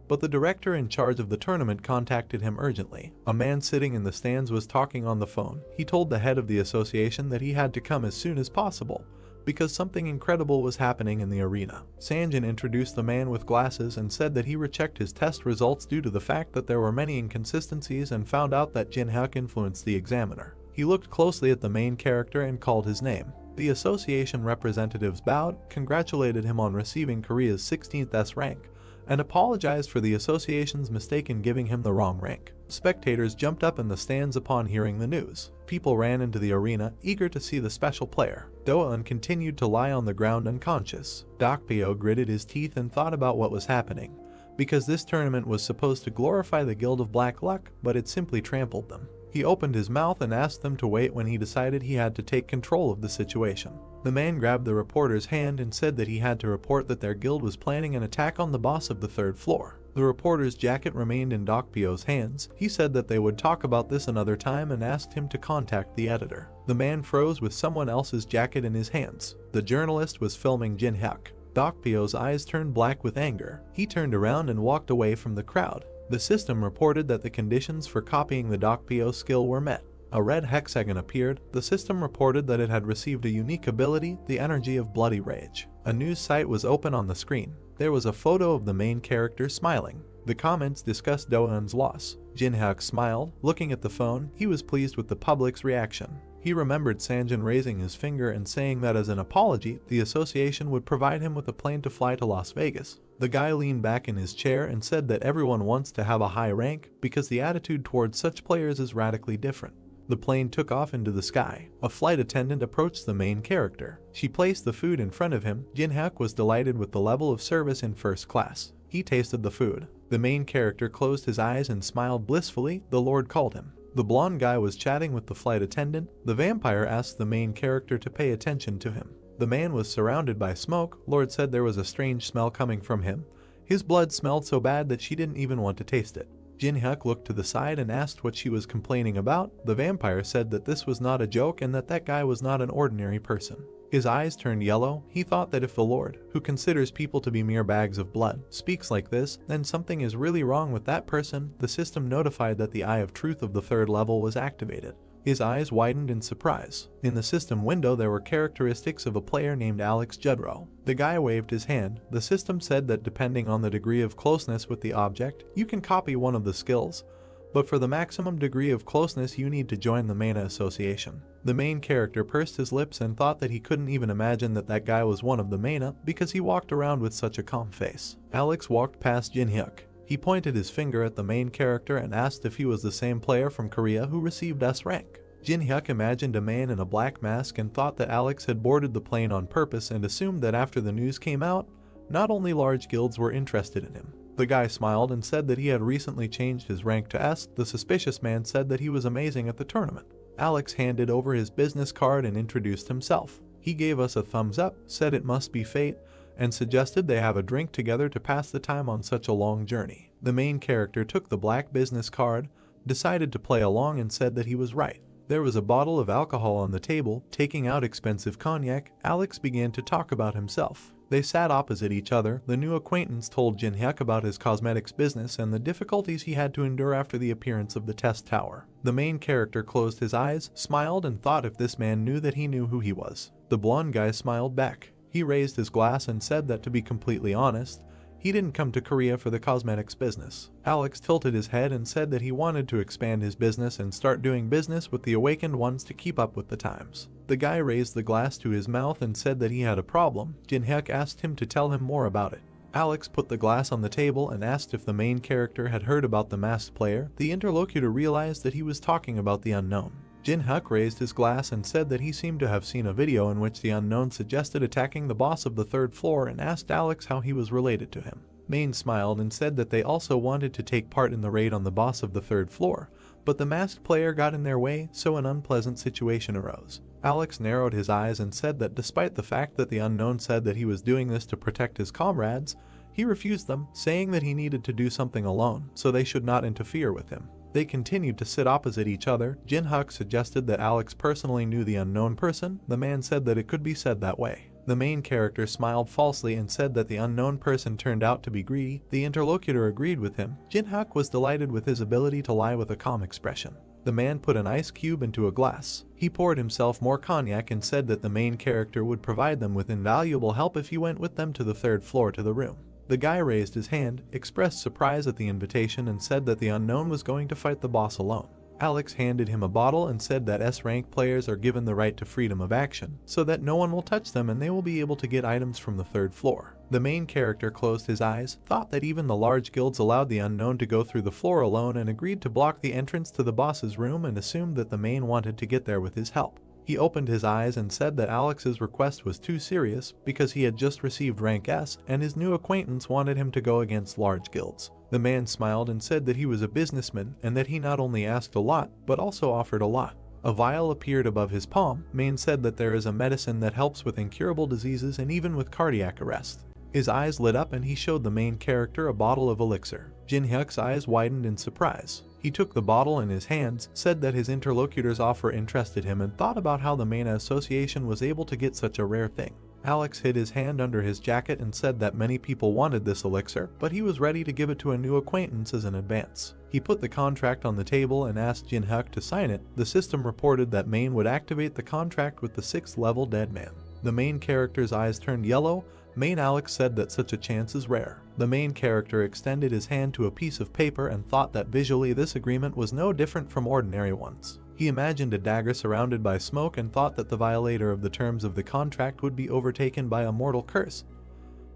But the director in charge of the tournament contacted him urgently. A man sitting in the stands was talking on the phone. He told the head of the association that he had to come as soon as possible, because something incredible was happening in the arena. Sanjin introduced the man with glasses and said that he rechecked his test results due to the fact that there were many inconsistencies and found out that Jin-hyuk influenced the examiner. He looked closely at the main character and called his name. The association representatives bowed, congratulated him on receiving Korea's 16th S rank, and apologized for the association's mistake in giving him the wrong rank. Spectators jumped up in the stands upon hearing the news. People ran into the arena, eager to see the special player. Do-eun continued to lie on the ground unconscious. Dokpyo gritted his teeth and thought about what was happening, because this tournament was supposed to glorify the Guild of Black Luck, but it simply trampled them. He opened his mouth and asked them to wait when he decided he had to take control of the situation. The man grabbed the reporter's hand and said that he had to report that their guild was planning an attack on the boss of the 3rd floor. The reporter's jacket remained in Dokpyo's hands. He said that they would talk about this another time and asked him to contact the editor. The man froze with someone else's jacket in his hands. The journalist was filming Jin-hyuk. Dokpyo's eyes turned black with anger. He turned around and walked away from the crowd. The system reported that the conditions for copying the Dokpyo skill were met. A red hexagon appeared. The system reported that it had received a unique ability, the energy of bloody rage. A news site was open on the screen. There was a photo of the main character smiling. The comments discussed Do-eun's loss. Jin-hyuk smiled. Looking at the phone, he was pleased with the public's reaction. He remembered Sanjin raising his finger and saying that as an apology, the association would provide him with a plane to fly to Las Vegas. The guy leaned back in his chair and said that everyone wants to have a high rank because the attitude towards such players is radically different. The plane took off into the sky. A flight attendant approached the main character. She placed the food in front of him. Jin-hyuk was delighted with the level of service in first class. He tasted the food. The main character closed his eyes and smiled blissfully. The Lord called him. The blonde guy was chatting with the flight attendant. The vampire asked the main character to pay attention to him. The man was surrounded by smoke. Lord said there was a strange smell coming from him. His blood smelled so bad that she didn't even want to taste it. Jin-hyuk looked to the side and asked what she was complaining about. The vampire said that this was not a joke and that guy was not an ordinary person. His eyes turned yellow. He thought that if the Lord, who considers people to be mere bags of blood, speaks like this, then something is really wrong with that person. The system notified that the Eye of Truth of the 3rd level was activated. His eyes widened in surprise. In the system window there were characteristics of a player named Alex Judro. The guy waved his hand. The system said that depending on the degree of closeness with the object, you can copy one of the skills, but for the maximum degree of closeness you need to join the Mana Association. The main character pursed his lips and thought that he couldn't even imagine that guy was one of the Mana because he walked around with such a calm face. Alex walked past Jin-hyuk. He pointed his finger at the main character and asked if he was the same player from Korea who received S rank. Jin-hyuk imagined a man in a black mask and thought that Alex had boarded the plane on purpose and assumed that after the news came out, not only large guilds were interested in him. The guy smiled and said that he had recently changed his rank to S. The suspicious man said that he was amazing at the tournament. Alex handed over his business card and introduced himself. He gave us a thumbs up, said it must be fate, and suggested they have a drink together to pass the time on such a long journey. The main character took the black business card, decided to play along and said that he was right. There was a bottle of alcohol on the table. Taking out expensive cognac, Alex began to talk about himself. They sat opposite each other. The new acquaintance told Jin-hyuk about his cosmetics business and the difficulties he had to endure after the appearance of the test tower. The main character closed his eyes, smiled and thought if this man knew that he knew who he was. The blonde guy smiled back. He raised his glass and said that to be completely honest, he didn't come to Korea for the cosmetics business. Alex tilted his head and said that he wanted to expand his business and start doing business with the awakened ones to keep up with the times. The guy raised the glass to his mouth and said that he had a problem. Jin-hyuk asked him to tell him more about it. Alex put the glass on the table and asked if the main character had heard about the masked player. The interlocutor realized that he was talking about the unknown. Jin-hyuk raised his glass and said that he seemed to have seen a video in which the unknown suggested attacking the boss of the 3rd floor and asked Alex how he was related to him. Main smiled and said that they also wanted to take part in the raid on the boss of the 3rd floor, but the masked player got in their way, so an unpleasant situation arose. Alex narrowed his eyes and said that despite the fact that the unknown said that he was doing this to protect his comrades, he refused them, saying that he needed to do something alone, so they should not interfere with him. They continued to sit opposite each other. Jin-hyuk suggested that Alex personally knew the unknown person. The man said that it could be said that way. The main character smiled falsely and said that the unknown person turned out to be greedy. The interlocutor agreed with him. Jin-hyuk was delighted with his ability to lie with a calm expression. The man put an ice cube into a glass. He poured himself more cognac and said that the main character would provide them with invaluable help if he went with them to the 3rd floor to the room. The guy raised his hand, expressed surprise at the invitation and said that the unknown was going to fight the boss alone. Alex handed him a bottle and said that S-rank players are given the right to freedom of action, so that no one will touch them and they will be able to get items from the 3rd floor. The main character closed his eyes, thought that even the large guilds allowed the unknown to go through the floor alone and agreed to block the entrance to the boss's room and assumed that the main wanted to get there with his help. He opened his eyes and said that Alex's request was too serious because he had just received rank S and his new acquaintance wanted him to go against large guilds. The man smiled and said that he was a businessman and that he not only asked a lot but also offered a lot. A vial appeared above his palm. Man said that there is a medicine that helps with incurable diseases and even with cardiac arrest. His eyes lit up and he showed the main character a bottle of elixir. Jin-hyuk's eyes widened in surprise. He took the bottle in his hands, said that his interlocutor's offer interested him and thought about how the Mana Association was able to get such a rare thing. Alex hid his hand under his jacket and said that many people wanted this elixir, but he was ready to give it to a new acquaintance as an advance. He put the contract on the table and asked Jin-hyuk to sign it. The system reported that Main would activate the contract with the 6th level dead man. The main character's eyes turned yellow. Alex said that such a chance is rare. The main character extended his hand to a piece of paper and thought that visually this agreement was no different from ordinary ones. He imagined a dagger surrounded by smoke and thought that the violator of the terms of the contract would be overtaken by a mortal curse.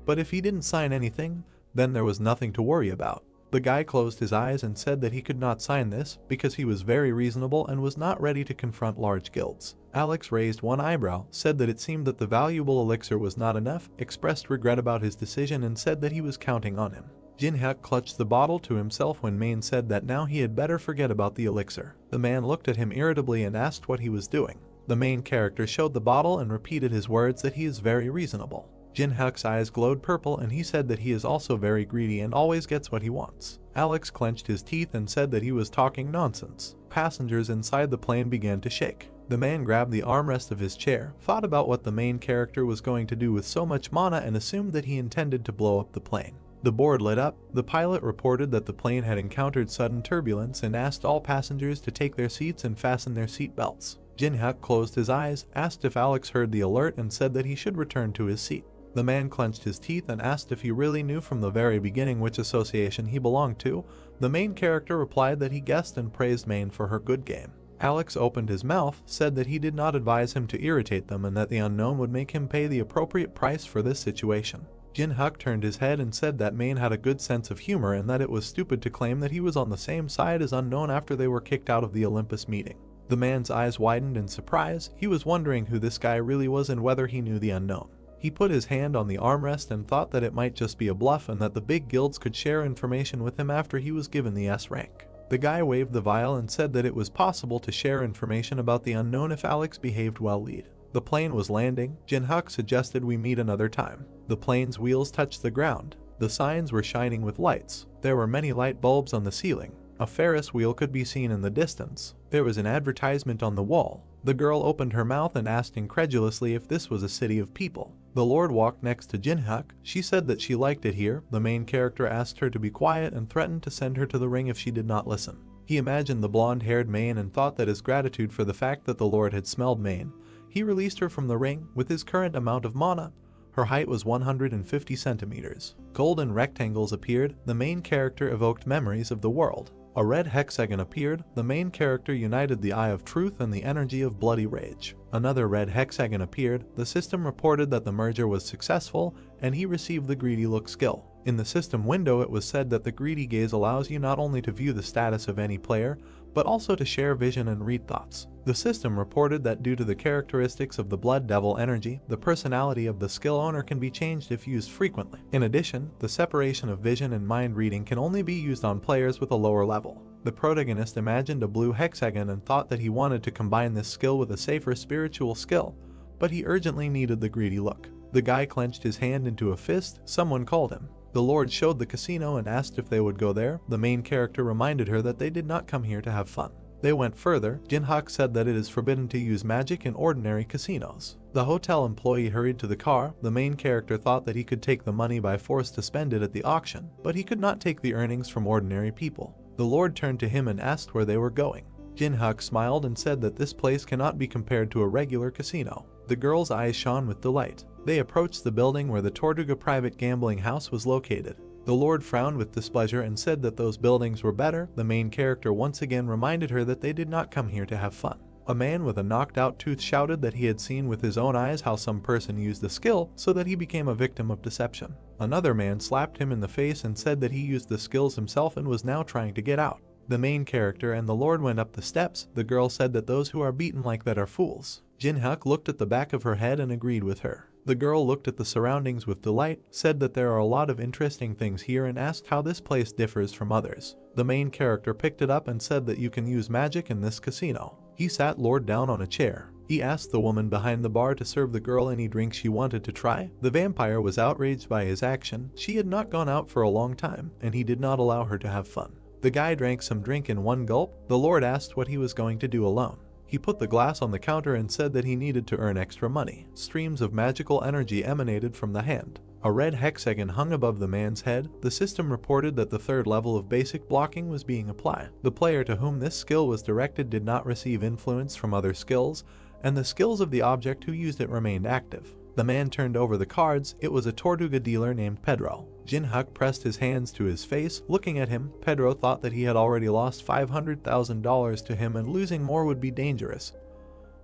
But if he didn't sign anything, then there was nothing to worry about. The guy closed his eyes and said that he could not sign this because he was very reasonable and was not ready to confront large guilds. Alex raised one eyebrow, said that it seemed that the valuable elixir was not enough, expressed regret about his decision and said that he was counting on him. Jinhyuk clutched the bottle to himself when Main said that now he had better forget about the elixir. The man looked at him irritably and asked what he was doing. The main character showed the bottle and repeated his words that he is very reasonable. Jinhyuk's eyes glowed purple and he said that he is also very greedy and always gets what he wants. Alex clenched his teeth and said that he was talking nonsense. Passengers inside the plane began to shake. The man grabbed the armrest of his chair, thought about what the main character was going to do with so much mana and assumed that he intended to blow up the plane. The board lit up. The pilot reported that the plane had encountered sudden turbulence and asked all passengers to take their seats and fasten their seat belts. Jinhyuk closed his eyes, asked if Alex heard the alert and said that he should return to his seat. The man clenched his teeth and asked if he really knew from the very beginning which association he belonged to. The main character replied that he guessed and praised Main for her good game. Alex opened his mouth, said that he did not advise him to irritate them and that the unknown would make him pay the appropriate price for this situation. Jinhyuk turned his head and said that Main had a good sense of humor and that it was stupid to claim that he was on the same side as Unknown after they were kicked out of the Olympus meeting. The man's eyes widened in surprise. He was wondering who this guy really was and whether he knew the Unknown. He put his hand on the armrest and thought that it might just be a bluff and that the big guilds could share information with him after he was given the S rank. The guy waved the vial and said that it was possible to share information about the Unknown if Alex behaved well. The plane was landing. Jinhyuk suggested we meet another time. The plane's wheels touched the ground. The signs were shining with lights. There were many light bulbs on the ceiling. A Ferris wheel could be seen in the distance. There was an advertisement on the wall. The girl opened her mouth and asked incredulously if this was a city of people. The Lord walked next to Jinhyuk. She said that she liked it here. The main character asked her to be quiet and threatened to send her to the ring if she did not listen. He imagined the blonde-haired Main and thought that as gratitude for the fact that the Lord had smelled Main, he released her from the ring with his current amount of mana. Her height was 150 centimeters. Golden rectangles appeared. The main character evoked memories of the world. A red hexagon appeared. The main character united the Eye of Truth and the energy of Bloody Rage. Another red hexagon appeared. The system reported that the merger was successful and he received the Greedy Look skill. In the system window it was said that the Greedy Gaze allows you not only to view the status of any player, but also to share vision and read thoughts. The system reported that due to the characteristics of the Blood Devil energy, the personality of the skill owner can be changed if used frequently. In addition, the separation of vision and mind reading can only be used on players with a lower level. The protagonist imagined a blue hexagon and thought that he wanted to combine this skill with a safer spiritual skill, but he urgently needed the Greedy Look. The guy clenched his hand into a fist. Someone called him. The Lord showed the casino and asked if they would go there. The main character reminded her that they did not come here to have fun. They went further. Jinhyuk said that it is forbidden to use magic in ordinary casinos. The hotel employee hurried to the car. The main character thought that he could take the money by force to spend it at the auction, but he could not take the earnings from ordinary people. The Lord turned to him and asked where they were going. Jinhyuk smiled and said that this place cannot be compared to a regular casino. The girl's eyes shone with delight. They approached the building where the Tortuga private gambling house was located. The Lord frowned with displeasure and said that those buildings were better. The main character once again reminded her that they did not come here to have fun. A man with a knocked-out tooth shouted that he had seen with his own eyes how some person used the skill so that he became a victim of deception. Another man slapped him in the face and said that he used the skills himself and was now trying to get out. The main character and the Lord went up the steps. The girl said that those who are beaten like that are fools. Jinhyuk looked at the back of her head and agreed with her. The girl looked at the surroundings with delight, said that there are a lot of interesting things here and asked how this place differs from others. The main character picked it up and said that you can use magic in this casino. He sat Lord down on a chair. He asked the woman behind the bar to serve the girl any drink she wanted to try. The vampire was outraged by his action. She had not gone out for a long time, and he did not allow her to have fun. The guy drank some drink in one gulp. The Lord asked what he was going to do alone. He put the glass on the counter and said that he needed to earn extra money. Streams of magical energy emanated from the hand. A red hexagon hung above the man's head. The system reported that the third level of basic blocking was being applied. The player to whom this skill was directed did not receive influence from other skills, and the skills of the object who used it remained active. The man turned over the cards. It was a Tortuga dealer named Pedro. Jinhyuk pressed his hands to his face. Looking at him, Pedro thought that he had already lost $500,000 to him and losing more would be dangerous,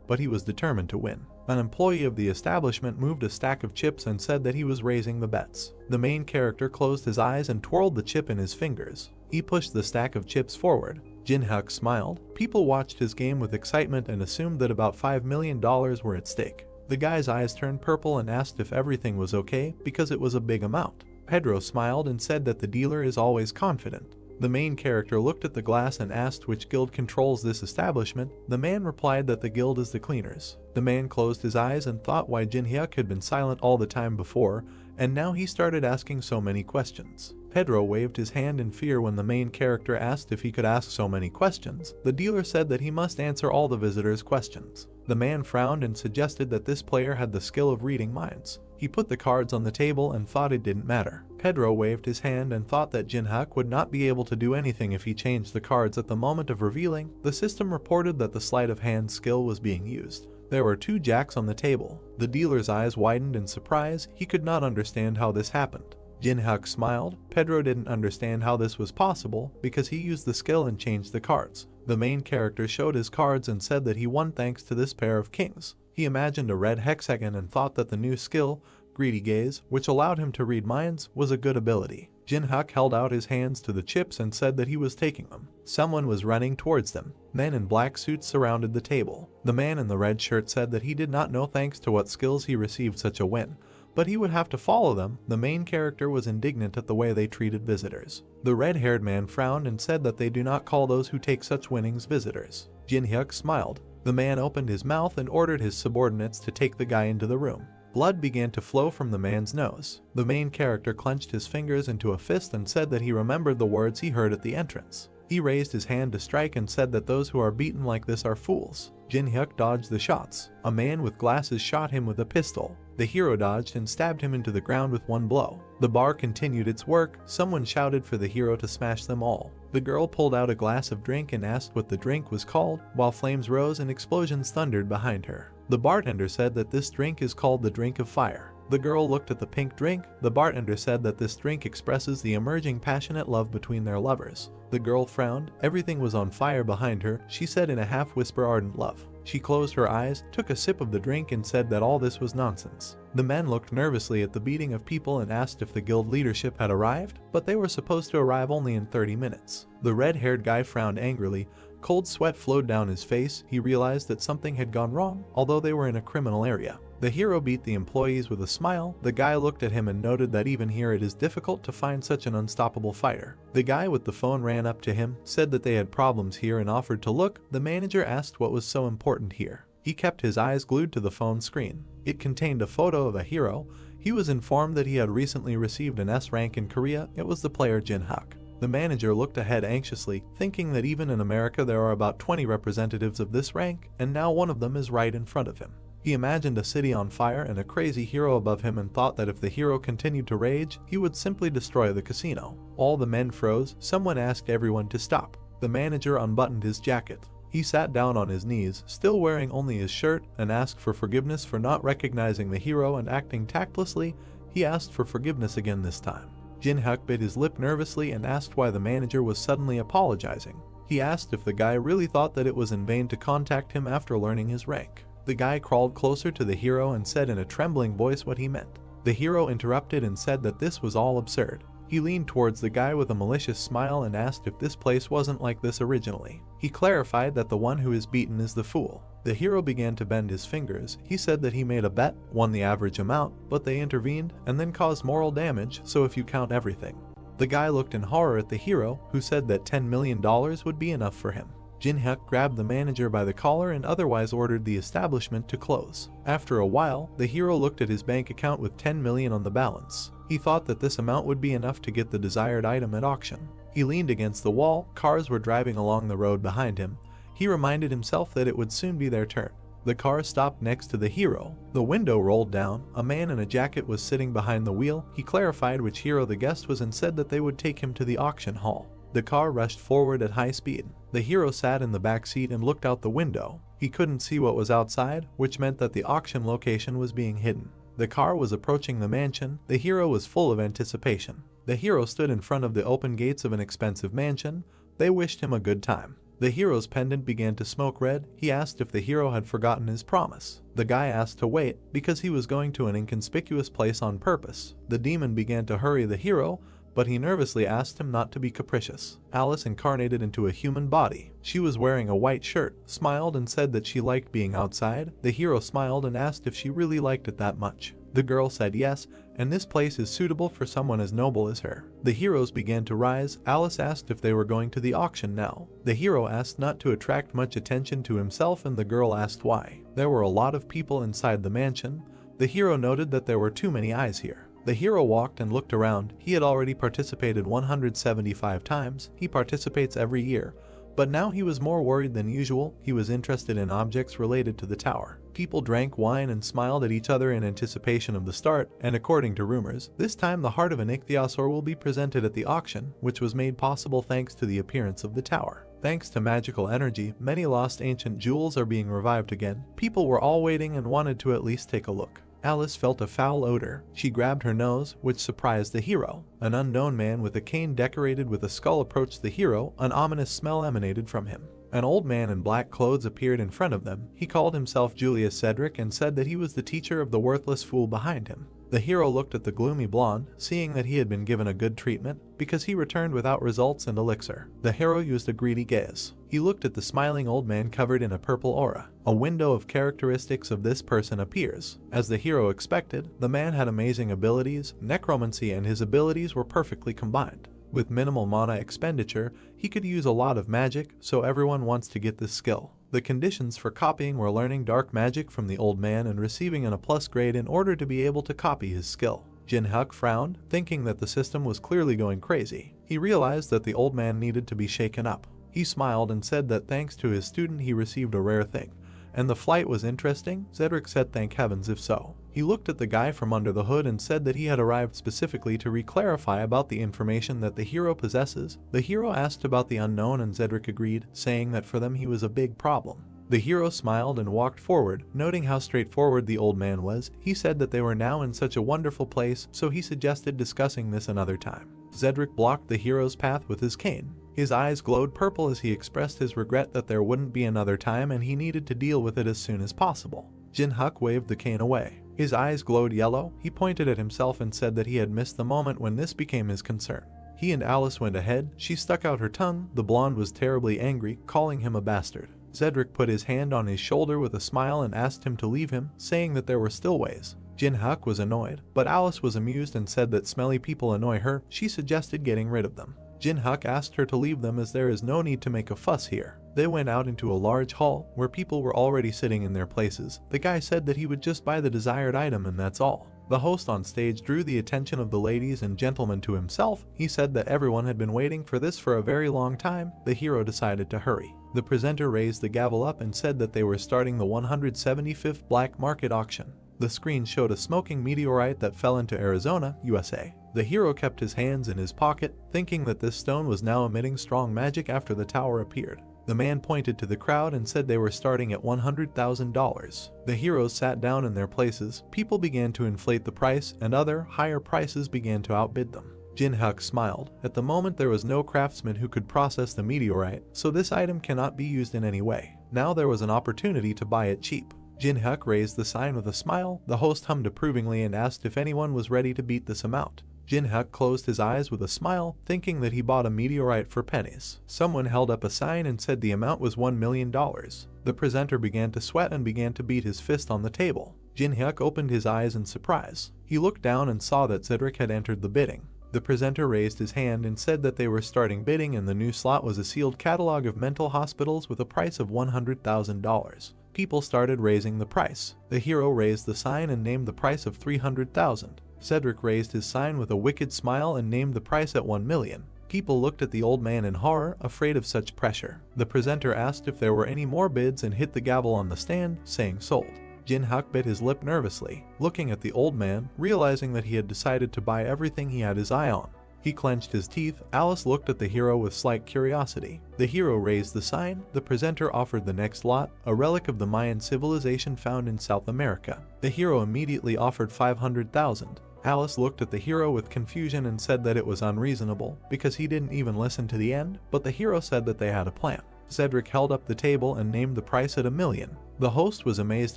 but he was determined to win. An employee of the establishment moved a stack of chips and said that he was raising the bets. The main character closed his eyes and twirled the chip in his fingers. He pushed the stack of chips forward. Jin-hyuk smiled. People watched his game with excitement and assumed that about $5 million were at stake. The guy's eyes turned purple and asked if everything was okay because it was a big amount. Pedro smiled and said that the dealer is always confident. The main character looked at the glass and asked which guild controls this establishment. The man replied that the guild is the cleaners. The man closed his eyes and thought why Jin-hyuk had been silent all the time before, and now he started asking so many questions. Pedro waved his hand in fear when the main character asked if he could ask so many questions. The dealer said that he must answer all the visitors' questions. The man frowned and suggested that this player had the skill of reading minds. He put the cards on the table and thought it didn't matter. Pedro waved his hand and thought that Jin-hyuk would not be able to do anything if he changed the cards at the moment of revealing. The system reported that the sleight of hand skill was being used. There were 2 jacks on the table. The dealer's eyes widened in surprise. He could not understand how this happened. Jin-hyuk smiled. Pedro didn't understand how this was possible because he used the skill and changed the cards. The main character showed his cards and said that he won thanks to this pair of kings. He imagined a red hexagon and thought that the new skill, Greedy Gaze, which allowed him to read minds, was a good ability. Jin-hyuk held out his hands to the chips and said that he was taking them. Someone was running towards them. Men in black suits surrounded the table. The man in the red shirt said that he did not know thanks to what skills he received such a win, but he would have to follow them. The main character was indignant at the way they treated visitors. The red-haired man frowned and said that they do not call those who take such winnings visitors. Jin-hyuk smiled. The man opened his mouth and ordered his subordinates to take the guy into the room. Blood began to flow from the man's nose. The main character clenched his fingers into a fist and said that he remembered the words he heard at the entrance. He raised his hand to strike and said that those who are beaten like this are fools. Jin-hyuk dodged the shots. A man with glasses shot him with a pistol. The hero dodged and stabbed him into the ground with one blow. The bar continued its work. Someone shouted for the hero to smash them all. The girl pulled out a glass of drink and asked what the drink was called, while flames rose and explosions thundered behind her. The bartender said that this drink is called the drink of fire. The girl looked at the pink drink. The bartender said that this drink expresses the emerging passionate love between their lovers. The girl frowned. Everything was on fire behind her. She said in a half-whisper ardent love. She closed her eyes, took a sip of the drink and said that all this was nonsense. The men looked nervously at the beating of people and asked if the guild leadership had arrived, but they were supposed to arrive only in 30 minutes. The red-haired guy frowned angrily. Cold sweat flowed down his face. He realized that something had gone wrong, although they were in a criminal area. The hero beat the employees with a smile. The guy looked at him and noted that even here it is difficult to find such an unstoppable fighter. The guy with the phone ran up to him, said that they had problems here and offered to look. The manager asked what was so important here. He kept his eyes glued to the phone screen. It contained a photo of a hero. He was informed that he had recently received an S rank in Korea. It was the player Jin-hyuk. The manager looked ahead anxiously, thinking that even in America there are about 20 representatives of this rank, and now one of them is right in front of him. He imagined a city on fire and a crazy hero above him and thought that if the hero continued to rage, he would simply destroy the casino. All the men froze. Someone asked everyone to stop. The manager unbuttoned his jacket. He sat down on his knees, still wearing only his shirt, and asked for forgiveness for not recognizing the hero and acting tactlessly. He asked for forgiveness again this time. Jin-hyuk bit his lip nervously and asked why the manager was suddenly apologizing. He asked if the guy really thought that it was in vain to contact him after learning his rank. The guy crawled closer to the hero and said in a trembling voice what he meant. The hero interrupted and said that this was all absurd. He leaned towards the guy with a malicious smile and asked if this place wasn't like this originally. He clarified that the one who is beaten is the fool. The hero began to bend his fingers. He said that he made a bet, won the average amount, but they intervened and then caused moral damage, so if you count everything. The guy looked in horror at the hero, who said that $10 million would be enough for him. Jin-hyuk grabbed the manager by the collar and otherwise ordered the establishment to close. After a while, the hero looked at his bank account with 10 million on the balance. He thought that this amount would be enough to get the desired item at auction. He leaned against the wall. Cars were driving along the road behind him. He reminded himself that it would soon be their turn. The car stopped next to the hero. The window rolled down. A man in a jacket was sitting behind the wheel. He clarified which hero the guest was and said that they would take him to the auction hall. The car rushed forward at high speed. The hero sat in the back seat and looked out the window. He couldn't see what was outside, which meant that the auction location was being hidden. The car was approaching the mansion. The hero was full of anticipation. The hero stood in front of the open gates of an expensive mansion. They wished him a good time. The hero's pendant began to smoke red. He asked if the hero had forgotten his promise. The guy asked to wait because he was going to an inconspicuous place on purpose. The demon began to hurry the hero, but he nervously asked him not to be capricious. Alice incarnated into a human body. She was wearing a white shirt, smiled and said that she liked being outside. The hero smiled and asked if she really liked it that much. The girl said yes, and this place is suitable for someone as noble as her. The heroes began to rise. Alice asked if they were going to the auction now. The hero asked not to attract much attention to himself, and the girl asked why. There were a lot of people inside the mansion. The hero noted that there were too many eyes here. The hero walked and looked around. He had already participated 175 times. He participates every year. But now he was more worried than usual. He was interested in objects related to the tower. People drank wine and smiled at each other in anticipation of the start, and according to rumors, this time the heart of an ichthyosaur will be presented at the auction, which was made possible thanks to the appearance of the tower. Thanks to magical energy, many lost ancient jewels are being revived again. People were all waiting and wanted to at least take a look. Alice felt a foul odor. She grabbed her nose, which surprised the hero. An unknown man with a cane decorated with a skull approached the hero. An ominous smell emanated from him. An old man in black clothes appeared in front of them. He called himself Julius Cedric and said that he was the teacher of the worthless fool behind him. The hero looked at the gloomy blonde, seeing that he had been given a good treatment, because he returned without results and elixir. The hero used a greedy gaze. He looked at the smiling old man covered in a purple aura. A window of characteristics of this person appears. As the hero expected, the man had amazing abilities, necromancy, and his abilities were perfectly combined. With minimal mana expenditure, he could use a lot of magic, so everyone wants to get this skill. The conditions for copying were learning dark magic from the old man and receiving an A+ grade in order to be able to copy his skill. Jin-Hyuk frowned, thinking that the system was clearly going crazy. He realized that the old man needed to be shaken up. He smiled and said that thanks to his student he received a rare thing. And the flight was interesting? Cedric said thank heavens if so. He looked at the guy from under the hood and said that he had arrived specifically to re-clarify about the information that the hero possesses. The hero asked about the unknown and Cedric agreed, saying that for them he was a big problem. The hero smiled and walked forward, noting how straightforward the old man was. He said that they were now in such a wonderful place, so he suggested discussing this another time. Cedric blocked the hero's path with his cane. His eyes glowed purple as he expressed his regret that there wouldn't be another time and he needed to deal with it as soon as possible. Jin-Hyuk waved the cane away. His eyes glowed yellow. He pointed at himself and said that he had missed the moment when this became his concern. He and Alice went ahead. She stuck out her tongue. The blonde was terribly angry, calling him a bastard. Cedric put his hand on his shoulder with a smile and asked him to leave him, saying that there were still ways. Jin-Hyuk was annoyed, but Alice was amused and said that smelly people annoy her. She suggested getting rid of them. Jin-Hyuk asked her to leave them as there is no need to make a fuss here. They went out into a large hall where people were already sitting in their places. The guy said that he would just buy the desired item and that's all. The host on stage drew the attention of the ladies and gentlemen to himself. He said that everyone had been waiting for this for a very long time. The hero decided to hurry. The presenter raised the gavel up and said that they were starting the 175th black market auction. The screen showed a smoking meteorite that fell into Arizona, USA. The hero kept his hands in his pocket, thinking that this stone was now emitting strong magic after the tower appeared. The man pointed to the crowd and said they were starting at $100,000. The heroes sat down in their places. People began to inflate the price, and other, higher prices began to outbid them. Jin-Hyuk smiled. At the moment there was no craftsman who could process the meteorite, so this item cannot be used in any way. Now there was an opportunity to buy it cheap. Jin-Hyuk raised the sign with a smile. The host hummed approvingly and asked if anyone was ready to beat this amount. Jin-Hyuk closed his eyes with a smile, thinking that he bought a meteorite for pennies. Someone held up a sign and said the amount was $1 million. The presenter began to sweat and began to beat his fist on the table. Jin-Hyuk opened his eyes in surprise. He looked down and saw that Cedric had entered the bidding. The presenter raised his hand and said that they were starting bidding, and the new slot was a sealed catalog of mental hospitals with a price of $100,000. People started raising the price. The hero raised the sign and named the price of $300,000. Cedric raised his sign with a wicked smile and named the price at $1 million. People looked at the old man in horror, afraid of such pressure. The presenter asked if there were any more bids and hit the gavel on the stand, saying sold. Jin-Hyuk bit his lip nervously, looking at the old man, realizing that he had decided to buy everything he had his eye on. He clenched his teeth. Alice looked at the hero with slight curiosity. The hero raised the sign. The presenter offered the next lot, a relic of the Mayan civilization found in South America. The hero immediately offered $500,000. Alice looked at the hero with confusion and said that it was unreasonable, because he didn't even listen to the end, but the hero said that they had a plan. Cedric held up the table and named the price at $1 million. The host was amazed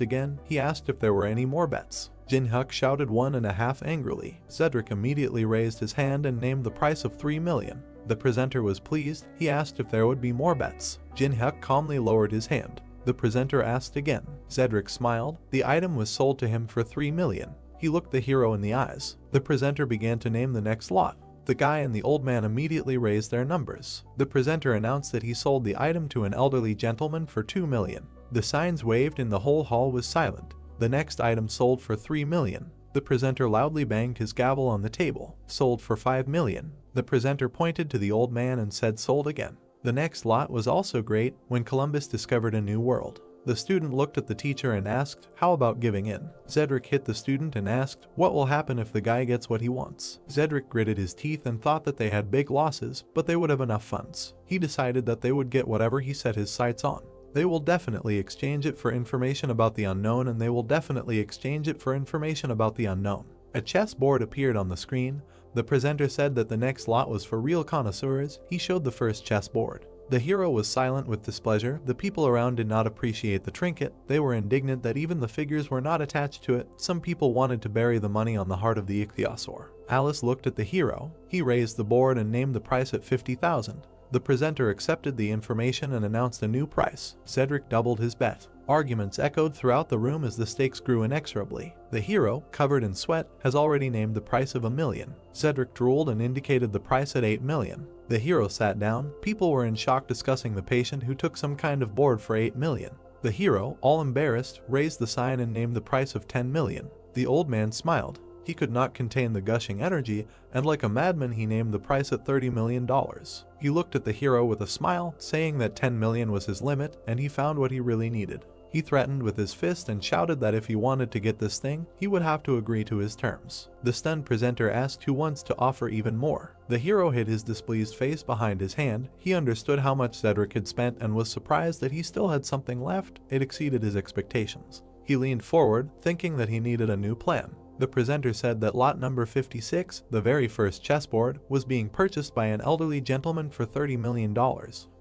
again. He asked if there were any more bets. Jin-hyuk shouted 1.5 angrily. Cedric immediately raised his hand and named the price of $3 million. The presenter was pleased. He asked if there would be more bets. Jin-hyuk calmly lowered his hand. The presenter asked again. Cedric smiled. The item was sold to him for $3 million. He looked the hero in the eyes. The presenter began to name the next lot. The guy and the old man immediately raised their numbers. The presenter announced that he sold the item to an elderly gentleman for $2 million. The signs waved and the whole hall was silent. The next item sold for $3 million. The presenter loudly banged his gavel on the table. Sold for $5 million. The presenter pointed to the old man and said sold again. The next lot was also great. When Columbus discovered a new world. The student looked at the teacher and asked, how about giving in? Cedric hit the student and asked, what will happen if the guy gets what he wants? Cedric gritted his teeth and thought that they had big losses, but they would have enough funds. He decided that they would get whatever he set his sights on. They will definitely exchange it for information about the unknown, and they will definitely exchange it for information about the unknown. A chessboard appeared on the screen. The presenter said that the next lot was for real connoisseurs. He showed the first chessboard. The hero was silent with displeasure. The people around did not appreciate the trinket. They were indignant that even the figures were not attached to it. Some people wanted to bury the money on the heart of the ichthyosaur. Alice looked at the hero. He raised the board and named the price at $50,000. The presenter accepted the information and announced a new price. Cedric doubled his bet. Arguments echoed throughout the room as the stakes grew inexorably. The hero, covered in sweat, has already named the price of $1 million. Cedric drooled and indicated the price at $8 million. The hero sat down. People were in shock discussing the patient who took some kind of board for $8 million. The hero, all embarrassed, raised the sign and named the price of $10 million. The old man smiled. He could not contain the gushing energy, and like a madman he named the price at $30 million. He looked at the hero with a smile, saying that $10 million was his limit, and he found what he really needed. He threatened with his fist and shouted that if he wanted to get this thing, he would have to agree to his terms. The stunned presenter asked who wants to offer even more. The hero hid his displeased face behind his hand. He understood how much Cedric had spent and was surprised that he still had something left. It exceeded his expectations. He leaned forward, thinking that he needed a new plan. The presenter said that lot number 56, the very first chessboard, was being purchased by an elderly gentleman for $30 million.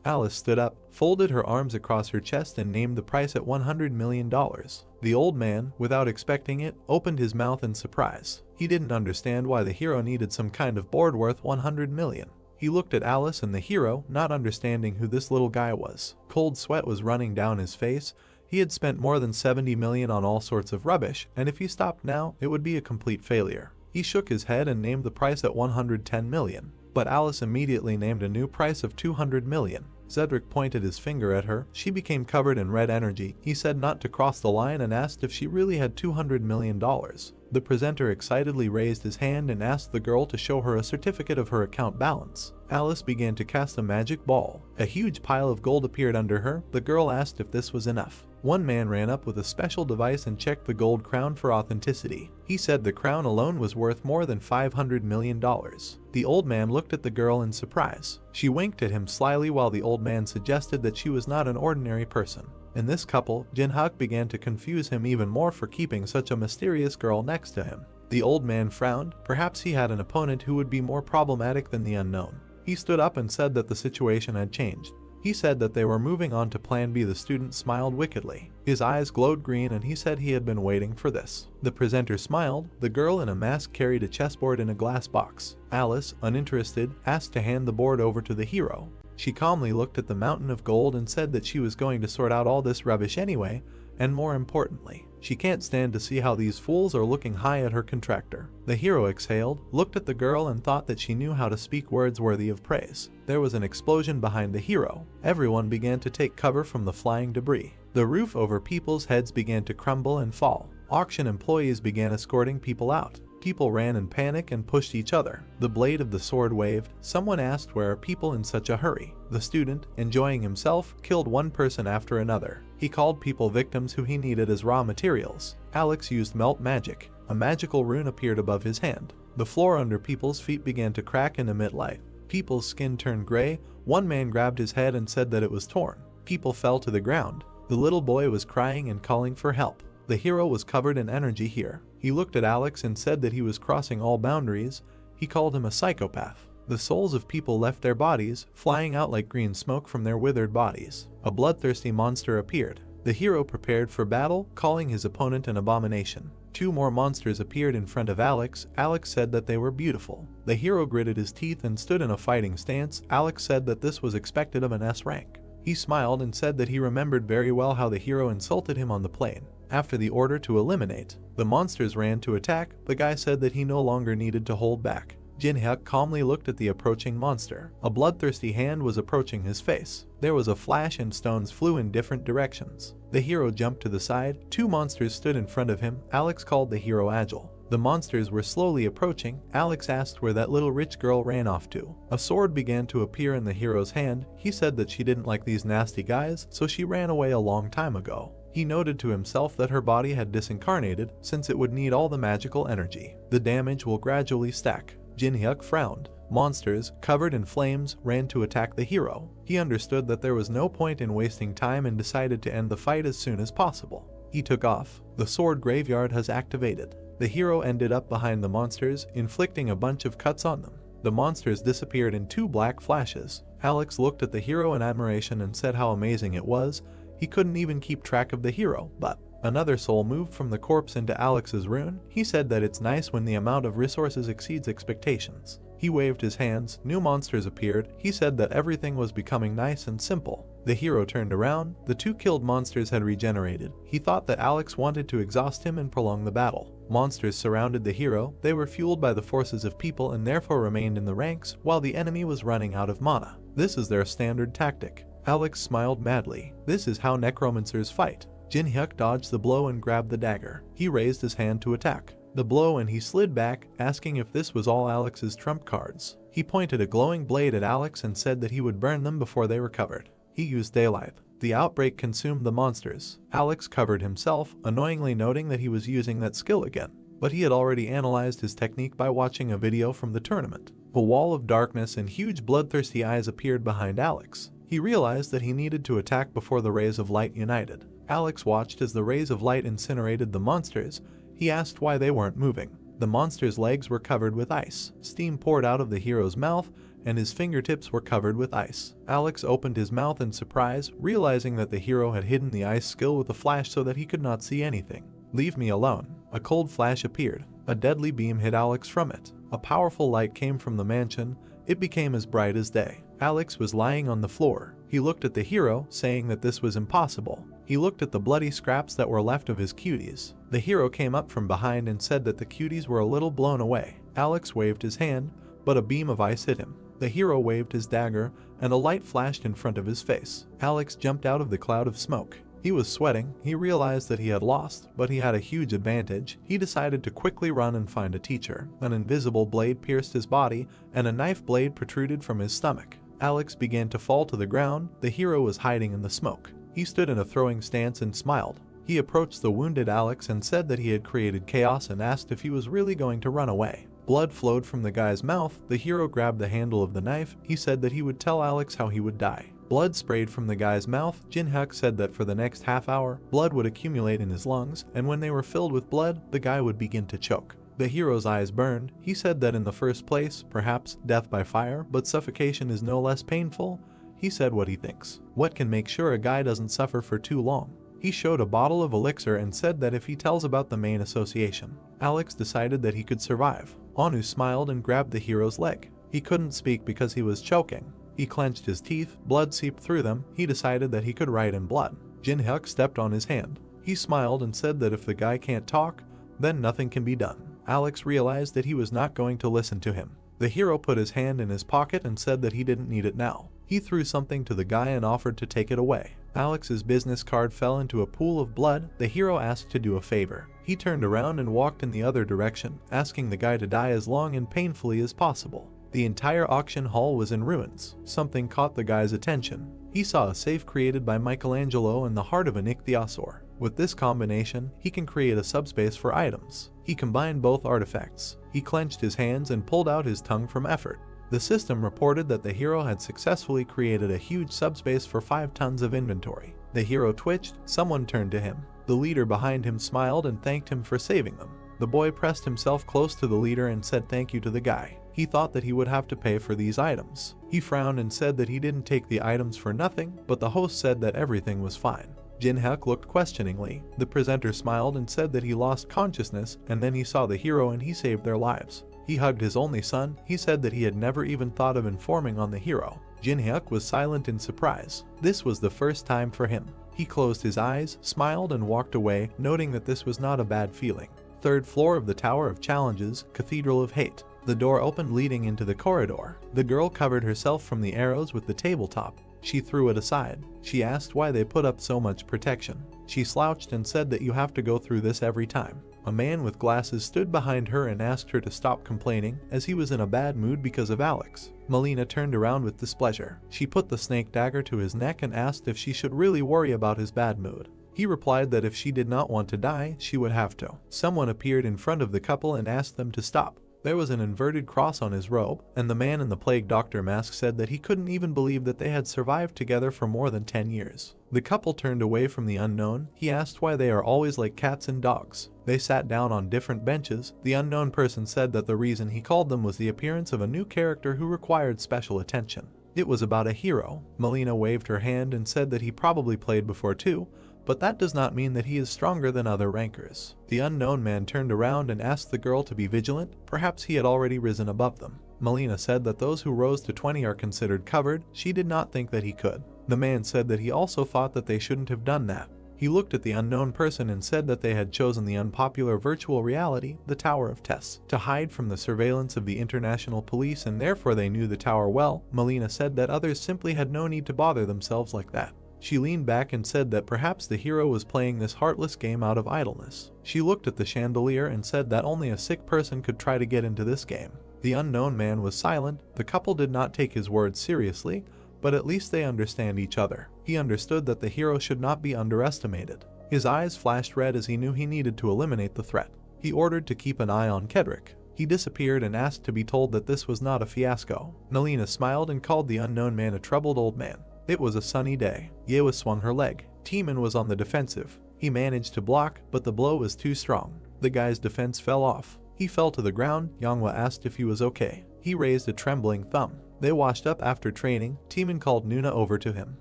Alice stood up, folded her arms across her chest and named the price at $100 million. The old man, without expecting it, opened his mouth in surprise. He didn't understand why the hero needed some kind of board worth $100 million. He looked at Alice and the hero, not understanding who this little guy was. Cold sweat was running down his face. He had spent more than $70 million on all sorts of rubbish, and if he stopped now, it would be a complete failure. He shook his head and named the price at $110 million. But Alice immediately named a new price of $200 million. Cedric pointed his finger at her. She became covered in red energy. He said not to cross the line and asked if she really had $200 million. The presenter excitedly raised his hand and asked the girl to show her a certificate of her account balance. Alice began to cast a magic ball. A huge pile of gold appeared under her. The girl asked if this was enough. One man ran up with a special device and checked the gold crown for authenticity. He said the crown alone was worth more than $500 million. The old man looked at the girl in surprise. She winked at him slyly while the old man suggested that she was not an ordinary person. In this couple, Jin-hyuk began to confuse him even more for keeping such a mysterious girl next to him. The old man frowned. Perhaps he had an opponent who would be more problematic than the unknown. He stood up and said that the situation had changed. He said that they were moving on to Plan B. The student smiled wickedly. His eyes glowed green and he said he had been waiting for this. The presenter smiled. The girl in a mask carried a chessboard in a glass box. Alice, uninterested, asked to hand the board over to the hero. She calmly looked at the mountain of gold and said that she was going to sort out all this rubbish anyway, and more importantly, she can't stand to see how these fools are looking high at her contractor. The hero exhaled, looked at the girl and thought that she knew how to speak words worthy of praise. There was an explosion behind the hero. Everyone began to take cover from the flying debris. The roof over people's heads began to crumble and fall. Auction employees began escorting people out. People ran in panic and pushed each other. The blade of the sword waved. Someone asked where are people in such a hurry. The student, enjoying himself, killed one person after another. He called people victims who he needed as raw materials. Alex used melt magic. A magical rune appeared above his hand. The floor under people's feet began to crack and emit light. People's skin turned gray. One man grabbed his head and said that it was torn. People fell to the ground. The little boy was crying and calling for help. The hero was covered in energy here. He looked at Alex and said that he was crossing all boundaries. He called him a psychopath. The souls of people left their bodies, flying out like green smoke from their withered bodies. A bloodthirsty monster appeared. The hero prepared for battle, calling his opponent an abomination. 2 more monsters appeared in front of Alex. Alex said that they were beautiful. The hero gritted his teeth and stood in a fighting stance. Alex said that this was expected of an S rank. He smiled and said that he remembered very well how the hero insulted him on the plane. After the order to eliminate, the monsters ran to attack. The guy said that he no longer needed to hold back. Jin-hyuk calmly looked at the approaching monster. A bloodthirsty hand was approaching his face. There was a flash and stones flew in different directions. The hero jumped to the side. 2 monsters stood in front of him. Alex called the hero agile. The monsters were slowly approaching. Alex asked where that little rich girl ran off to. A sword began to appear in the hero's hand. He said that she didn't like these nasty guys, so she ran away a long time ago. He noted to himself that her body had disincarnated, since it would need all the magical energy. The damage will gradually stack. Jin-hyuk frowned. Monsters, covered in flames, ran to attack the hero. He understood that there was no point in wasting time and decided to end the fight as soon as possible. He took off. The sword graveyard has activated. The hero ended up behind the monsters, inflicting a bunch of cuts on them. The monsters disappeared in 2 black flashes. Alex looked at the hero in admiration and said how amazing it was. He couldn't even keep track of the hero, but another soul moved from the corpse into Alex's rune. He said that it's nice when the amount of resources exceeds expectations. He waved his hands. New monsters appeared. He said that everything was becoming nice and simple. The hero turned around. The 2 killed monsters had regenerated. He thought that Alex wanted to exhaust him and prolong the battle. Monsters surrounded the hero. They were fueled by the forces of people and therefore remained in the ranks while the enemy was running out of mana. This is their standard tactic. Alex smiled madly. This is how necromancers fight. Jin-hyuk dodged the blow and grabbed the dagger. He raised his hand to attack the blow and he slid back, asking if this was all Alex's trump cards. He pointed a glowing blade at Alex and said that he would burn them before they recovered. He used daylight. The outbreak consumed the monsters. Alex covered himself, annoyingly noting that he was using that skill again. But he had already analyzed his technique by watching a video from the tournament. A wall of darkness and huge bloodthirsty eyes appeared behind Alex. He realized that he needed to attack before the rays of light united. Alex watched as the rays of light incinerated the monsters. He asked why they weren't moving. The monster's legs were covered with ice. Steam poured out of the hero's mouth, and his fingertips were covered with ice. Alex opened his mouth in surprise, realizing that the hero had hidden the ice skill with a flash so that he could not see anything. "Leave me alone." A cold flash appeared. A deadly beam hit Alex from it. A powerful light came from the mansion. It became as bright as day. Alex was lying on the floor. He looked at the hero, saying that this was impossible. He looked at the bloody scraps that were left of his cuties. The hero came up from behind and said that the cuties were a little blown away. Alex waved his hand, but a beam of ice hit him. The hero waved his dagger, and a light flashed in front of his face. Alex jumped out of the cloud of smoke. He was sweating. He realized that he had lost, but he had a huge advantage. He decided to quickly run and find a teacher. An invisible blade pierced his body, and a knife blade protruded from his stomach. Alex began to fall to the ground. The hero was hiding in the smoke. He stood in a throwing stance and smiled. He approached the wounded Alex and said that he had created chaos and asked if he was really going to run away. Blood flowed from the guy's mouth. The hero grabbed the handle of the knife. He said that he would tell Alex how he would die. Blood sprayed from the guy's mouth. Jin-hyuk said that for the next half hour, blood would accumulate in his lungs, and when they were filled with blood, the guy would begin to choke. The hero's eyes burned. He said that in the first place, perhaps death by fire, but suffocation is no less painful. He said what he thinks. What can make sure a guy doesn't suffer for too long? He showed a bottle of elixir and said that if he tells about the main association, Alex decided that he could survive. Anu smiled and grabbed the hero's leg. He couldn't speak because he was choking. He clenched his teeth. Blood seeped through them. He decided that he could write in blood. Jin-hyuk stepped on his hand. He smiled and said that if the guy can't talk, then nothing can be done. Alex realized that he was not going to listen to him. The hero put his hand in his pocket and said that he didn't need it now. He threw something to the guy and offered to take it away. Alex's business card fell into a pool of blood. The hero asked to do a favor. He turned around and walked in the other direction, asking the guy to die as long and painfully as possible. The entire auction hall was in ruins. Something caught the guy's attention. He saw a safe created by Michelangelo in the heart of an ichthyosaur. With this combination, he can create a subspace for items. He combined both artifacts. He clenched his hands and pulled out his tongue from effort. The system reported that the hero had successfully created a huge subspace for 5 tons of inventory. The hero twitched. Someone turned to him. The leader behind him smiled and thanked him for saving them. The boy pressed himself close to the leader and said thank you to the guy. He thought that he would have to pay for these items. He frowned and said that he didn't take the items for nothing, but the host said that everything was fine. Jin-hyuk looked questioningly. The presenter smiled and said that he lost consciousness, and then he saw the hero and he saved their lives. He hugged his only son. He said that he had never even thought of informing on the hero. Jin-hyuk was silent in surprise. This was the first time for him. He closed his eyes, smiled and walked away, noting that this was not a bad feeling. Third floor of the Tower of Challenges, Cathedral of Hate. The door opened leading into the corridor. The girl covered herself from the arrows with the tabletop. She threw it aside. She asked why they put up so much protection. She slouched and said that you have to go through this every time. A man with glasses stood behind her and asked her to stop complaining, as he was in a bad mood because of Alex. Melina turned around with displeasure. She put the snake dagger to his neck and asked if she should really worry about his bad mood. He replied that if she did not want to die, she would have to. Someone appeared in front of the couple and asked them to stop. There was an inverted cross on his robe, and the man in the plague doctor mask said that he couldn't even believe that they had survived together for more than 10 years. The couple turned away from the unknown. He asked why they are always like cats and dogs. They sat down on different benches. The unknown person said that the reason he called them was the appearance of a new character who required special attention. It was about a hero. Melina waved her hand and said that he probably played before too, but that does not mean that he is stronger than other rankers. The unknown man turned around and asked the girl to be vigilant. Perhaps he had already risen above them. Melina said that those who rose to 20 are considered covered. She did not think that he could. The man said that he also thought that they shouldn't have done that. He looked at the unknown person and said that they had chosen the unpopular virtual reality, the Tower of Tests, to hide from the surveillance of the international police, and therefore they knew the tower well. Melina said that others simply had no need to bother themselves like that. She leaned back and said that perhaps the hero was playing this heartless game out of idleness. She looked at the chandelier and said that only a sick person could try to get into this game. The unknown man was silent. The couple did not take his words seriously, but at least they understand each other. He understood that the hero should not be underestimated. His eyes flashed red as he knew he needed to eliminate the threat. He ordered to keep an eye on Kedrick. He disappeared and asked to be told that this was not a fiasco. Melina smiled and called the unknown man a troubled old man. It was a sunny day. Yewa swung her leg. Teeman was on the defensive. He managed to block, but the blow was too strong. The guy's defense fell off. He fell to the ground. Yangwa asked if he was okay. He raised a trembling thumb. They washed up after training. Teeman called Nuna over to him.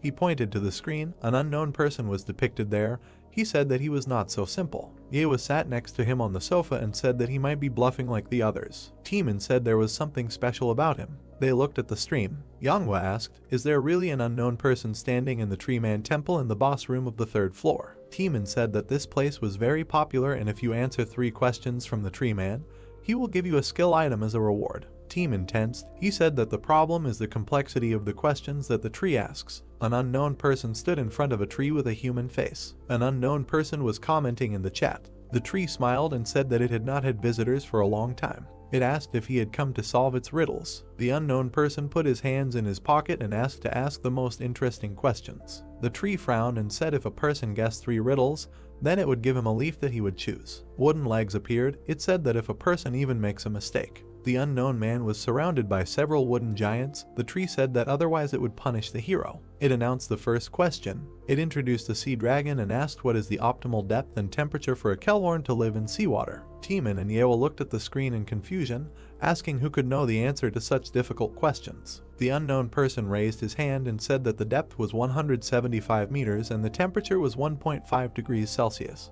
He pointed to the screen. An unknown person was depicted there. He said that he was not so simple. Yewa sat next to him on the sofa and said that he might be bluffing like the others. Teeman said there was something special about him. They looked at the stream. Yangwa asked, is there really an unknown person standing in the Tree Man Temple in the boss room of the 3rd floor? Teeman said that this place was very popular, and if you answer 3 questions from the Tree Man, he will give you a skill item as a reward. Teeman tensed. He said that the problem is the complexity of the questions that the tree asks. An unknown person stood in front of a tree with a human face. An unknown person was commenting in the chat. The tree smiled and said that it had not had visitors for a long time. It asked if he had come to solve its riddles. The unknown person put his hands in his pocket and asked to ask the most interesting questions. The tree frowned and said if a person guessed 3 riddles, then it would give him a leaf that he would choose. Wooden legs appeared. It said that if a person even makes a mistake. The unknown man was surrounded by several wooden giants. The tree said that otherwise it would punish the hero. It announced the first question. It introduced the sea dragon and asked what is the optimal depth and temperature for a Kellhorn to live in seawater. Teeman and Yewa looked at the screen in confusion, asking who could know the answer to such difficult questions. The unknown person raised his hand and said that the depth was 175 meters and the temperature was 1.5 degrees Celsius.